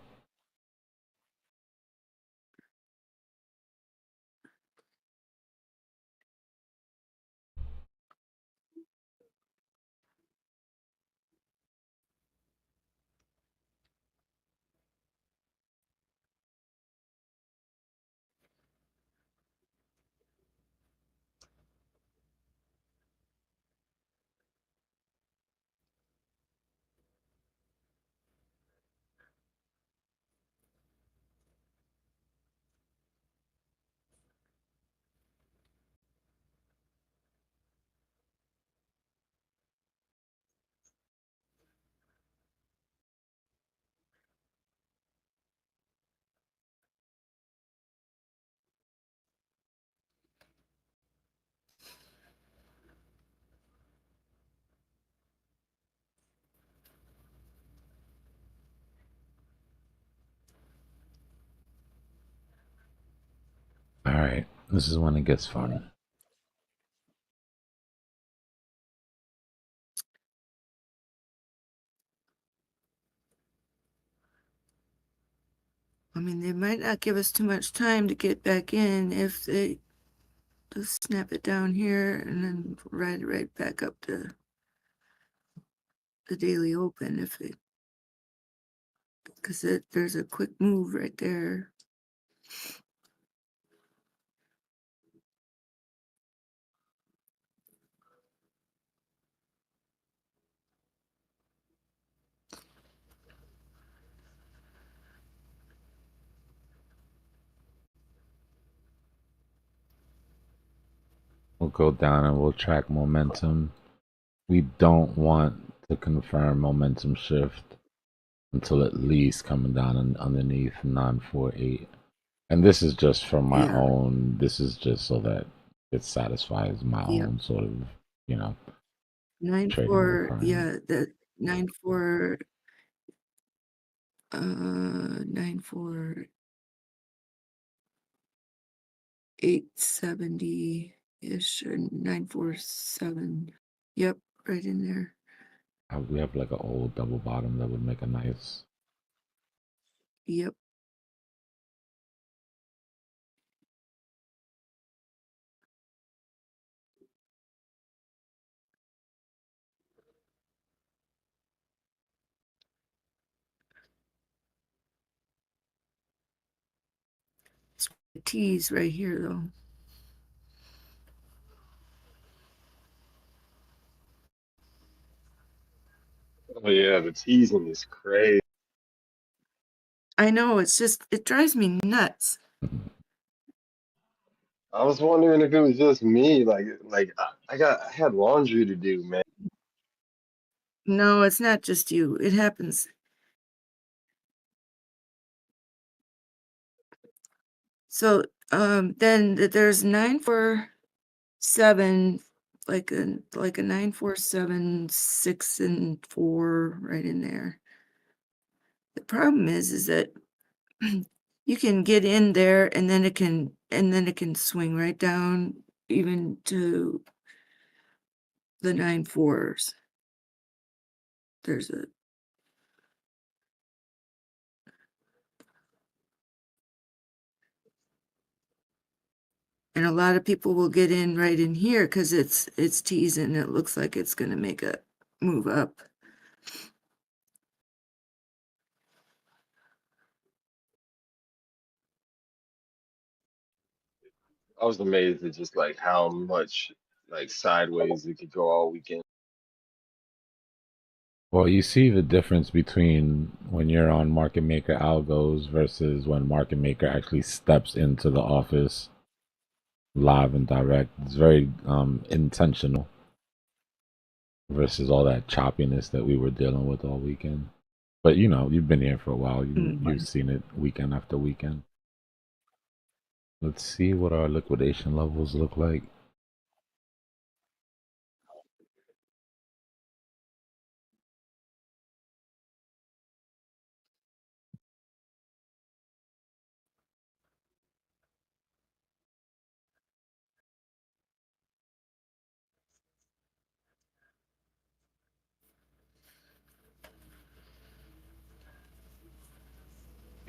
All right, this is when it gets fun. I mean, they might not give us too much time to get back in if they just snap it down here and then ride it right back up to the daily open if it, because there's a quick move right there. We'll go down and we'll track momentum. We don't want to confirm momentum shift until at least coming down and underneath 948. And this is just for my own, this is just so that it satisfies my own sort of, you know, 9-4, yeah, that 9-4, 9-4, 870-ish or 947. Yep, right in there. We have like an old double bottom that would make a nice. Yep. T's right here though. Oh yeah, the teasing is crazy. I know, it's just, it drives me nuts. I was wondering if it was just me. I had laundry to do, man. No, it's not just you. It happens. So then there's 947, like a 947, 6 and 4 right in there. The problem is that you can get in there and then it can swing right down even to the 9-4s. There's a and a lot of people will get in right in here because it's teasing. It looks like it's going to make a move up. I was amazed at just like how much like sideways it could go all weekend. Well, you see the difference between when you're on market maker algos versus when market maker actually steps into the office live and direct. It's very intentional versus all that choppiness that we were dealing with all weekend. But you know, you've been here for a while. You've seen it weekend after weekend. Let's see what our liquidation levels look like.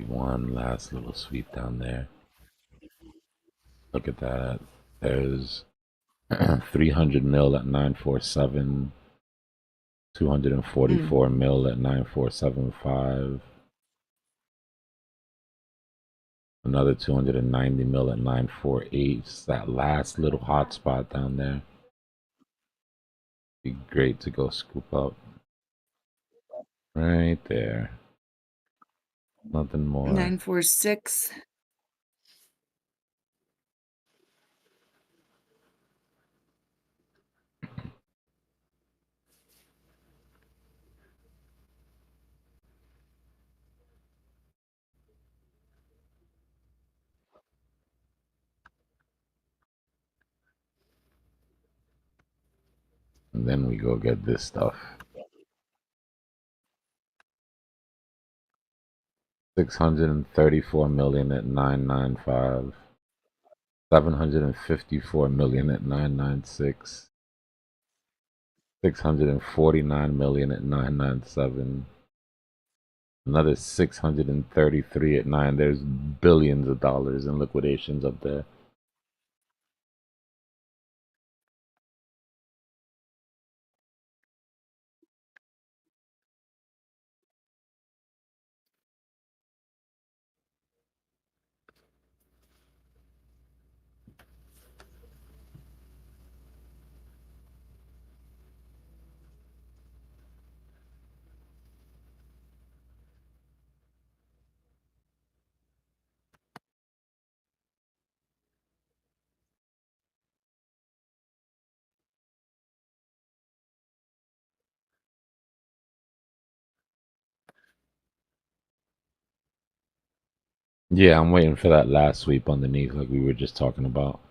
One last little sweep down there. Look at that. There's 300 mil at 947, 244 mil at 9475, another 290 mil at 948. It's that last little hot spot down there. Be great to go scoop up. Right there. Nothing more. 946. And then we go get this stuff. 634 million at 995. 754 million at 996. 649 million at 997. Another 633 at 9. There's billions of dollars in liquidations up there. Yeah, I'm waiting for that last sweep underneath like we were just talking about.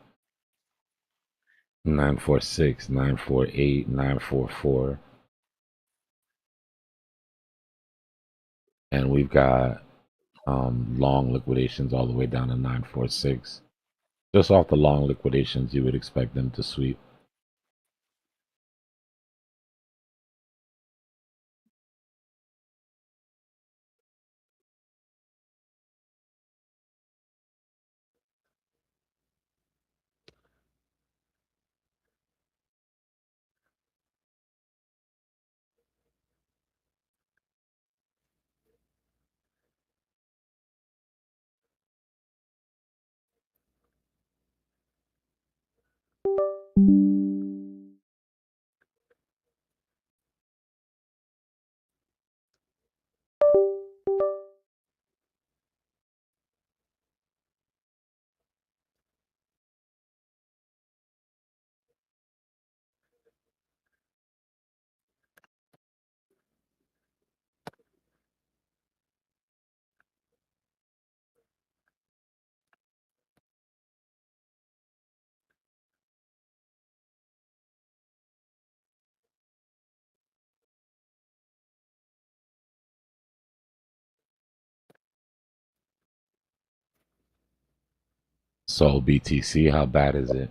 946, 948, 944. And we've got long liquidations all the way down to 946. Just off the long liquidations, you would expect them to sweep. So BTC, how bad is it?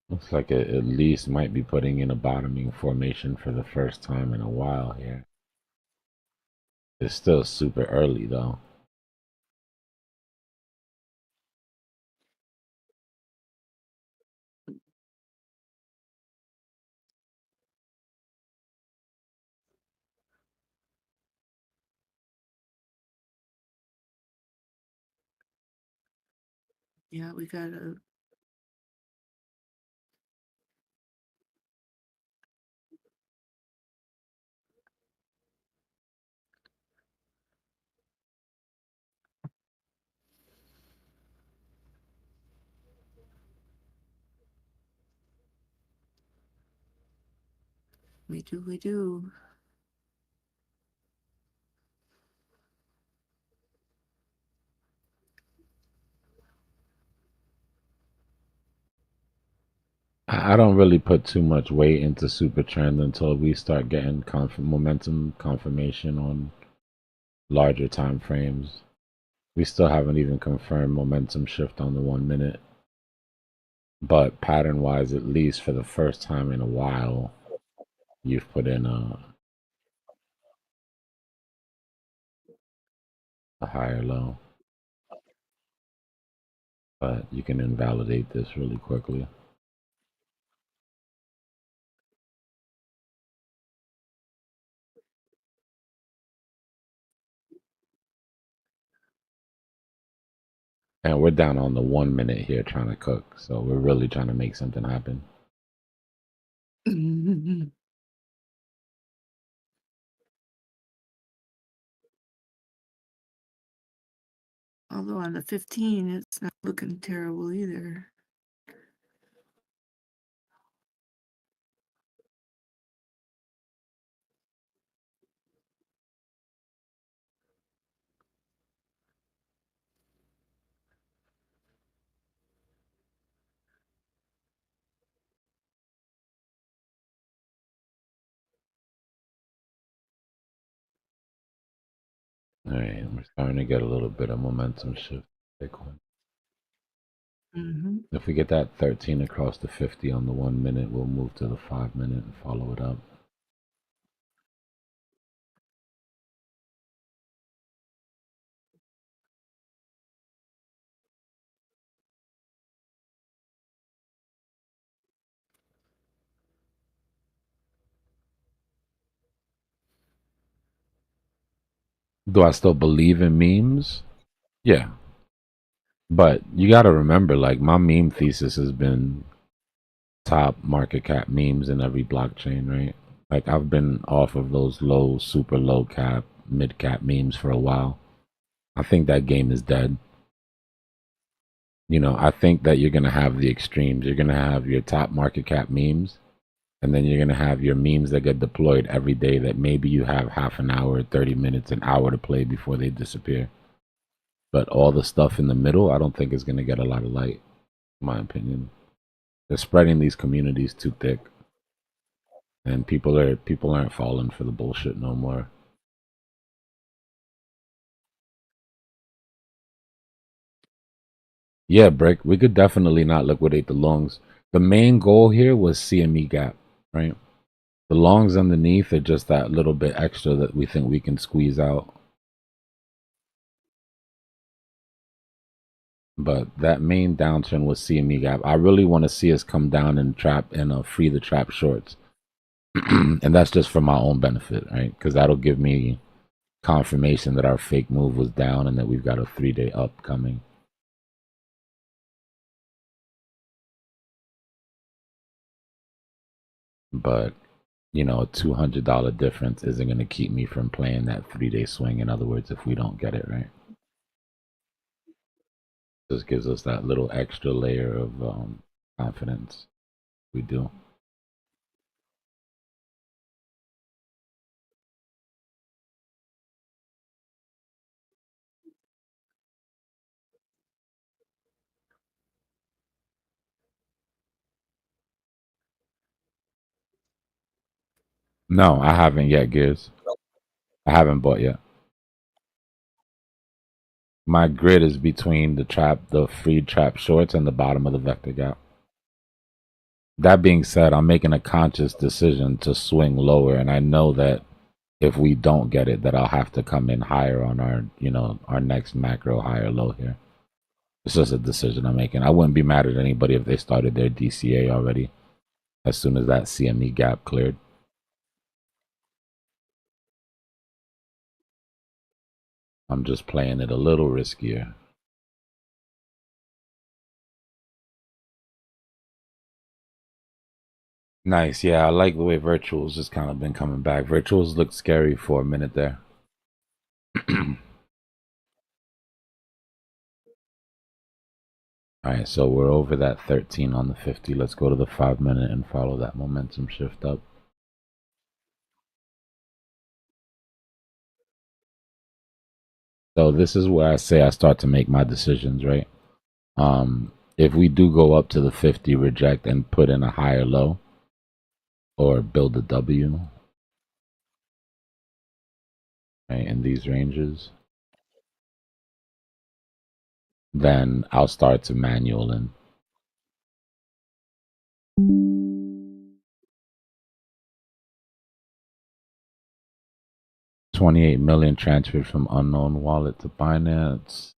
Looks like it at least might be putting in a bottoming formation for the first time in a while here. It's still super early though. Yeah, we got a we do. I don't really put too much weight into super trend until we start getting momentum confirmation on larger time frames. We still haven't even confirmed momentum shift on the 1 minute. But pattern-wise, at least for the first time in a while, you've put in a higher low. But you can invalidate this really quickly. And we're down on the 1 minute here trying to cook. So we're really trying to make something happen. Although on the 15, it's not looking terrible either. All right, we're starting to get a little bit of momentum shift. Bitcoin. If we get that 13 across the 50 on the 1 minute, we'll move to the 5 minute and follow it up. Do I still believe in memes? Yeah. But you got to remember, like, my meme thesis has been top market cap memes in every blockchain, right? Like, I've been off of those low, super low cap, mid cap memes for a while. I think that game is dead. You know, I think that you're going to have the extremes. You're going to have your top market cap memes, and then you're going to have your memes that get deployed every day that maybe you have half an hour, 30 minutes, an hour to play before they disappear. But all the stuff in the middle, I don't think is going to get a lot of light, in my opinion. They're spreading these communities too thick, and people aren't falling for the bullshit no more. Yeah, Brick, we could definitely not liquidate the longs. The main goal here was CME gap, right? The longs underneath are just that little bit extra that we think we can squeeze out. But that main downturn was CME gap. I really want to see us come down and trap and free the trap shorts. And that's just for my own benefit, right? Because that'll give me confirmation that our fake move was down and that we've got a 3-day up coming. But, you know, a $200 difference isn't going to keep me from playing that 3-day swing. In other words, if we don't get it right. This gives us that little extra layer of confidence. We do. No, I haven't yet, Gears. I haven't bought yet. My grid is between the free trap shorts and the bottom of the vector gap. That being said, I'm making a conscious decision to swing lower, and I know that if we don't get it, that I'll have to come in higher on our, you know, our next macro higher low here. It's just a decision I'm making. I wouldn't be mad at anybody if they started their DCA already as soon as that CME gap cleared. I'm just playing it a little riskier. Nice, yeah, I like the way Virtuals just kind of been coming back. Virtuals looked scary for a minute there. All right, so we're over that 13 on the 50. Let's go to the 5 minute and follow that momentum shift up. So this is where I say I start to make my decisions, right? If we do go up to the 50, reject and put in a higher low or build a W, right, and in these ranges, then I'll start to manual in. $28 million transferred from unknown wallet to Binance.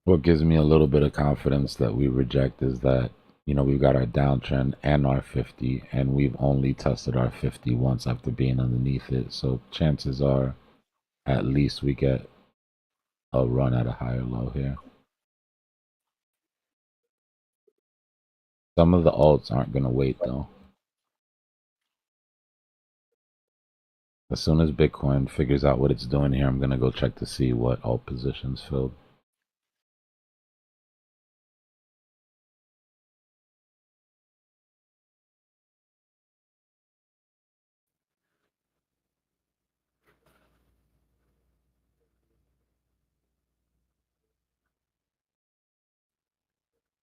What gives me a little bit of confidence that we reject is that, you know, we've got our downtrend and our 50, and we've only tested our 50 once after being underneath it. So chances are at least we get a run at a higher low here. Some of the alts aren't going to wait though. As soon as Bitcoin figures out what it's doing here, I'm going to go check to see what alt positions filled.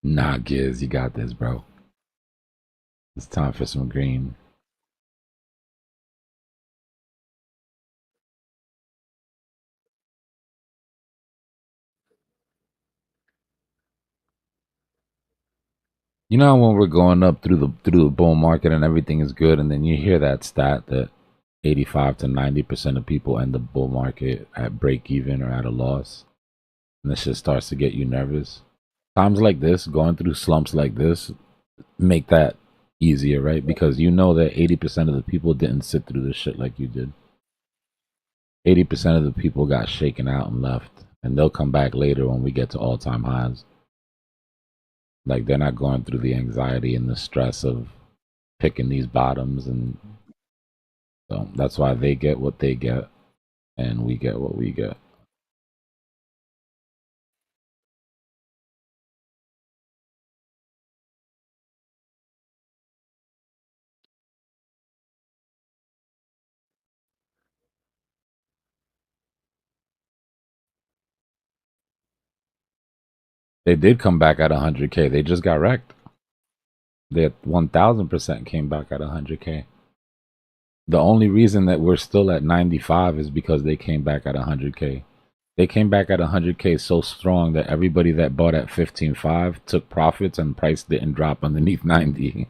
Nah, Giz, you got this, bro. It's time for some green. You know when we're going up through the bull market and everything is good, and then you hear that stat that 85 to 90% of people end the bull market at break even or at a loss, and this shit starts to get you nervous. Times like this, going through slumps like this, make that easier, right? Because you know that 80% of the people didn't sit through this shit like you did. 80% of the people got shaken out and left, and they'll come back later when we get to all-time highs. Like, they're not going through the anxiety and the stress of picking these bottoms, and so that's why they get what they get and we get what we get. They did come back at 100K. They just got wrecked. They 1000% came back at 100K. The only reason that we're still at 95 is because they came back at 100K. They came back at 100K so strong that everybody that bought at 15.5 took profits and price didn't drop underneath 90.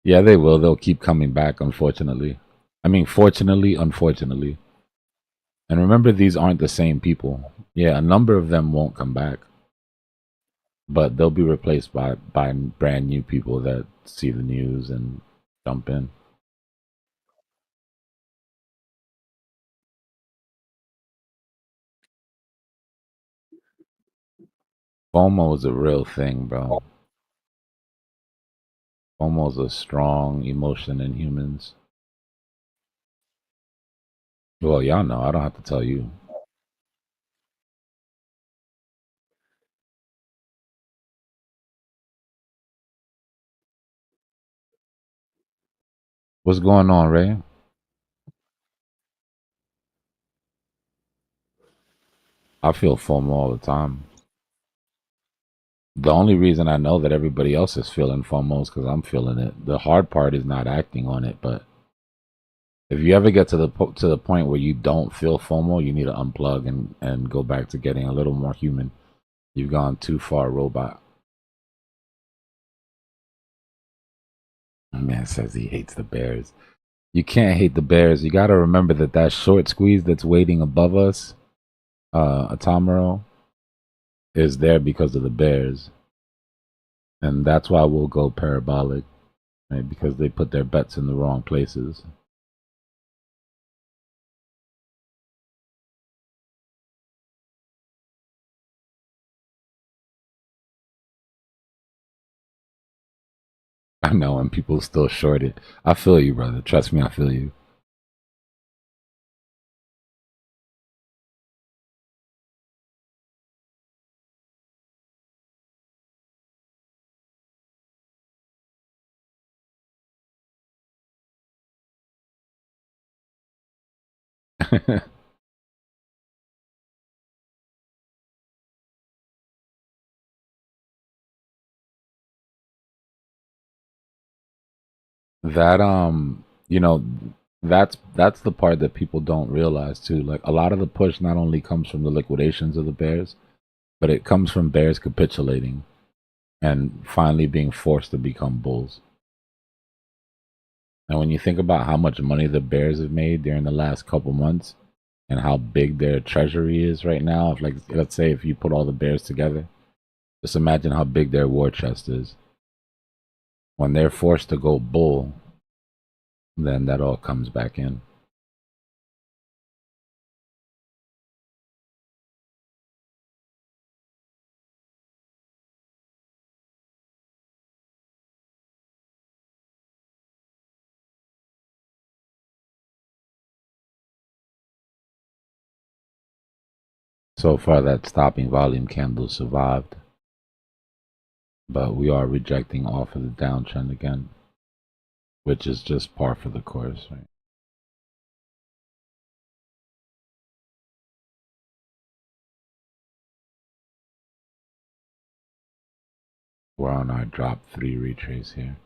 Yeah, they will. They'll keep coming back, unfortunately. I mean, fortunately, unfortunately. And remember, these aren't the same people. Yeah, a number of them won't come back. But they'll be replaced by brand new people that see the news and jump in. FOMO is a real thing, bro. FOMO is a strong emotion in humans. Well, y'all know. I don't have to tell you. What's going on, Ray? I feel FOMO all the time. The only reason I know that everybody else is feeling FOMO is because I'm feeling it. The hard part is not acting on it, but if you ever get to the point where you don't feel FOMO, you need to unplug and go back to getting a little more human. You've gone too far robot. Man says he hates the Bears. You can't hate the Bears. You got to remember that short squeeze that's waiting above us, Atomero, is there because of the Bears. And that's why we'll go parabolic, right? Because they put their bets in the wrong places. I know, and people still short it. I feel you, brother. Trust me, I feel you. That that's the part that people don't realize too. Like a lot of the push not only comes from the liquidations of the bears, but it comes from bears capitulating and finally being forced to become bulls. And when you think about how much money the bears have made during the last couple months and how big their treasury is right now, if like let's say if you put all the bears together, just imagine how big their war chest is. When they're forced to go bull, then that all comes back in. So far, that stopping volume candle survived, but we are rejecting off of the downtrend again, which is just par for the course, right? We're on our drop 3 retrace here.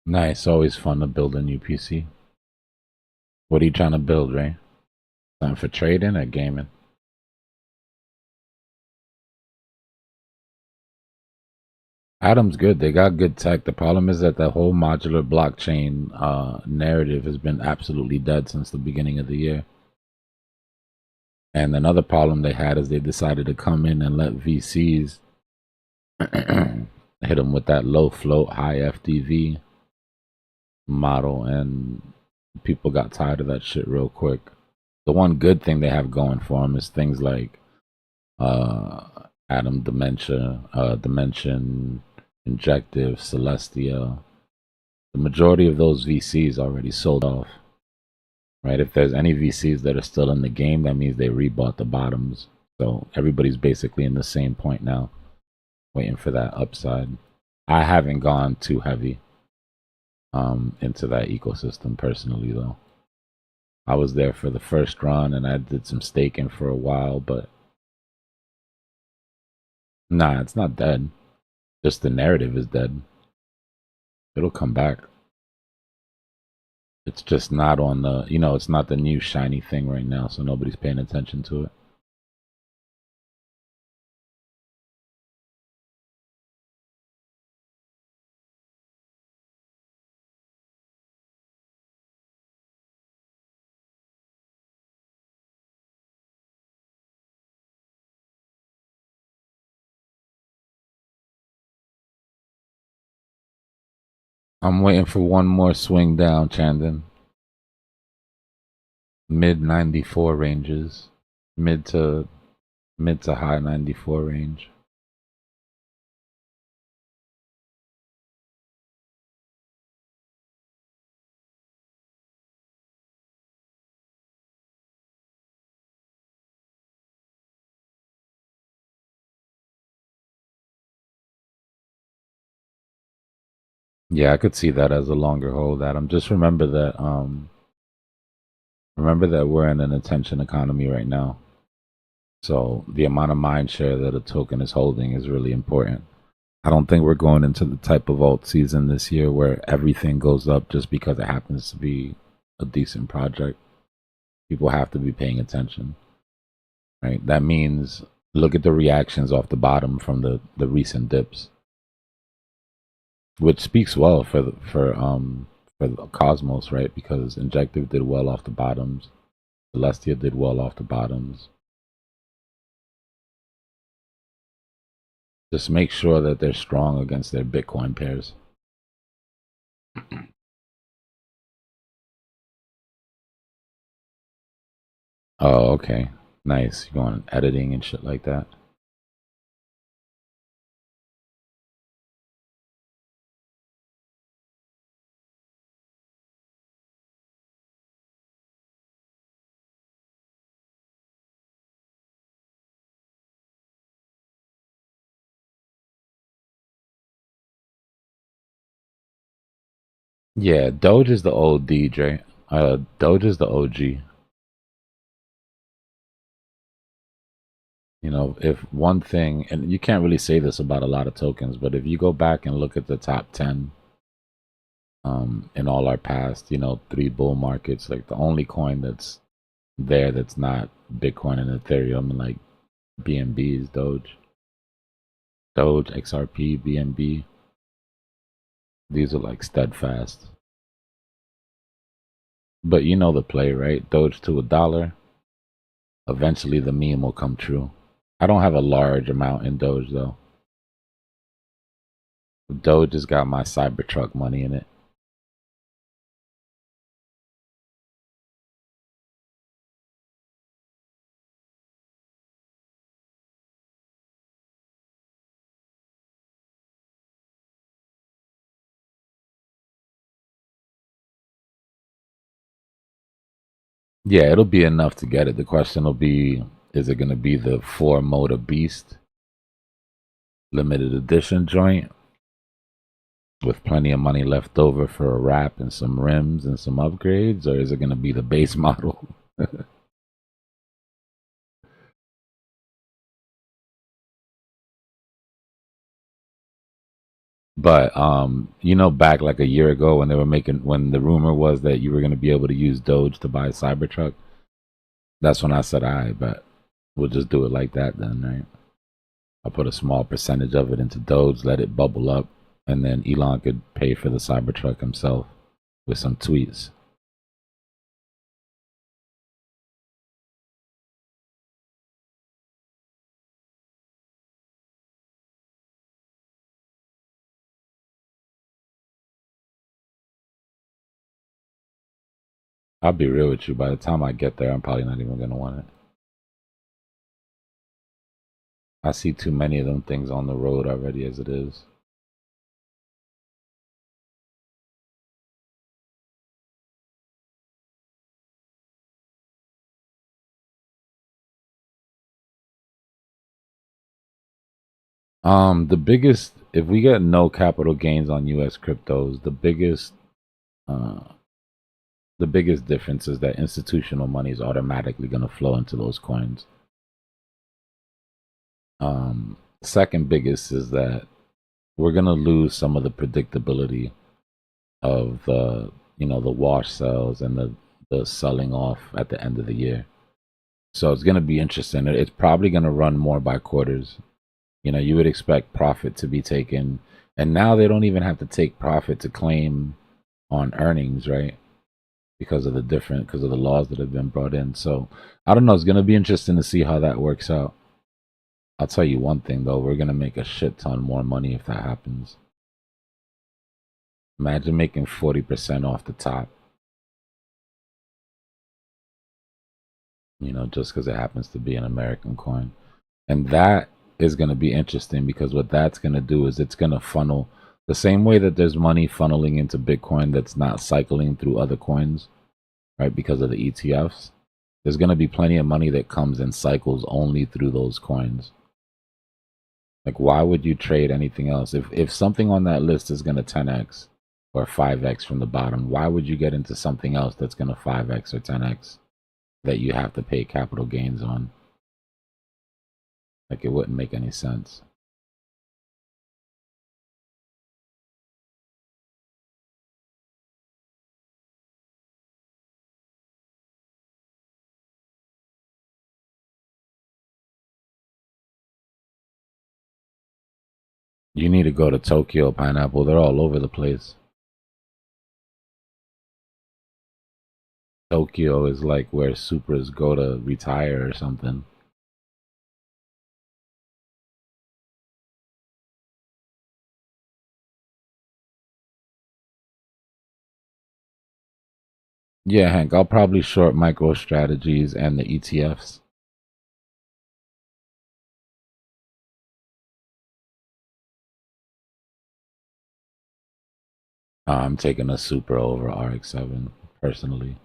Nice, always fun to build a new PC. What are you trying to build, Ray? Something for trading or gaming? Atom's good. They got good tech. The problem is that the whole modular blockchain narrative has been absolutely dead since the beginning of the year. And another problem they had is they decided to come in and let VCs hit them with that low float, high FDV model, and people got tired of that shit real quick. The one good thing they have going for them is things like Atom Dimension, Injective, Celestia. The majority of those VCs already sold off, right? If there's any VCs that are still in the game, that means they rebought the bottoms. So everybody's basically in the same point now, waiting for that upside. I haven't gone too heavy into that ecosystem personally, though. I was there for the first run and I did some staking for a while, but nah, it's not dead. Just the narrative is dead. It'll come back. It's just not on the, it's not the new shiny thing right now, so nobody's paying attention to it. I'm waiting for one more swing down, Chandon. Mid 94 ranges. Mid to high 94 range. Yeah, I could see that as a longer hold, Adam. Just remember that we're in an attention economy right now. So the amount of mind share that a token is holding is really important. I don't think we're going into the type of alt season this year where everything goes up just because it happens to be a decent project. People have to be paying attention, right? That means look at the reactions off the bottom from the recent dips, which speaks well for the Cosmos, right? Because Injective did well off the bottoms, Celestia did well off the bottoms. Just make sure that they're strong against their Bitcoin pairs. Oh, okay. Nice. You going editing and shit like that? Yeah, Doge is the old DJ. Doge is the OG. You know, if one thing, and you can't really say this about a lot of tokens, but if you go back and look at the top 10 in all our past, 3 bull markets, like the only coin that's there that's not Bitcoin and Ethereum and like BNB is Doge. Doge, XRP, BNB. These are like steadfast. But you know the play, right? Doge to $1. Eventually the meme will come true. I don't have a large amount in Doge though. Doge has got my Cybertruck money in it. Yeah, it'll be enough to get it. The question will be, is it going to be the 4-motor beast limited edition joint with plenty of money left over for a wrap and some rims and some upgrades, or is it going to be the base model? But back like a year ago when the rumor was that you were going to be able to use Doge to buy a Cybertruck, that's when I said, all right, but we'll just do it like that then, right? I'll put a small percentage of it into Doge, let it bubble up, and then Elon could pay for the Cybertruck himself with some tweets. I'll be real with you. By the time I get there, I'm probably not even going to want it. I see too many of them things on the road already as it is. The biggest, if we get no capital gains on U.S. cryptos, the biggest difference is that institutional money is automatically going to flow into those coins. Second biggest is that we're going to lose some of the predictability of the wash sales and the selling off at the end of the year. So it's going to be interesting. It's probably going to run more by quarters. You would expect profit to be taken, and now they don't even have to take profit to claim on earnings, right? Because of the laws that have been brought in. So I don't know. It's going to be interesting to see how that works out. I'll tell you one thing though, we're going to make a shit ton more money if that happens. Imagine making 40% off the top. Just because it happens to be an American coin. And that is going to be interesting because what that's going to do is it's going to funnel the same way that there's money funneling into Bitcoin that's not cycling through other coins, right? Because of the ETFs. There's going to be plenty of money that comes in cycles only through those coins. Like, why would you trade anything else? If something on that list is going to 10x or 5x from the bottom, why would you get into something else that's going to 5x or 10x that you have to pay capital gains on? Like, it wouldn't make any sense. You need to go to Tokyo, Pineapple. They're all over the place. Tokyo is like where Supras go to retire or something. Yeah, Hank, I'll probably short MicroStrategies and the ETFs. I'm taking a Super over RX-7, personally.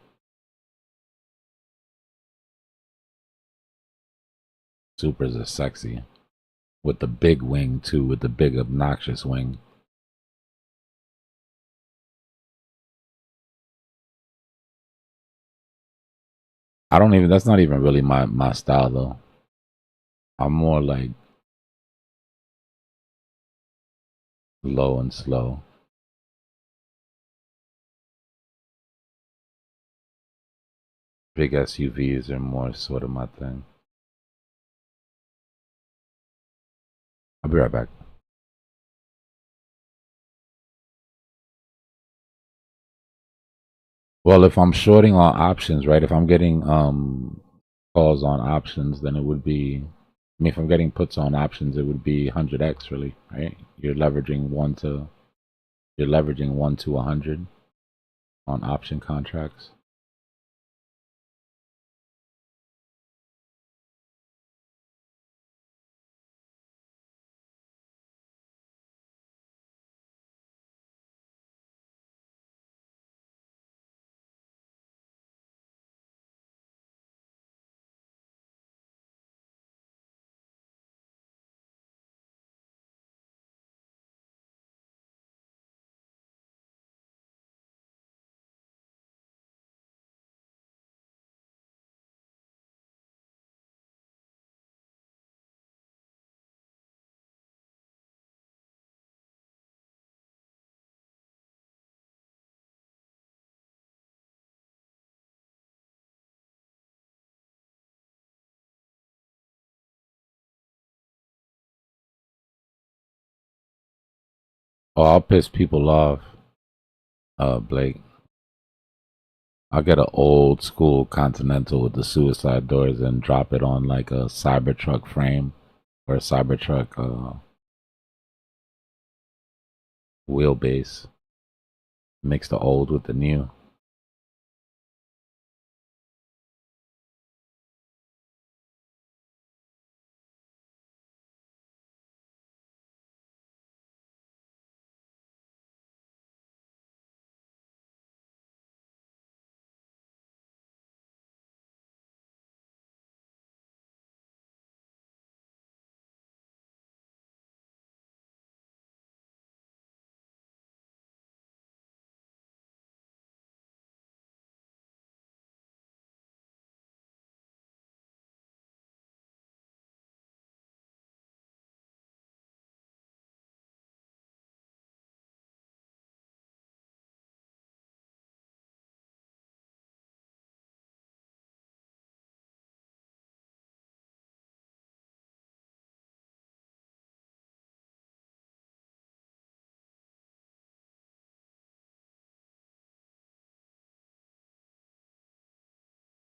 Supers are sexy. With the big wing, too, with the big obnoxious wing. I don't even, that's not even really my style though. I'm more like low and slow. Big SUVs are more sort of my thing. I'll be right back. Well, if I'm shorting on options, right? If I'm getting calls on options, then it would be, I mean, if I'm getting puts on options, it would be 100x really, right? You're leveraging 1 to 100 on option contracts. Oh, I'll piss people off, Blake. I'll get an old school Continental with the suicide doors and drop it on like a Cybertruck frame or a Cybertruck wheelbase. Mix the old with the new.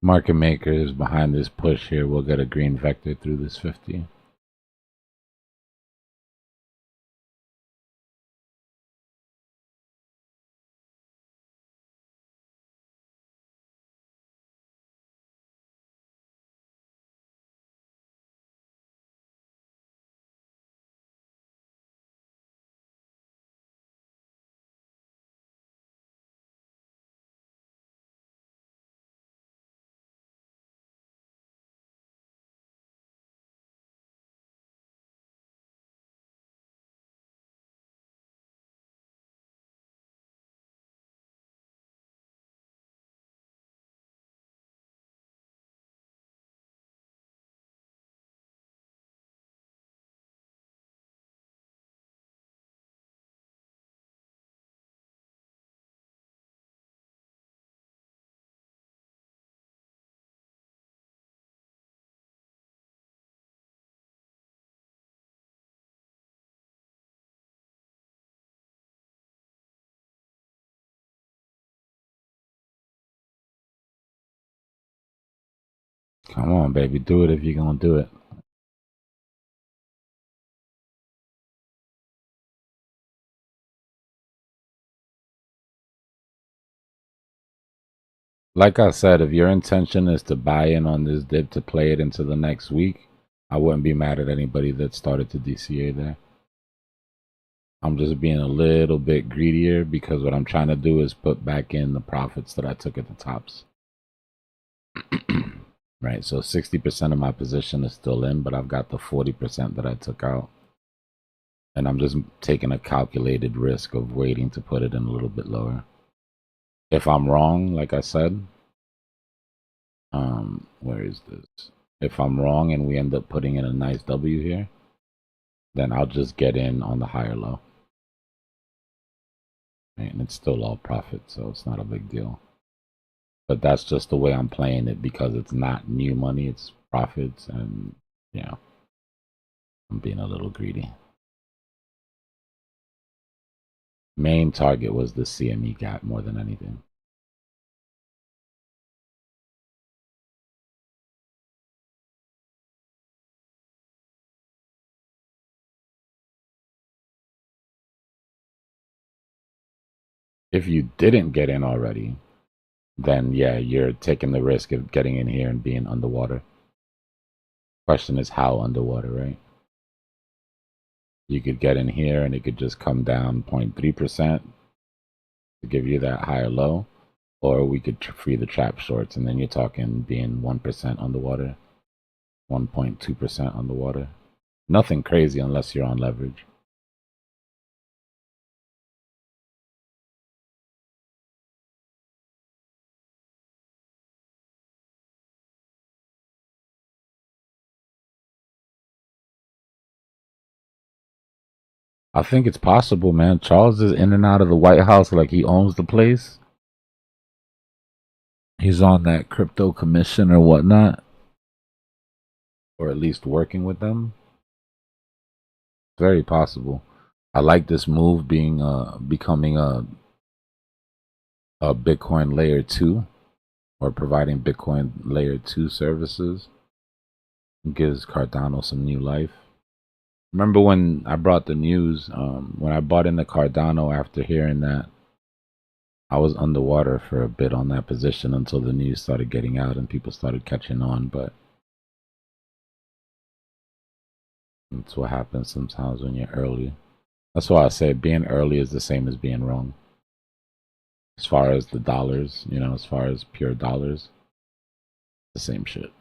Market makers behind this push here will get a green vector through this 50. Come on, baby, do it if you're gonna do it. Like I said, if your intention is to buy in on this dip to play it into the next week, I wouldn't be mad at anybody that started to DCA there. I'm just being a little bit greedier because what I'm trying to do is put back in the profits that I took at the tops. Right, so 60% of my position is still in, but I've got the 40% that I took out. And I'm just taking a calculated risk of waiting to put it in a little bit lower. If I'm wrong, like I said, Where is this? If I'm wrong and we end up putting in a nice W here, then I'll just get in on the higher low. And it's still all profit, so it's not a big deal. But that's just the way I'm playing it because it's not new money, it's profits, and yeah, I'm being a little greedy. Main target was the CME gap more than anything. If you didn't get in already, then yeah, you're taking the risk of getting in here and being underwater. Question is how underwater, right? You could get in here and it could just come down 0.3% to give you that higher low, or we could free the trap shorts, and then you're talking being 1% underwater, 1.2% underwater. Nothing crazy unless you're on leverage. I think it's possible, man. Charles is in and out of the White House like he owns the place. He's on that crypto commission or whatnot, or at least working with them. Very possible. I like this move being becoming a Bitcoin layer 2, or providing Bitcoin layer 2 services. It gives Cardano some new life. Remember when I brought the news, when I bought into Cardano after hearing that, I was underwater for a bit on that position until the news started getting out and people started catching on, but that's what happens sometimes when you're early. That's why I say being early is the same as being wrong. As far as the dollars, you know, as far as pure dollars, the same shit.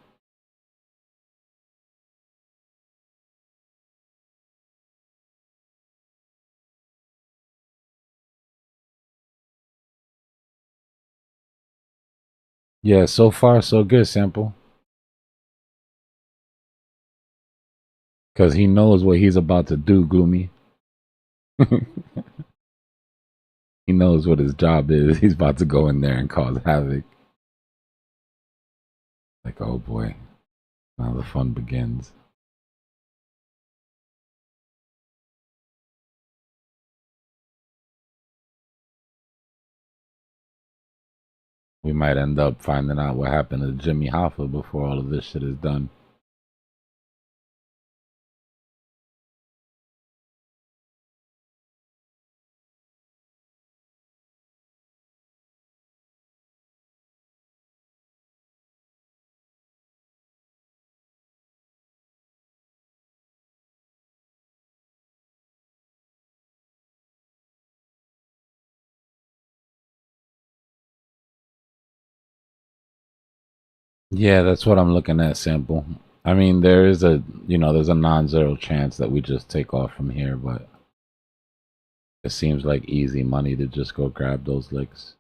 Yeah, so far so good, Sample. Because he knows what he's about to do, Gloomy. He knows what his job is. He's about to go in there and cause havoc. Like, oh boy, now the fun begins. We might end up finding out what happened to Jimmy Hoffa before all of this shit is done. Yeah, that's what I'm looking at, Sample. I mean, there is a, you know, there's a non-zero chance that we just take off from here, but it seems like easy money to just go grab those licks.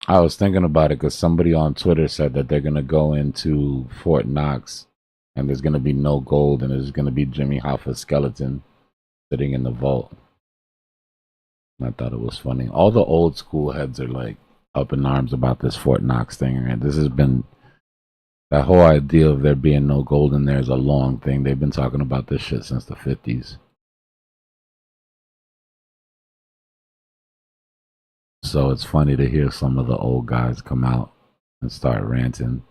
I was thinking about it because somebody on Twitter said that they're going to go into Fort Knox and there's going to be no gold and there's going to be Jimmy Hoffa's skeleton sitting in the vault. I thought it was funny. All the old school heads are like up in arms about this Fort Knox thing. And this has been, that whole idea of there being no gold in there is a long thing. They've been talking about this shit since the 50s. So it's funny to hear some of the old guys come out and start ranting.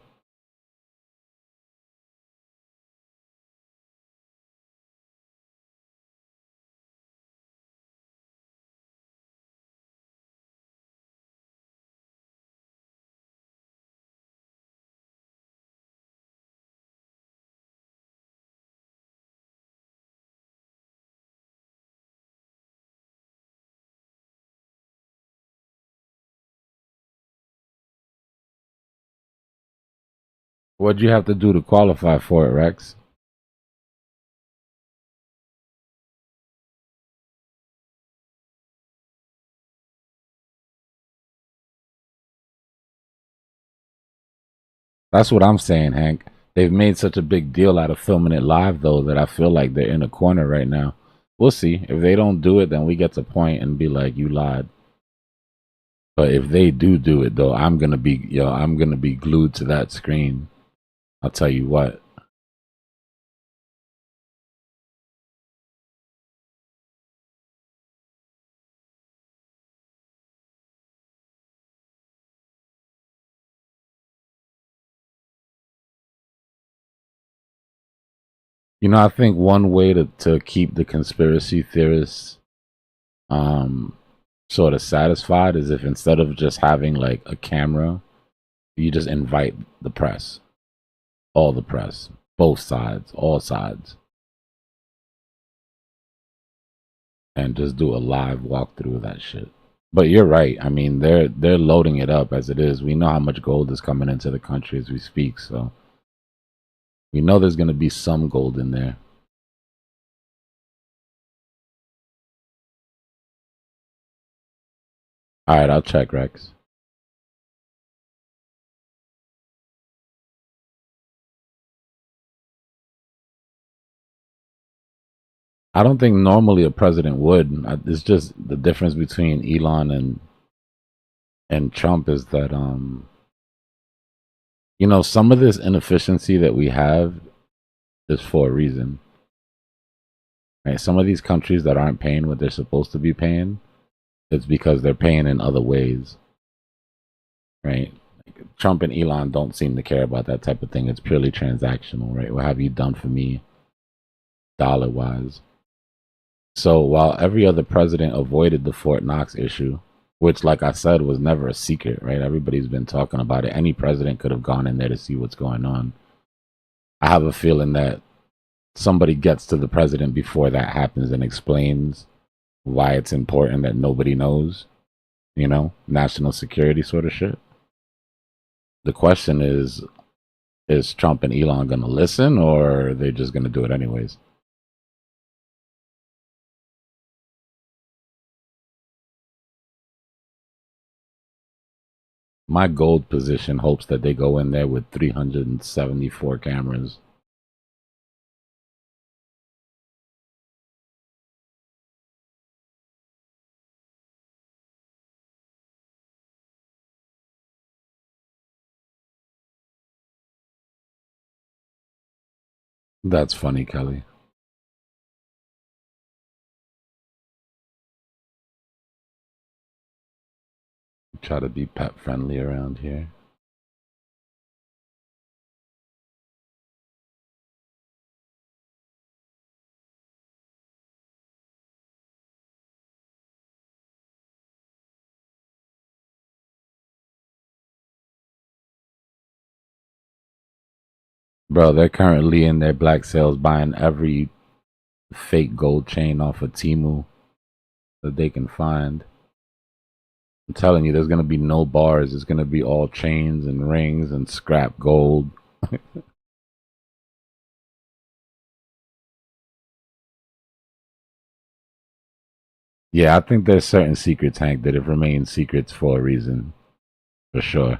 What'd you have to do to qualify for it, Rex? That's what I'm saying, Hank. They've made such a big deal out of filming it live, though, that I feel like they're in a corner right now. We'll see. If they don't do it, then we get to point and be like, you lied. But if they do it, though, I'm gonna be glued to that screen. I'll tell you what. You know, I think one way to keep the conspiracy theorists sort of satisfied is if instead of just having like a camera, you just invite the press. All the press. Both sides. All sides. And just do a live walkthrough of that shit. But you're right. I mean, they're loading it up as it is. We know how much gold is coming into the country as we speak, so we know there's going to be some gold in there. All right, I'll check, Rex. I don't think normally a president would. It's just the difference between Elon and Trump is that you know, some of this inefficiency that we have is for a reason. Right? Some of these countries that aren't paying what they're supposed to be paying, it's because they're paying in other ways. Right? Trump and Elon don't seem to care about that type of thing. It's purely transactional, right? What have you done for me dollar wise? So while every other president avoided the Fort Knox issue, which, like I said, was never a secret, right? Everybody's been talking about it. Any president could have gone in there to see what's going on. I have a feeling that somebody gets to the president before that happens and explains why it's important that nobody knows, you know, national security sort of shit. The question is Trump and Elon going to listen, or are they just going to do it anyways? My gold position hopes that they go in there with 374 cameras. That's funny, Kelly. Try to be pet friendly around here. Bro, they're currently in their black sales buying every fake gold chain off of Temu that they can find. I'm telling you, there's going to be no bars. It's going to be all chains and rings and scrap gold. Yeah, I think there's certain secrets, Hank, that have remained secrets for a reason. For sure.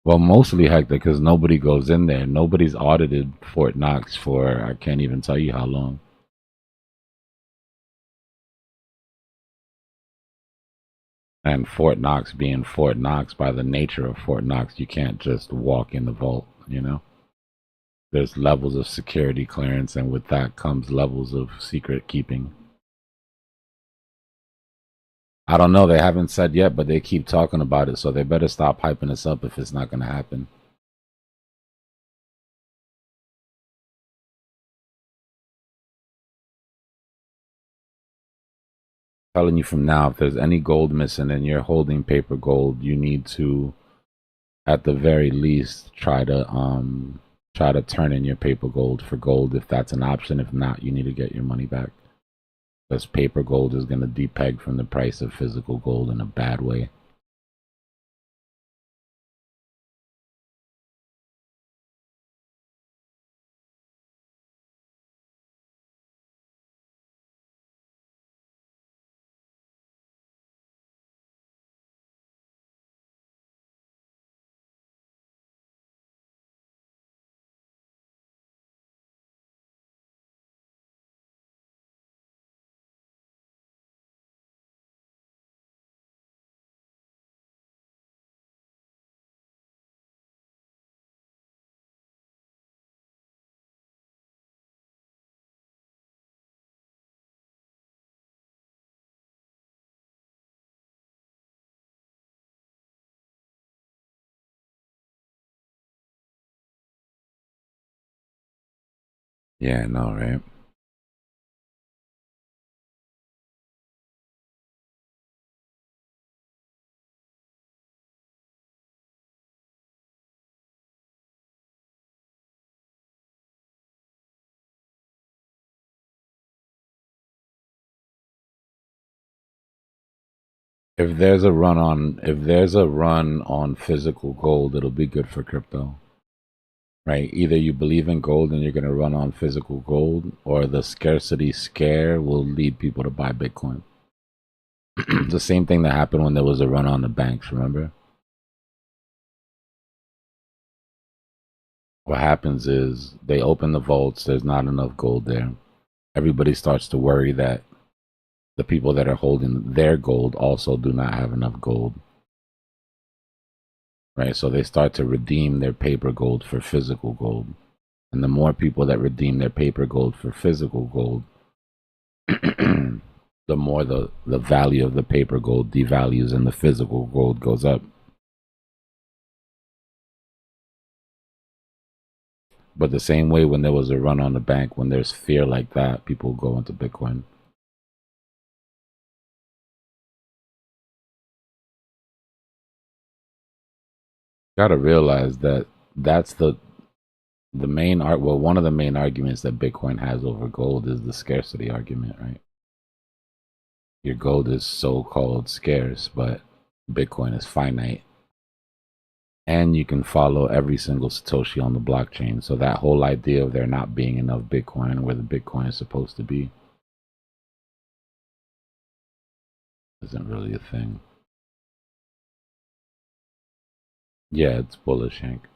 Well, mostly, Hector, because nobody goes in there. Nobody's audited Fort Knox for, I can't even tell you how long. And Fort Knox being Fort Knox, by the nature of Fort Knox, you can't just walk in the vault, you know? There's levels of security clearance, and with that comes levels of secret keeping. I don't know. They haven't said yet, but they keep talking about it, so they better stop hyping us up if it's not going to happen. Telling you from now, if there's any gold missing and you're holding paper gold, you need to, at the very least, try to turn in your paper gold for gold if that's an option. If not, you need to get your money back. Because paper gold is going to depeg from the price of physical gold in a bad way. Yeah, no, right? If there's a run on physical gold, it'll be good for crypto. Right? Either you believe in gold and you're going to run on physical gold, or the scarcity scare will lead people to buy Bitcoin. The same thing that happened when there was a run on the banks, remember? What happens is they open the vaults, there's not enough gold there. Everybody starts to worry that the people that are holding their gold also do not have enough gold. Right? So they start to redeem their paper gold for physical gold. And the more people that redeem their paper gold for physical gold, the more the value of the paper gold devalues and the physical gold goes up. But the same way when there was a run on the bank, when there's fear like that, people go into Bitcoin. Got to realize that that's the main one of the main arguments that Bitcoin has over gold is the scarcity argument, right? Your gold is so-called scarce, but Bitcoin is finite. And you can follow every single Satoshi on the blockchain. So that whole idea of there not being enough Bitcoin where the Bitcoin is supposed to be isn't really a thing. Yeah, it's bullish, Hank.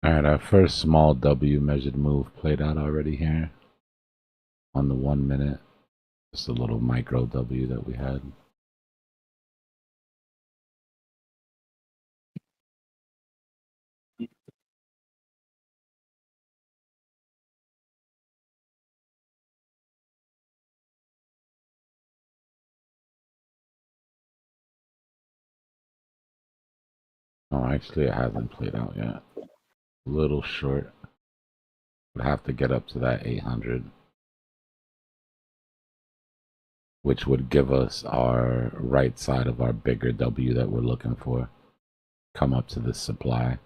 All right, our first small W measured move played out already here on the 1 minute. Just a little micro W that we had. Oh, actually, it hasn't played out yet. A little short. Would have to get up to that 800, which would give us our right side of our bigger W that we're looking for. Come up to this supply,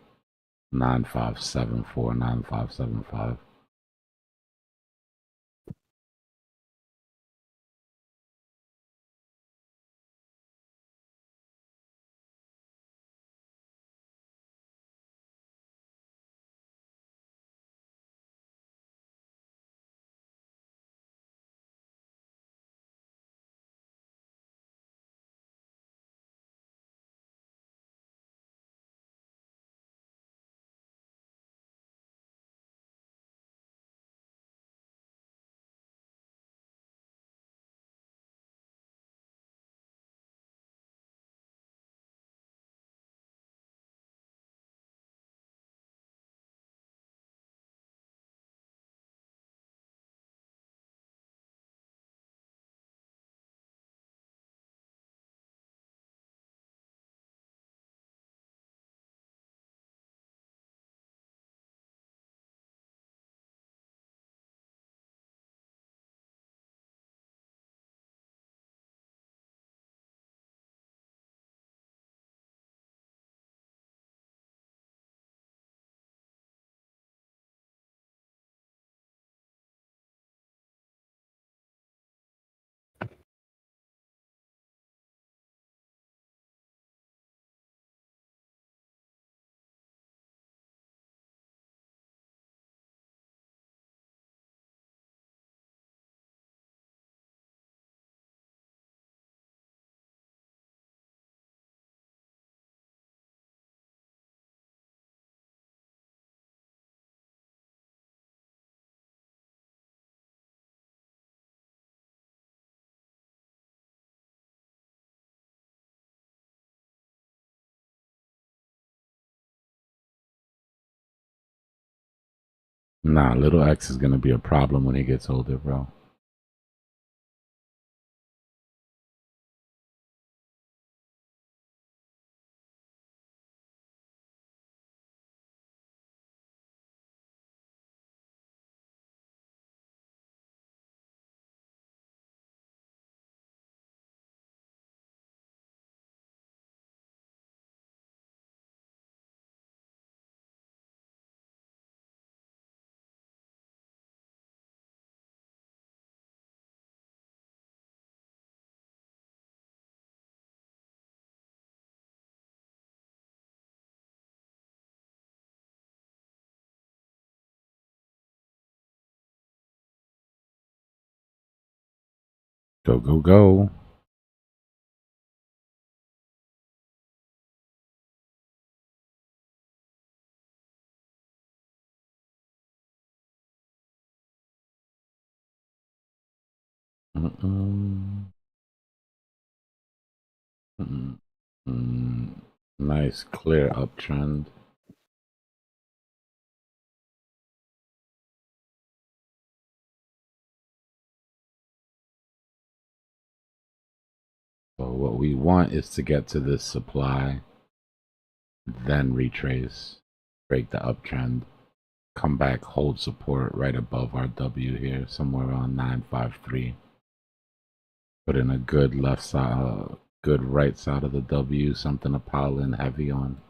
9574, 9575. Nah, little X is gonna be a problem when he gets older, bro. Go, go, go. Nice clear uptrend. So what we want is to get to this supply, then retrace, break the uptrend, come back, hold support right above our W here, somewhere around 953. Put in a good left side, good right side of the W, something to pile in heavy on.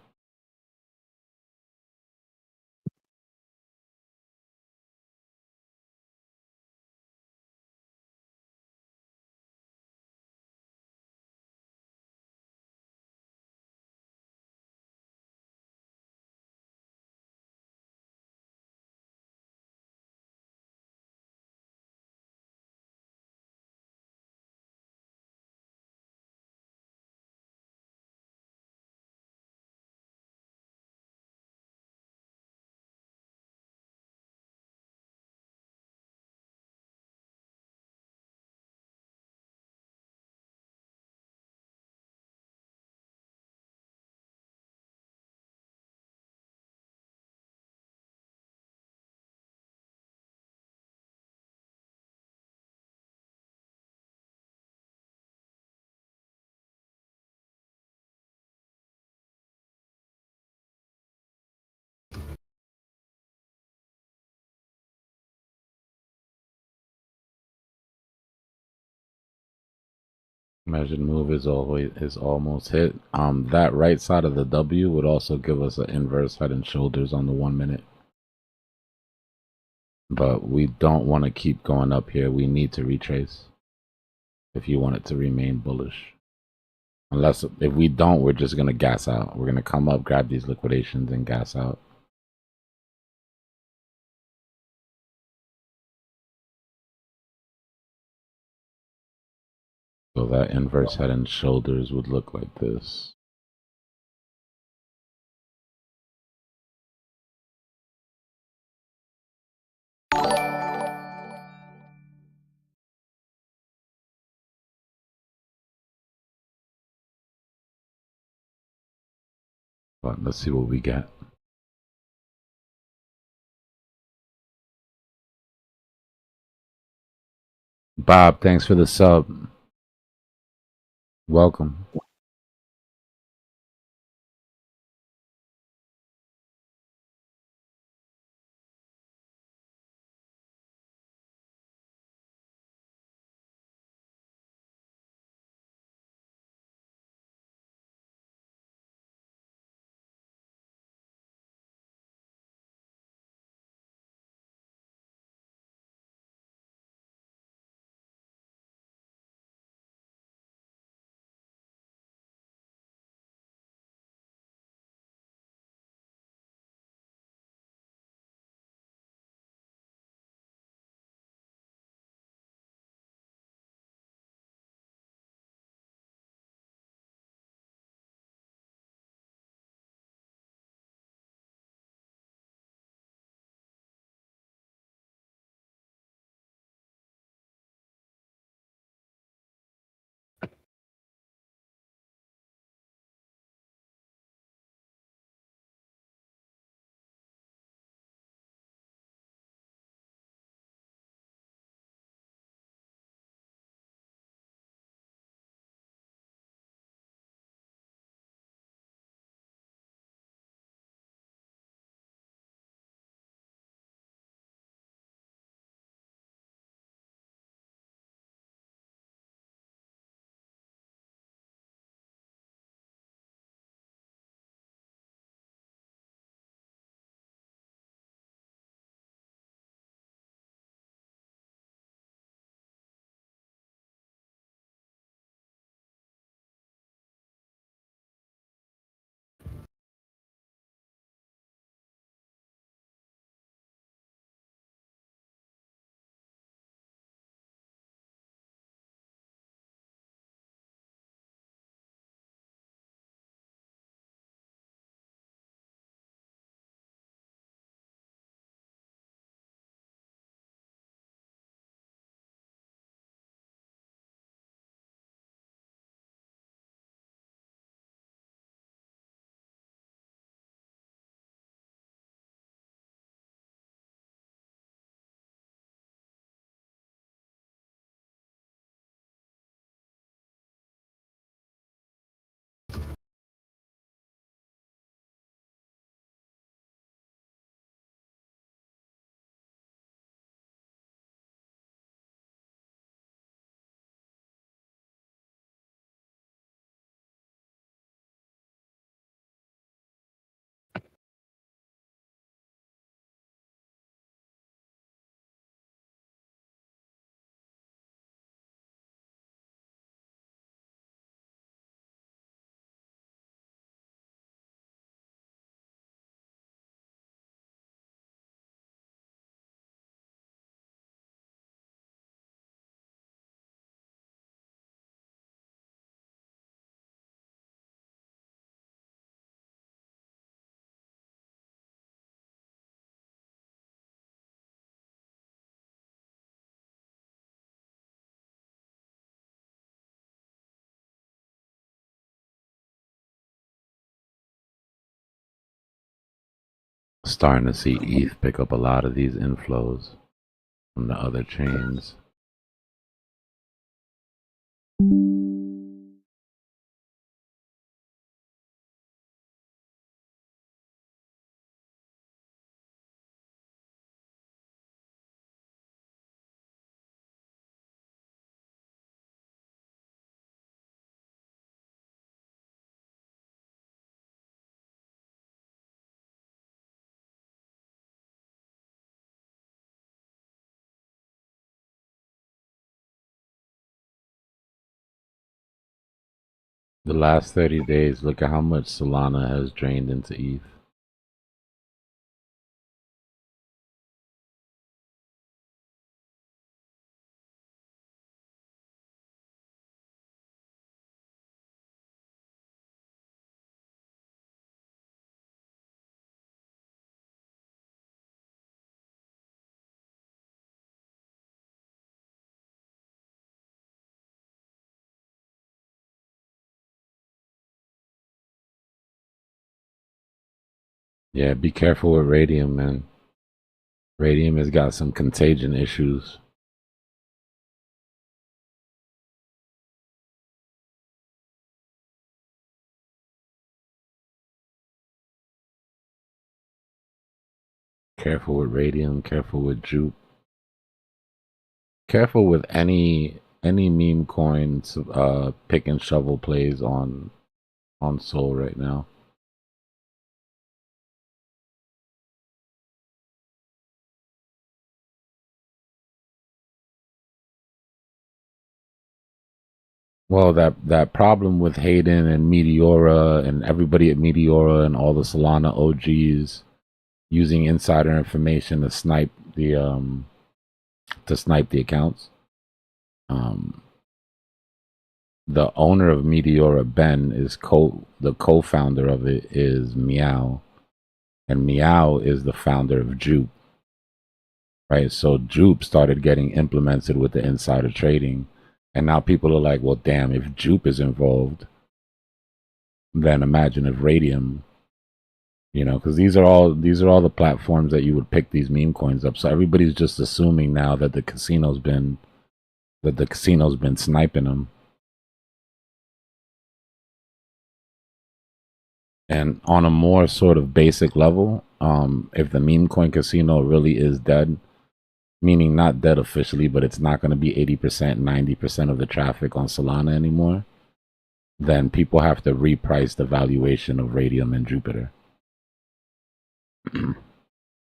Measured move is almost hit. That right side of the W would also give us an inverse head and shoulders on the 1 minute. But we don't want to keep going up here. We need to retrace if you want it to remain bullish. Unless if we don't, we're just gonna gas out. We're gonna come up, grab these liquidations, and gas out. So that inverse head and shoulders would look like this. But let's see what we get. Bob, thanks for the sub. Welcome. Starting to see ETH pick up a lot of these inflows from the other chains. The last 30 days, look at how much Solana has drained into ETH. Yeah, be careful with Radium, man. Radium has got some contagion issues. Careful with Radium, careful with Jupe. Careful with any meme coins pick and shovel plays on Sol right now. Well, that problem with Hayden and Meteora and everybody at Meteora and all the Solana OGs using insider information to snipe the accounts. The owner of Meteora, Ben, is the co-founder of it is Meow, and Meow is the founder of Jupe. Right, so Jupe started getting implemented with the insider trading, and now people are like, well, damn, if Jupe is involved, then imagine if Radium, because these are all the platforms that you would pick these meme coins up. So everybody's just assuming now that the casino's been sniping them. And on a more sort of basic level, if the meme coin casino really is dead, meaning not dead officially, but it's not going to be 80%, 90% of the traffic on Solana anymore, then people have to reprice the valuation of Radium and Jupiter.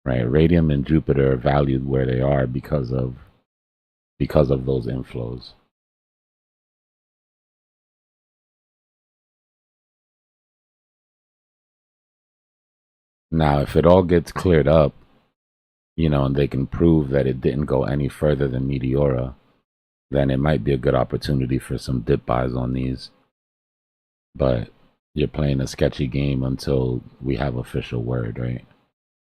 Right, Radium and Jupiter are valued where they are because of those inflows. Now, if it all gets cleared up, and they can prove that it didn't go any further than Meteora, then it might be a good opportunity for some dip buys on these. But you're playing a sketchy game until we have official word, right?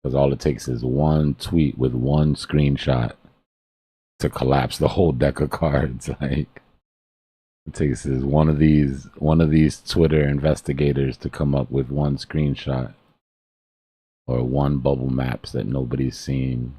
Because all it takes is one tweet with one screenshot to collapse the whole deck of cards. Like, it takes is one of these Twitter investigators to come up with one screenshot or one bubble maps that nobody's seen.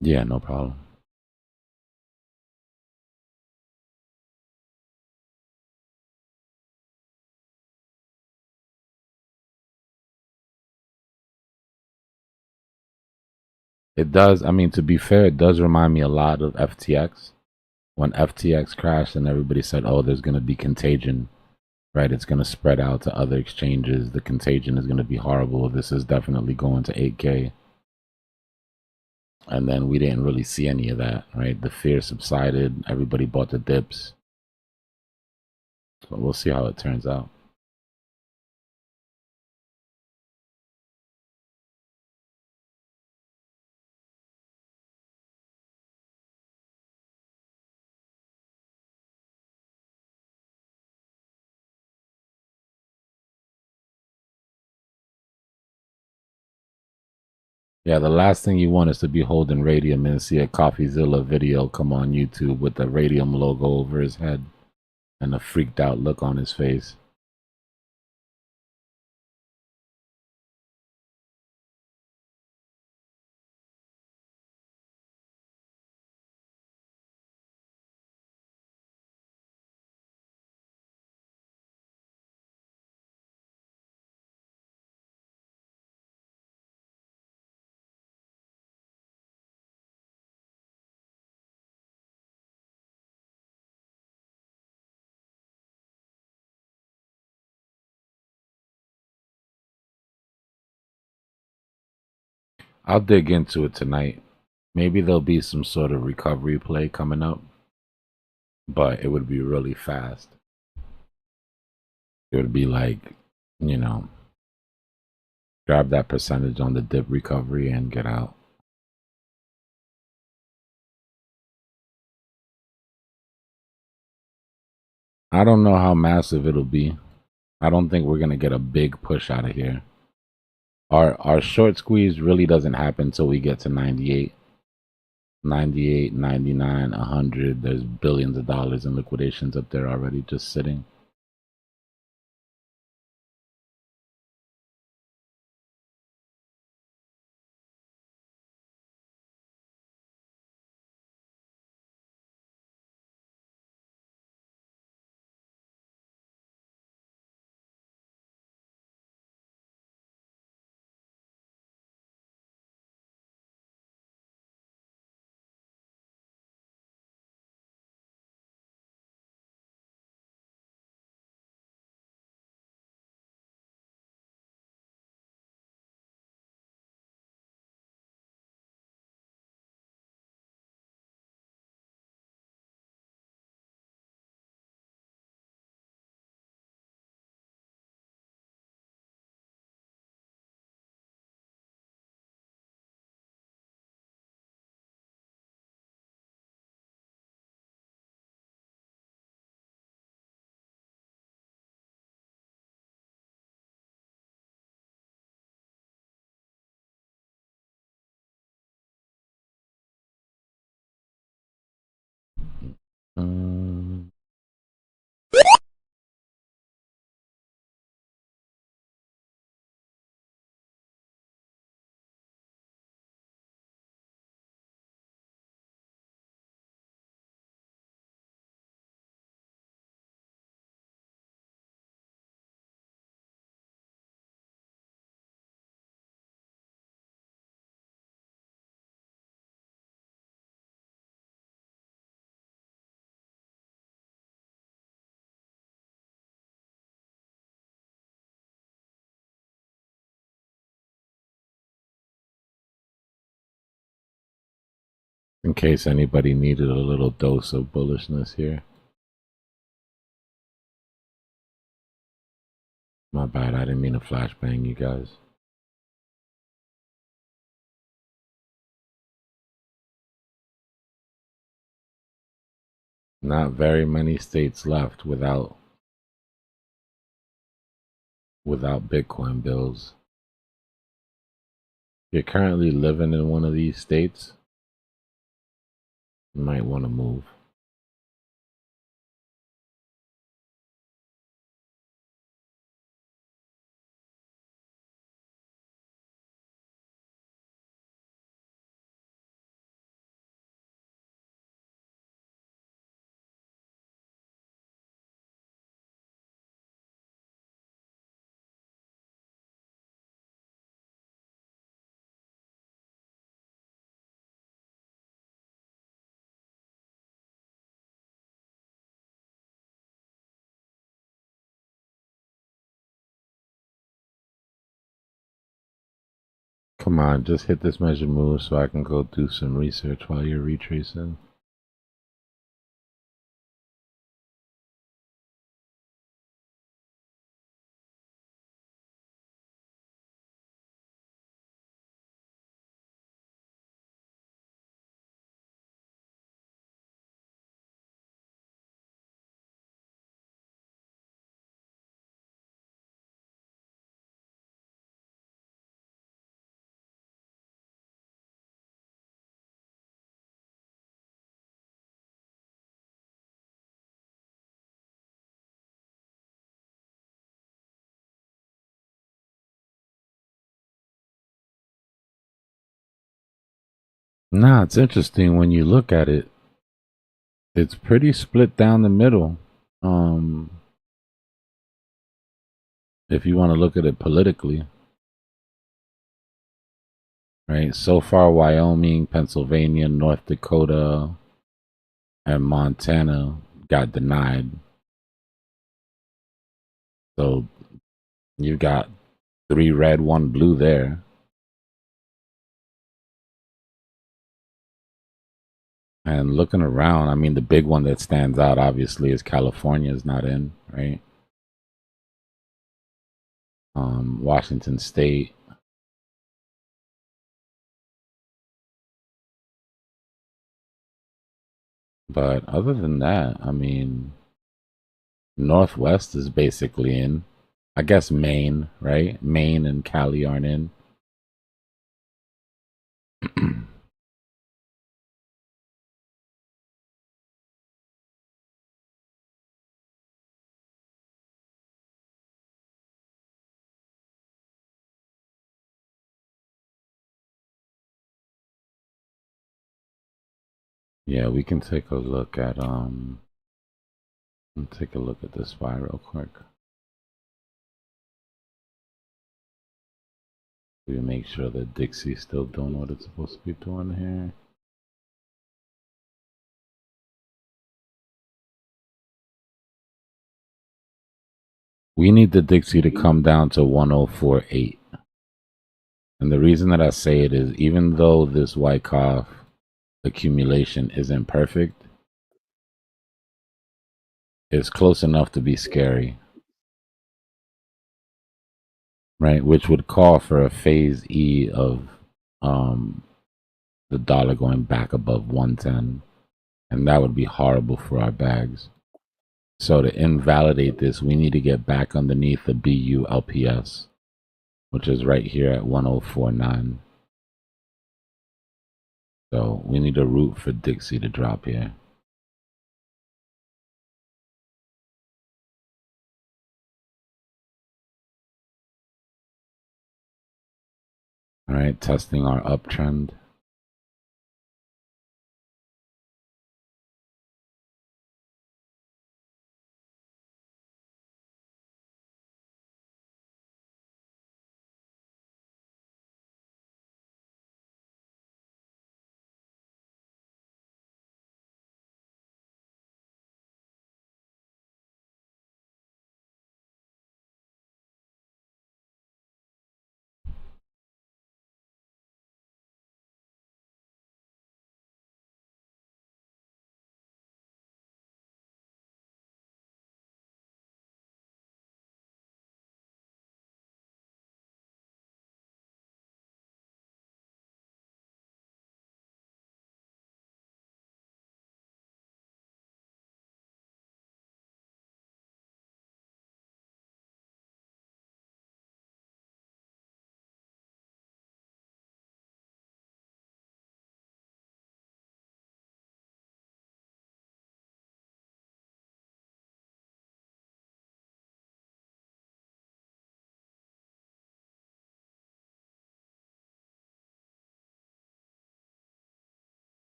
Yeah, no problem. It does. I mean, to be fair, it does remind me a lot of FTX. When FTX crashed and everybody said, oh, there's going to be contagion, right? It's going to spread out to other exchanges. The contagion is going to be horrible. This is definitely going to 8K. And then we didn't really see any of that, right? The fear subsided. Everybody bought the dips. So we'll see how it turns out. Yeah, the last thing you want is to be holding radium and see a CoffeeZilla video come on YouTube with the radium logo over his head and a freaked out look on his face. I'll dig into it tonight. Maybe there'll be some sort of recovery play coming up, but it would be really fast. It would be like, you know, grab that percentage on the dip recovery and get out. I don't know how massive it'll be. I don't think we're going to get a big push out of here. Our short squeeze really doesn't happen until we get to 98. 98, 99, 100. There's billions of dollars in liquidations up there already just sitting. In case anybody needed a little dose of bullishness here. My bad, I didn't mean to flashbang you guys. Not very many states left without Bitcoin bills. If you're currently living in one of these states, you might want to move. Come on, just hit this measure move so I can go do some research while you're retracing. Nah, it's interesting when you look at it. It's pretty split down the middle. If you want to look at it politically, right? So far, Wyoming, Pennsylvania, North Dakota, and Montana got denied. So you've got 3 red, 1 blue there. And looking around, I mean, the big one that stands out, obviously, is California is not in, right? Washington State. But other than that, I mean, Northwest is basically in. I guess Maine, right? Maine and Cali aren't in. Yeah, we can take a look at take a look at this SPY real quick. We make sure that Dixie's still doing what it's supposed to be doing here. We need the Dixie to come down to 104.8. And the reason that I say it is even though this Wyckoff accumulation isn't perfect, it's close enough to be scary. Right? Which would call for a phase E of the dollar going back above 110. And that would be horrible for our bags. So to invalidate this, we need to get back underneath the BU LPS, which is right here at 1049. So we need to root for Dixie to drop here. All right, testing our uptrend.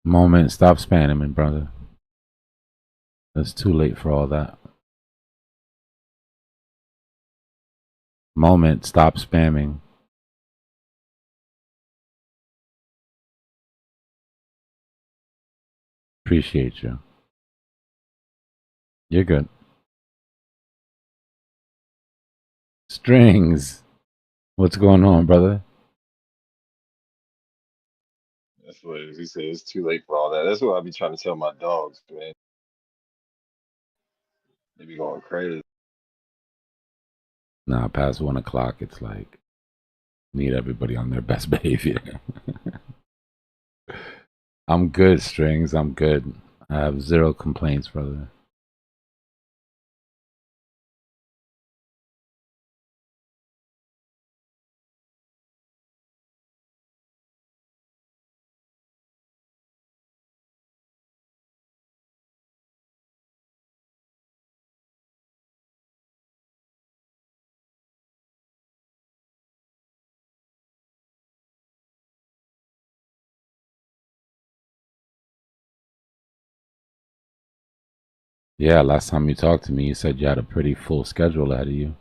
Moment, stop spamming, brother. It's too late for all that. Moment, stop spamming. Appreciate you. You're good. Strings. What's going on, brother? That's what it is. He said it's too late for all that. That's what I be trying to tell my dogs, man. They be going crazy. Nah, past 1 o'clock, it's like, need everybody on their best behavior. I'm good, Strings. I'm good. I have 0 complaints, brother. Yeah, last time you talked to me, you said you had a pretty full schedule ahead of you.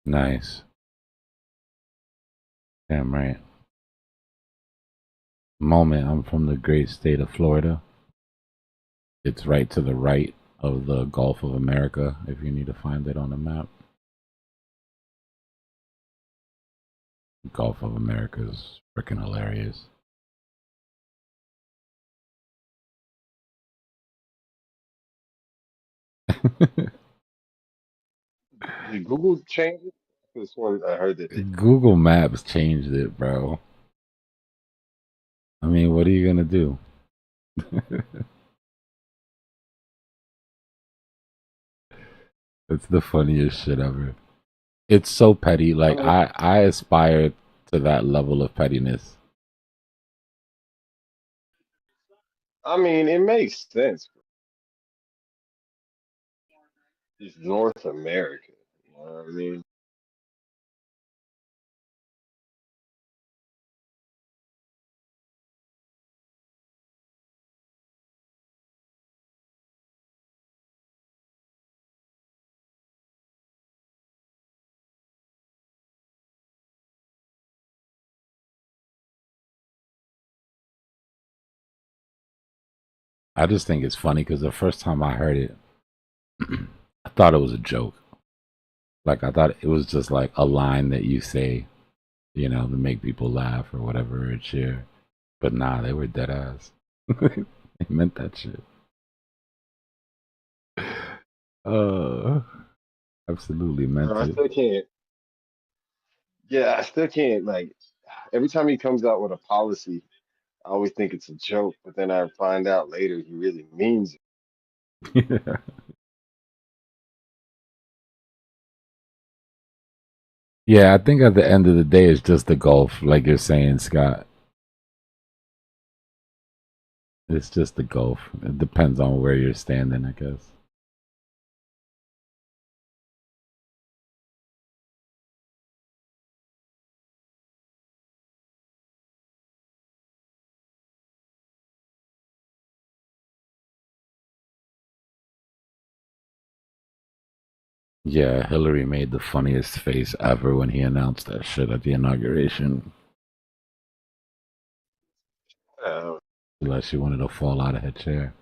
Nice. Damn right. Moment, I'm from the great state of Florida. It's right to the right of the Gulf of America, if you need to find it on a map. Gulf of America is freaking hilarious. Did Google change it? This one I heard that they Google Maps changed it, bro. I mean, what are you gonna do? It's the funniest shit ever. It's so petty. Like I aspire to that level of pettiness. I mean, it makes sense. It's North America. You know what I mean? I just think it's funny because the first time I heard it, I thought it was a joke. Like I thought it was just like a line that you say, you know, to make people laugh or whatever or cheer. But nah, they were dead ass. They meant that shit. Absolutely meant I it. still can't. Yeah, I still can't. Like, every time he comes out with a policy, I always think it's a joke, but then I find out later he really means it. Yeah, I think at the end of the day, it's just the Gulf, like you're saying, Scott. It's just the Gulf. It depends on where you're standing, I guess. Yeah, Hillary made the funniest face ever when he announced that shit at the inauguration. Like she wanted to fall out of her chair.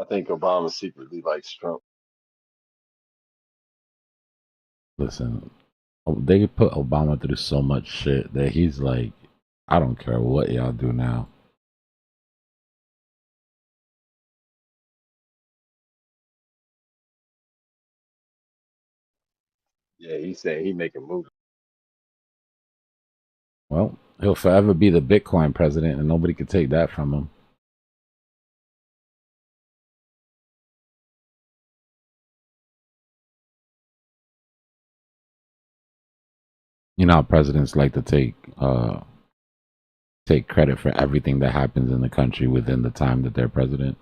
I think Obama secretly likes Trump. Listen, they put Obama through so much shit that he's like, I don't care what y'all do now. Yeah, he's saying he making moves. Well, he'll forever be the Bitcoin president, and nobody can take that from him. You know how presidents like to take credit for everything that happens in the country within the time that they're president.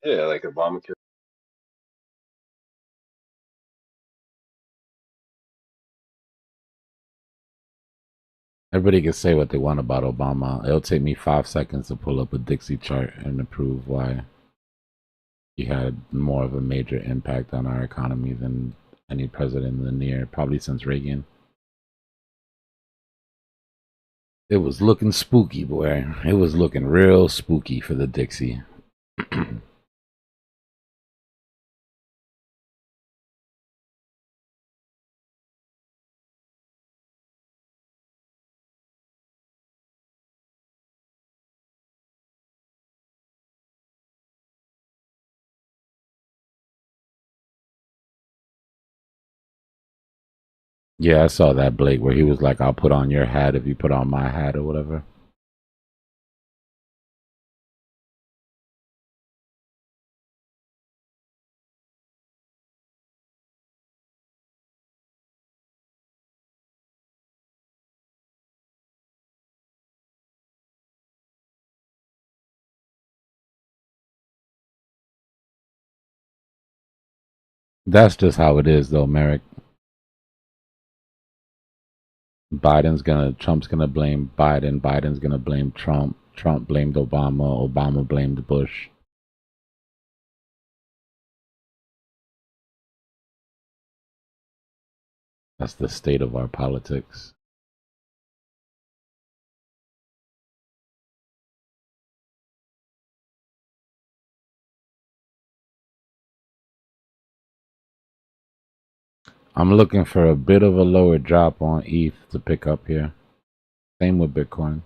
Yeah, like Obamacare. Everybody can say what they want about Obama. It'll take me 5 seconds to pull up a Dixie chart and to prove why he had more of a major impact on our economy than any president in the near, probably since Reagan. It was looking spooky, boy. It was looking real spooky for the Dixie. Yeah, I saw that, Blake, where he was like, I'll put on your hat if you put on my hat or whatever. That's just how it is, though, Merrick. Trump's gonna blame Biden. Biden's gonna blame Trump. Trump blamed Obama. Obama blamed Bush. That's the state of our politics. I'm looking for a bit of a lower drop on ETH to pick up here. Same with Bitcoin.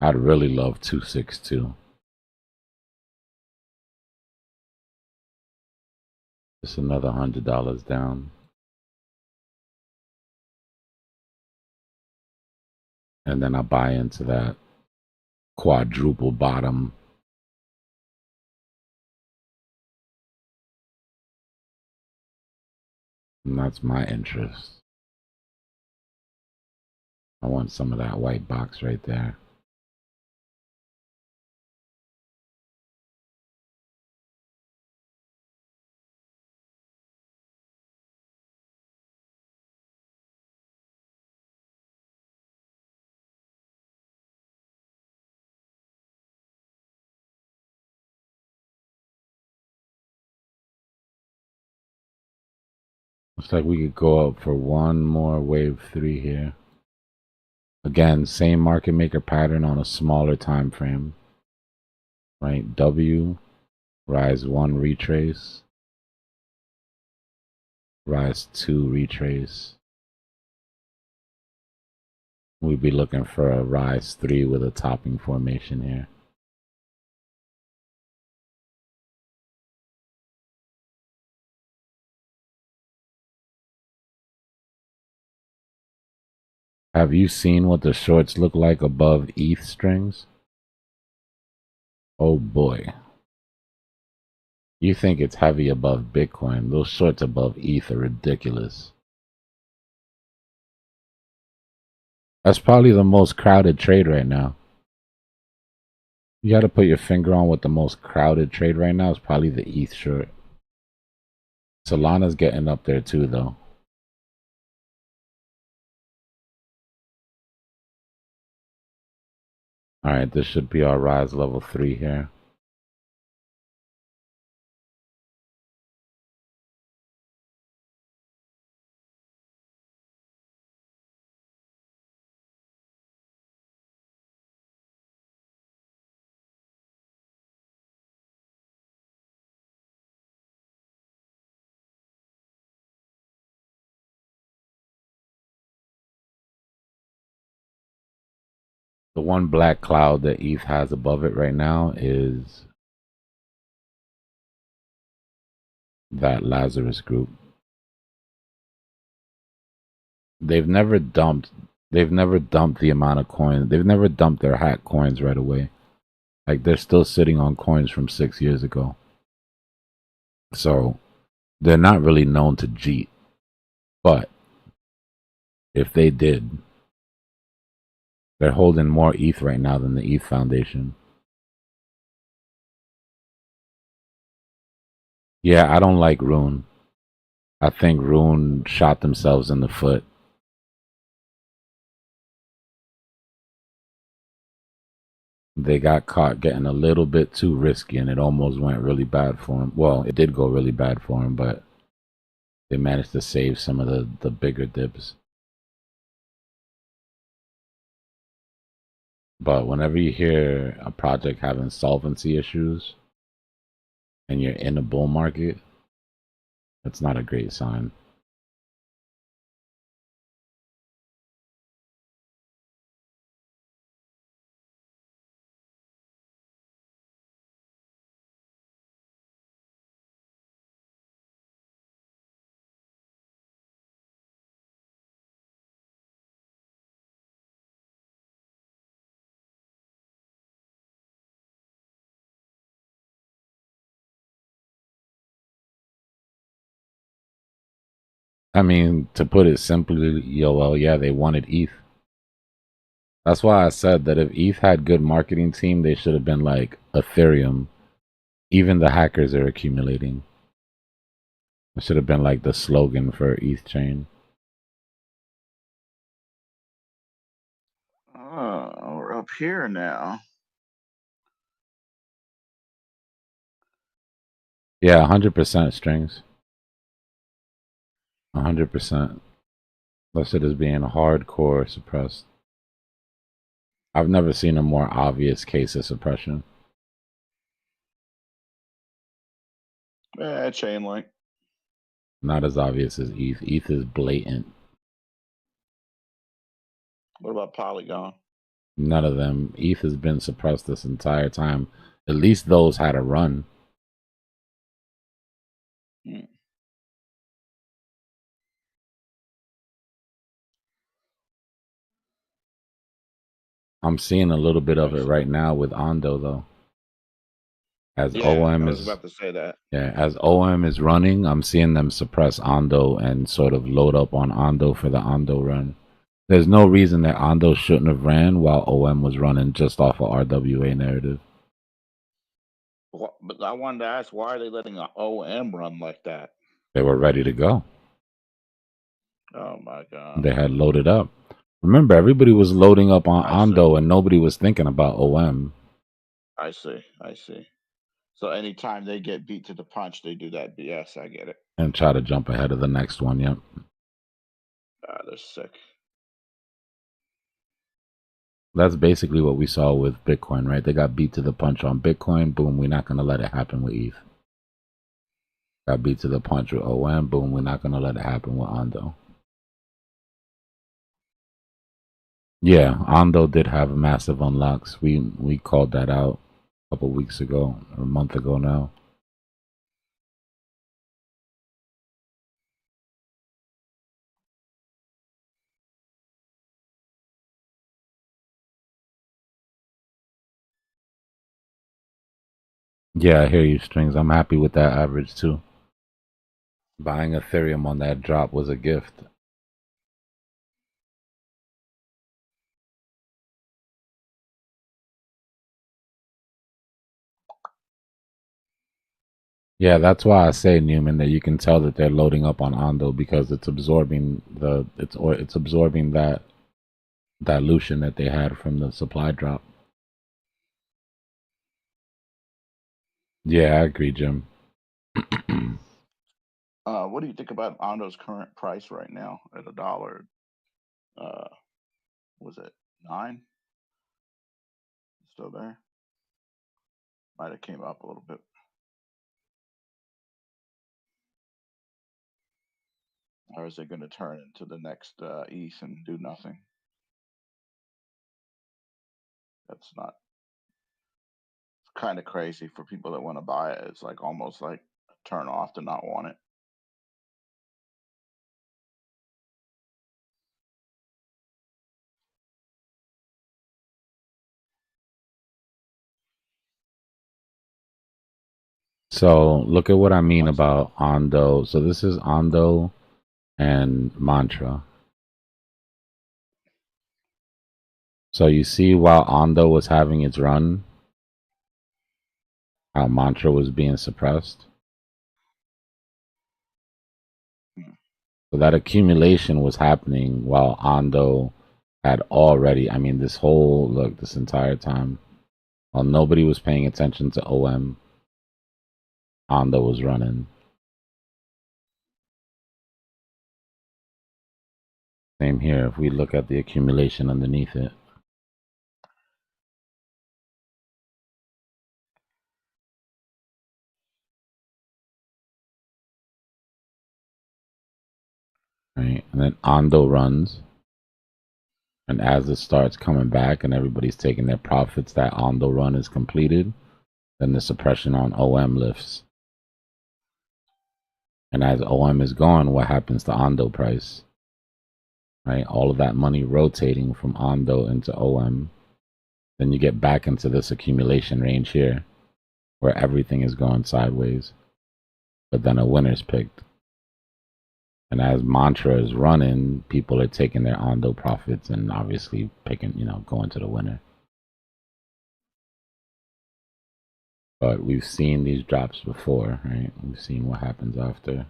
I'd really love 262. Just another $100 down. And then I buy into that quadruple bottom. And that's my interest. I want some of that white box right there. Looks like we could go up for one more wave 3 here. Again, same market maker pattern on a smaller time frame. Right? W, rise 1, retrace. Rise 2, retrace. We'd be looking for a rise 3 with a topping formation here. Have you seen what the shorts look like above ETH strings? Oh boy. You think it's heavy above Bitcoin. Those shorts above ETH are ridiculous. That's probably the most crowded trade right now. You got to put your finger on what the most crowded trade right now is. Probably the ETH short. Solana's getting up there too, though. All right, this should be our rise level 3 here. The one black cloud that ETH has above it right now is that Lazarus group. They've never dumped the amount of coins. They've never dumped their hack coins right away. Like, they're still sitting on coins from 6 years ago. So they're not really known to cheat. But if they did, they're holding more ETH right now than the ETH Foundation. Yeah, I don't like Rune. I think Rune shot themselves in the foot. They got caught getting a little bit too risky, and it almost went really bad for them. Well, it did go really bad for them, but they managed to save some of the bigger dips. But whenever you hear a project having solvency issues and you're in a bull market, that's not a great sign. I mean, to put it simply, well, yeah, they wanted ETH. That's why I said that if ETH had good marketing team, they should have been like Ethereum. Even the hackers are accumulating. It should have been like the slogan for ETH chain. We're up here now. Yeah, 100% strings. 100%. That shit is being hardcore suppressed. I've never seen a more obvious case of suppression. Chain link. Not as obvious as ETH. ETH is blatant. What about Polygon? None of them. ETH has been suppressed this entire time. At least those had a run. I'm seeing a little bit of it right now with Ondo though. As OM I was is about to say that. Yeah, as OM is running, I'm seeing them suppress Ondo and sort of load up on Ondo for the Ondo run. There's no reason that Ondo shouldn't have ran while OM was running just off of RWA narrative. But I wanted to ask, why are they letting an OM run like that? They were ready to go. Oh my god. They had loaded up. Remember, everybody was loading up on Ondo and nobody was thinking about OM. I see. So anytime they get beat to the punch, they do that BS. I get it. And try to jump ahead of the next one, yep. They're sick. That's basically what we saw with Bitcoin, right? They got beat to the punch on Bitcoin. Boom, we're not going to let it happen with ETH. Got beat to the punch with OM. Boom, we're not going to let it happen with Ondo. Yeah, Ondo did have massive unlocks. We called that out a couple weeks ago, or a month ago now. Yeah, I hear you, Strings. I'm happy with that average too. Buying Ethereum on that drop was a gift. Yeah, that's why I say, Newman, that you can tell that they're loading up on Ondo because it's absorbing it's absorbing that dilution that they had from the supply drop. Yeah, I agree, Jim. What do you think about Ondo's current price right now at $1? Was it 9? Still there? Might have came up a little bit. Or is it going to turn into the next ETH and do nothing? That's not. It's kind of crazy for people that want to buy it. It's like almost like a turn off to not want it. So look at what I mean about Ondo. So this is Ondo and Mantra. So you see while Ondo was having its run, how Mantra was being suppressed. So that accumulation was happening while Ondo had already, I mean, this entire time, while nobody was paying attention to OM, Ondo was running. Same here, if we look at the accumulation underneath it. Right, and then Ondo runs. And as it starts coming back and everybody's taking their profits, that Ondo run is completed, then the suppression on OM lifts. And as OM is gone, what happens to Ondo price? Right, all of that money rotating from Ondo into OM. Then you get back into this accumulation range here, where everything is going sideways. But then a winner's picked. And as Mantra is running, people are taking their Ondo profits and obviously picking, going to the winner. But we've seen these drops before, right? We've seen what happens after.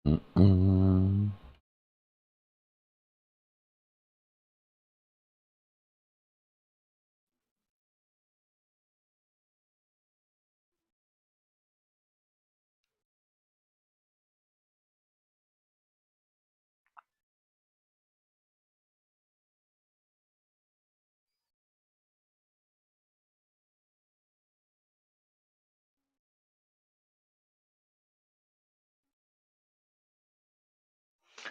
Mm-mm.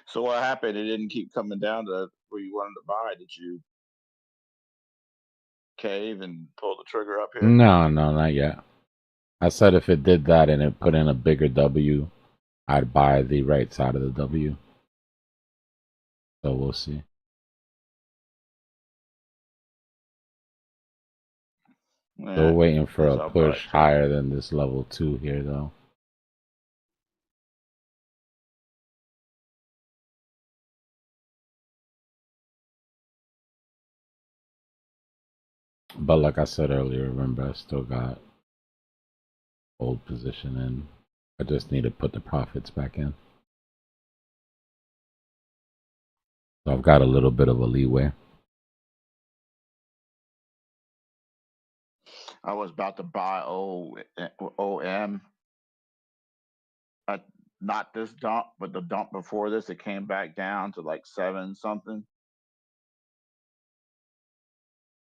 So what happened? It didn't keep coming down to where you wanted to buy. Did you cave and pull the trigger up here? No, not yet. I said if it did that and it put in a bigger W, I'd buy the right side of the W. So we'll see. Still waiting for a push higher than this level 2 here, though. But like I said earlier, remember, I still got old position in. I just need to put the profits back in. So I've got a little bit of a leeway. I was about to buy OM. Not this dump, but the dump before this, it came back down to like 7 something.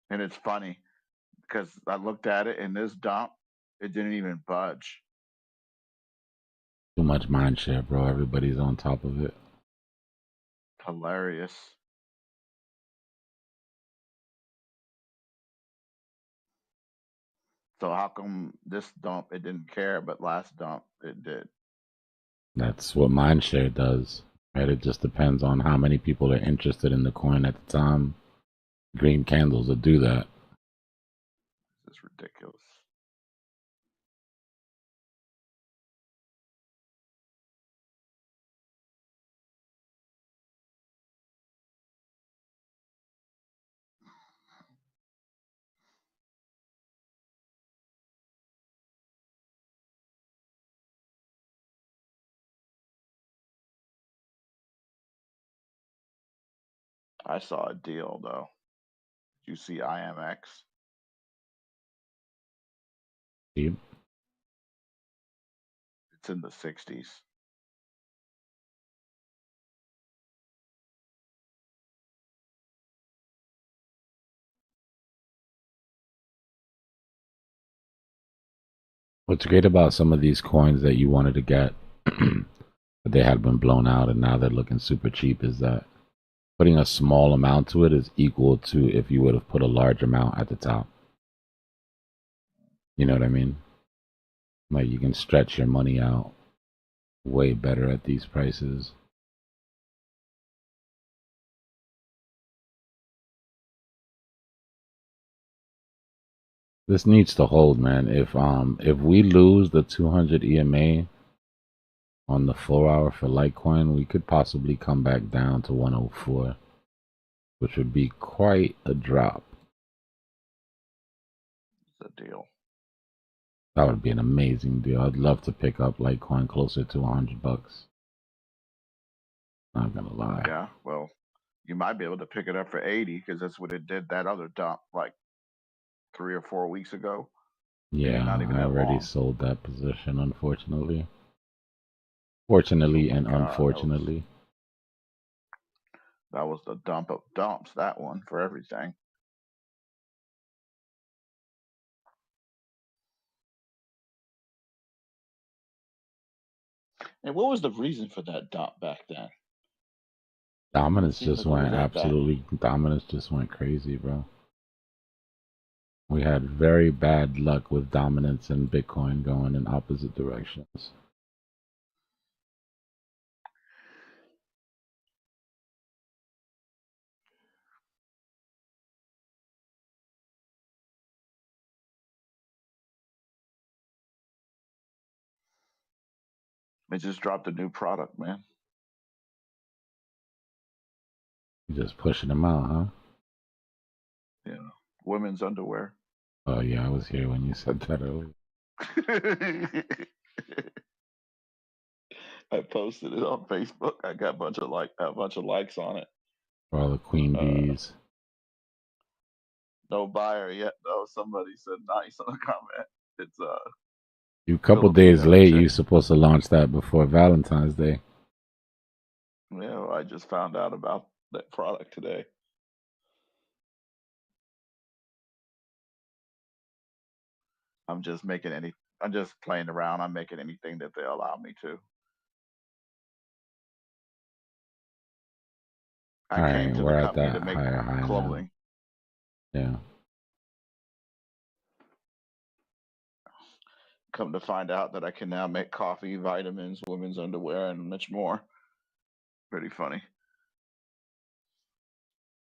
And it's funny because I looked at it in this dump, it didn't even budge. Too much mind share, bro. Everybody's on top of it. Hilarious. So how come this dump it didn't care, but last dump it did? That's what mindshare does, right? It just depends on how many people are interested in the coin at the time. Green candles will do that. This is ridiculous. I saw a deal though. Did you see IMX? Yep. It's in the 60s. What's great about some of these coins that you wanted to get, but they had been blown out and now they're looking super cheap, is that putting a small amount to it is equal to if you would have put a large amount at the top. You know what I mean? Like you can stretch your money out way better at these prices. This needs to hold, man. If we lose the 200 EMA on the 4-hour for Litecoin, we could possibly come back down to 104, which would be quite a drop. It's a deal. That would be an amazing deal. I'd love to pick up Litecoin closer to $100. Not gonna lie. Yeah, well, you might be able to pick it up for 80 because that's what it did that other dump like 3 or 4 weeks ago. Yeah, not even I that already long. sold that position, unfortunately. Fortunately and unfortunately. That was the dump of dumps, that one, for everything. And what was the reason for that dump back then? Dominance Seemed just like it went was that bad. absolutely, dominance just went crazy, bro. We had very bad luck with dominance and Bitcoin going in opposite directions. They just dropped a new product, man. You're just pushing them out, huh? Yeah, women's underwear. Oh yeah, I was here when you said that earlier. I posted it on Facebook. I got a bunch of likes on it. For all the queen bees. No buyer yet though. Somebody said nice on a comment. It's You couple days late, you're supposed to launch that before Valentine's Day. Yeah, well, I just found out about that product today. I'm just playing around. I'm making anything that they allow me to. All right, we're at that higher high clothing. Now. Yeah. come to find out that I can now make coffee, vitamins, women's underwear, and much more. Pretty funny.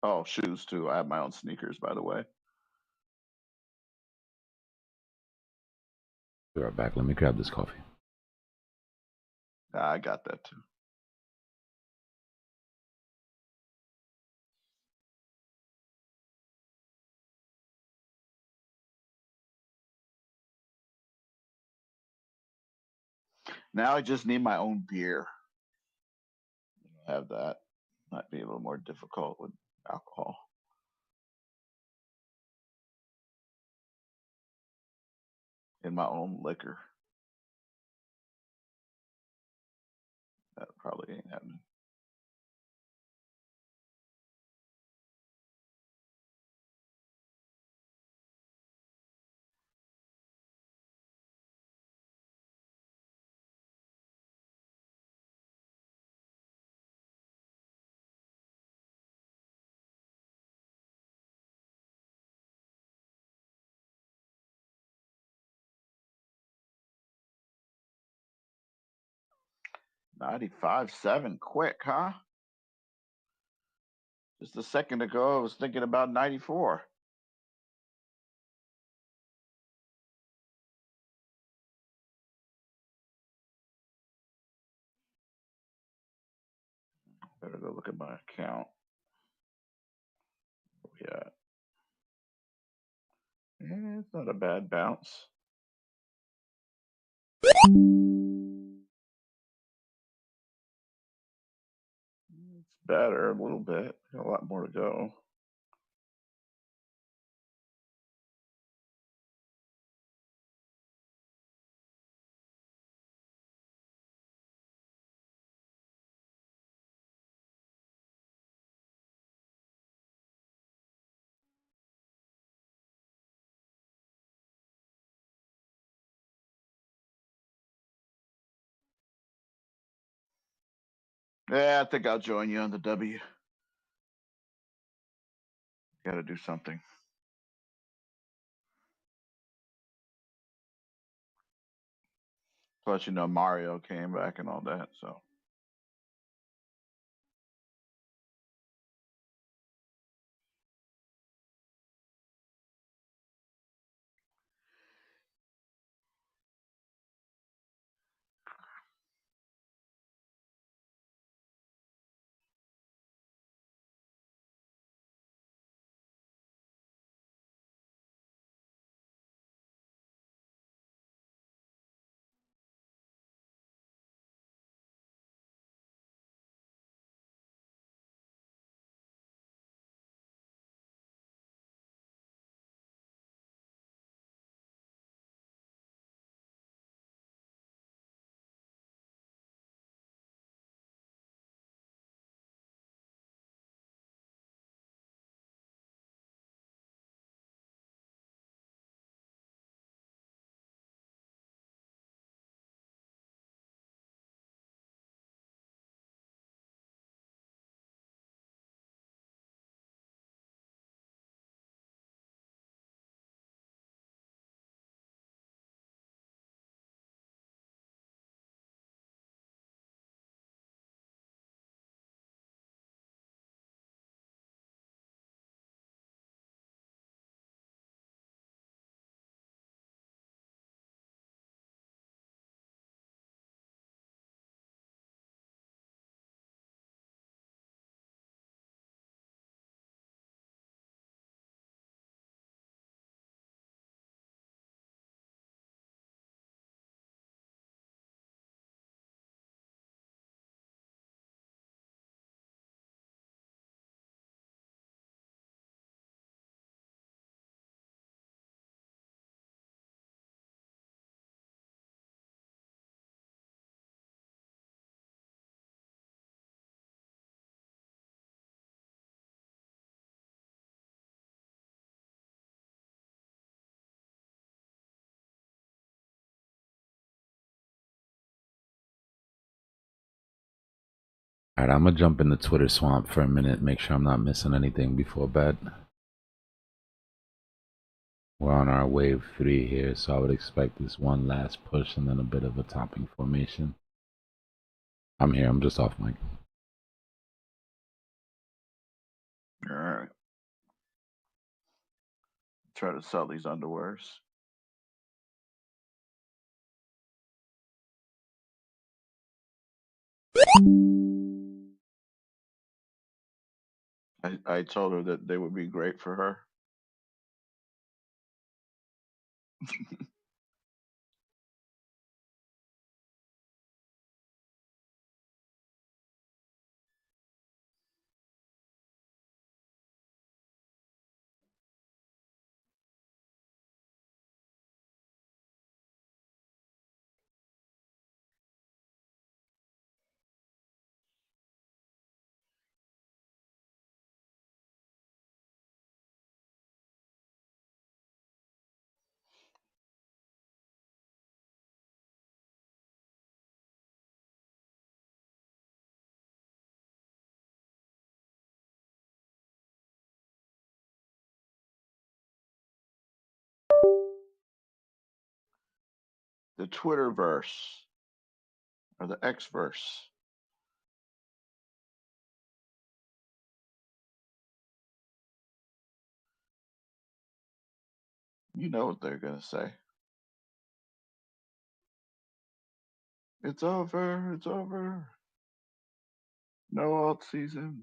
Oh, shoes too. I have my own sneakers, by the way. Be right back. Let me grab this coffee. I got that too. Now I just need my own beer. Have that. Might be a little more difficult with alcohol. In my own liquor. That probably ain't happening. $95.7 quick, huh? Just a second ago, I was thinking about 94. Better go look at my account. Yeah. It's not a bad bounce. It's better a little bit. Got a lot more to go. Yeah, I think I'll join you on the W. Got to do something. Plus, you know, Mario came back and all that, so. All right, I'm gonna jump in the Twitter swamp for a minute, make sure I'm not missing anything before bed. We're on our wave 3 here, so I would expect this one last push and then a bit of a topping formation. I'm here. I'm just off mic. All right. Try to sell these underwears. I told her that they would be great for her. The Twitterverse or the Xverse. You know what they're gonna say. It's over. It's over. No alt season.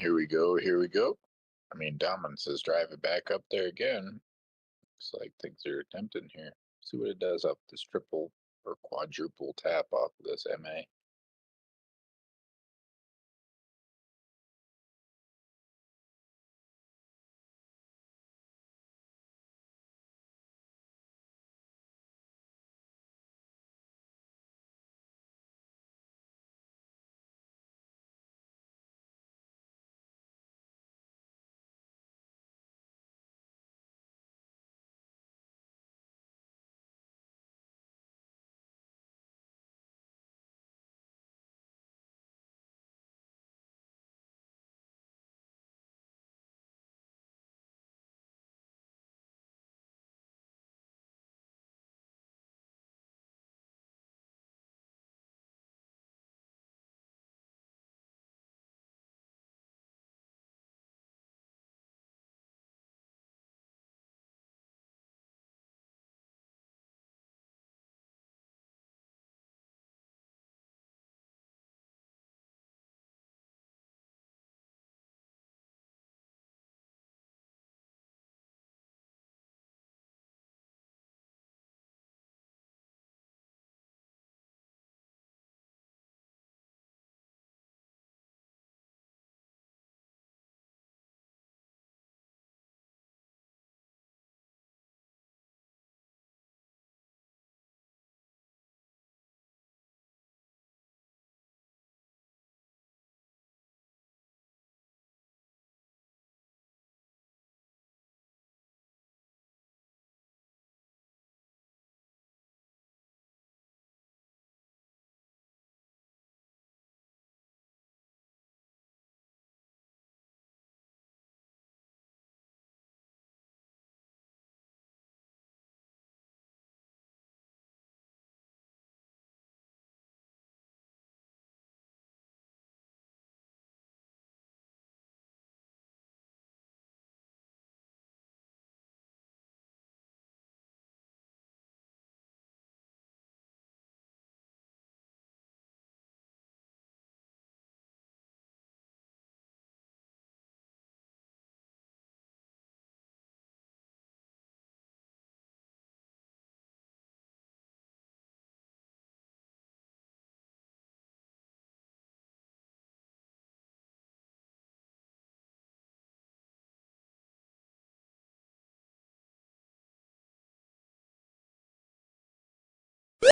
Here we go. Here we go. I mean, dominance is driving back up there again. Looks like things are tempting here. See what it does off this triple or quadruple tap off of this MA.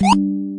You